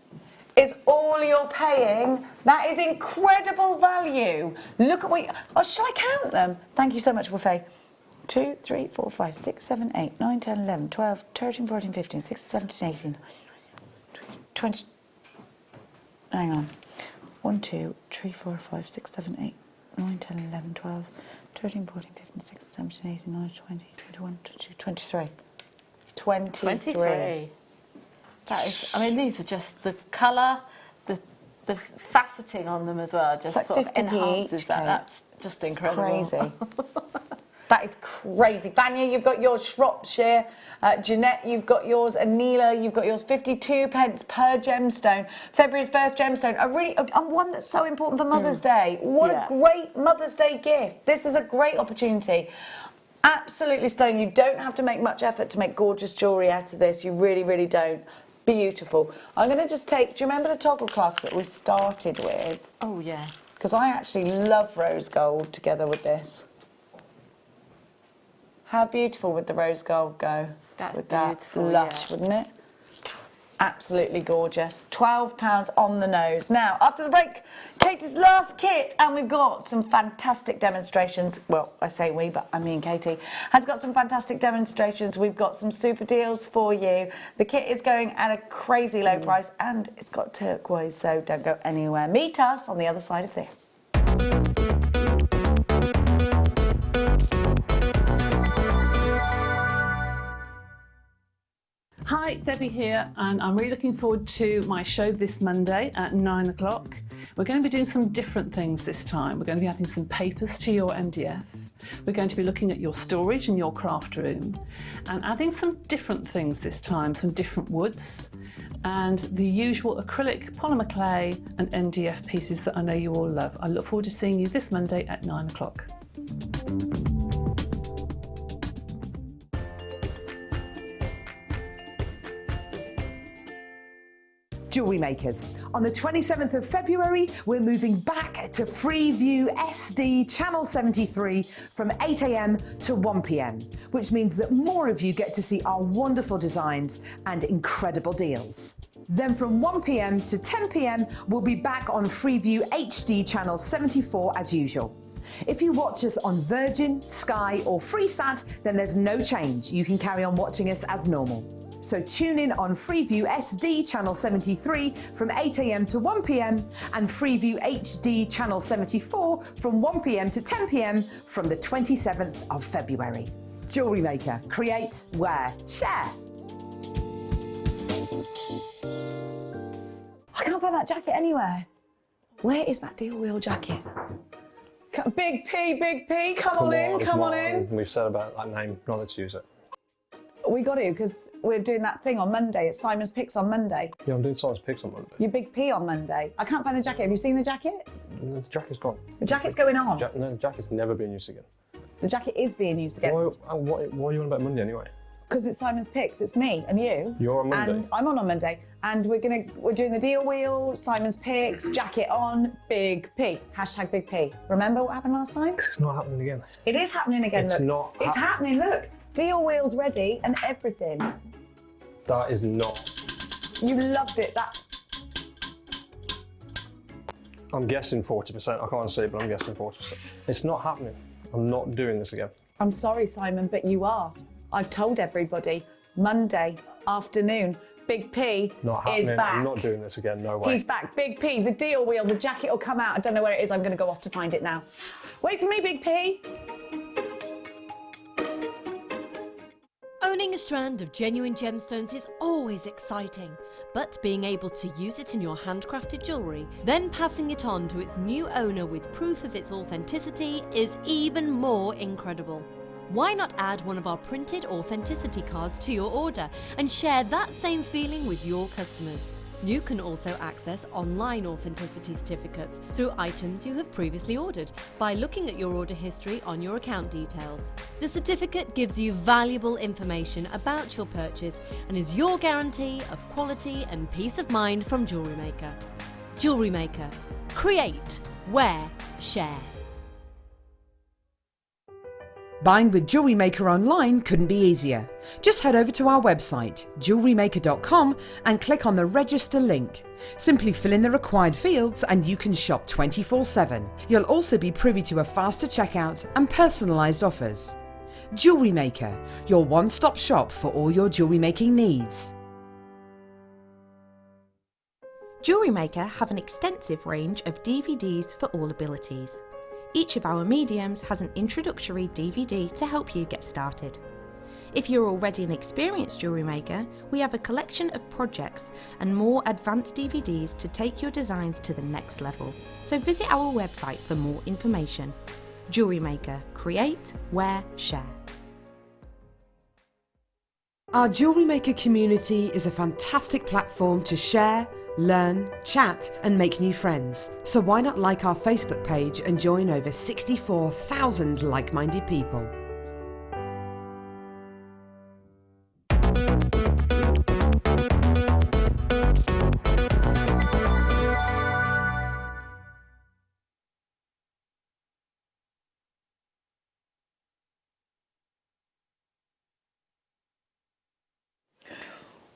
is all you're paying. That is incredible value. Look at what shall I count them? Thank you so much, Buffet. 2, 3, 4, 5, 6, 7, 8, 9, 10, 11, 12, 13, 14, 15, 16, 17, 18, 20. Hang on. 1, 2, 3, 4, 5, 6, 7, 8, 9, 10, 11, 12, 13, 14, 15, 16, 17, 18, 19, 20, 21, 22, 23. 23. That is, I mean, these are just the colour, the faceting on them as well, just like sort of enhances that. That's just incredible. It's crazy. That is crazy. Vanya, you've got yours. Shropshire. Jeanette, you've got yours. Anila, you've got yours. 52 pence per gemstone. February's birth gemstone. One that's so important for Mother's Day. What a great Mother's Day gift. This is a great opportunity. Absolutely stunning. You don't have to make much effort to make gorgeous jewellery out of this. You really, really don't. Beautiful. I'm going to just take... Do you remember the toggle clasp that we started with? Oh, yeah. Because I actually love rose gold together with this. How beautiful would the rose gold go? That's with beautiful, that lush, wouldn't it? Absolutely gorgeous. £12 on the nose. Now, after the break, Katie's last kit, and we've got some fantastic demonstrations. Well, I say we, but I mean Katie has got some fantastic demonstrations. We've got some super deals for you. The kit is going at a crazy low price, and it's got turquoise, so don't go anywhere. Meet us on the other side of this. Hi, Debbie here, and I'm really looking forward to my show this Monday at 9 o'clock. We're going to be doing some different things this time. We're going to be adding some papers to your MDF. We're going to be looking at your storage in your craft room and adding some different things this time, some different woods and the usual acrylic, polymer clay and MDF pieces that I know you all love. I look forward to seeing you this Monday at 9 o'clock. Jewellery Makers. On the 27th of February, we're moving back to Freeview SD Channel 73 from 8 AM to 1 PM, which means that more of you get to see our wonderful designs and incredible deals. Then from 1 PM to 10 PM, we'll be back on Freeview HD Channel 74 as usual. If you watch us on Virgin, Sky or Freesat, then there's no change. You can carry on watching us as normal. So tune in on Freeview SD Channel 73 from 8 AM to 1 PM and Freeview HD Channel 74 from 1 PM to 10 PM from the 27th of February. Jewellery Maker. Create, wear, share. I can't find that jacket anywhere. Where is that deal wheel jacket? Big P, come on in, come on in. We've said about that name, not let's use it. We got to, because we're doing that thing on Monday. It's Simon's Picks on Monday. Yeah, I'm doing Simon's Picks on Monday. Your Big P on Monday. I can't find the jacket. Have you seen the jacket? The jacket's gone. The jacket's going on. No, the jacket's never been used again. The jacket is being used again. Why are you on about Monday anyway? Because it's Simon's Picks. It's me and you. You're on Monday. And I'm on Monday. And we're doing the deal wheel, Simon's Picks, jacket on, Big P. Hashtag Big P. Remember what happened last time? It's not happening again. It is happening again. It's look. not. It's happening. Look. Deal wheel's ready and everything. That is not. You loved it. I'm guessing 40%. I can't say, but I'm guessing 40%. It's not happening. I'm not doing this again. I'm sorry, Simon, but you are. I've told everybody. Monday, afternoon. Big P Not is happening. back. I'm not doing this again. No way. He's back. Big P, the deal wheel, the jacket will come out. I don't know where it is. I'm going to go off to find it now. Wait for me, Big P. Owning a strand of genuine gemstones is always exciting, but being able to use it in your handcrafted jewellery, then passing it on to its new owner with proof of its authenticity is even more incredible. Why not add one of our printed authenticity cards to your order and share that same feeling with your customers? You can also access online authenticity certificates through items you have previously ordered by looking at your order history on your account details. The certificate gives you valuable information about your purchase and is your guarantee of quality and peace of mind from Jewellery Maker. Jewellery Maker. Create, wear, share. Buying with Jewellery Maker online couldn't be easier. Just head over to our website, JewelleryMaker.com, and click on the register link. Simply fill in the required fields and you can shop 24/7. You'll also be privy to a faster checkout and personalised offers. Jewellery Maker, your one-stop shop for all your jewellery making needs. Jewellery Maker have an extensive range of DVDs for all abilities. Each of our mediums has an introductory DVD to help you get started. If you're already an experienced jewellery maker, we have a collection of projects and more advanced DVDs to take your designs to the next level. So visit our website for more information. Jewellery Maker. Create, wear, share. Our Jewellery Maker community is a fantastic platform to share, learn, chat and make new friends. So why not like our Facebook page and join over 64,000 like-minded people.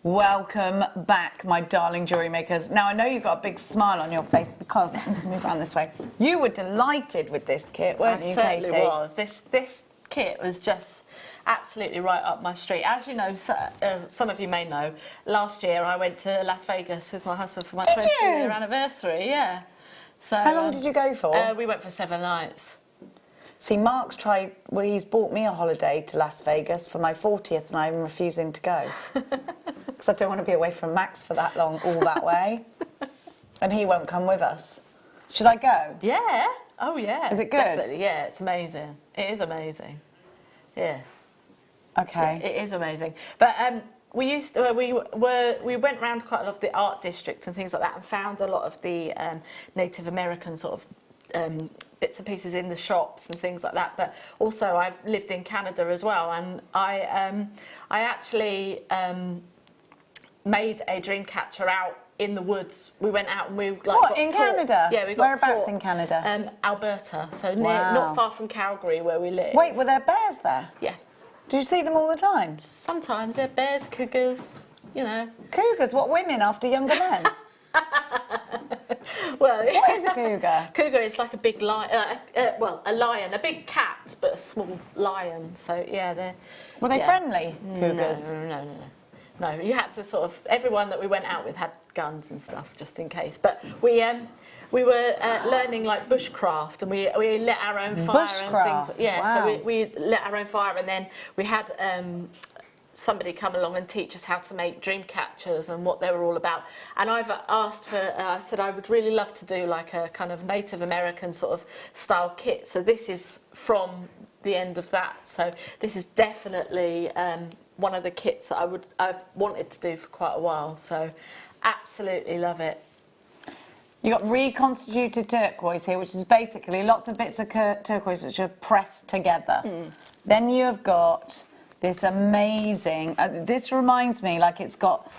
Welcome back, my darling jewellery makers. Now, I know you've got a big smile on your face because, let me just move around this way, you were delighted with this kit, weren't you, Katie? I certainly was. This kit was just absolutely right up my street. As you know, some of you may know, last year I went to Las Vegas with my husband for my 20-year anniversary, yeah. So, how long did you go for? We went for 7 nights. See, Mark's tried, well, he's bought me a holiday to Las Vegas for my 40th and I'm refusing to go. Because I don't want to be away from Max for that long, all that way. And he won't come with us. Should I go? Yeah. Oh, yeah. Is it good? Definitely, yeah, it's amazing. It is amazing. Yeah. Okay. Yeah, it is amazing. But we used to, we went around quite a lot of the art districts and things like that and found a lot of the Native American sort of bits and pieces in the shops and things like that. But also I've lived in Canada as well, and I actually made a dream catcher out in the woods. We went out and we like what, got in taught. Canada? Yeah, we got Whereabouts taught, in Canada? Alberta, so Wow. not far from Calgary where we live. Wait, were there bears there? Yeah. Did you see them all the time? Sometimes, yeah, bears, cougars, you know. Cougars? What, women after younger men? Well, What is a cougar? Cougar is like a big lion, well, a lion, a big cat, but a small lion. So yeah, they're. Were they friendly, cougars? No, you had to sort of. Everyone that we went out with had guns and stuff just in case. But we were learning like bushcraft, and we lit our own fire and things. Yeah, wow. so we lit our own fire, and then we had somebody come along and teach us how to make dream catchers and what they were all about. And I've asked for, I said I would really love to do like a kind of Native American sort of style kit. So this is from the end of that. So this is definitely one of the kits that I've wanted to do for quite a while. So absolutely love it. You got reconstituted turquoise here, which is basically lots of bits of turquoise which are pressed together. Then you have got this amazing, this reminds me like it's got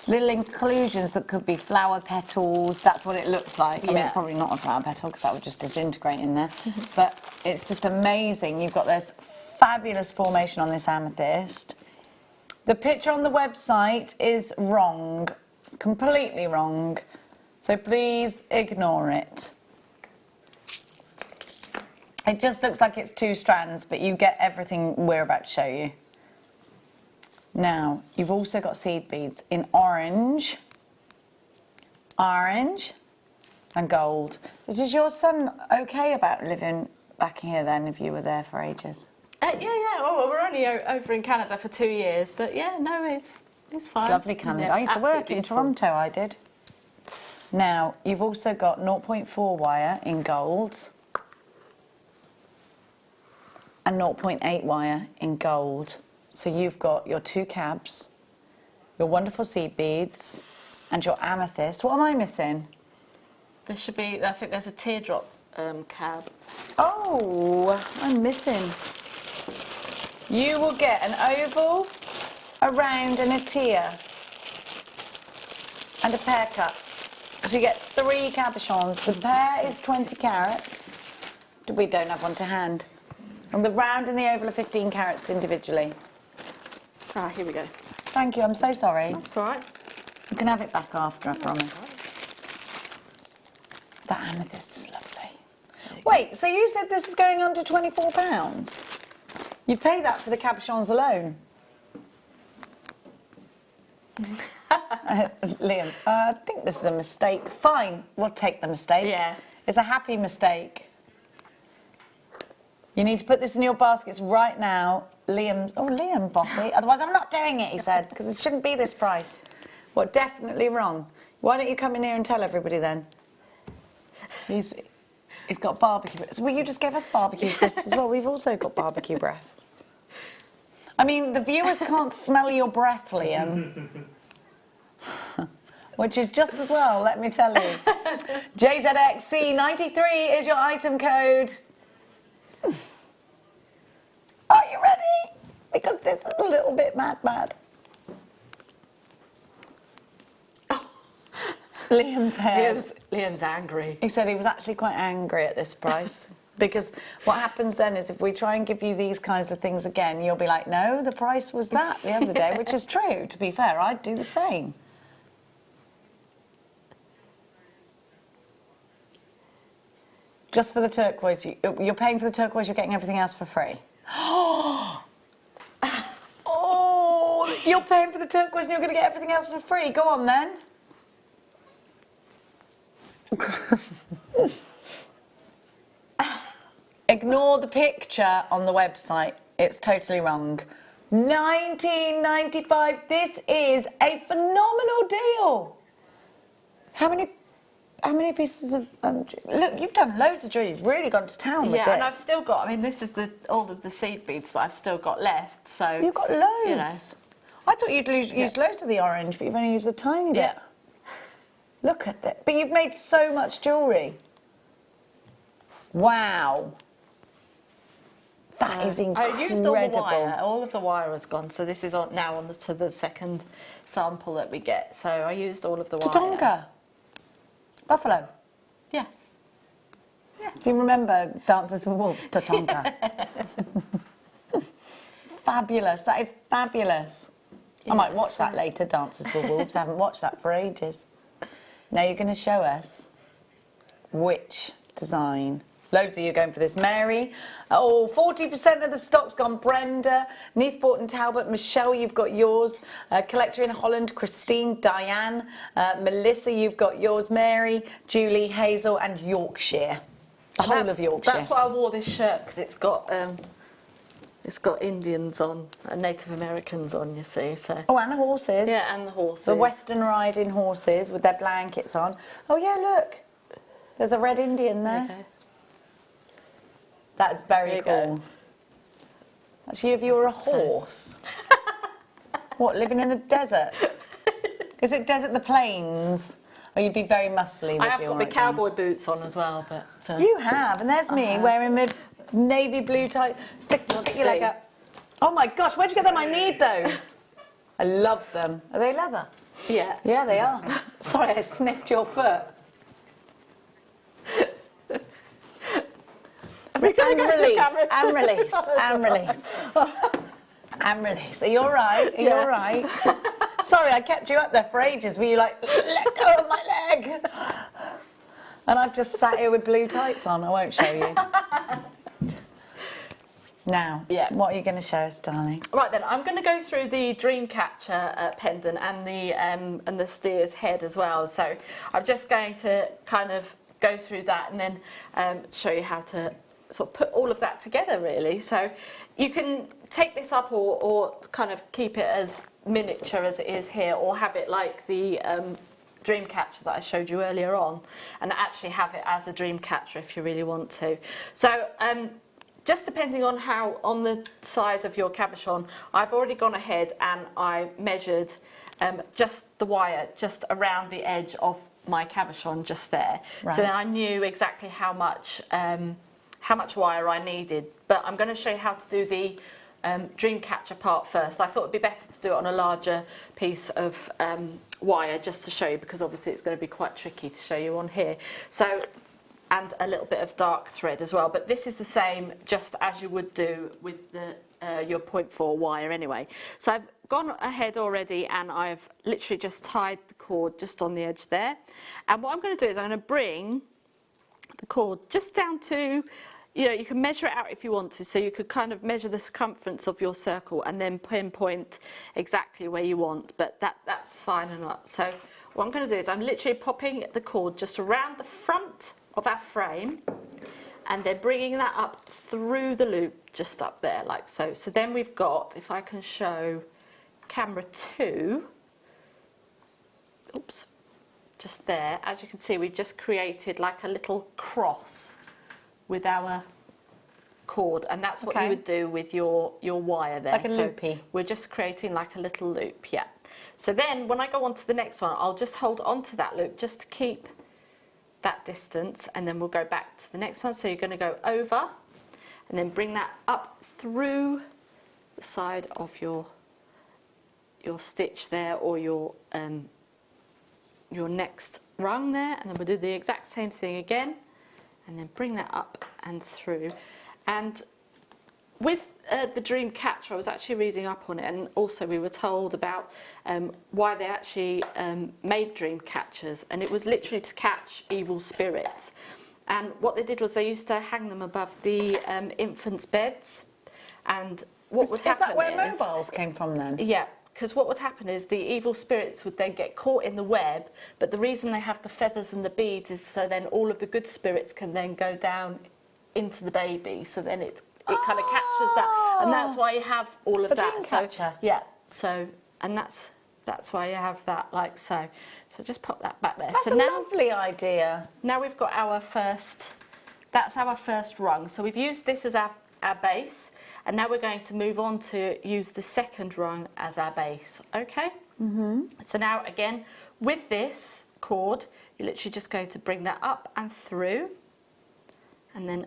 little inclusions that could be flower petals. That's what it looks like. I mean, it's probably not a flower petal because that would just disintegrate in there. But it's just amazing. You've got this fabulous formation on this amethyst. The picture on the website is wrong, completely wrong. So please ignore it. It just looks like it's 2 strands, but you get everything we're about to show you. Now, you've also got seed beads in orange, and gold. Is your son okay about living back here then, if you were there for ages? Yeah. Oh, we're only over in Canada for 2 years, but yeah, no, it's fine. It's lovely Canada. Yeah, I used to work absolutely in beautiful. Toronto, I did. Now, you've also got 0.4 wire in gold and 0.8 wire in gold. So you've got your 2 cabs, your wonderful seed beads, and your amethyst. What am I missing? There should be, I think there's a teardrop cab. Oh, I'm missing. You will get an oval, a round, and a tear, and a pear cut. So you get 3 cabochons. The pear is 20 carats. We don't have one to hand. And the round and the oval are 15 carats individually. Ah, here we go. Thank you, I'm so sorry. That's all right. You can have it back after, I promise. That amethyst is lovely. Wait, so you said this is going under £24? You'd pay that for the cabochons alone? Liam, I think this is a mistake. Fine, we'll take the mistake. Yeah. It's a happy mistake. You need to put this in your baskets right now. Liam, bossy. Otherwise I'm not doing it, he said, because it shouldn't be this price. What, definitely wrong. Why don't you come in here and tell everybody then? He's got barbecue breath. Well, you just gave us barbecue breath as well. We've also got barbecue breath. I mean, the viewers can't smell your breath, Liam. Which is just as well, let me tell you. JZXC93 is your item code. Are you ready? Because this is a little bit mad. Liam's hair. Liam's angry. He said he was actually quite angry at this price. Because what happens then is if we try and give you these kinds of things again, you'll be like, no, the price was that the other day, which is true, to be fair. I'd do the same. Just for the turquoise, you're paying for the turquoise, you're getting everything else for free. Oh, you're paying for the turquoise and you're going to get everything else for free. Go on then. Ignore the picture on the website. It's totally wrong. $19.95. This is a phenomenal deal. How many pieces of look, you've done loads of jewellery. You've really gone to town with this. Yeah, and I've still got, I mean, this is all of the seed beads that I've still got left, so... You've got loads. You know. I thought you'd use loads of the orange, but you've only used a tiny bit. Yeah. Look at that. But you've made so much jewellery. Wow. That is incredible. I used all the wire. All of the wire has gone, so this is now on to the second sample that we get. So I used all of the wire. Tatonka. Buffalo. Yes. Do you remember Dances with Wolves, Tatonka? Fabulous. That is fabulous. I might watch that later, Dances with Wolves. I haven't watched that for ages. Now you're going to show us which design. Loads of you going for this. Mary. Oh, 40% of the stock's gone. Brenda, Neathport and Talbot. Michelle, you've got yours. Collector in Holland. Christine, Diane. Melissa, you've got yours. Mary, Julie, Hazel and Yorkshire. The whole of Yorkshire. That's why I wore this shirt, because it's got Indians on and Native Americans on, you see. So. Oh, and the horses. Yeah, and the horses. The Western riding horses with their blankets on. Oh, yeah, look. There's a red Indian there. Okay. That's very cool. That's you if you were a horse. What, living in the desert? Is it desert, the plains? Or you'd be very muscly, would I have you? got my cowboy boots on as well, but... You have, and there's me wearing my navy blue tie. Stick your leg up. Oh my gosh, where'd you get them? I need those. I love them. Are they leather? Yeah. Yeah, they are. Sorry, I sniffed your foot. And release. Are you all right? Are you all right? Sorry, I kept you up there for ages. Were you like, let go of my leg? And I've just sat here with blue tights on. I won't show you. Now, what are you going to show us, darling? Right then, I'm going to go through the Dreamcatcher pendant and the steer's head as well. So I'm just going to kind of go through that and then show you how to sort of put all of that together, really. So you can take this up or kind of keep it as miniature as it is here, or have it like the Dreamcatcher that I showed you earlier on, and actually have it as a Dreamcatcher if you really want to. So just depending on on the size of your cabochon, I've already gone ahead and I measured just the wire just around the edge of my cabochon just there. Right. So then I knew exactly how much wire I needed. But I'm going to show you how to do the Dreamcatcher part first. I thought it'd be better to do it on a larger piece of wire just to show you, because obviously it's going to be quite tricky to show you on here. So, and a little bit of dark thread as well. But this is the same just as you would do with the your 0.4 wire anyway. So I've gone ahead already and I've literally just tied the cord just on the edge there. And what I'm going to do is I'm going to bring the cord just down to, you know, you can measure it out if you want to. So you could kind of measure the circumference of your circle and then pinpoint exactly where you want. But that's fine and not. So what I'm going to do is I'm literally popping the cord just around the front of our frame and then bringing that up through the loop just up there like so. So then we've got, if I can show camera 2, oops, just there, as you can see we've just created like a little cross with our cord, and that's what you would do with your wire there. Like a loopy. We're just creating like a little loop, yeah. So then when I go on to the next one, I'll just hold on to that loop just to keep that distance, and then we'll go back to the next one. So you're going to go over and then bring that up through the side of your stitch there, or your next rung there, and then we'll do the exact same thing again and then bring that up and through. And with the Dreamcatcher, I was actually reading up on it, and also we were told about why they actually made Dreamcatchers, and it was literally to catch evil spirits. And what they did was they used to hang them above the infants' beds, and what would happen is... Is that where mobiles came from then? Yeah, because what would happen is the evil spirits would then get caught in the web, but the reason they have the feathers and the beads is so then all of the good spirits can then go down into the baby, so then it kind of captures that, and that's why you have all of that. Dreamcatcher. So and that's why you have that like so. So just pop that back there. That's so a now, lovely idea. Now we've got our first. That's our first rung. So we've used this as our base, and now we're going to move on to use the second rung as our base. Okay. So now again with this cord, you're literally just going to bring that up and through, and then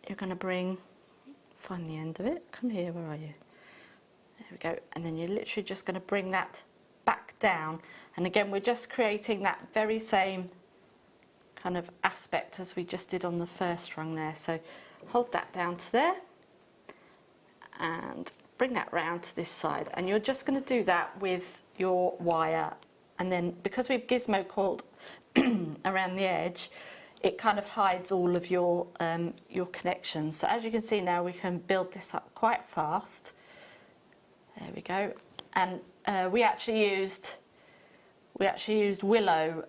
you're going to find the end of it. Come here, where are you? There we go. And then you're literally just going to bring that back down. And again, we're just creating that very same kind of aspect as we just did on the first rung there. So hold that down to there and bring that round to this side. And you're just going to do that with your wire. And then because we've gizmo coiled around the edge, it kind of hides all of your connections. So as you can see now, we can build this up quite fast. There we go. And we actually used willow.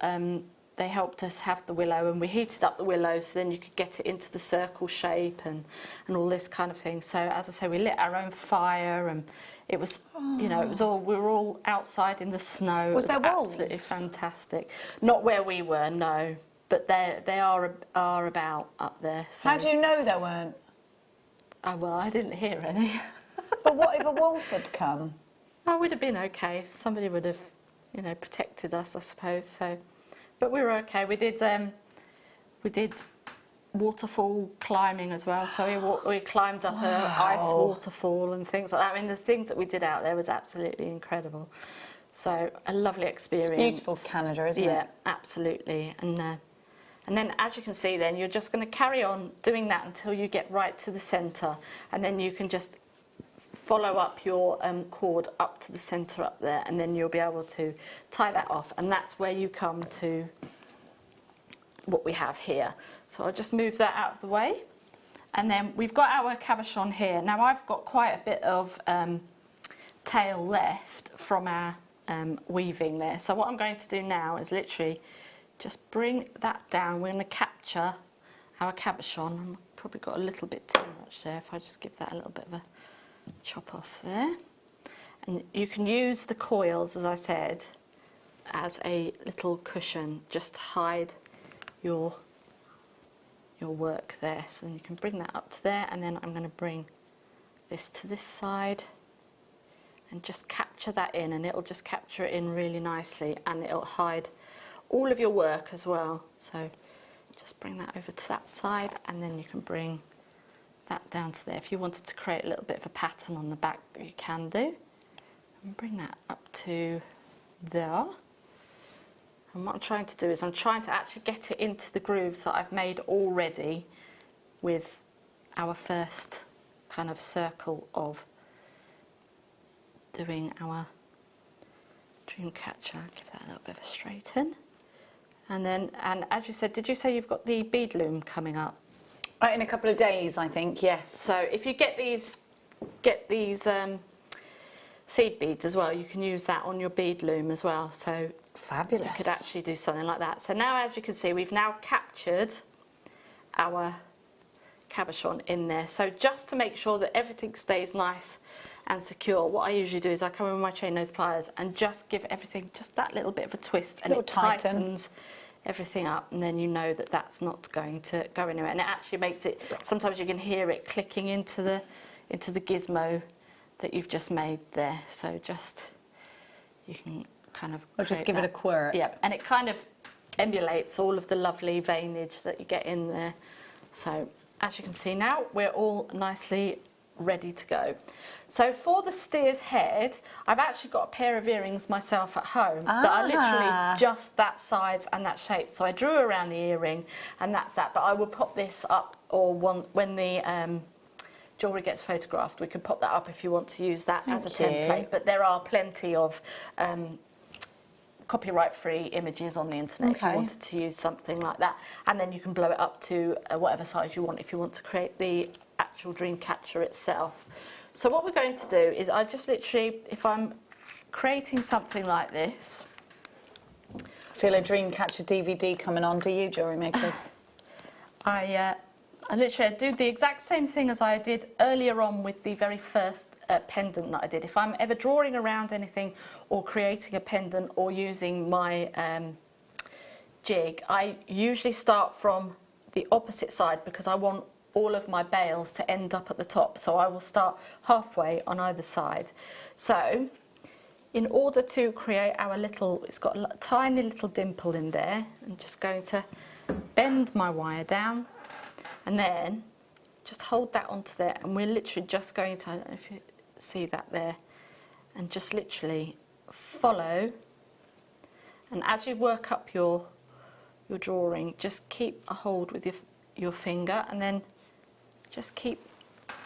They helped us have the willow, and we heated up the willow so then you could get it into the circle shape and all this kind of thing. So as I say, we lit our own fire, and it was, you know, we were all outside in the snow. Was there wolves? Absolutely fantastic. Not where we were, no. But they are about up there. So. How do you know there weren't? Oh, well, I didn't hear any. But what if a wolf had come? Oh, we'd have been okay. Somebody would have, you know, protected us, I suppose. So, but we were okay. We did waterfall climbing as well. So we climbed up an ice waterfall and things like that. I mean, the things that we did out there was absolutely incredible. So a lovely experience. It's beautiful Canada, isn't it? Yeah, absolutely. And then, as you can see, then you're just going to carry on doing that until you get right to the centre, and then you can just follow up your cord up to the centre up there, and then you'll be able to tie that off, and that's where you come to what we have here. So I'll just move that out of the way, And then we've got our cabochon here. Now I've got quite a bit of tail left from our weaving there. So what I'm going to do now is literally just bring that down. We're going to capture our cabochon. I've probably got a little bit too much there. If I just give that a little bit of a chop off there. And you can use the coils, as I said, as a little cushion, just to hide your work there. So then you can bring that up to there, and then I'm going to bring this to this side and just capture that in, and it'll just capture it in really nicely, and it'll hide all of your work as well. So just bring that over to that side, and then you can bring that down to there. If you wanted to create a little bit of a pattern on the back, you can do. And bring that up to there. And what I'm trying to do is I'm trying to actually get it into the grooves that I've made already with our first kind of circle of doing our dream catcher. Give that a little bit of a straighten. And then, and as you said, did you say you've got the bead loom coming up? In a couple of days, I think, yes. So if you get these seed beads as well, you can use that on your bead loom as well. So fabulous. You could actually do something like that. So now, as you can see, we've now captured our cabochon in there. So just to make sure that everything stays nice and secure, what I usually do is I come in with my chain nose pliers and just give everything just that little bit of a twist, and it tightens everything up, and then you know that that's not going to go anywhere. And it actually makes it, sometimes you can hear it clicking into the gizmo that you've just made there. So just, you can kind of or just give it a quirk. Yeah, and it kind of emulates all of the lovely veinage that you get in there. So as you can see now, we're all nicely ready to go. So for the steer's head, I've actually got a pair of earrings myself at home that are literally just that size and that shape. So I drew around the earring, and that's that. But I will pop this up, or when the jewellery gets photographed, we can pop that up if you want to use that as a template. But there are plenty of copyright-free images on the internet if you wanted to use something like that. And then you can blow it up to whatever size you want if you want to create the actual dream catcher itself. So what we're going to do is I just literally, if I'm creating something like this, I feel a dream catcher DVD coming on. Do you, jewellery makers? I literally do the exact same thing as I did earlier on with the very first pendant that I did. If I'm ever drawing around anything or creating a pendant or using my jig, I usually start from the opposite side because I want all of my bales to end up at the top. So I will start halfway on either side. So in order to create our little, it's got a tiny little dimple in there, I'm just going to bend my wire down, and then just hold that onto there, and we're literally just going to, I don't know if you see that there, and just literally follow. And as you work up your drawing, just keep a hold with your finger, and then just keep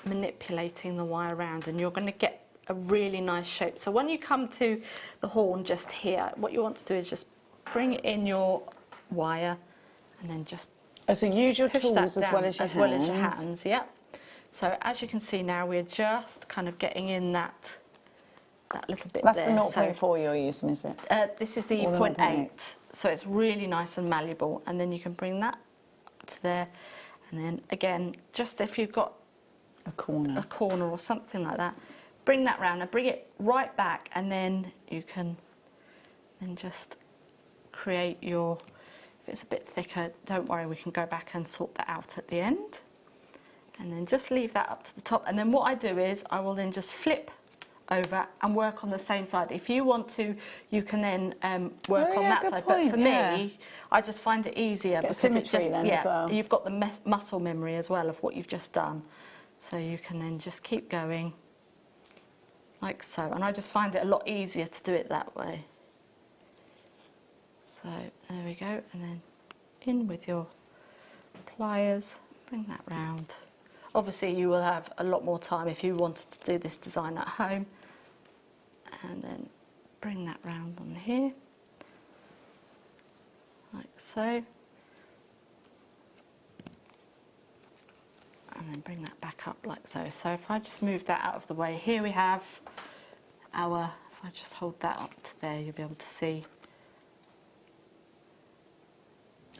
manipulating the wire around, and you're going to get a really nice shape. So when you come to the horn just here, what you want to do is just bring in your wire, and then just so use your tools as well as your hands. Yeah. So as you can see now, we're just kind of getting in that little bit there. That's the 0.4 you're using, is it? This is the 0.8. So it's really nice and malleable, and then you can bring that to there, and then again, just if you've got a corner or something like that, bring that round and bring it right back, and then you can then just create your, if it's a bit thicker, don't worry, we can go back and sort that out at the end. And then just leave that up to the top, and then what I do is I will then just flip over and work on the same side. If you want to, you can then work on that side. But for me, I just find it easier because it just, as well. You've got the muscle memory as well of what you've just done. So you can then just keep going like so. And I just find it a lot easier to do it that way. So there we go. And then in with your pliers, bring that round. Obviously you will have a lot more time if you wanted to do this design at home. And then bring that round on here, like so. And then bring that back up like so. So if I just move that out of the way, here we have our, if I just hold that up to there, you'll be able to see.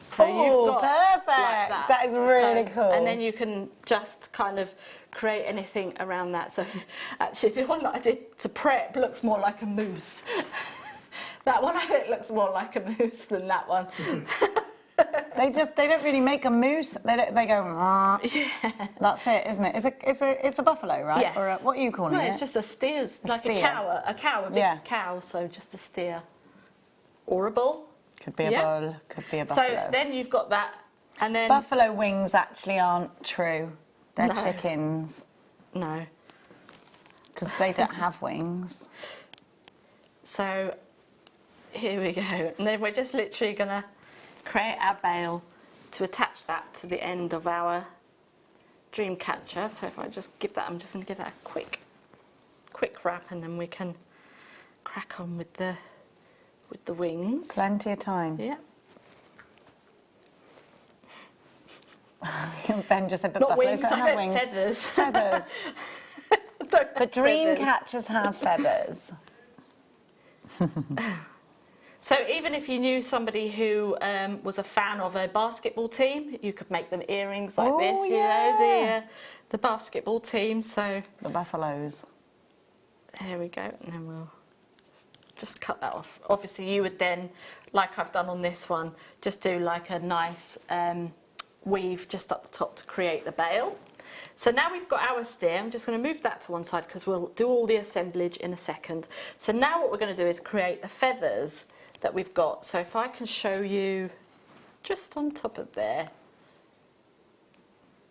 So you've got perfect! Like That is really cool. And then you can just kind of create anything around that. So actually the one that I did to prep looks more like a moose. That one I think looks more like a moose than that one. They don't really make a moose. They go. Yeah. That's it, isn't it? It's a buffalo, right? Yes. Or what are you calling it? It's just a steer, like steer. a big cow. So just a steer or a bull. Could be a bull. Could be a buffalo. So then you've got that, and then buffalo wings actually aren't true. They're No. chickens no. because they don't have wings. So here we go, and then we're just literally gonna create our bail to attach that to the end of our dream catcher. So if I just give that, I'm just going to give that a quick wrap, and then we can crack on with the wings. Plenty of time. Yeah. Ben just said, but Not buffaloes wings, don't I have meant wings. feathers. Feathers. But dream catchers have feathers. So even if you knew somebody who was a fan of a basketball team, you could make them earrings like this, you know, the basketball team. So the buffaloes. There we go, and then we'll just cut that off. Obviously you would then, like I've done on this one, just do like a nice weave just up the top to create the bail. So now we've got our steer. I'm just going to move that to one side because we'll do all the assemblage in a second. So now what we're going to do is create the feathers that we've got. So if I can show you just on top of there,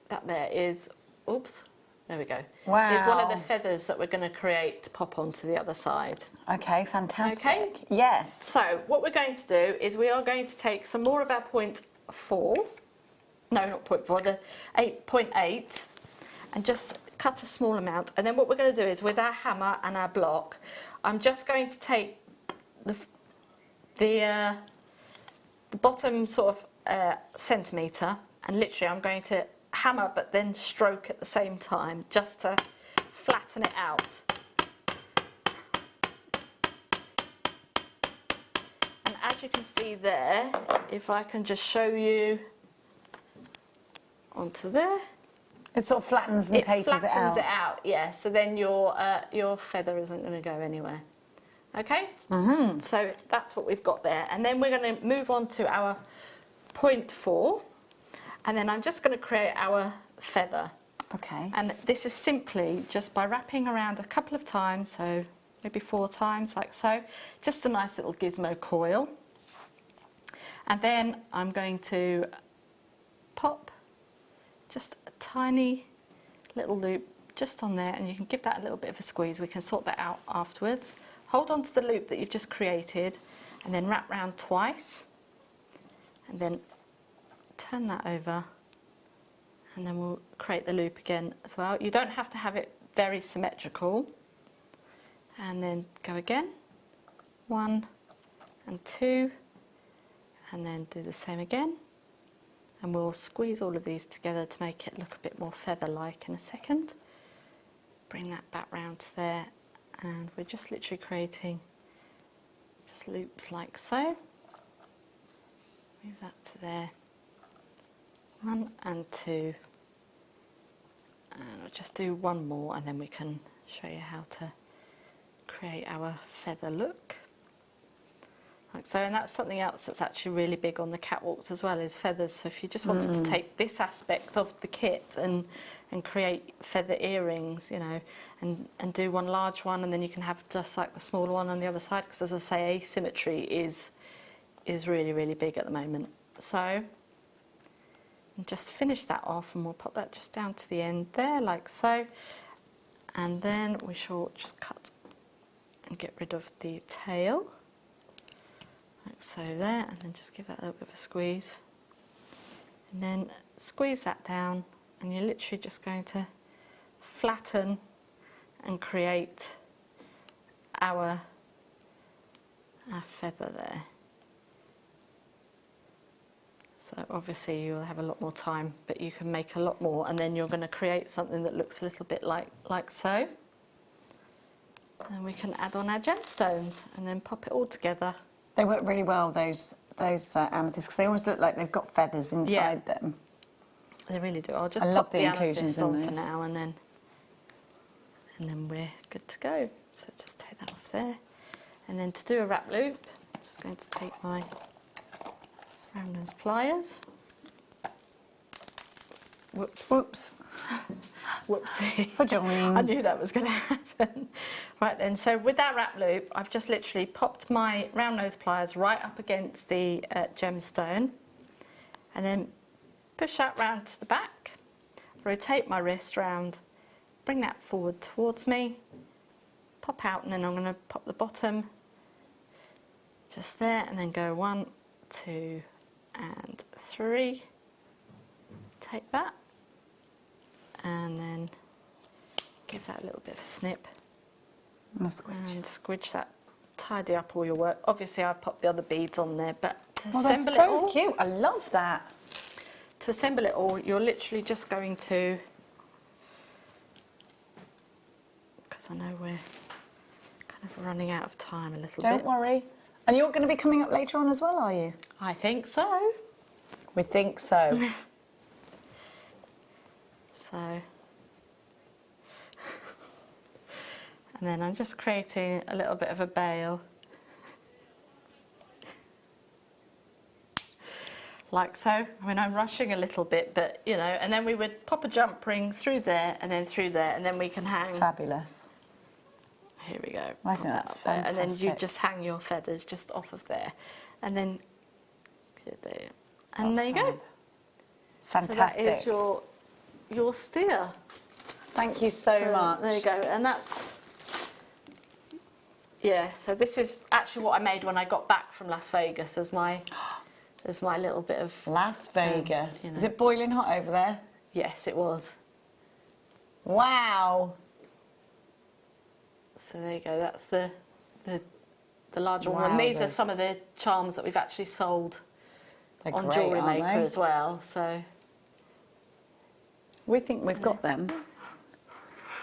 that there is, oops, there we go. Wow. Is one of the feathers that we're going to create to pop onto the other side. Okay, fantastic. Okay. Yes. So what we're going to do is we are going to take some more of our 0.4, no, not 0.4, the 8.8, and just cut a small amount. And then what we're going to do is with our hammer and our block, I'm just going to take the bottom sort of centimetre, and literally I'm going to hammer but then stroke at the same time just to flatten it out. And as you can see there, if I can just show you onto there, it sort of flattens and tapers it out. It flattens it out, yeah. So then your feather isn't going to go anywhere. Okay, so that's what we've got there. And then we're going to move on to our 0.4, and then I'm just going to create our feather. Okay. And this is simply just by wrapping around a couple of times, so maybe 4 times, like so. Just a nice little gizmo coil. And then I'm going to pop just a tiny little loop just on there, and you can give that a little bit of a squeeze. We can sort that out afterwards. Hold on to the loop that you've just created, and then wrap round twice, and then turn that over, and then we'll create the loop again as well. You don't have to have it very symmetrical. And then go again, 1 and 2, and then do the same again. And we'll squeeze all of these together to make it look a bit more feather-like in a second. Bring that back round to there, and we're just literally creating just loops like so. Move that to there. 1 and 2. And I'll just do one more, and then we can show you how to create our feather look. Like so, and that's something else that's actually really big on the catwalks as well, is feathers. So if you just wanted to take this aspect of the kit and create feather earrings, you know, and do one large one, and then you can have just like the smaller one on the other side, because as I say, asymmetry is really, really big at the moment. So just finish that off, and we'll pop that just down to the end there, like so. And then we shall just cut and get rid of the tail. Like so there, and then just give that a little bit of a squeeze, and then squeeze that down, and you're literally just going to flatten and create our feather there. So obviously you'll have a lot more time, but you can make a lot more, and then you're going to create something that looks a little bit like so. And we can add on our gemstones and then pop it all together. They work really well, those amethysts, because they always look like they've got feathers inside them. They really do. I'll just I love pop the the inclusions amethyst in on for this. now, and then we're good to go. So just take that off there. And then to do a wrap loop, I'm just going to take my round nose pliers. Whoops. Whoops. Whoopsie. For John. I knew that was going to happen. Right then, so with that wrap loop, I've just literally popped my round nose pliers right up against the gemstone, and then push that round to the back, rotate my wrist round, bring that forward towards me, pop out, and then I'm going to pop the bottom just there, and then go 1, 2, and 3. Take that, and then give that a little bit of a snip. And squidge that, tidy up all your work. Obviously I've popped the other beads on there, but to assemble it all, so cute. I love that. To assemble it all, you're literally just going to, because I know we're kind of running out of time a little bit. Don't worry. And you're going to be coming up later on as well, are you? I think so. We think so. So, and then I'm just creating a little bit of a bail. Like so. I mean, I'm rushing a little bit, but you know, and then we would pop a jump ring through there and then through there, and then we can hang. It's fabulous. Here we go. I think that's fantastic. And then you just hang your feathers just off of there, and then there, and there you go. Fantastic. So that is your steer. Thank you so much. There you go, and that's, yeah, so this is actually what I made when I got back from Las Vegas as my little bit of... Las Vegas. You know. Is it boiling hot over there? Yes, it was. Wow. So there you go, that's the larger one. And these are some of the charms that we've actually sold on great, Jewellery aren't Maker they? as well, so... We think we've got them.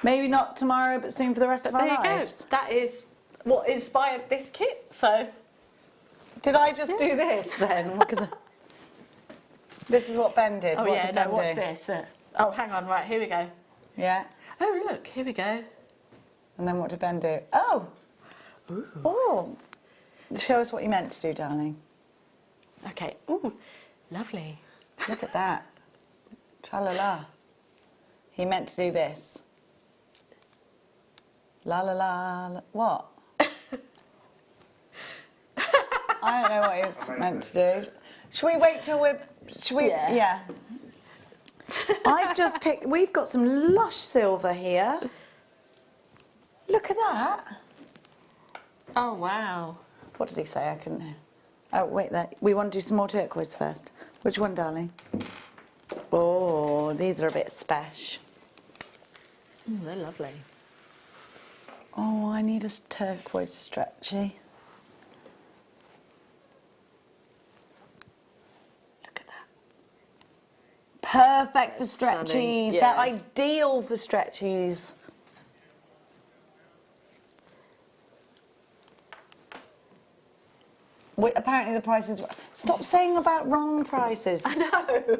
Maybe not tomorrow, but soon for the rest of our lives. There you go. That is what inspired this kit. So, did I just do this then? This is what Ben did. oh What yeah, did no, Ben watch do? this. Oh, hang on, right, here we go. Yeah. Oh look, here we go. And then what did Ben do? Oh. Ooh. Oh. Show us what you meant to do, darling. Okay. Ooh, lovely. Look at that. Tra-la-la. He meant to do this. La la la. La. What? I don't know what he's meant to do. Should we wait till we're... Should we... Yeah. I've just picked... We've got some lush silver here. Look at that. Oh, wow. What did he say? I couldn't hear. Oh, wait there. We want to do some more turquoise first. Which one, darling? Oh, these are a bit special. They're lovely. Oh, I need a turquoise stretchy. Look at that. Perfect for stretchies. Stunning, yeah. They're ideal for stretchies. Wait, apparently the prices... Stop saying about wrong prices. I know.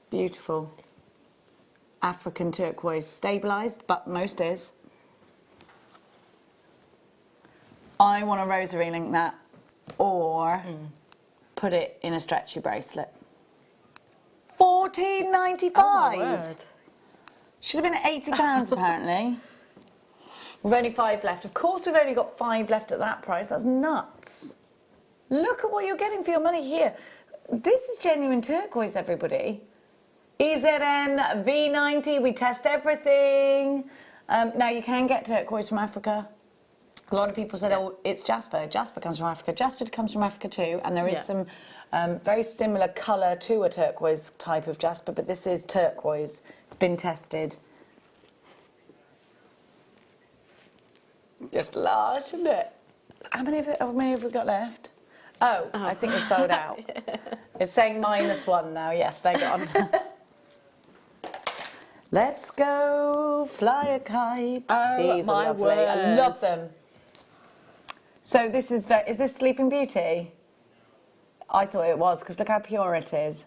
Beautiful. African turquoise, stabilised, but most is. I want a rosary link that, or put it in a stretchy bracelet. $14.95. Oh my word. Should have been £80 apparently. We've only 5 left. Of course we've only got 5 left at that price. That's nuts. Look at what you're getting for your money here. This is genuine turquoise, everybody. EZN V90, we test everything. Now you can get turquoise from Africa. A lot of people said, oh, it's Jasper. Jasper comes from Africa. Jasper comes from Africa too, and there is some very similar colour to a turquoise type of Jasper, but this is turquoise. It's been tested. Just large, isn't it? How many have we got left? Oh, I think we've sold out. It's saying -1 now. Yes, they're gone. Let's go fly a kite. Oh, These my are lovely. I word. love them. So this is this Sleeping Beauty? I thought it was, because look how pure it is.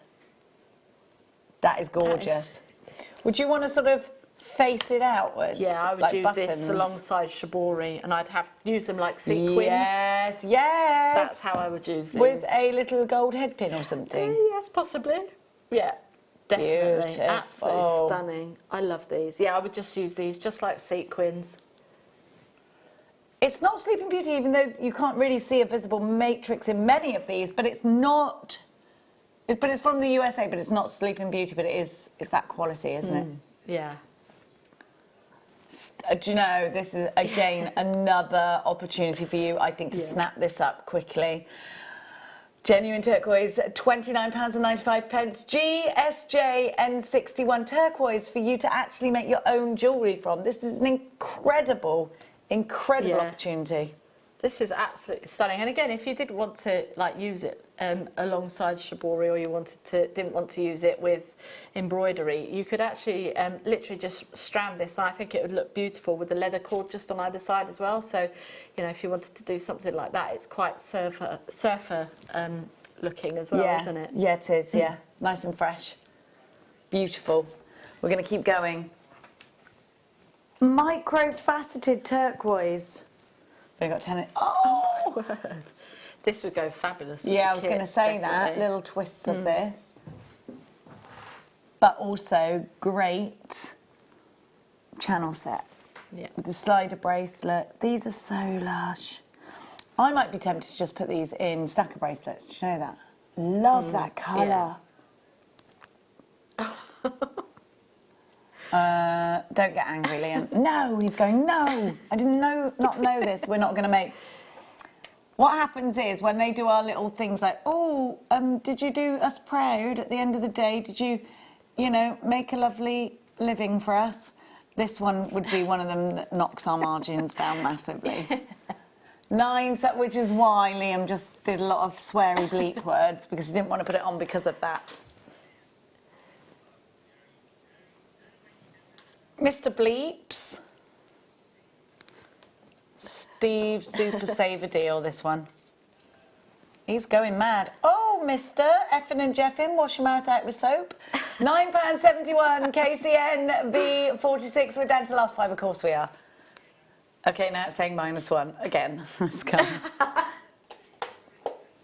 That is gorgeous. Would you want to sort of face it outwards? Yeah, I would like use buttons? this alongside shibori, and I'd use them like sequins. Yes, yes. That's how I would use these. With a little gold head pin or something. Yes, possibly. Yeah, definitely. Beautiful. Absolutely stunning. I love these. Yeah, I would just use these just like sequins. It's not Sleeping Beauty, even though you can't really see a visible matrix in many of these, but it's not. But it's from the USA, but it's not Sleeping Beauty, but it's that quality, isn't it? Yeah. Do you know, this is, again, another opportunity for you, I think, to snap this up quickly. Genuine turquoise, £29.95. GSJ N61 turquoise for you to actually make your own jewellery from. This is an incredible opportunity. This is absolutely stunning. And again, if you did want to like use it alongside shibori, or you didn't want to use it with embroidery, you could actually literally just strand this. And I think it would look beautiful with the leather cord just on either side as well. So, you know, if you wanted to do something like that, it's quite surfer looking as well, isn't it? Yeah, it is. Yeah, nice and fresh, beautiful. We're going to keep going. Micro-faceted turquoise. We've got 10 minutes. Oh, my word. This would go fabulous. Yeah, I was going to say that. Little twists of this. But also great channel set. Yeah. With the slider bracelet. These are so lush. I might be tempted to just put these in stacker bracelets. Do you know that? Love that colour. Don't get angry, Liam. No, he's going, no. I didn't not know this. We're not going to make... What happens is when they do our little things like, did you do us proud at the end of the day? Did you, make a lovely living for us? This one would be one of them that knocks our margins down massively. 9, which is why Liam just did a lot of sweary bleep words, because he didn't want to put it on because of that. Mr. Bleeps. Steve Super Saver Deal, this one. He's going mad. Oh, Mr. Effin and Jeffin, wash your mouth out with soap. £9.71, KCN B46. We're down to the last 5, of course we are. Okay, now it's saying -1 again. Let's go.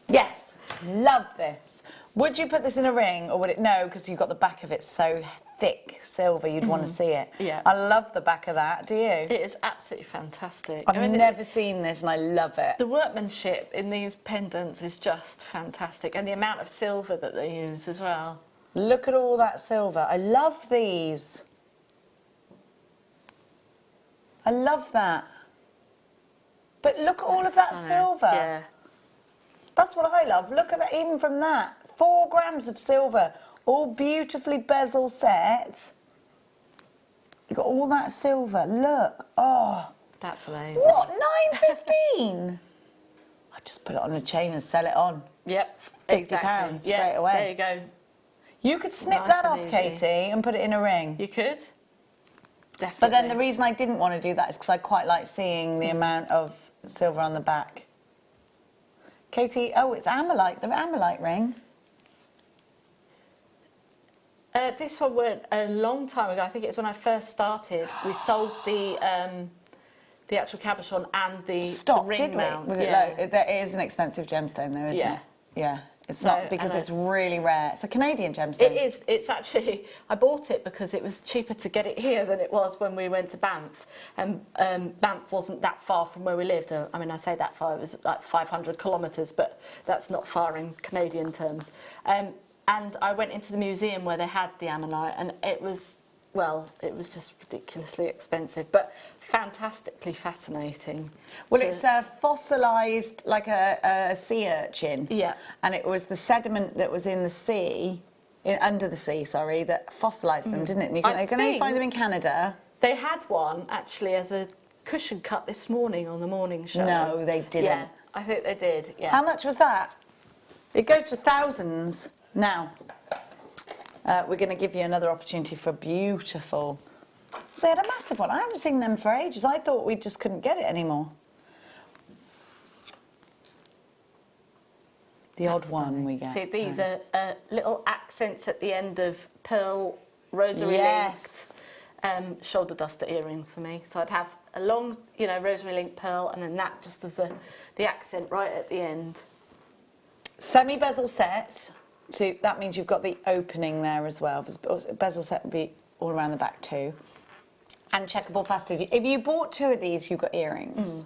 Yes, love this. Would you put this in a ring, or would it? No, because you've got the back of it so thick silver, you'd want to see it. Yeah. I love the back of that. Do you? It is absolutely fantastic. I've never seen this, and I love it. The workmanship in these pendants is just fantastic, and the amount of silver that they use as well. Look at all that silver. I love these. I love that. But look at all of that silver. Yeah. That's what I love. Look at that, even from that. 4 grams of silver, all beautifully bezel set. You've got all that silver. Look. Oh. That's amazing. What? £9.15? I'd just put it on a chain and sell it on. Yep. £50 straight away. There you go. You could snip Nice that and off, easy. Katie, and put it in a ring. You could. Definitely. But then the reason I didn't want to do that is because I quite like seeing the amount of silver on the back. Katie, oh, it's Amylite, the Amylite ring. This one went a long time ago. I think it was when I first started. We sold the actual cabochon and the ring did we? mount. Was it low? It is an expensive gemstone, though, isn't it? Yeah. It's not because it's really rare. It's a Canadian gemstone. It is. It's actually, I bought it because it was cheaper to get it here than it was when we went to Banff. And Banff wasn't that far from where we lived. I mean, I say that far, it was like 500 kilometres, but that's not far in Canadian terms. And I went into the museum where they had the ammonite, and it was, well, it was just ridiculously expensive, but fantastically fascinating. Well, it's fossilised like a sea urchin. Yeah. And it was the sediment that was in the sea, under the sea, sorry, that fossilised them, didn't it? And you can only find them in Canada. They had one, actually, as a cushion cut this morning on the morning show. No, they didn't. Yeah, I think they did. Yeah. How much was that? It goes for thousands. Now, we're going to give you another opportunity for beautiful. They had a massive one. I haven't seen them for ages. I thought we just couldn't get it anymore. The odd one we get. See, these are little accents at the end of pearl rosary Yes. links, shoulder duster earrings for me. So I'd have a long, you know, rosary link pearl, and then that just as the accent right at the end. Semi-bezel set. That means you've got the opening there as well. Bezel set would be all around the back too. And checkable faceted. If you bought 2 of these, you've got earrings.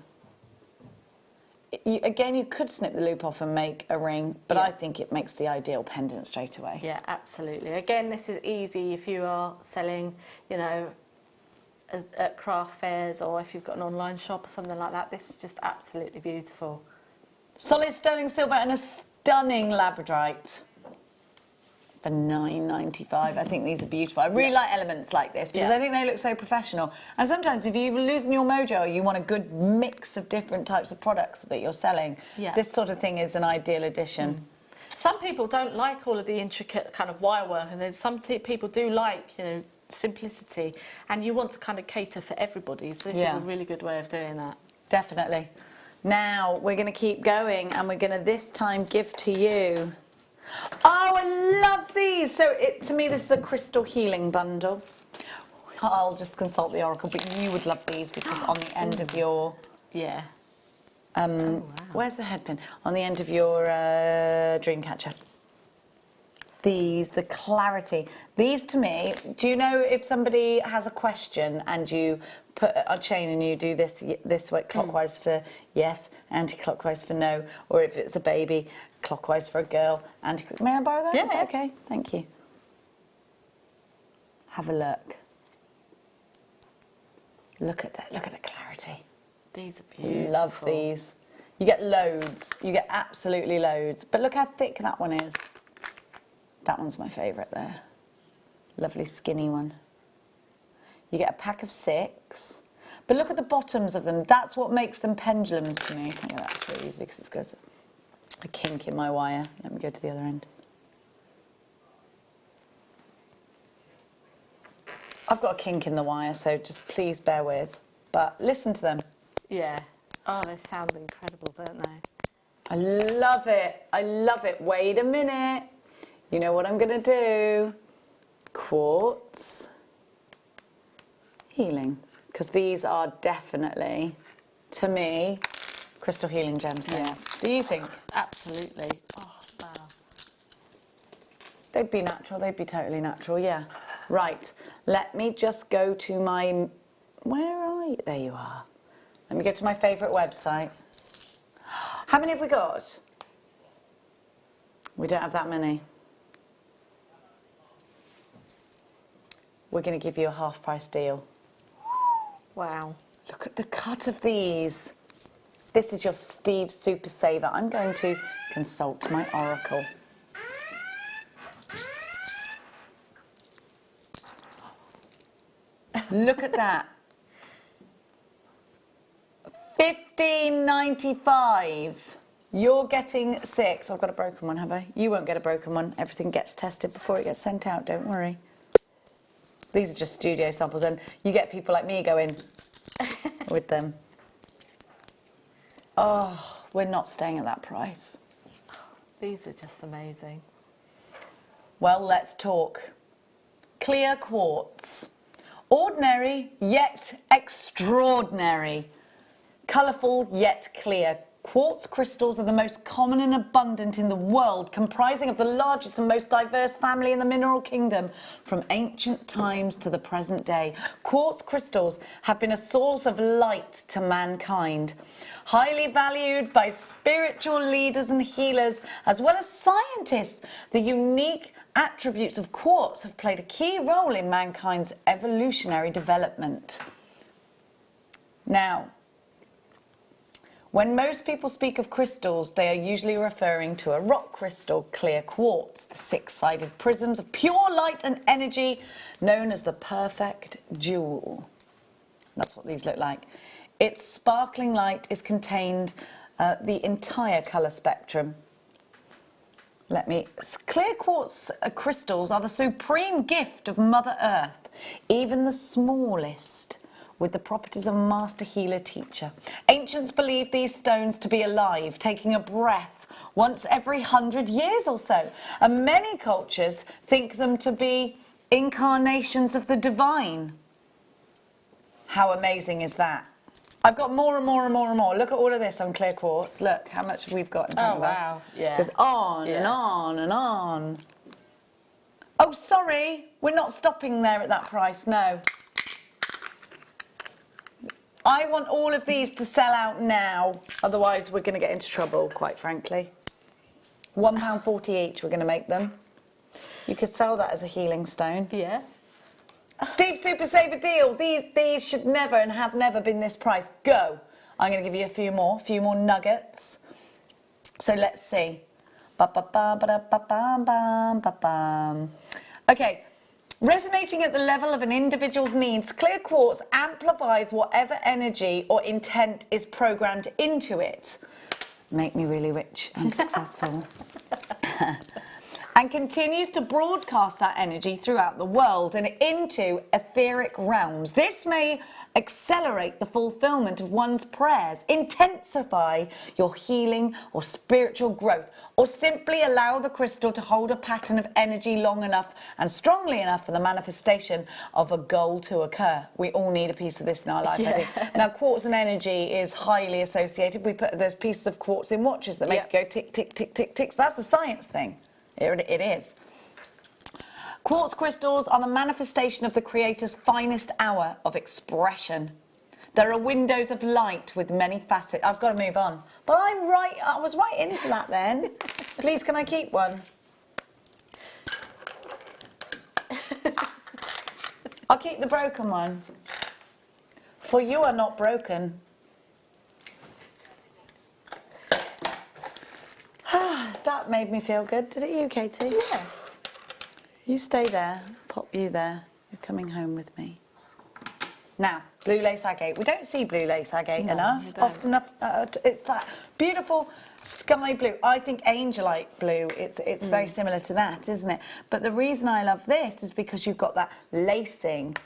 Again, you could snip the loop off and make a ring, but I think it makes the ideal pendant straight away. Yeah, absolutely. Again, this is easy if you are selling, you know, at craft fairs, or if you've got an online shop or something like that. This is just absolutely beautiful. Solid sterling silver and a stunning labradorite for $9.95. I think these are beautiful. I really like elements like this because I think they look so professional. And sometimes if you're losing your mojo, you want a good mix of different types of products that you're selling. This sort of thing is an ideal addition. Some people don't like all of the intricate kind of wire work, and then some people do like, you know, simplicity, and you want to kind of cater for everybody. So this is a really good way of doing that. Definitely. Now we're going to keep going, and we're going to this time give to you. Oh, I love these. So to me, this is a crystal healing bundle. I'll just consult the oracle, but you would love these because on the end of your where's the head pin? On the end of your dream catcher. The clarity. These to me, do you know if somebody has a question and you put a chain and you do this way, clockwise for yes, anti-clockwise for no, or if it's a baby, clockwise for a girl, may I borrow that? Yeah. Is that okay? Thank you. Have a look. Look at that, look at the clarity. These are beautiful. Love these. You get loads, you get absolutely loads. But look how thick that one is. That one's my favourite there. Lovely skinny one. You get a pack of 6. But look at the bottoms of them. That's what makes them pendulums to me. I think that's really easy because it's got a kink in my wire. Let me go to the other end. I've got a kink in the wire, so just please bear with. But listen to them. Yeah. Oh, they sound incredible, don't they? I love it. I love it. Wait a minute. You know what I'm going to do? Quartz healing. Because these are definitely, to me, crystal healing gemstones. Do you think? Absolutely. Oh, wow. They'd be natural. They'd be totally natural, yeah. Right. Let me just go to my... Where are you? There you are. Let me go to my favourite website. How many have we got? We don't have that many. We're going to give you a half-price deal. Wow. Look at the cut of these. This is your Steve Super Saver. I'm going to consult my oracle. Look at that. $15.95. You're getting 6. I've got a broken one, have I? You won't get a broken one. Everything gets tested before it gets sent out, don't worry. These are just studio samples, and you get people like me going with them. Oh, we're not staying at that price. These are just amazing. Well, let's talk. Clear quartz. Ordinary, yet extraordinary. Colourful, yet clear. Quartz crystals are the most common and abundant in the world, comprising of the largest and most diverse family in the mineral kingdom from ancient times to the present day. Quartz crystals have been a source of light to mankind, highly valued by spiritual leaders and healers, as well as scientists. The unique attributes of quartz have played a key role in mankind's evolutionary development. Now, when most people speak of crystals, they are usually referring to a rock crystal, clear quartz, the 6-sided prisms of pure light and energy known as the perfect jewel. That's what these look like. Its sparkling light is contained the entire colour spectrum. Clear quartz crystals are the supreme gift of Mother Earth, even the smallest, with the properties of a master healer teacher. Ancients believed these stones to be alive, taking a breath once every 100 years or so. And many cultures think them to be incarnations of the divine. How amazing is that? I've got more and more and more and more. Look at all of this on clear quartz. Look how much we've got in front of us. Oh, wow. Yeah. Goes on and on and on. Oh, sorry. We're not stopping there at that price, no. I want all of these to sell out now. Otherwise, we're going to get into trouble, quite frankly. £1.40 each, we're going to make them. You could sell that as a healing stone. Yeah. Steve Super Saver deal. These should never and have never been this price. Go. I'm going to give you a few more nuggets. So let's see. Okay. Resonating at the level of an individual's needs, clear quartz amplifies whatever energy or intent is programmed into it. Make me really rich and successful. And continues to broadcast that energy throughout the world and into etheric realms. This may accelerate the fulfillment of one's prayers, intensify your healing or spiritual growth, or simply allow the crystal to hold a pattern of energy long enough and strongly enough for the manifestation of a goal to occur. We all need a piece of this in our life, I think. Now, quartz and energy is highly associated. There's pieces of quartz in watches that make it go tick, tick, tick, tick, tick. So that's the science thing. It is. Quartz crystals are the manifestation of the Creator's finest hour of expression. There are windows of light with many facets. I've got to move on. But I was right into that then. Please, can I keep one? I'll keep the broken one. For you are not broken. That made me feel good, did it you, Katie? Yes. You stay there, pop you there. You're coming home with me. Now, blue lace agate. We don't see blue lace agate enough. Often enough. It's that beautiful sky blue. I think angelite blue. It's very similar to that, isn't it? But the reason I love this is because you've got that lacing.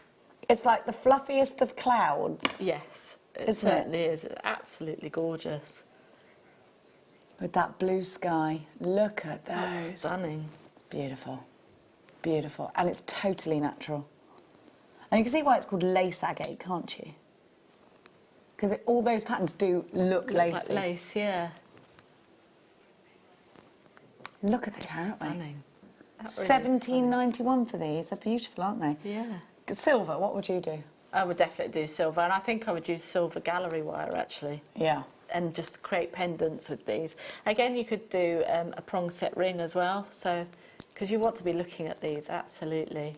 It's like the fluffiest of clouds. Yes, it certainly is. It's absolutely gorgeous. With that blue sky. Look at those. That's stunning. It's beautiful. Beautiful. And it's totally natural. And you can see why it's called lace agate, can't you? Because all those patterns do look lacy. Like lace, yeah. Look at the carat weight. Stunning. £17.91 for these. They're beautiful, aren't they? Yeah. Silver, what would you do? I would definitely do silver, and I think I would use silver gallery wire, actually. Yeah. And just create pendants with these. Again, you could do a prong set ring as well, so because you want to be looking at these, absolutely.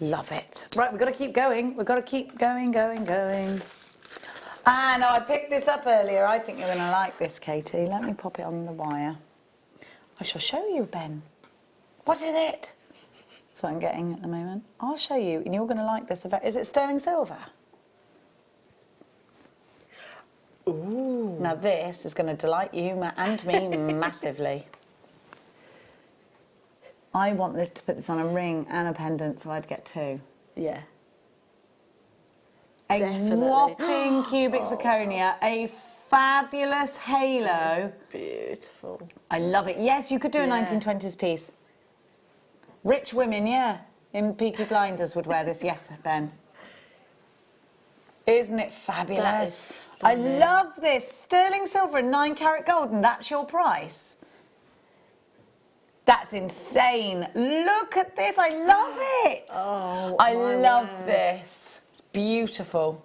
Love it. Right, we've got to keep going. We've got to keep going. Ah, no, I picked this up earlier. I think you're going to like this, Katie. Let me pop it on the wire. I shall show you, Ben. What is it? That's what I'm getting at the moment. I'll show you, and you're going to like this. Is it sterling silver? Ooh. Now this is going to delight you and me massively. I want this to put this on a ring and a pendant, so I'd get two. Yeah. A Definitely. whopping cubic zirconia, a fabulous halo. Beautiful. I love it. Yes, you could do a 1920s piece. Rich women, yeah, in Peaky Blinders would wear this. Yes, Ben. Isn't it fabulous? That is I stunning. love this. Sterling silver and 9 carat gold, and that's your price? That's insane. Look at this. I love it. Oh, I my love word. this. It's beautiful.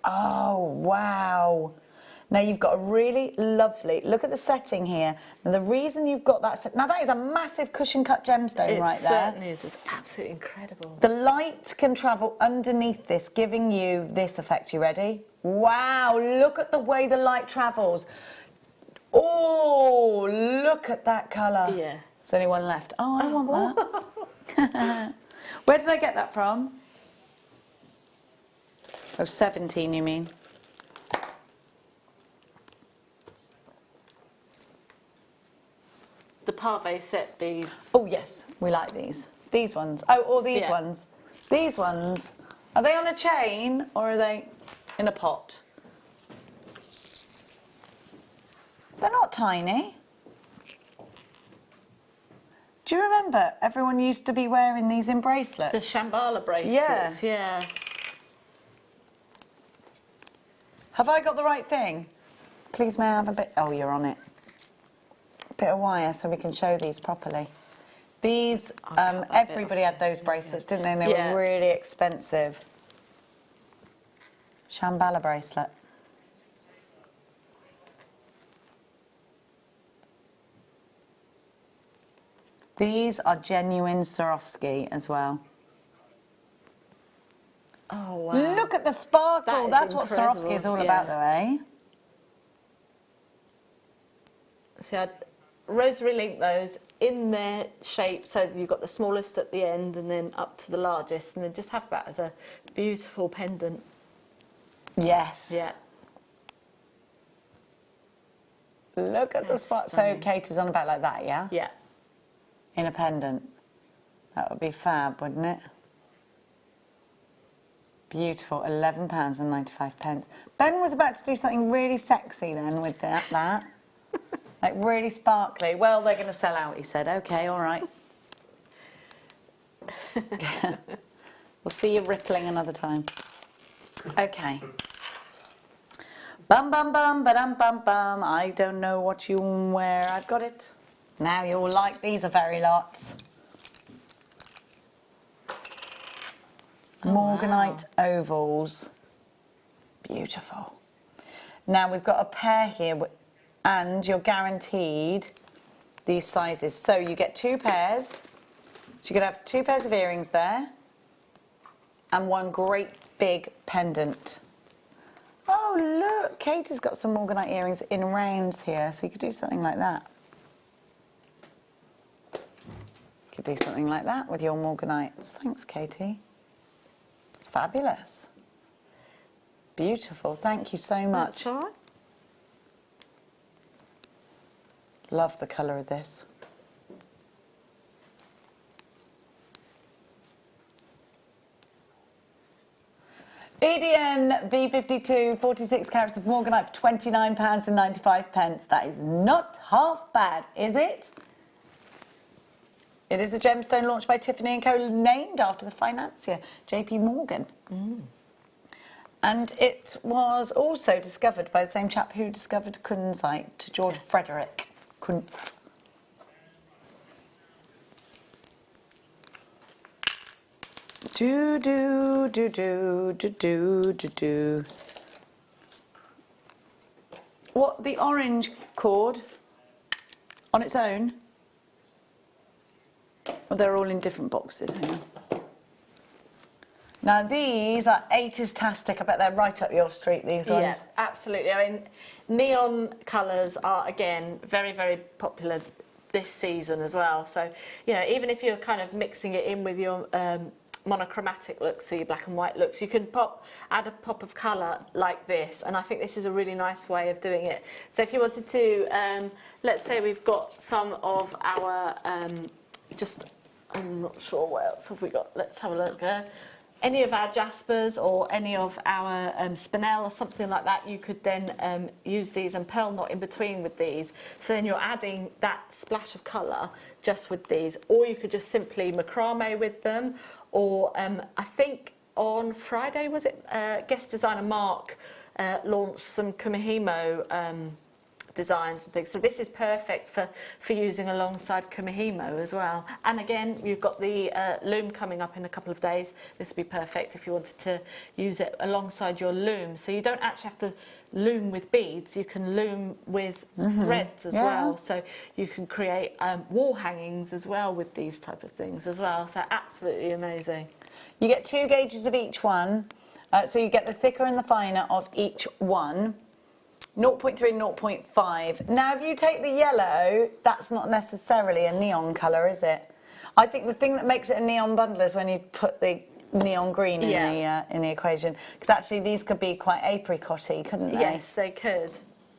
Oh, wow. Now you've got a really lovely, look at the setting here. And the reason you've got that set, now that is a massive cushion cut gemstone right there. It certainly is. It's absolutely incredible. The light can travel underneath this, giving you this effect. You ready? Wow, look at the way the light travels. Oh, look at that colour. Yeah. There's only one left. Oh, I want that. Where did I get that from? Oh, 17 you mean? The pave set beads. Oh yes, we like these. These ones. Oh, or these ones. These ones. Are they on a chain or are they in a pot? They're not tiny. Do you remember everyone used to be wearing these in bracelets? The Shambhala bracelets, yeah. Have I got the right thing? Please may I have a bit... Oh, you're on it. A bit of wire so we can show these properly. These, everybody had those bracelets, didn't they? And they were really expensive. Shambhala bracelet. These are genuine Swarovski as well. Oh, wow. Look at the sparkle. That's what incredible. Swarovski is all about, though, eh? See, I'd rosary link those in their shape, so you've got the smallest at the end and then up to the largest, and then just have that as a beautiful pendant. Yes. Yeah. Look at the spot. So Kate is on about like that, yeah? Yeah. In a pendant. That would be fab, wouldn't it? Beautiful. £11.95. Ben was about to do something really sexy then with that. Like really sparkly. Well, they're going to sell out, he said. Okay, all right. We'll see you rippling another time. Okay. Bum bum bum ba-dum bum bum. I don't know what you wear. I've got it. Now you'll like these are very lots. Morganite ovals. Beautiful. Now we've got a pair here and you're guaranteed these sizes. So you get 2 pairs. So you could have 2 pairs of earrings there and one great big pendant. Oh look, Katie's got some Morganite earrings in rounds here, so you could do something like that. You could do something like that with your Morganites. Thanks, Katie. It's fabulous. Beautiful, thank you so much. That's all right. Love the colour of this. EDN V52 46 carats of Morganite for £29.95. That is not half bad, is it? It is a gemstone launched by Tiffany & Co, named after the financier JP Morgan. And it was also discovered by the same chap who discovered kunzite, George Frederick Kunz. Do do do do do do do do. What, the orange cord on its own? Well, they're all in different boxes. Hang on. Now these are 80s-tastic. I bet they're right up your street, these ones. Yeah, absolutely. I mean, neon colours are, again, very, very popular this season as well. So, you know, even if you're kind of mixing it in with your monochromatic looks, so your black and white looks, you can add a pop of colour like this, and I think this is a really nice way of doing it. So if you wanted to, let's say we've got some of our, I'm not sure what else have we got, let's have a look there. Any of our jaspers or any of our spinel or something like that, you could then use these and pearl knot in between with these. So then you're adding that splash of colour just with these, or you could just simply macrame with them. Or I think on Friday, was it, guest designer Mark launched some Kumihimo designs and things. So this is perfect for using alongside Kumihimo as well. And again, you've got the loom coming up in a couple of days. This would be perfect if you wanted to use it alongside your loom. So you don't actually have to loom with beads, you can loom with threads as well. So you can create wall hangings as well with these type of things as well. So absolutely amazing. You get 2 gauges of each one. So you get the thicker and the finer of each one. 0.3 and 0.5. Now, if you take the yellow, that's not necessarily a neon colour, is it? I think the thing that makes it a neon bundle is when you put the neon green in the equation. Because actually these could be quite apricot-y, couldn't they? Yes, they could.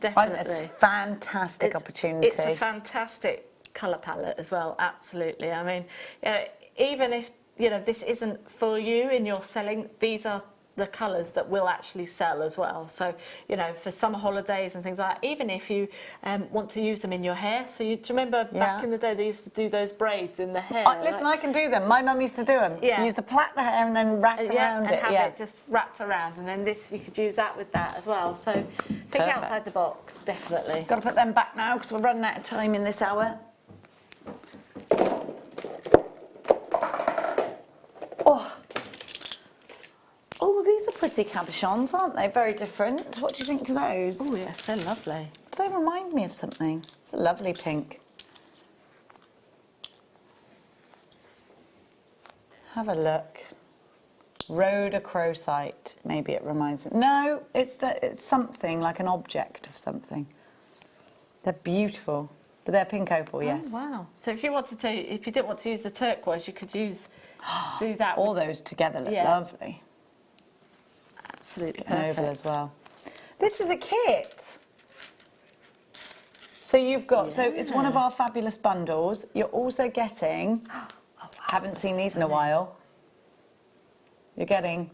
I think Definitely. it's a fantastic opportunity. It's a fantastic colour palette as well, absolutely. I mean, even if, you know, this isn't for you in your selling, these are the colours that will actually sell as well. So, you know, for summer holidays and things like that, even if you want to use them in your hair. So do you remember back in the day they used to do those braids in the hair? Listen, I can do them. My mum used to do them. Yeah. You used to plait the hair and then wrap around and it. have it just wrapped around, and then this, you could use that with that as well. So think outside the box, definitely. Got to put them back now because we're running out of time in this hour. Oh, these are pretty cabochons, aren't they? Very different. What do you think to those? Oh, yes, they're lovely. Do they remind me of something? It's a lovely pink. Have a look. Rhodochrosite, maybe it reminds me. No, it's something like an object of something. They're beautiful, but they're pink opal, yes. Oh, wow. So if you didn't want to use the turquoise, you could do that. All those together look lovely. Absolutely An perfect. oval as well. This is a kit. So you've got, so it's one of our fabulous bundles. You're also getting, haven't seen these in a while. You're getting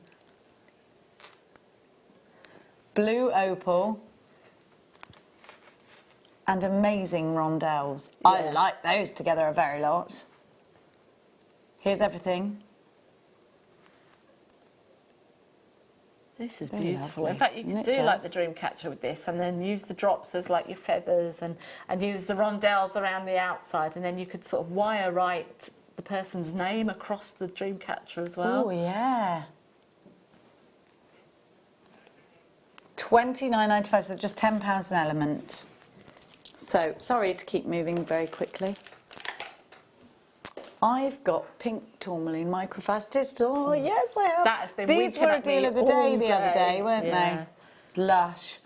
blue opal and amazing rondelles. I like those together a very lot. Here's everything. This is They're beautiful. lovely. In fact, you can Isn't do it like the just? dream catcher with this, and then use the drops as like your feathers, and use the rondelles around the outside, and then you could sort of wire write the person's name across the dream catcher as well. Oh yeah. $29.95, so just £10 an element. So sorry to keep moving very quickly. I've got pink tourmaline microfaceted. Oh yes, I have. That has been These weeping were a at deal me of the day all the other day. day, weren't Yeah. they? It's lush.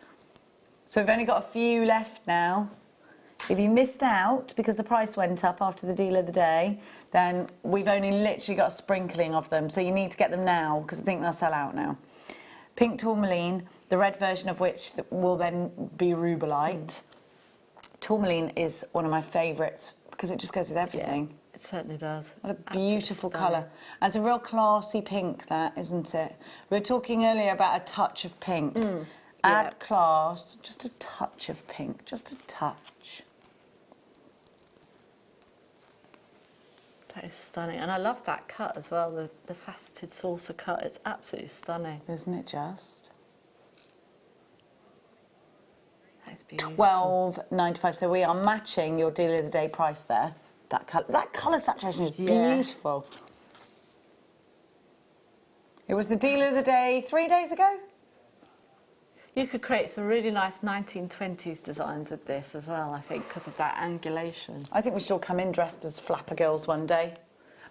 So we've only got a few left now. If you missed out because the price went up after the deal of the day, then we've only literally got a sprinkling of them. So you need to get them now because I think they'll sell out now. Pink tourmaline, the red version of which will then be rubelite. Tourmaline is one of my favourites because it just goes with everything. Yeah, it certainly does. It's a beautiful colour. And it's a real classy pink, that, isn't it? We were talking earlier about a touch of pink. Add class, just a touch of pink, just a touch. That is stunning. And I love that cut as well, the faceted saucer cut. It's absolutely stunning. Isn't it just? That is beautiful. $12.95. So we are matching your deal of the day price there. That colour saturation is beautiful. It was the deal of the day 3 days ago. You could create some really nice 1920s designs with this as well, I think, because of that angulation. I think we should all come in dressed as flapper girls one day.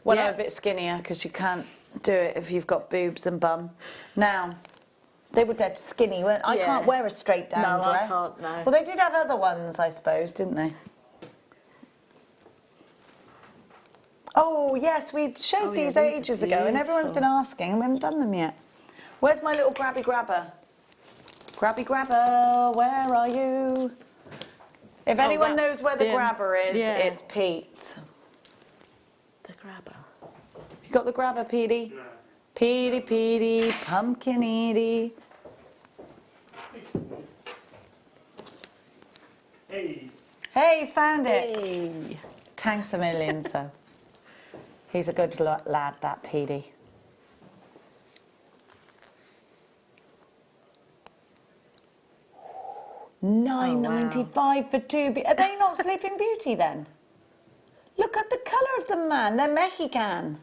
When I'm a bit skinnier, because you can't do it if you've got boobs and bum. Now, they were dead skinny, weren't they? I can't wear a straight down dress. No, I can't, no. Well, they did have other ones, I suppose, didn't they? Oh, yes, we showed these ages ago, and everyone's been asking, and we haven't done them yet. Where's my little grabby grabber? Grabby grabber, where are you? If anyone knows where the grabber is, it's Pete. The grabber. You got the grabber, Petey? No. Petey, pumpkin Edie. Hey. Hey, he's found it. Hey. Thanks a million, so. He's a good lad, that Petey. $9.95 for two. Are they not Sleeping Beauty then? Look at the colour of them, man. They're Mexican.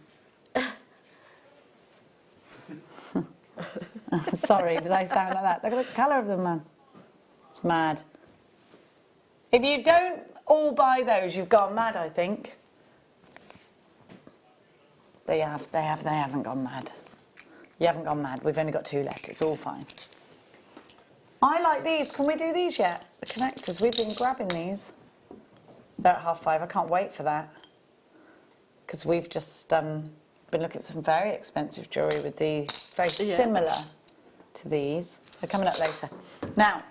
Sorry, did I sound like that? Look at the colour of them, man. It's mad. If you don't all buy those, you've gone mad, I think. They haven't gone mad. You haven't gone mad. We've only got two left. It's all fine. I like these. Can we do these yet? The connectors. We've been grabbing these. They're at 5:30. I can't wait for that. Because we've just been looking at some very expensive jewellery with these, very similar to these. They're coming up later. Now,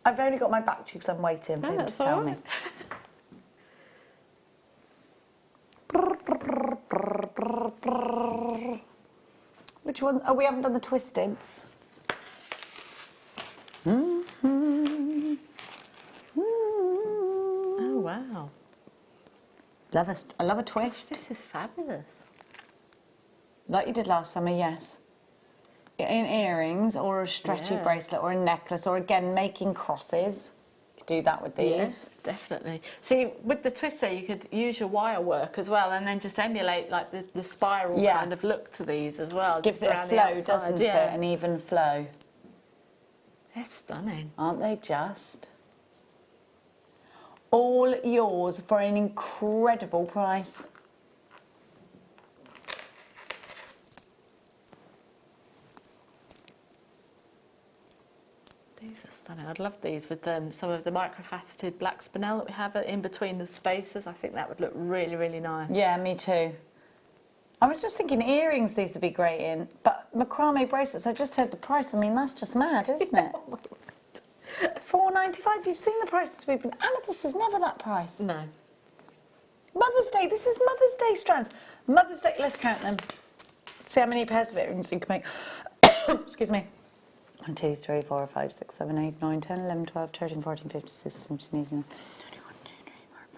I've only got my back to because I'm waiting for him to tell me. Which one? Oh, we haven't done the twisteds. Oh, wow. I love a twist. This is fabulous. Like you did last summer, yes. In earrings or a stretchy bracelet or a necklace, or again, making crosses. You could do that with these. Yes, definitely. See, with the twister, you could use your wire work as well and then just emulate like the spiral kind of look to these as well. Gives it a flow, doesn't it? An even flow. They're stunning. Aren't they just? All yours for an incredible price. These are stunning. I'd love these with some of the microfaceted black spinel that we have in between the spaces. I think that would look really, really nice. Yeah, me too. I was just thinking earrings these would be great in, but macrame bracelets, I just heard the price. I mean, that's just mad, isn't it? £4.95. You've seen the prices we've been... Amethyst is never that price. No. Mother's Day. This is Mother's Day strands. Mother's Day. Let's count them. See how many pairs of earrings you can make. Excuse me. 1, 2, 3, 4, 5, 6, 7, 8, 9, 10, 11, 12, 13, 14, 15, 16, 17, 18,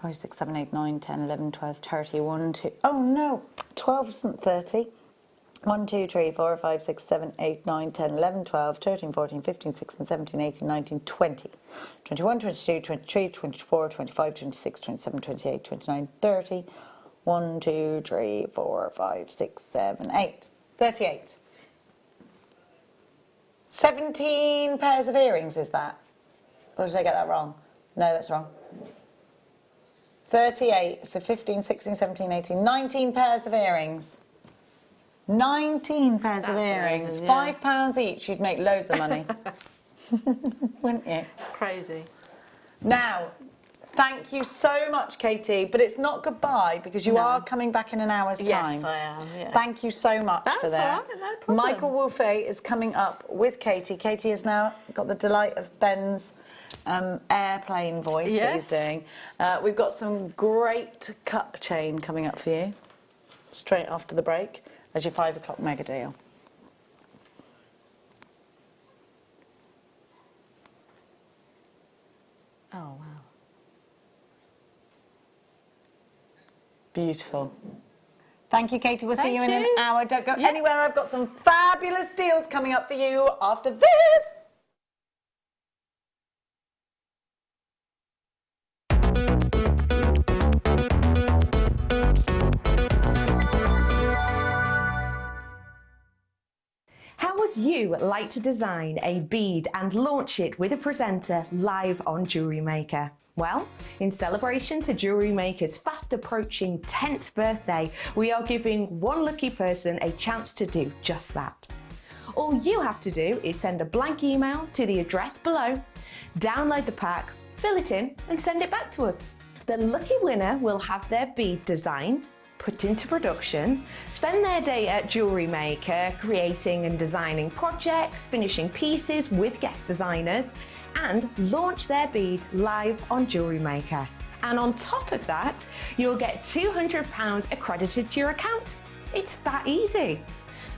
5, 6, 7, 8, 9, 10, 11, 12, 30, 1, 2... Oh, no. 12 isn't 30. 1, 2, 3, 4, 5, 6, 7, 8, 9, 10, 11, 12, 13, 14, 15, 16, 17, 18, 19, 20, 21, 22, 23, 24, 25, 26, 27, 28, 29, 30, 1, 2, 3, 4, 5, 6, 7, 8, 38. 17 pairs of earrings, is that? Or did I get that wrong? No, that's wrong. 38, so 15, 16, 17, 18, 19 pairs of earrings. 19 pairs of earrings. Amazing, yeah. £5 each, you'd make loads of money. Wouldn't you? It's crazy. Now, thank you so much, Katie, but it's not goodbye because you are coming back in an hour's time. Yes, I am, yeah. Thank you so much for that. All right, no problem. Michael Wolfe is coming up with Katie. Katie has now got the delight of Ben's airplane voice that he's doing. We've got some great cup chain coming up for you straight after the break as your 5 o'clock mega deal. Oh, wow. Beautiful. Thank you, Katie. We'll see you in an you. hour. Don't go anywhere. I've got some fabulous deals coming up for you after this. How would you like to design a bead and launch it with a presenter live on Jewellery Maker? Well, in celebration to Jewellery Maker's fast approaching 10th birthday, we are giving one lucky person a chance to do just that. All you have to do is send a blank email to the address below, download the pack, fill it in and send it back to us. The lucky winner will have their bead designed, put into production, spend their day at Jewellery Maker creating and designing projects, finishing pieces with guest designers, and launch their bead live on Jewellery Maker. And on top of that, you'll get £200 accredited to your account. It's that easy.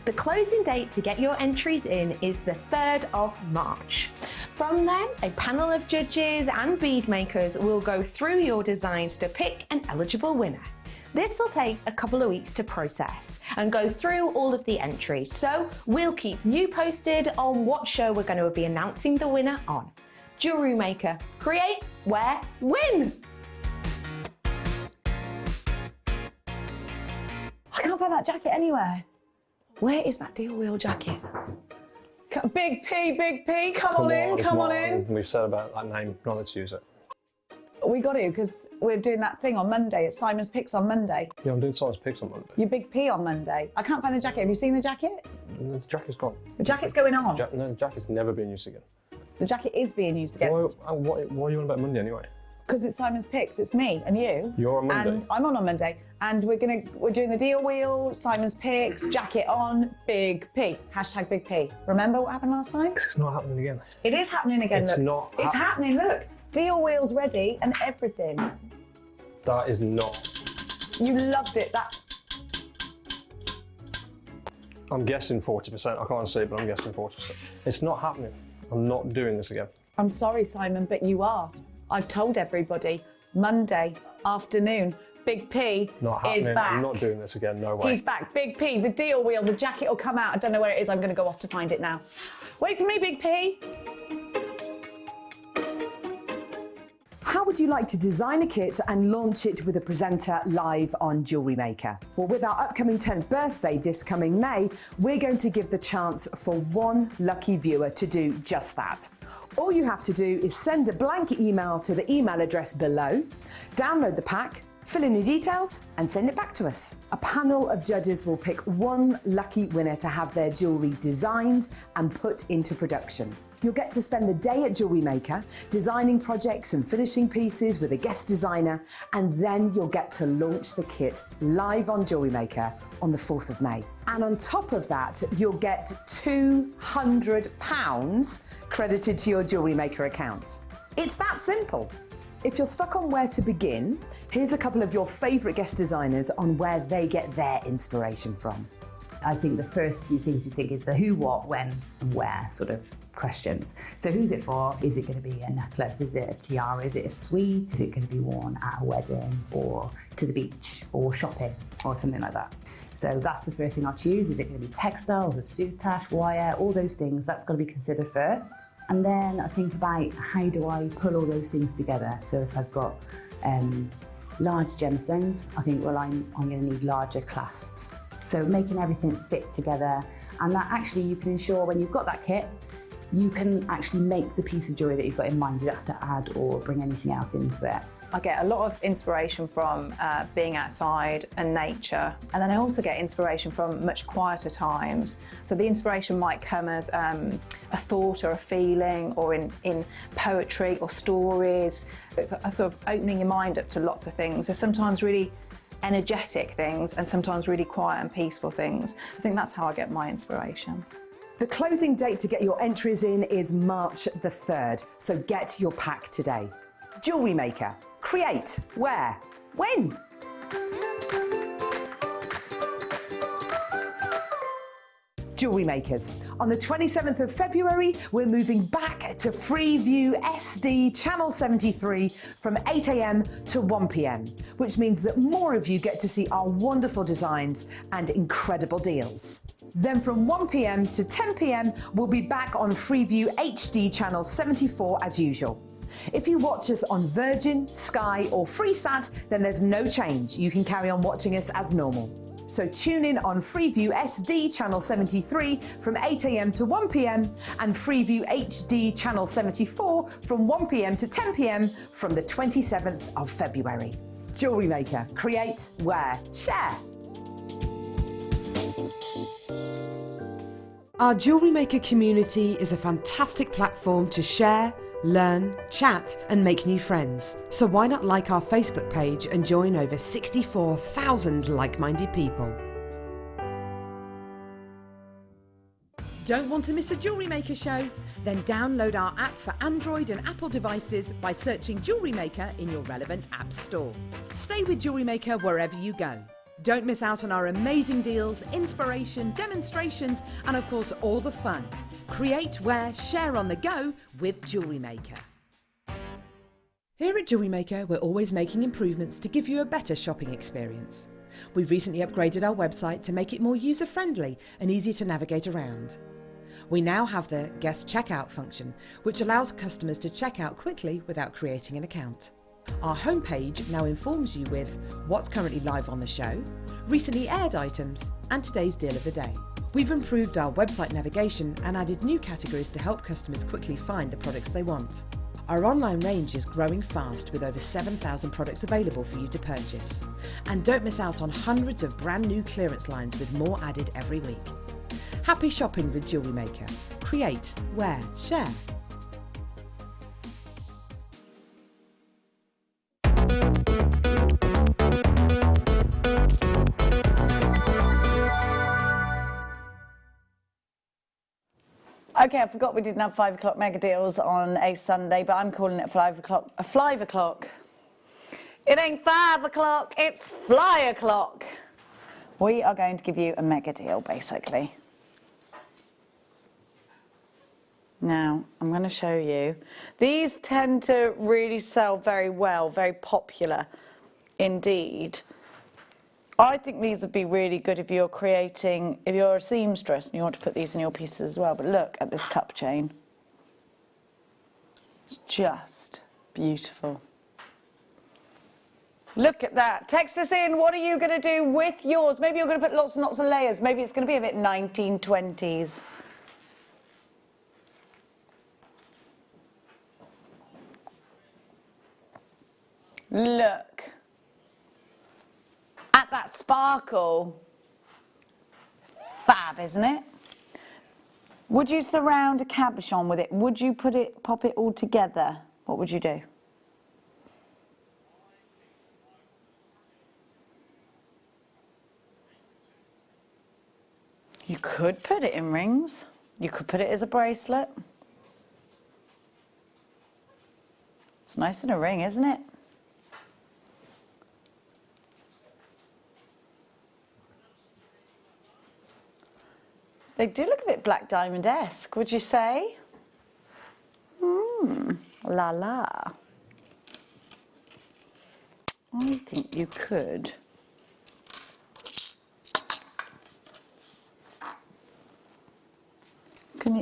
The closing date to get your entries in is the 3rd of March. From then, a panel of judges and bead makers will go through your designs to pick an eligible winner. This will take a couple of weeks to process and go through all of the entries, so we'll keep you posted on what show we're going to be announcing the winner on. Jewellery Maker, create, wear, win! I can't find that jacket anywhere. Where is that deal wheel jacket? Big P, come on in. We've said about that name, not let's use it. We got to, because we're doing that thing on Monday. It's Simon's Picks on Monday. Yeah, I'm doing Simon's Picks on Monday. Your Big P on Monday. I can't find the jacket. Have you seen the jacket? The jacket's gone. The jacket's going on. No, the jacket's never been used again. The jacket is being used again. What are you on about Monday anyway? Because it's Simon's Picks, it's me and you. You're on Monday. And I'm on Monday. And we're doing the deal wheel, Simon's Picks, jacket on, Big P. Hashtag Big P. Remember what happened last time? It's not happening again. It is happening again. It's look. not. It's happening, look. Deal wheel's ready and everything. That is not. You loved it. I'm guessing 40%. I can't see, but I'm guessing 40%. It's not happening. I'm not doing this again. I'm sorry, Simon, but you are. I've told everybody. Monday afternoon, Big P Not happening. is back. I'm not doing this again. No way. He's back. Big P, the deal wheel, the jacket will come out. I don't know where it is. I'm going to go off to find it now. Wait for me, Big P. How would you like to design a kit and launch it with a presenter live on Jewellery Maker? Well, with our upcoming 10th birthday this coming May, we're going to give the chance for one lucky viewer to do just that. All you have to do is send a blank email to the email address below, download the pack, fill in your details and send it back to us. A panel of judges will pick one lucky winner to have their jewellery designed and put into production. You'll get to spend the day at Jewellery Maker, designing projects and finishing pieces with a guest designer, and then you'll get to launch the kit live on Jewellery Maker on the 4th of May. And on top of that, you'll get £200 credited to your Jewellery Maker account. It's that simple. If you're stuck on where to begin, here's a couple of your favourite guest designers on where they get their inspiration from. I think the first few things you think is the who, what, when and where sort of questions. So who's it for? Is it going to be a necklace? Is it a tiara? Is it a suite? Is it going to be worn at a wedding or to the beach or shopping or something like that? So that's the first thing I'll choose. Is it going to be textiles, a soutache, wire, all those things? That's got to be considered first. And then I think about how do I pull all those things together. So if I've got large gemstones, I think, well, I'm going to need larger clasps. So making everything fit together, and that actually you can ensure when you've got that kit, you can actually make the piece of jewellery that you've got in mind. You don't have to add or bring anything else into it. I get a lot of inspiration from being outside and nature, and then I also get inspiration from much quieter times. So the inspiration might come as a thought or a feeling, or in poetry or stories. It's a sort of opening your mind up to lots of things. There's sometimes really energetic things and sometimes really quiet and peaceful things. I think that's how I get my inspiration. The closing date to get your entries in is March the 3rd, so get your pack today. Jewellery Maker. Create, wear, win! Jewellery Makers. On the 27th of February, we're moving back to Freeview SD Channel 73 from 8 AM to 1 PM, which means that more of you get to see our wonderful designs and incredible deals. Then from 1 PM to 10 PM, we'll be back on Freeview HD Channel 74 as usual. If you watch us on Virgin, Sky or Freesat, then there's no change. You can carry on watching us as normal. So tune in on Freeview SD Channel 73 from 8 AM to 1 PM and Freeview HD Channel 74 from 1 PM to 10 PM from the 27th of February. Jewellery Maker. Create, wear, share. Our Jewellery Maker community is a fantastic platform to share, learn, chat and make new friends. So why not like our Facebook page and join over 64,000 like-minded people. Don't want to miss a Jewellery Maker show? Then download our app for Android and Apple devices by searching Jewellery Maker in your relevant app store. Stay with Jewellery Maker wherever you go. Don't miss out on our amazing deals, inspiration, demonstrations and of course all the fun. Create, wear, share on the go with Jewellery Maker. Here at Jewellery Maker, we're always making improvements to give you a better shopping experience. We've recently upgraded our website to make it more user-friendly and easy to navigate around. We now have the guest checkout function, which allows customers to check out quickly without creating an account. Our homepage now informs you with what's currently live on the show, recently aired items, and today's deal of the day. We've improved our website navigation and added new categories to help customers quickly find the products they want. Our online range is growing fast with over 7,000 products available for you to purchase. And don't miss out on hundreds of brand new clearance lines with more added every week. Happy shopping with Jewellery Maker. Create, wear, share. Okay, I forgot we didn't have 5 o'clock mega deals on a Sunday, but I'm calling it 5 o'clock. A 5 o'clock. It ain't 5 o'clock, it's fly o'clock. We are going to give you a mega deal, basically. Now, I'm going to show you. These tend to really sell very well, very popular indeed. I think these would be really good if you're creating, if you're a seamstress and you want to put these in your pieces as well. But look at this cup chain. It's just beautiful. Look at that. Text us in. What are you going to do with yours? Maybe you're going to put lots and lots of layers. Maybe it's going to be a bit 1920s. Look at that sparkle. Fab, isn't it? Would you surround a cabochon with it? Would you pop it all together? What would you do? You could put it in rings. You could put it as a bracelet. It's nice in a ring, isn't it? They do look a bit Black Diamond-esque, would you say? La la. I think you could.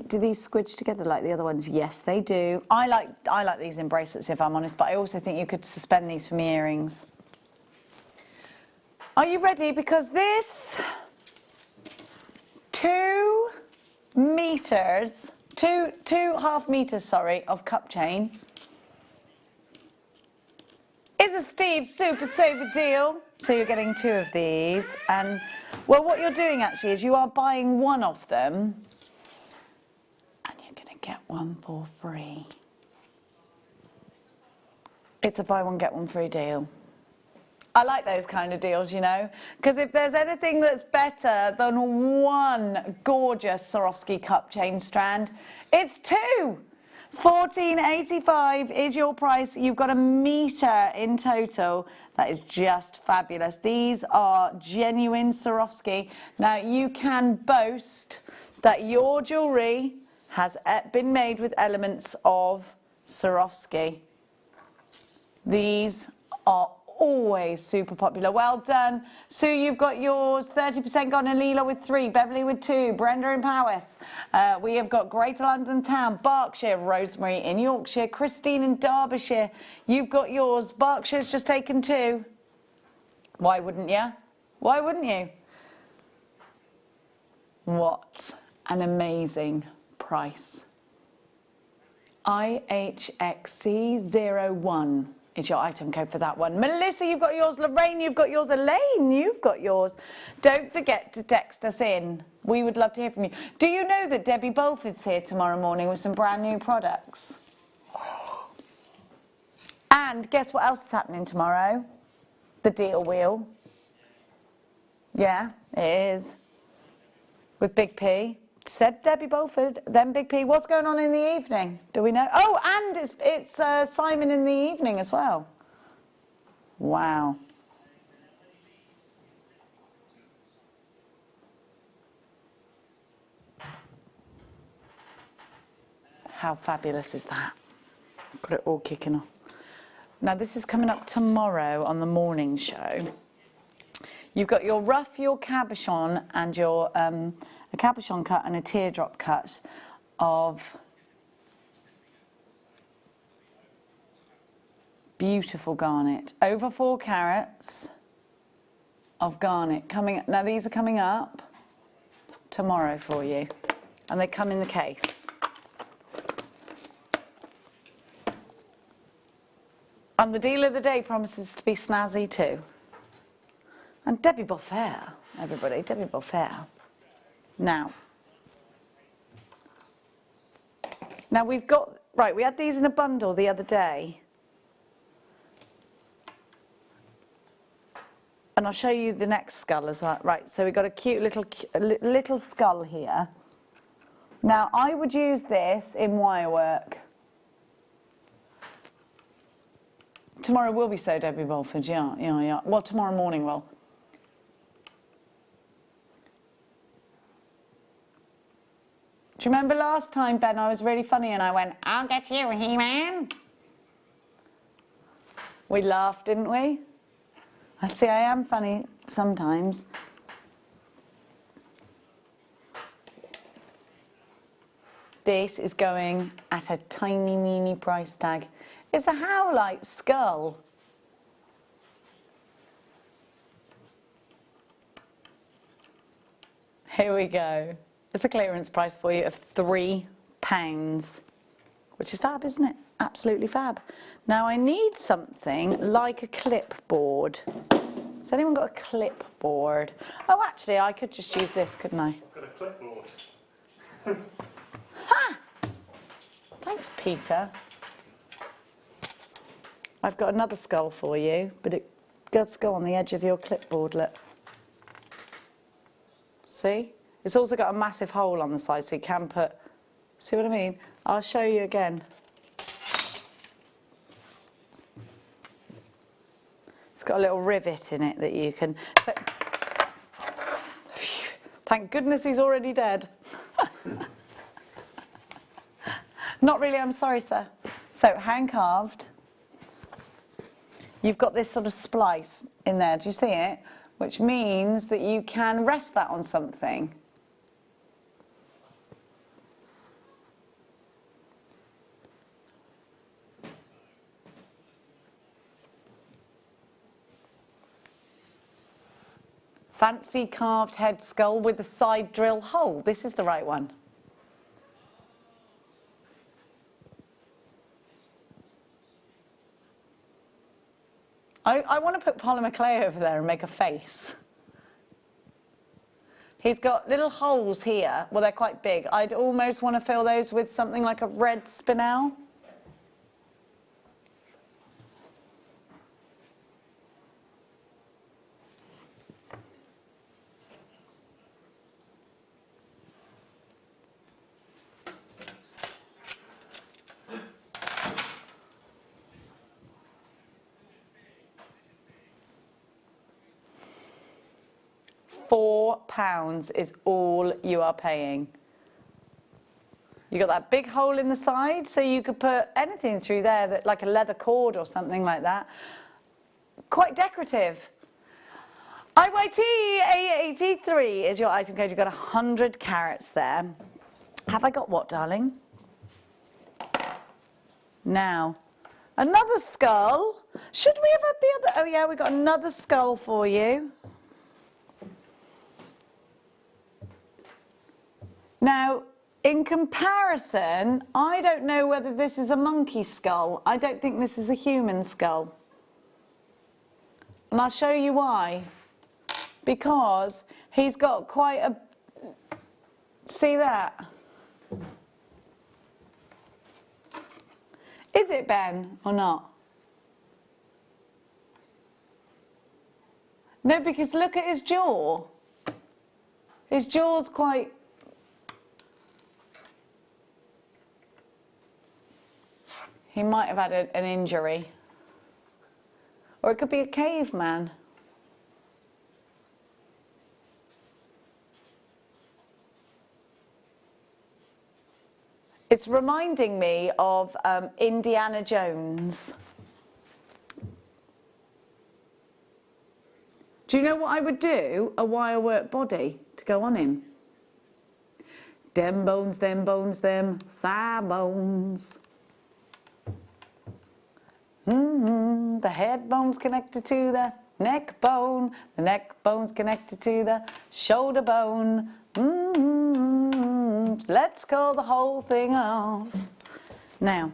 Do these squidge together like the other ones? Yes, they do. I like these in bracelets, if I'm honest, but I also think you could suspend these from earrings. Are you ready? Because this 2 meters, two half meters, sorry, of cup chain is a Steve Super Saver deal. So you're getting 2 of these, and well, what you're doing actually is you are buying one of them, and you're going to get one for free. It's a buy one get one free deal. I like those kind of deals, you know, because if there's anything that's better than one gorgeous Swarovski cup chain strand, it's 2. $14.85 is your price. You've got a meter in total. That is just fabulous. These are genuine Swarovski. Now, you can boast that your jewellery has been made with elements of Swarovski. These are always super popular. Well done. Sue, you've got yours. 30% gone. Alila with 3. Beverly with 2. Brenda in Powys. We have got Greater London Town, Berkshire, Rosemary in Yorkshire, Christine in Derbyshire. You've got yours. Berkshire's just taken 2. Why wouldn't you? Why wouldn't you? What an amazing price. IHXC01 is your item code for that one. Melissa, you've got yours. Lorraine, you've got yours. Elaine, you've got yours. Don't forget to text us in. We would love to hear from you. Do you know that Debbie Bolford's here tomorrow morning with some brand new products? And guess what else is happening tomorrow? The deal wheel. Yeah, it is. With Big P. Said Debbie Bolford, then Big P. What's going on in the evening? Do we know? Oh, and it's Simon in the evening as well. Wow. How fabulous is that? Got it all kicking off. Now, this is coming up tomorrow on the morning show. You've got your ruff, your cabochon, and your a cabochon cut and a teardrop cut of beautiful garnet. Over 4 carats of garnet coming up. Now, these are coming up tomorrow for you, and they come in the case. And the deal of the day promises to be snazzy too. And Debbie Bolfair, everybody, Debbie Bolfair. Now we've got, right, we had these in a bundle the other day. And I'll show you the next skull as well. Right, so we've got a cute little skull here. Now, I would use this in wire work. Tomorrow will be so, Debbie Bolford, yeah. Well, tomorrow morning will. Do you remember last time, Ben, I was really funny and I went, I'll get you, He-Man. We laughed, didn't we? I see I am funny sometimes. This is going at a tiny, meeny price tag. It's a howlite skull. Here we go. It's a clearance price for you of £3, which is fab, isn't it? Absolutely fab. Now I need something like a clipboard. Has anyone got a clipboard? Oh, actually, I could just use this, couldn't I? I've got a clipboard. Ha! Thanks, Peter. I've got another skull for you, but it does go on the edge of your clipboard, look. See? It's also got a massive hole on the side, so you can put... See what I mean? I'll show you again. It's got a little rivet in it that you can... So, thank goodness he's already dead. Not really, I'm sorry, sir. So, hand carved. You've got this sort of splice in there, do you see it? Which means that you can rest that on something. Fancy carved head skull with a side drill hole. This is the right one. I want to put polymer clay over there and make a face. He's got little holes here. Well, they're quite big. I'd almost want to fill those with something like a red spinel. £4 is all you are paying. You got that big hole in the side, so you could put anything through there, that like a leather cord or something like that. Quite decorative. IYT83 is your item code. You've got 100 carats there. Have I got what, darling? Now, another skull. Should we have had the other? Oh yeah, we got another skull for you. Now, in comparison, I don't know whether this is a monkey skull. I don't think this is a human skull. And I'll show you why. Because he's got quite a... See that? Is it Ben or not? No, because look at his jaw. His jaw's quite... He might have had an injury. Or it could be a caveman. It's reminding me of Indiana Jones. Do you know what I would do? A wirework body to go on him. Them bones, them bones, them thigh bones. The head bone's connected to the neck bone's connected to the shoulder bone. Let's call the whole thing off. Now.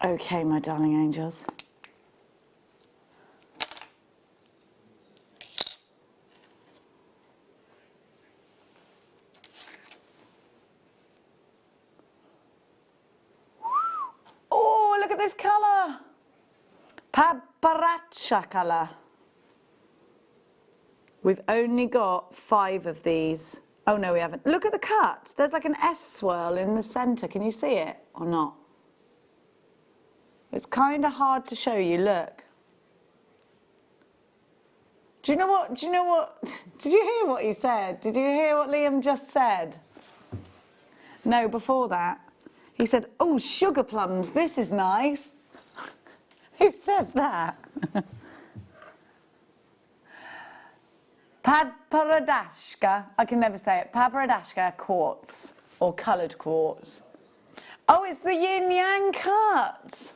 Okay, my darling angels. Oh, look at this colour. Paparazza colour. We've only got 5 of these. Oh no, we haven't. Look at the cut. There's like an S swirl in the centre. Can you see it or not? It's kind of hard to show you, look. Do you know what, did you hear what he said? Did you hear what Liam just said? No, before that. He said, oh, sugar plums, this is nice. Who says that? Paparadashka, I can never say it, Paparadashka quartz, or coloured quartz. Oh, it's the yin yang cut.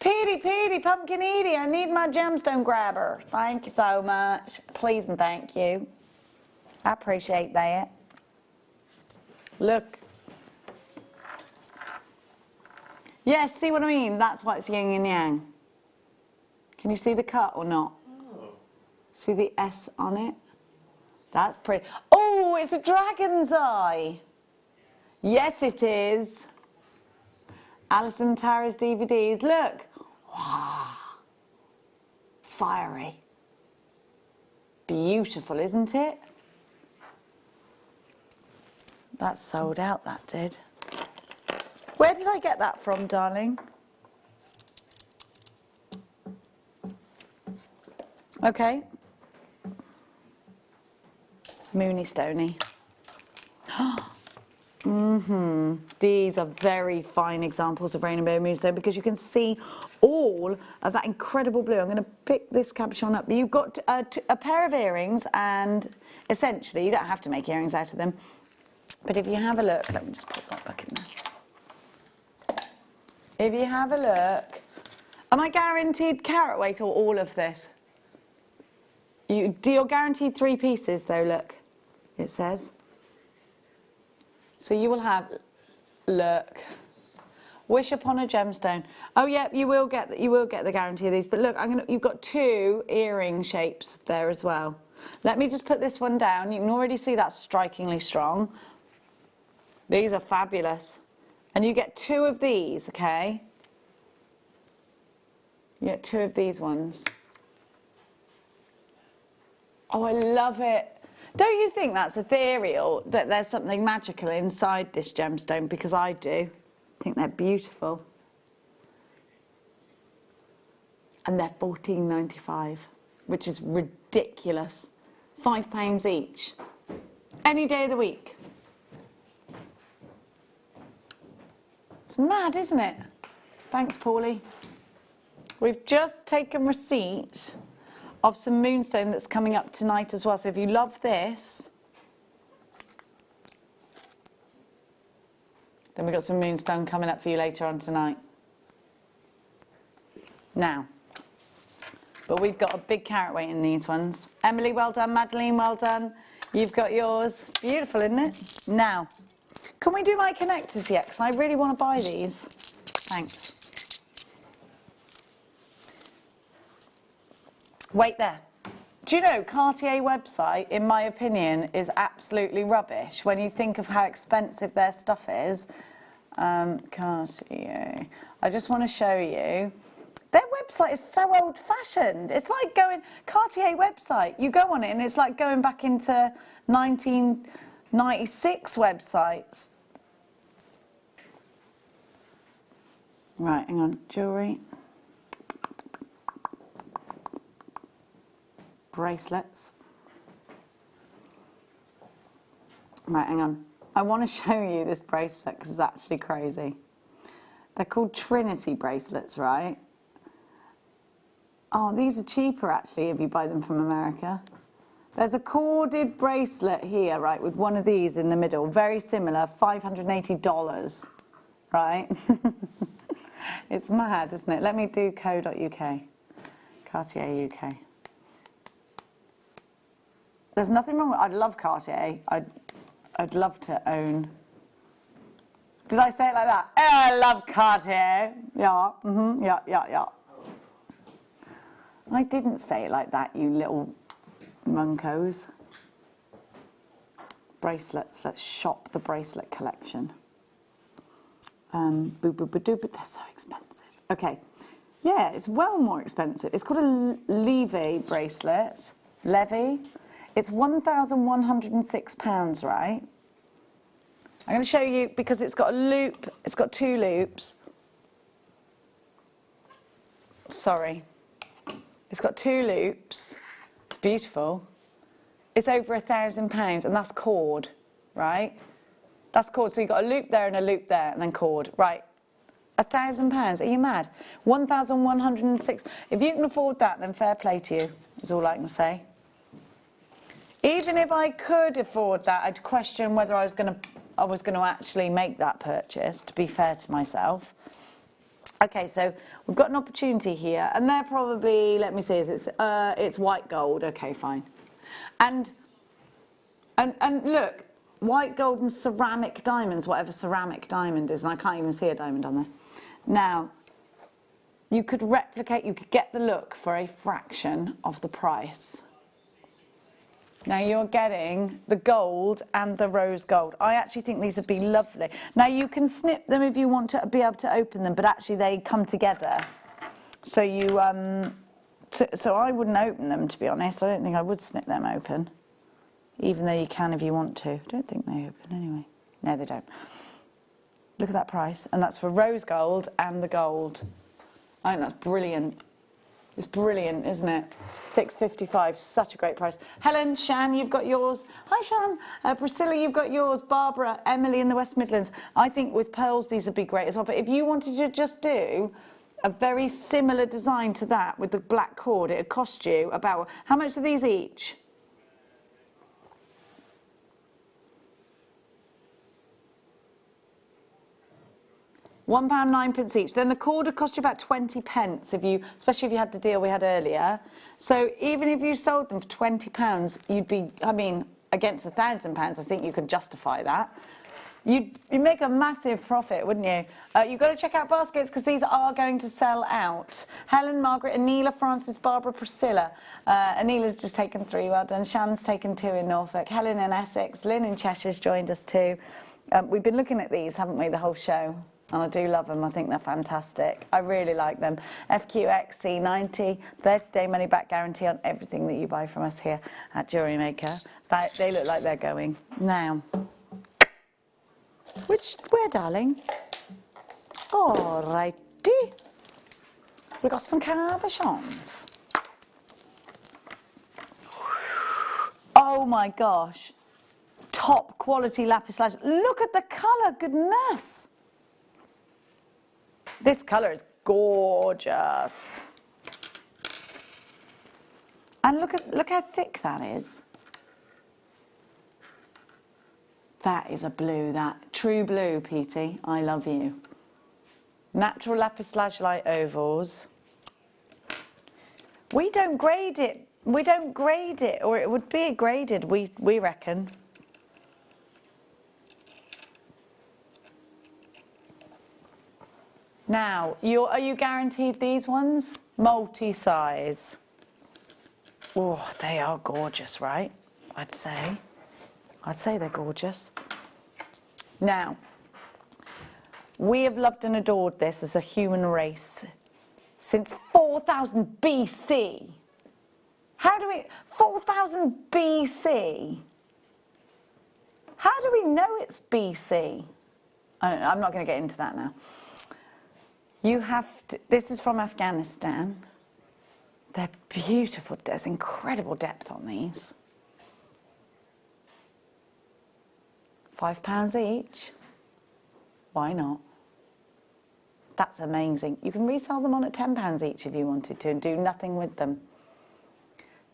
Petey, Pumpkin Edie, I need my gemstone grabber. Thank you so much. Please and thank you. I appreciate that. Look. Yes, see what I mean? That's why it's yin and yang. Can you see the cut or not? Oh. See the S on it? That's pretty. Oh, it's a dragon's eye. Yes, it is. Alison Tara's DVDs. Look. Wow. Fiery. Beautiful, isn't it? That sold out, that did. Where did I get that from, darling? Okay. Moony Stony. These are very fine examples of Rainbow Moonstone because you can see all of that incredible blue. I'm going to pick this cabochon up. You've got a pair of earrings, and essentially you don't have to make earrings out of them. But if you have a look, let me just put that back in there. If you have a look, am I guaranteed carat weight or all of this? You're guaranteed 3 pieces though, look, it says. So you will have, look, wish upon a gemstone. Oh yeah, you will get the guarantee of these. But look, you've got 2 earring shapes there as well. Let me just put this one down. You can already see that's strikingly strong. These are fabulous. And you get 2 of these, okay? You get 2 of these ones. Oh, I love it. Don't you think that's ethereal, that there's something magical inside this gemstone? Because I do. I think they're beautiful. And they're £14.95, which is ridiculous. £5 each. Any day of the week. It's mad, isn't it? Thanks, Paulie. We've just taken receipt of some moonstone that's coming up tonight as well. So if you love this, then we've got some moonstone coming up for you later on tonight. Now, but we've got a big carat weight in these ones. Emily, well done. Madeline, well done. You've got yours. It's beautiful, isn't it? Now, can we do my connectors yet? Because I really want to buy these. Thanks. Wait there. Do you know Cartier website, in my opinion, is absolutely rubbish when you think of how expensive their stuff is. Cartier. I just want to show you. Their website is so old-fashioned. It's like going Cartier website. You go on it and it's like going back into 1996 websites. Right, hang on. Jewellery. Bracelets. Right, hang on. I want to show you this bracelet because it's actually crazy. They're called Trinity bracelets, right? Oh, these are cheaper actually if you buy them from America. There's a corded bracelet here, right, with one of these in the middle. Very similar, $580, right? It's mad, isn't it? Let me do co.uk. Cartier UK. There's nothing wrong with, I'd love Cartier. I'd love to own. Did I say it like that? Oh, I love Cartier. Yeah, yeah. I didn't say it like that, you little munkos. Bracelets, let's shop the bracelet collection. But they're so expensive. Okay, yeah, it's well more expensive. It's called a Levy bracelet. Levy. It's £1,106, right? I'm going to show you, because it's got a loop, it's got 2 loops. Sorry. It's got 2 loops. It's beautiful. It's over £1,000, and that's cord, right? That's cord. So you've got a loop there and a loop there, and then cord. Right. £1,000. Are you mad? 1,106. If you can afford that, then fair play to you, is all I can say. Even if I could afford that, I'd question whether I was going to actually make that purchase, to be fair to myself. Okay, so we've got an opportunity here, and they're probably, let me see, it's white gold. Okay, fine. And look, white gold and ceramic diamonds, whatever ceramic diamond is, and I can't even see a diamond on there. Now, you could replicate, you could get the look for a fraction of the price. Now you're getting the gold and the rose gold. I actually think these would be lovely. Now you can snip them if you want to be able to open them, but actually they come together. So you, so I wouldn't open them, to be honest. I don't think I would snip them open, even though you can if you want to. I don't think they open anyway. No, they don't. Look at that price, and that's for rose gold and the gold. I think that's brilliant. It's brilliant, isn't it? £6.55, such a great price. Helen, Shan, you've got yours. Hi, Shan. Priscilla, you've got yours. Barbara, Emily in the West Midlands. I think with pearls, these would be great as well. But if you wanted to just do a very similar design to that with the black cord, it would cost you about, how much are these each? £1.09 each. Then the cord would cost you about 20 pence, if you, especially if you had the deal we had earlier. So even if you sold them for £20, you'd be, I mean, against £1,000, I think you could justify that. You'd make a massive profit, wouldn't you? You've got to check out baskets, because these are going to sell out. Helen, Margaret, Anila, Francis, Barbara, Priscilla. Anila's just taken 3, well done. Shan's taken 2 in Norfolk. Helen in Essex. Lynn in Cheshire's joined us too. We've been looking at these, haven't we, the whole show? And I do love them. I think they're fantastic. I really like them. FQXC90, 30-day money-back guarantee on everything that you buy from us here at Jewellery Maker. They look like they're going. Now, where, darling? All righty. We've got some cabochons. Oh my gosh. Top quality lapis lazuli. Look at the colour, goodness. This colour is gorgeous. And look how thick that is. That is a blue, that. True blue, Petey. I love you. Natural lapis lazuli ovals. We don't grade it. We don't grade it, or it would be graded, we reckon. Now, are you guaranteed these ones? Multi-size. Oh, they are gorgeous, right? I'd say they're gorgeous. Now, we have loved and adored this as a human race since 4000 BC. 4000 BC? How do we know it's BC? I don't know, I'm not going to get into that now. You have to, this is from Afghanistan. They're beautiful. There's incredible depth on these. £5 each. Why not? That's amazing. You can resell them on at £10 each if you wanted to and do nothing with them.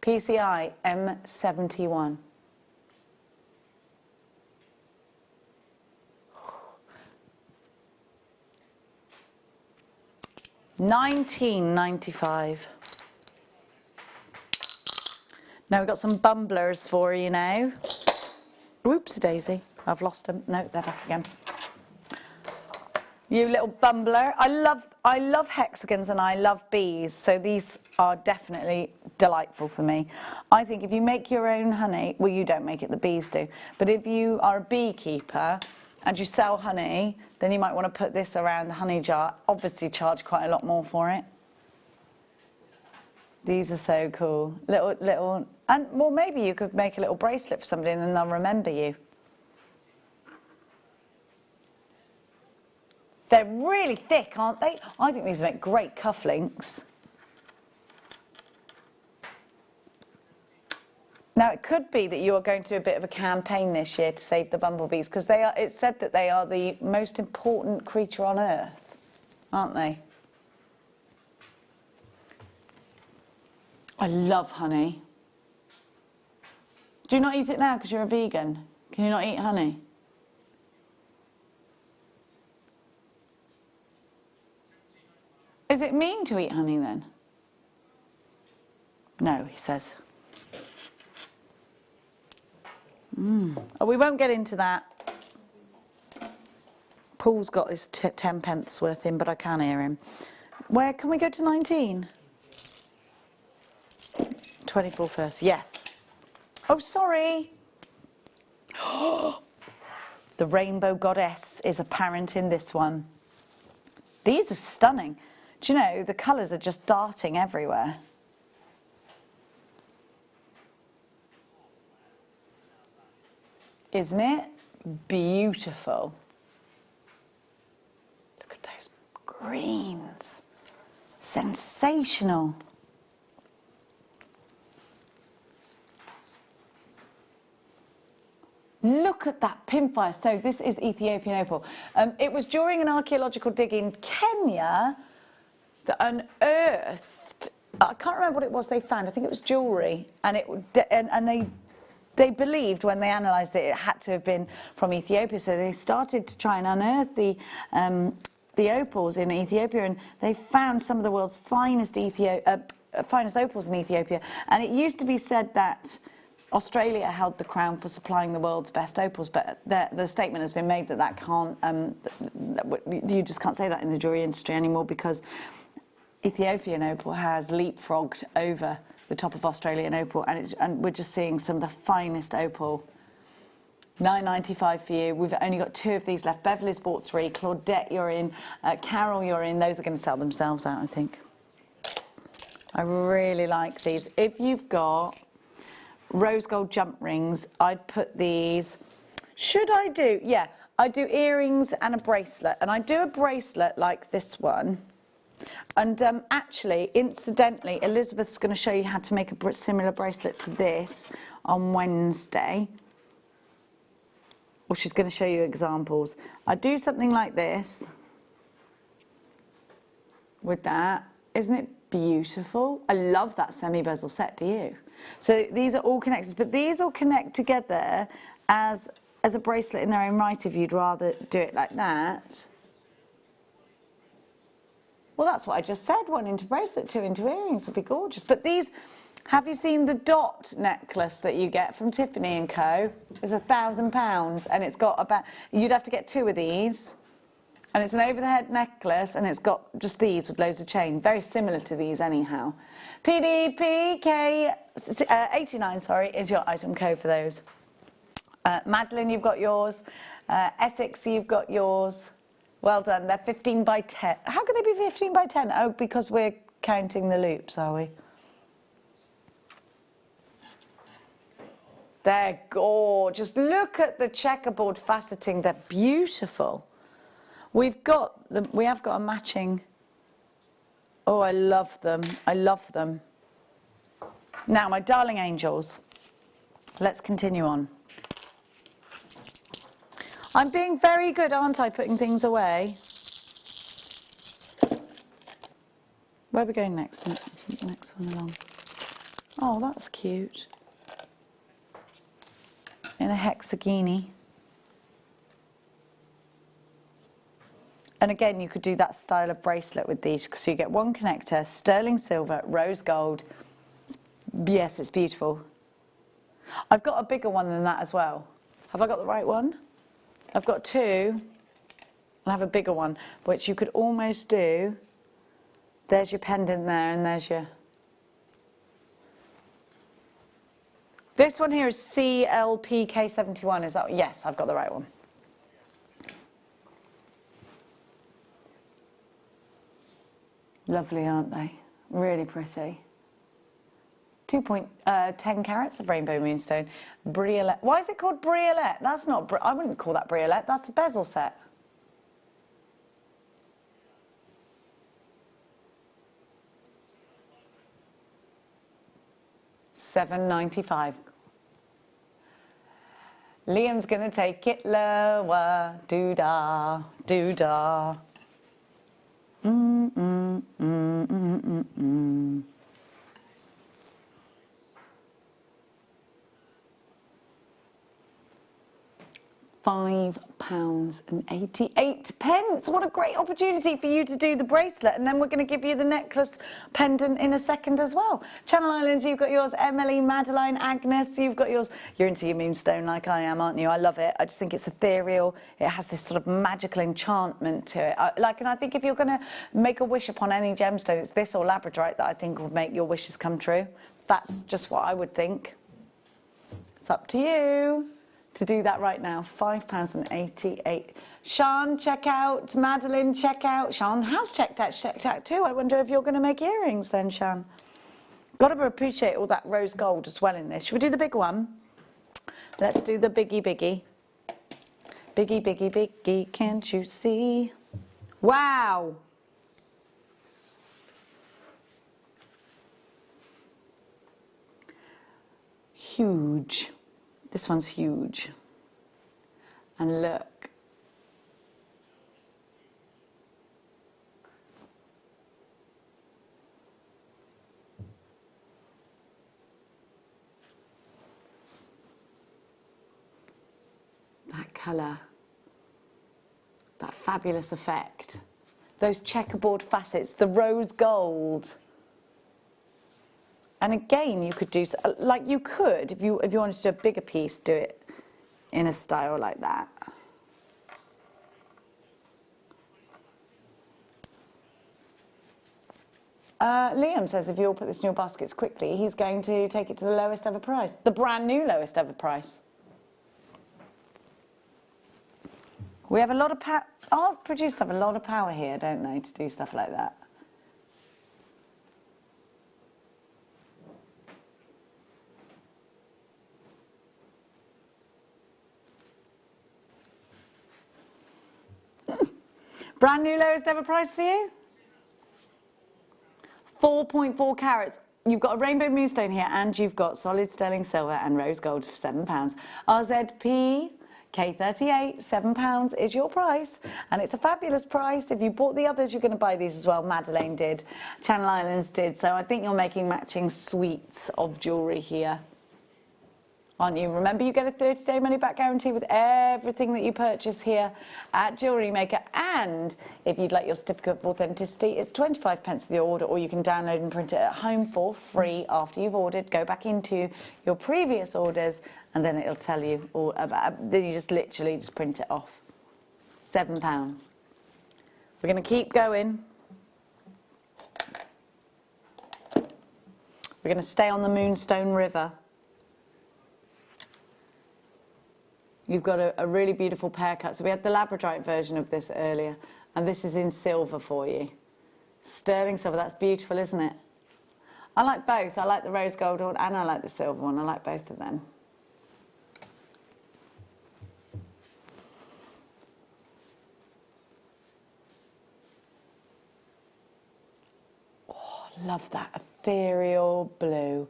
PCI M71. £19.95. Now we've got some bumblers for you now. Whoops, daisy. I've lost them. No, they're back again. You little bumbler. I love hexagons and I love bees, so these are definitely delightful for me. I think if you make your own honey, well, you don't make it, the bees do, but if you are a beekeeper and you sell honey, then you might want to put this around the honey jar. Obviously charge quite a lot more for it. These are so cool. Little, and well, maybe you could make a little bracelet for somebody and then they'll remember you. They're really thick, aren't they? I think these make great cufflinks. Now, it could be that you are going to do a bit of a campaign this year to save the bumblebees, because it's said that they are the most important creature on Earth, aren't they? I love honey. Do you not eat it now because you're a vegan? Can you not eat honey? Is it mean to eat honey then? No, he says. Oh, we won't get into that. Paul's got his 10 pence worth in, but I can't hear him. Where can we go to 19? 24 first, yes. Oh, sorry. The rainbow goddess is apparent in this one. These are stunning. Do you know, the colours are just darting everywhere. Isn't it beautiful? Look at those greens. Sensational. Look at that pinfire. So this is Ethiopian opal. It was during an archaeological dig in Kenya that unearthed, I can't remember what it was they found. I think it was jewellery, and they believed when they analysed it, it had to have been from Ethiopia. So they started to try and unearth the opals in Ethiopia, and they found some of the world's finest opals in Ethiopia. And it used to be said that Australia held the crown for supplying the world's best opals, but the statement has been made that can't, you just can't say that in the jewellery industry anymore, because Ethiopian opal has leapfrogged over the top of Australian opal, and we're just seeing some of the finest opal. $9.95 for you. We've only got 2 of these left. Beverly's bought 3. Claudette, you're in. Carol, you're in. Those are going to sell themselves out, I think. I really like these. If you've got rose gold jump rings, I'd put these. Should I do? Yeah, I do earrings and a bracelet, and I do a bracelet like this one. And actually, incidentally, Elizabeth's going to show you how to make a similar bracelet to this on Wednesday. Or she's going to show you examples. I do something like this with that. Isn't it beautiful? I love that semi-bezel set, do you? So these are all connected, but these all connect together as a bracelet in their own right if you'd rather do it like that. Well, that's what I just said. 1 into bracelet, 2 into earrings would be gorgeous. But these, have you seen the dot necklace that you get from Tiffany & Co? It's £1,000, and it's got about, you'd have to get 2 of these. And it's an over-the-head necklace, and it's got just these with loads of chain. Very similar to these anyhow. PDPK89, sorry, is your item code for those. Madeline, you've got yours. Essex, you've got yours. Well done. They're 15 by 10. How could they be 15 by 10? Oh, because we're counting the loops, are we? They're gorgeous. Look at the checkerboard faceting. They're beautiful. We have got a matching. Oh, I love them. I love them. Now, my darling angels, let's continue on. I'm being very good, aren't I, putting things away? Where are we going next? Next one along. Oh, that's cute. In a hexagony. And again, you could do that style of bracelet with these, because you get 1 connector, sterling silver, rose gold. Yes, it's beautiful. I've got a bigger one than that as well. Have I got the right one? I've got 2, and I have a bigger one, which you could almost do. There's your pendant there, and there's your... This one here is CLPK71, is that... Yes, I've got the right one. Lovely, aren't they? Really pretty. 2.10 carats of rainbow moonstone. Briolette. Why is it called briolette? That's not, I wouldn't call that briolette. That's a bezel set. $7.95. Liam's gonna take it lower. Doo-dah, doo-dah. £5.88. What a great opportunity for you to do the bracelet, and then we're going to give you the necklace pendant in a second as well. Channel Islands, you've got yours. Emily, Madeline, Agnes, you've got yours. You're into your moonstone like I am, aren't you? I love it. I just think it's ethereal. It has this sort of magical enchantment to it. And I think if you're going to make a wish upon any gemstone, it's this or labradorite that I think would make your wishes come true. That's just what I would think. It's up to you to do that right now. £5.88. Sean, check out. Madeline, check out. Sean has checked out too. I wonder if you're going to make earrings then, Sean. Got to appreciate all that rose gold as well in this. Should we do the big one? Let's do the biggie, biggie. Biggie, biggie, biggie, can't you see? Wow. Huge. This one's huge. And look. That colour. That fabulous effect. Those checkerboard facets, the rose gold. And again, you could do, like you could, if you wanted to do a bigger piece, do it in a style like that. Liam says if you all put this in your baskets quickly, he's going to take it to the lowest ever price. The brand new lowest ever price. We have a lot of power. Our producers have a lot of power here, don't they, to do stuff like that. Brand new lowest ever price for you? 4.4 carats. You've got a rainbow moonstone here, and you've got solid sterling silver and rose gold for £7. RZP K38, £7 is your price, and it's a fabulous price. If you bought the others, you're going to buy these as well. Madeleine did, Channel Islands did, so I think you're making matching suites of jewellery here, aren't you? Remember, you get a 30-day money-back guarantee with everything that you purchase here at Jewellery Maker. And if you'd like your certificate of authenticity, it's 25p for the order, or you can download and print it at home for free after you've ordered. Go back into your previous orders, and then it'll tell you all about. Then you just literally just print it off. £7. We're going to keep going. We're going to stay on the Moonstone River. You've got a really beautiful pear cut. So we had the labradorite version of this earlier, and this is in silver for you. Sterling silver, that's beautiful, isn't it? I like both. I like the rose gold one and I like the silver one. I like both of them. Oh, love that ethereal blue.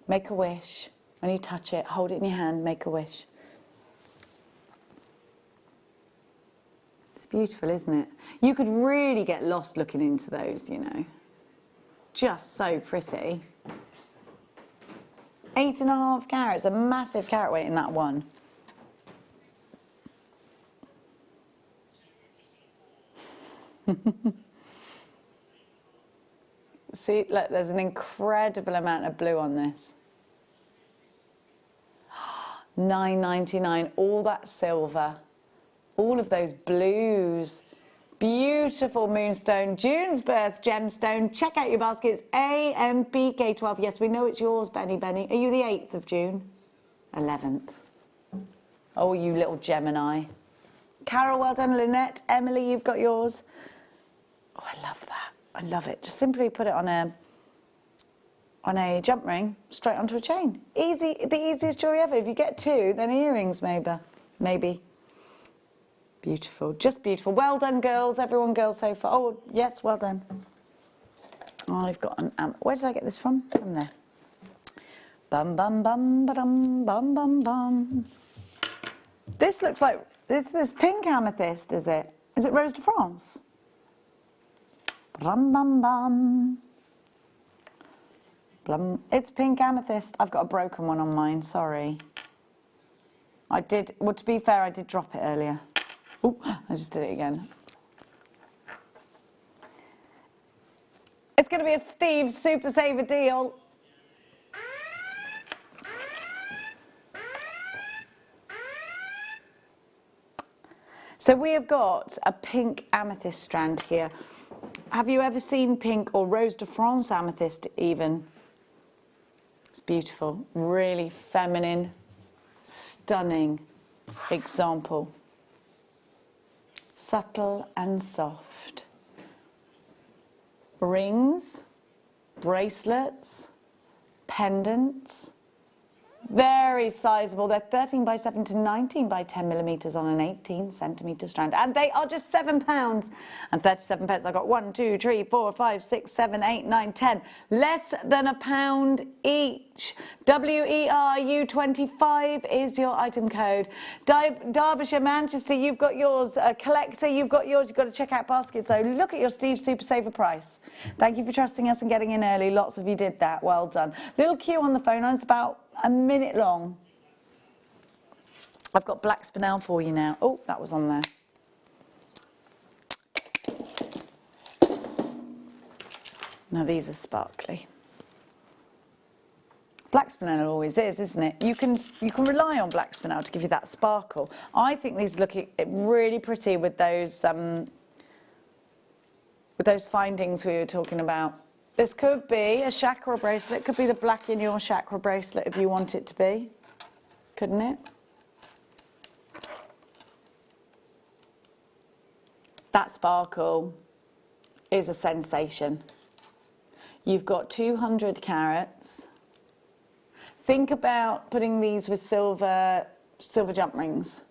Make a wish. When you touch it, hold it in your hand, make a wish. It's beautiful, isn't it? You could really get lost looking into those, you know. Just so pretty. 8.5 carats, a massive carat weight in that one. See, look, there's an incredible amount of blue on this. $9.99, all that silver. All of those blues. Beautiful moonstone. June's birth gemstone. Check out your baskets. AMPK12. Yes, we know it's yours, Benny. Are you the 8th of June? 11th. Oh, you little Gemini. Carol, well done. Lynette. Emily, you've got yours. Oh, I love that. I love it. Just simply put it on a on a jump ring, straight onto a chain. Easy, the easiest jewellery ever. If you get 2, then earrings maybe. Beautiful, just beautiful. Well done, girls. Everyone, girls so far. Oh, yes, well done. I've got an where did I get this from? From there. Bum bum bum ba-dum bum bum bum. This looks like this is pink amethyst, is it? Is it Rose de France? Bum bum bum. Blum. It's pink amethyst. I've got a broken one on mine, sorry. Well, to be fair, I did drop it earlier. Oh, I just did it again. It's going to be a Steve Super Saver deal. So we have got a pink amethyst strand here. Have you ever seen pink or Rose de France amethyst even? It's beautiful, really feminine, stunning example. Subtle and soft. Rings, bracelets, pendants, very sizable. They're 13 by 7 to 19 by 10 millimeters on an 18 centimeter strand, and they are just £7 and 37 pence. I got 1, 2, 3, 4, 5, 6, 7, 8, 9, 10. Less than £1 each. WERU25 is your item code. Derbyshire, Manchester, you've got yours. Collector, you've got yours. You've got to check out basket. So look at your Steve Super Saver price. Thank you for trusting us and getting in early. Lots of you did that. Well done. Little queue on the phone. It's about a minute long. I've got black spinel for you now. Oh, that was on there. Now these are sparkly. Black spinel always is, isn't it? You can rely on black spinel to give you that sparkle. I think these look really pretty with those findings we were talking about. This could be a chakra bracelet. It could be the black in your chakra bracelet if you want it to be. Couldn't it? That sparkle is a sensation. You've got 200 carats. Think about putting these with silver jump rings.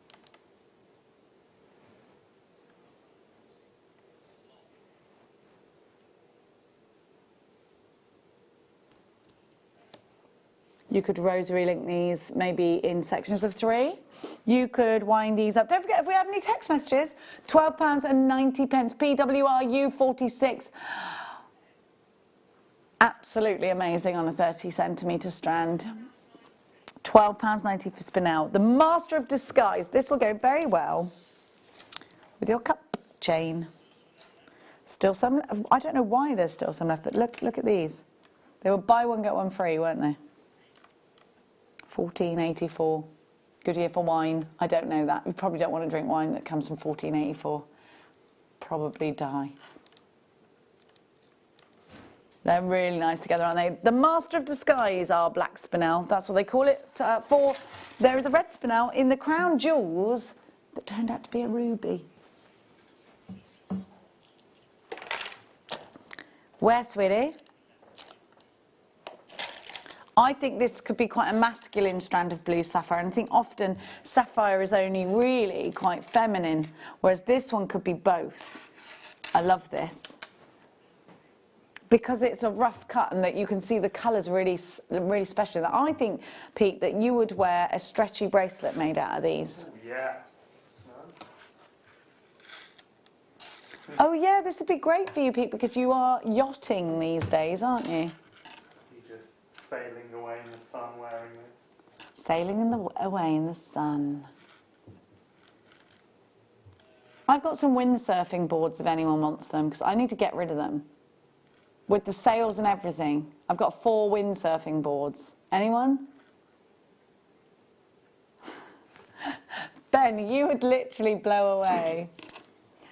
You could rosary link these maybe in sections of 3. You could wind these up. Don't forget, if we had any text messages, £12.90, PWRU46. Absolutely amazing on a 30 centimetre strand. £12.90 for spinel. The Master of Disguise. This will go very well with your cup chain. Still some, I don't know why there's still some left, but look at these. They were buy one, get one free, weren't they? 14.84. Good year for wine. I don't know that. You probably don't want to drink wine that comes from 14.84. Probably die. They're really nice together, aren't they? The Master of Disguise are black spinel. That's what they call it. There is a red spinel in the crown jewels that turned out to be a ruby. Where, sweetie? I think this could be quite a masculine strand of blue sapphire, and I think often sapphire is only really quite feminine, whereas this one could be both. I love this. Because it's a rough cut and that you can see the colours really special. I think, Pete, that you would wear a stretchy bracelet made out of these. Yeah. Oh yeah, this would be great for you, Pete, because you are yachting these days, aren't you? Sailing away in the sun wearing this. Sailing away in the sun. I've got some windsurfing boards if anyone wants them, because I need to get rid of them. With the sails and everything. I've got 4 windsurfing boards. Anyone? Ben, you would literally blow away.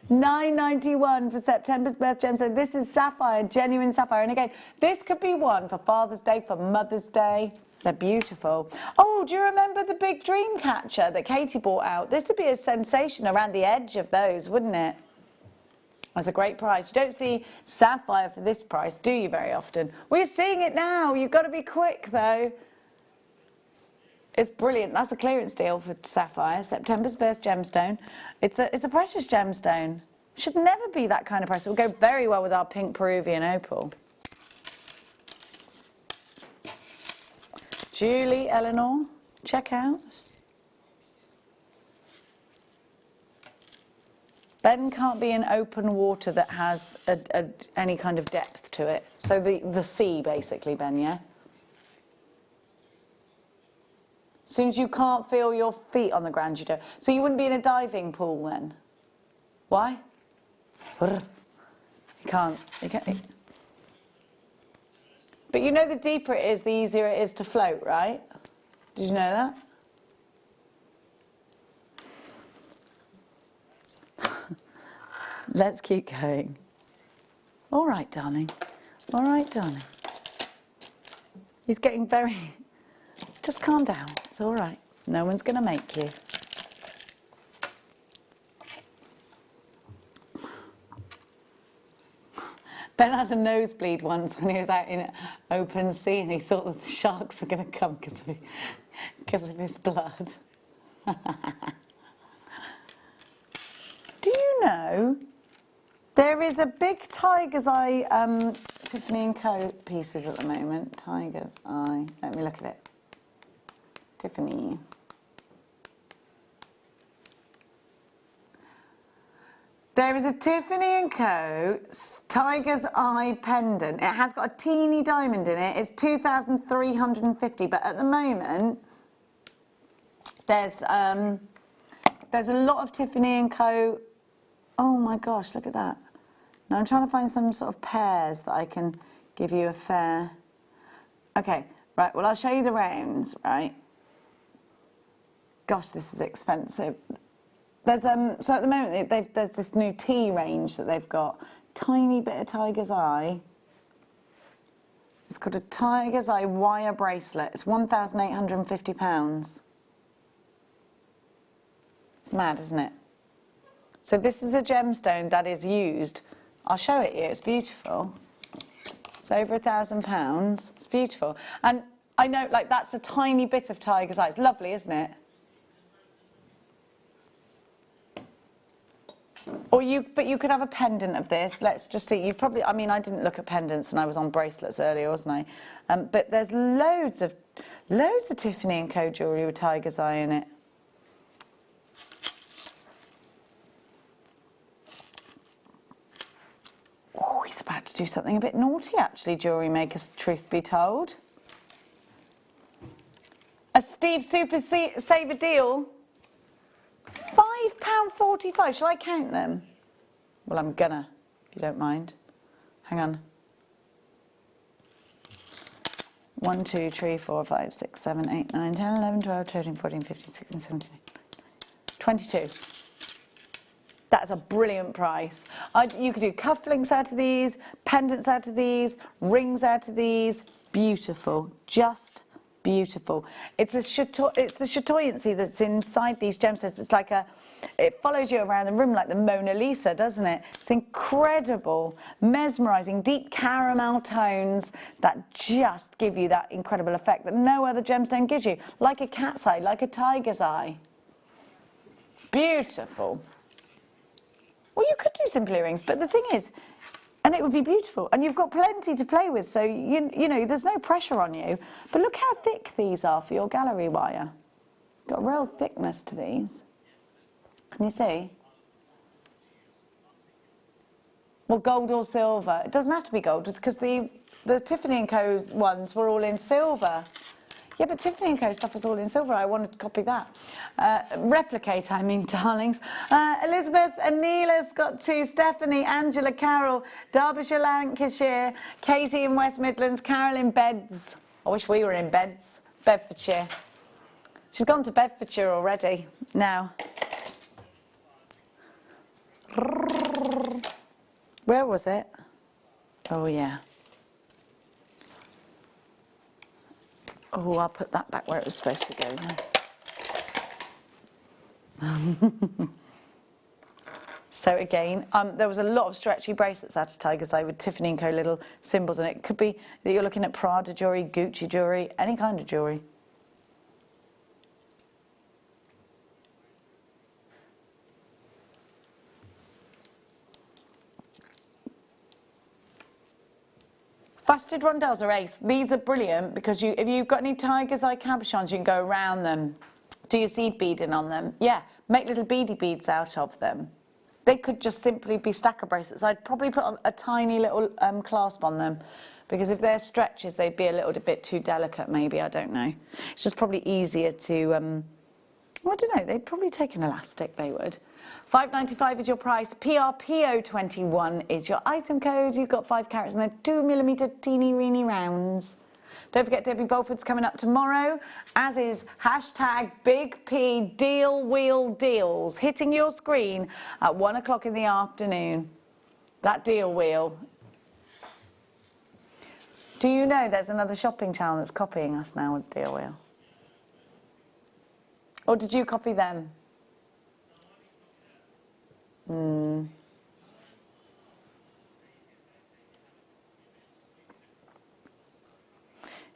£9.91 for September's birth gem. So this is sapphire, genuine sapphire. And again, this could be one for Father's Day, for Mother's Day. They're beautiful. Oh, do you remember the big dream catcher that Katie brought out? This would be a sensation around the edge of those, wouldn't it? That's a great price. You don't see sapphire for this price, do you, very often? We're seeing it now. You've got to be quick, though. It's brilliant. That's a clearance deal for sapphire. September's birth gemstone. It's a precious gemstone. Should never be that kind of price. It will go very well with our pink Peruvian opal. Julie, Eleanor, check out. Ben can't be in open water that has any kind of depth to it. So the sea, basically, Ben, yeah? As soon as you can't feel your feet on the ground, you don't. So you wouldn't be in a diving pool then? Why? You can't. But you know the deeper it is, the easier it is to float, right? Did you know that? Let's keep going. All right, darling. All right, darling. He's getting very... Just calm down. It's all right. No one's going to make you. Ben had a nosebleed once when he was out in open sea and he thought that the sharks were going to come because of his blood. Do you know there is a big Tiger's Eye Tiffany & Co. pieces at the moment. Tiger's Eye. Let me look at it. Tiffany. There is a Tiffany & Co. Tiger's Eye pendant. It has got a teeny diamond in it. It's 2,350, but at the moment there's a lot of Tiffany & Co. Oh my gosh, look at that. Now I'm trying to find some sort of pairs that I can give you a fair... Okay, right, well I'll show you the rounds, right? Gosh, this is expensive. There's so at the moment there's this new tea range that they've got. Tiny bit of Tiger's Eye. It's got a Tiger's Eye wire bracelet. It's £1,850. It's mad, isn't it? So this is a gemstone that is used. I'll show it you. It's beautiful. It's over £1,000. It's beautiful. And I know, like, that's a tiny bit of Tiger's Eye. It's lovely, isn't it? Or but you could have a pendant of this. Let's just see. You probably, I mean, I didn't look at pendants and I was on bracelets earlier, wasn't I? But there's loads of Tiffany & Co. jewellery with Tiger's Eye in it. Oh, he's about to do something a bit naughty, actually, Jewellery Maker, truth be told. A Steve Super Saver deal. £5.45. Shall I count them? Well, I'm gonna, if you don't mind. Hang on. 1, 2, 3, 4, 5, 6, 7, 8, 9, 10, 11, 12, 13, 14, 15, 16, 17, 22. That's a brilliant price. You could do cufflinks out of these, pendants out of these, rings out of these. Beautiful. Just beautiful. It's the chatoyancy that's inside these gemstones. It's like it follows you around the room like the Mona Lisa, doesn't it? It's incredible, mesmerising, deep caramel tones that just give you that incredible effect that no other gemstone gives you. Like a cat's eye, like a tiger's eye. Beautiful. Well, you could do simple earrings, but the thing is, and it would be beautiful, and you've got plenty to play with, so you know there's no pressure on you. But look how thick these are for your gallery wire. Got a real thickness to these. Can you see? Well, gold or silver. It doesn't have to be gold, it's because the Tiffany & Co. ones were all in silver. Yeah, but Tiffany & Co. stuff was all in silver. I wanted to copy that. Replicate, I mean, darlings. Elizabeth and Neela's got 2. Stephanie, Angela, Carol, Derbyshire, Lancashire, Katie in West Midlands, Carol in Beds. I wish we were in Beds. Bedfordshire. She's gone to Bedfordshire already. Now. Where was it? Oh, yeah. Oh, I'll put that back where it was supposed to go then. So again, there was a lot of stretchy bracelets advertised today with Tiffany & Co. little symbols, and it could be that you're looking at Prada jewellery, Gucci jewellery, any kind of jewellery. Faceted rondelles are ace. These are brilliant because if you've got any tiger's eye cabochons, you can go around them. Do your seed beading on them. Yeah, make little beady beads out of them. They could just simply be stacker bracelets. I'd probably put a tiny little clasp on them because if they're stretches, they'd be a little bit too delicate maybe, I don't know. It's just probably easier to, I don't know, they'd probably take an elastic, they would. $5.95 is your price. PRPO21 is your item code. You've got 5 carats and they're 2mm teeny weeny rounds. Don't forget Debbie Bolford's coming up tomorrow, as is hashtag Big P Deal Wheel Deals, hitting your screen at 1 o'clock in the afternoon. That deal wheel. Do you know there's another shopping channel that's copying us now with deal wheel? Or did you copy them?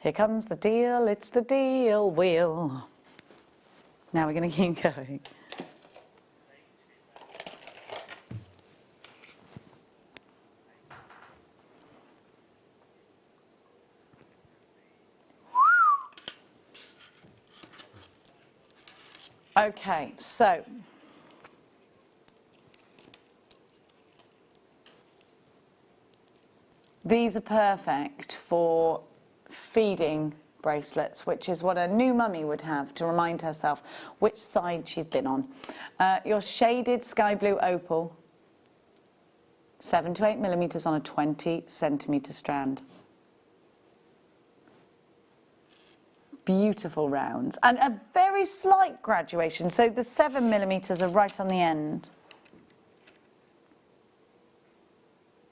Here comes the deal, it's the deal wheel. Now we're going to keep going. Okay, so these are perfect for feeding bracelets, which is what a new mummy would have to remind herself which side she's been on. Your shaded sky blue opal, 7 to 8mm on a 20cm strand. Beautiful rounds and a very slight graduation, so the 7mm are right on the end.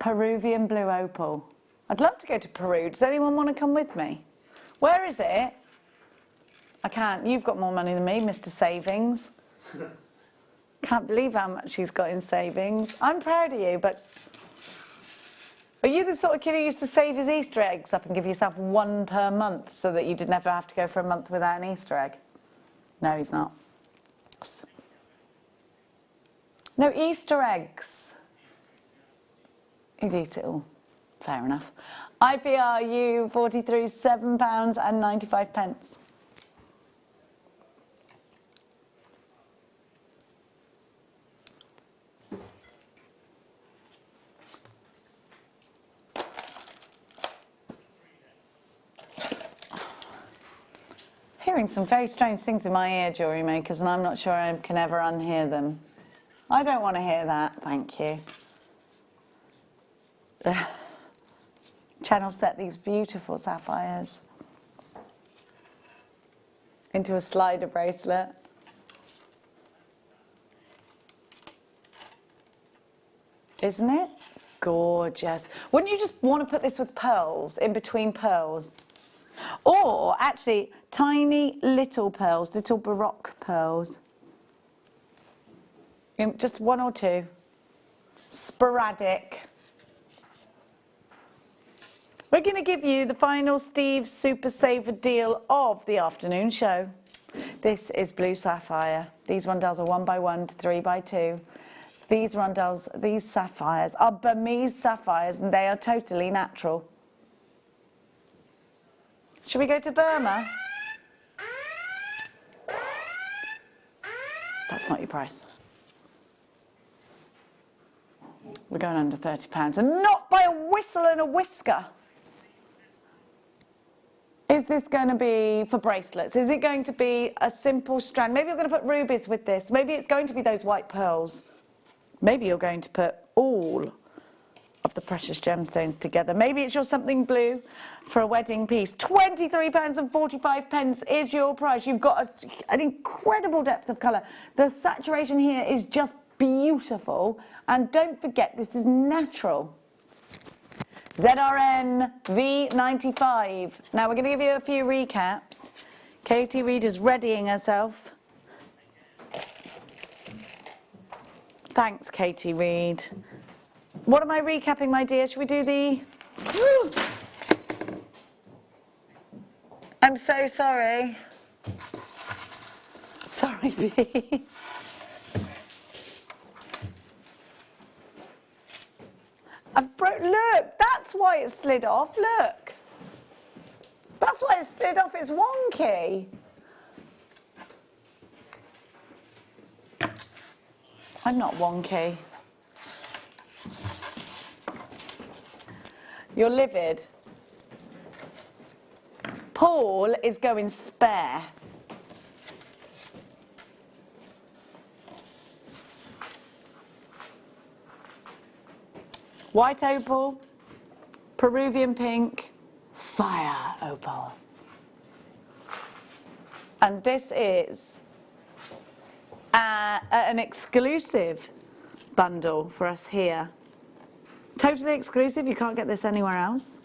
Peruvian blue opal. I'd love to go to Peru. Does anyone want to come with me? Where is it? I can't. You've got more money than me, Mr. Savings. Can't believe how much he's got in savings. I'm proud of you, but are you the sort of kid who used to save his Easter eggs up and give yourself 1 per month so that you did never have to go for a month without an Easter egg? No, he's not. No Easter eggs. He'd eat it all. Fair enough. IPRU 43, £7.95. Hearing some very strange things in my ear, jewellery makers, and I'm not sure I can ever unhear them. I don't want to hear that, thank you. Channel set these beautiful sapphires into a slider bracelet. Isn't it gorgeous? Wouldn't you just want to put this with pearls, in between pearls? Or actually tiny little pearls, little Baroque pearls. Just 1 or 2. Sporadic. We're going to give you the final Steve's Super Saver deal of the afternoon show. This is blue sapphire. These rondelles are 1x1 to 3x2. These rondelles, these sapphires are Burmese sapphires and they are totally natural. Should we go to Burma? That's not your price. We're going under £30 and not by a whistle and a whisker. Is this going to be for bracelets? Is it going to be a simple strand? Maybe you're going to put rubies with this. Maybe it's going to be those white pearls. Maybe you're going to put all of the precious gemstones together. Maybe it's your something blue for a wedding piece. £23.45 is your price. You've got an incredible depth of colour. The saturation here is just beautiful. And don't forget, this is natural. ZRN V95. Now we're going to give you a few recaps. Katie Reid is readying herself. Thanks, Katie Reid. What am I recapping, my dear? Should we do the... I'm so sorry. Sorry, B. I've broke. Look, that's why it slid off. Look. That's why it slid off. It's wonky. I'm not wonky. You're livid. Paul is going spare. White opal, Peruvian pink, fire opal. And this is an exclusive bundle for us here. Totally exclusive, you can't get this anywhere else.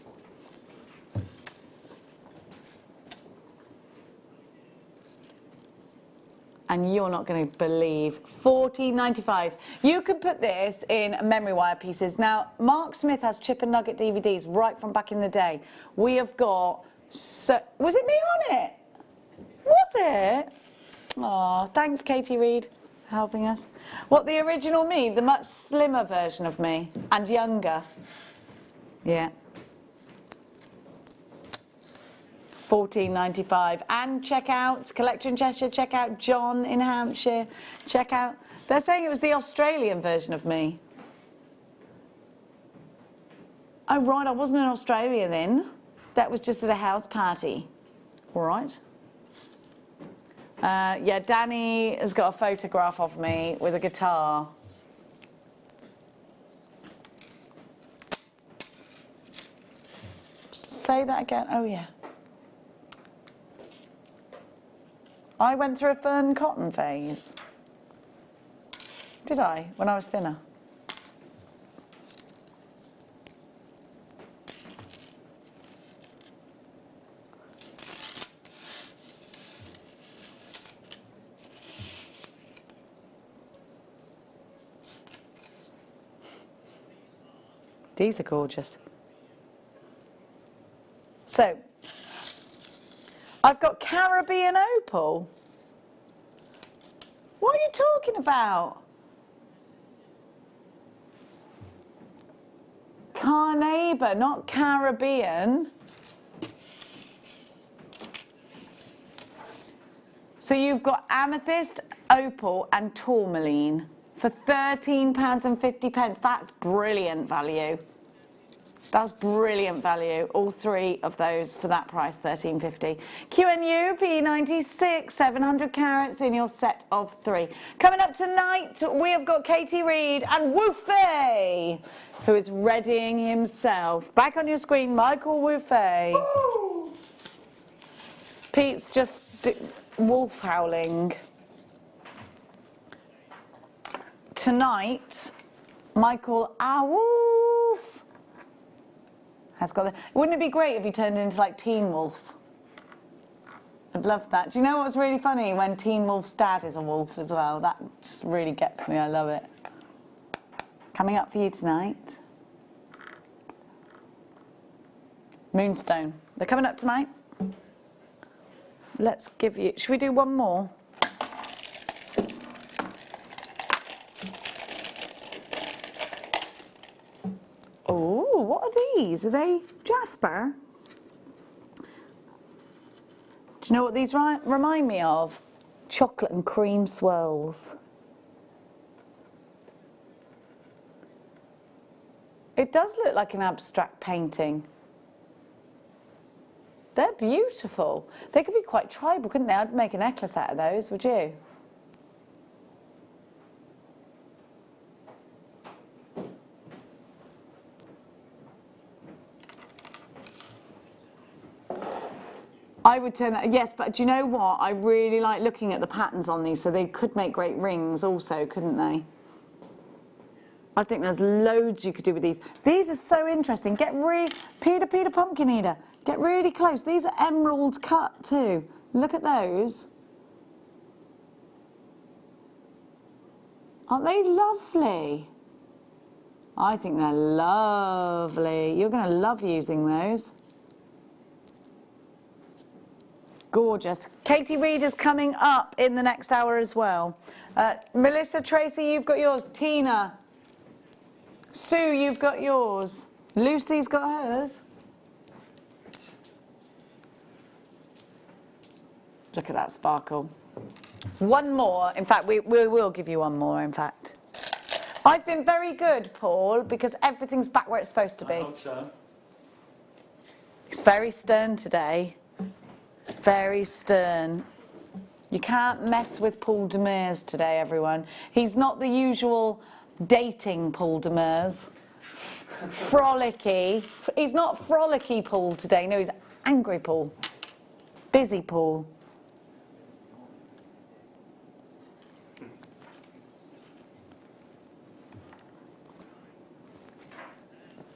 And you're not going to believe, $14.95. You can put this in memory wire pieces. Now, Mark Smith has Chip and Nugget DVDs right from back in the day. We have got, was it me on it? Was it? Aw, thanks Katie Reid for helping us. What, the original me, the much slimmer version of me, and younger. Yeah. $14.95. And check out Collection Cheshire, check out John in Hampshire, check out, they're saying it was the Australian version of me. Oh right, I wasn't in Australia then. That was just at a house party. All right. Yeah, Danny has got a photograph of me with a guitar. Say that again, oh yeah. I went through a fern cotton phase. Did I? When I was thinner? These are gorgeous. So, I've got Caribbean opal. What are you talking about? Carnauba, not Caribbean. So you've got amethyst, opal and tourmaline for £13.50. That's brilliant value. That's brilliant value. All three of those for that price, £13.50. QNU P96, 700 carats in your set of 3. Coming up tonight, we have got Katie Reid and Woofay, who is readying himself. Back on your screen, Michael Woofay. Pete's just wolf howling. Tonight, Michael Awoof has got the... Wouldn't it be great if he turned into like Teen Wolf? I'd love that. Do you know what's really funny? When Teen Wolf's dad is a wolf as well. That just really gets me. I love it. Coming up for you tonight. Moonstone. They're coming up tonight. Let's give you... Should we do one more? Oh, what are these? Are they jasper? Do you know what these remind me of? Chocolate and cream swirls. It does look like an abstract painting. They're beautiful. They could be quite tribal, couldn't they? I'd make a necklace out of those, would you? I would turn that, yes, but do you know what? I really like looking at the patterns on these, so they could make great rings also, couldn't they? I think there's loads you could do with these. These are so interesting. Get really, Peter Pumpkin Eater, get really close. These are emerald cut too. Look at those. Aren't they lovely? I think they're lovely. You're going to love using those. Gorgeous. Katie Reid is coming up in the next hour as well. Melissa, Tracy, you've got yours. Tina. Sue, you've got yours. Lucy's got hers. Look at that sparkle. One more. In fact, we will give you one more, in fact. I've been very good, Paul, because everything's back where it's supposed to be. I hope so. He's very stern today. Very stern. You can't mess with Paul Demers today, everyone. He's not the usual dating Paul Demers. Frolicky. He's not frolicky Paul today. No, he's angry Paul. Busy Paul.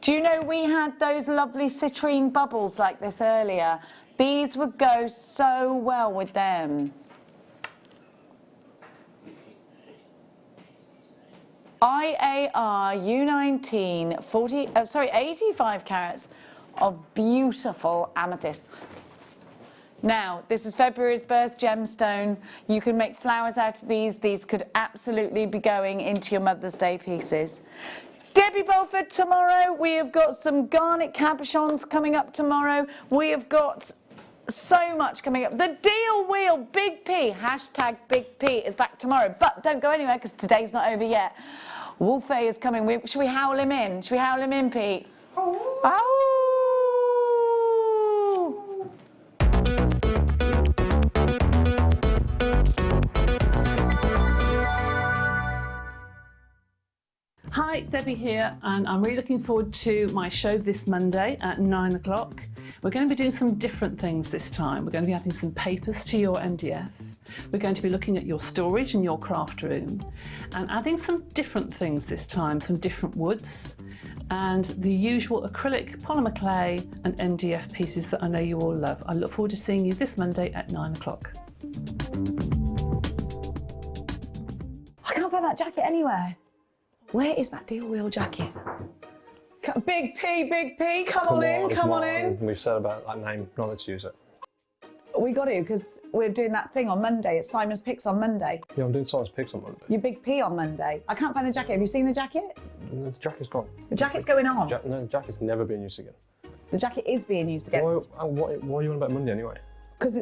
Do you know we had those lovely citrine bubbles like this earlier? These would go so well with them. IAR U19 85 carats of beautiful amethyst. Now, this is February's birth gemstone. You can make flowers out of these. These could absolutely be going into your Mother's Day pieces. Debbie Belford tomorrow. We have got some garnet cabochons coming up tomorrow. We have got so much coming up. The deal wheel, Big P, hashtag Big P is back tomorrow. But don't go anywhere because today's not over yet. Wolfie is coming. Should we howl him in? Should we howl him in, Pete? Oh. Hi, Debbie here, and I'm really looking forward to my show this Monday at 9 o'clock. We're going to be doing some different things this time. We're going to be adding some papers to your MDF. We're going to be looking at your storage and your craft room and adding some different things this time, some different woods and the usual acrylic, polymer clay and MDF pieces that I know you all love. I look forward to seeing you this Monday at 9 o'clock. I can't find that jacket anywhere. Where is that deal wheel jacket? Big P, come on in. We've said about that name, not let's use it. We got to because we're doing that thing on Monday. It's Simon's Picks on Monday. Yeah, I'm doing Simon's Picks on Monday. You Big P on Monday. I can't find the jacket. Have you seen the jacket? No, the jacket's gone. The jacket's going on. No, the jacket's never been used again. The jacket is being used again. What are you on about Monday anyway? Because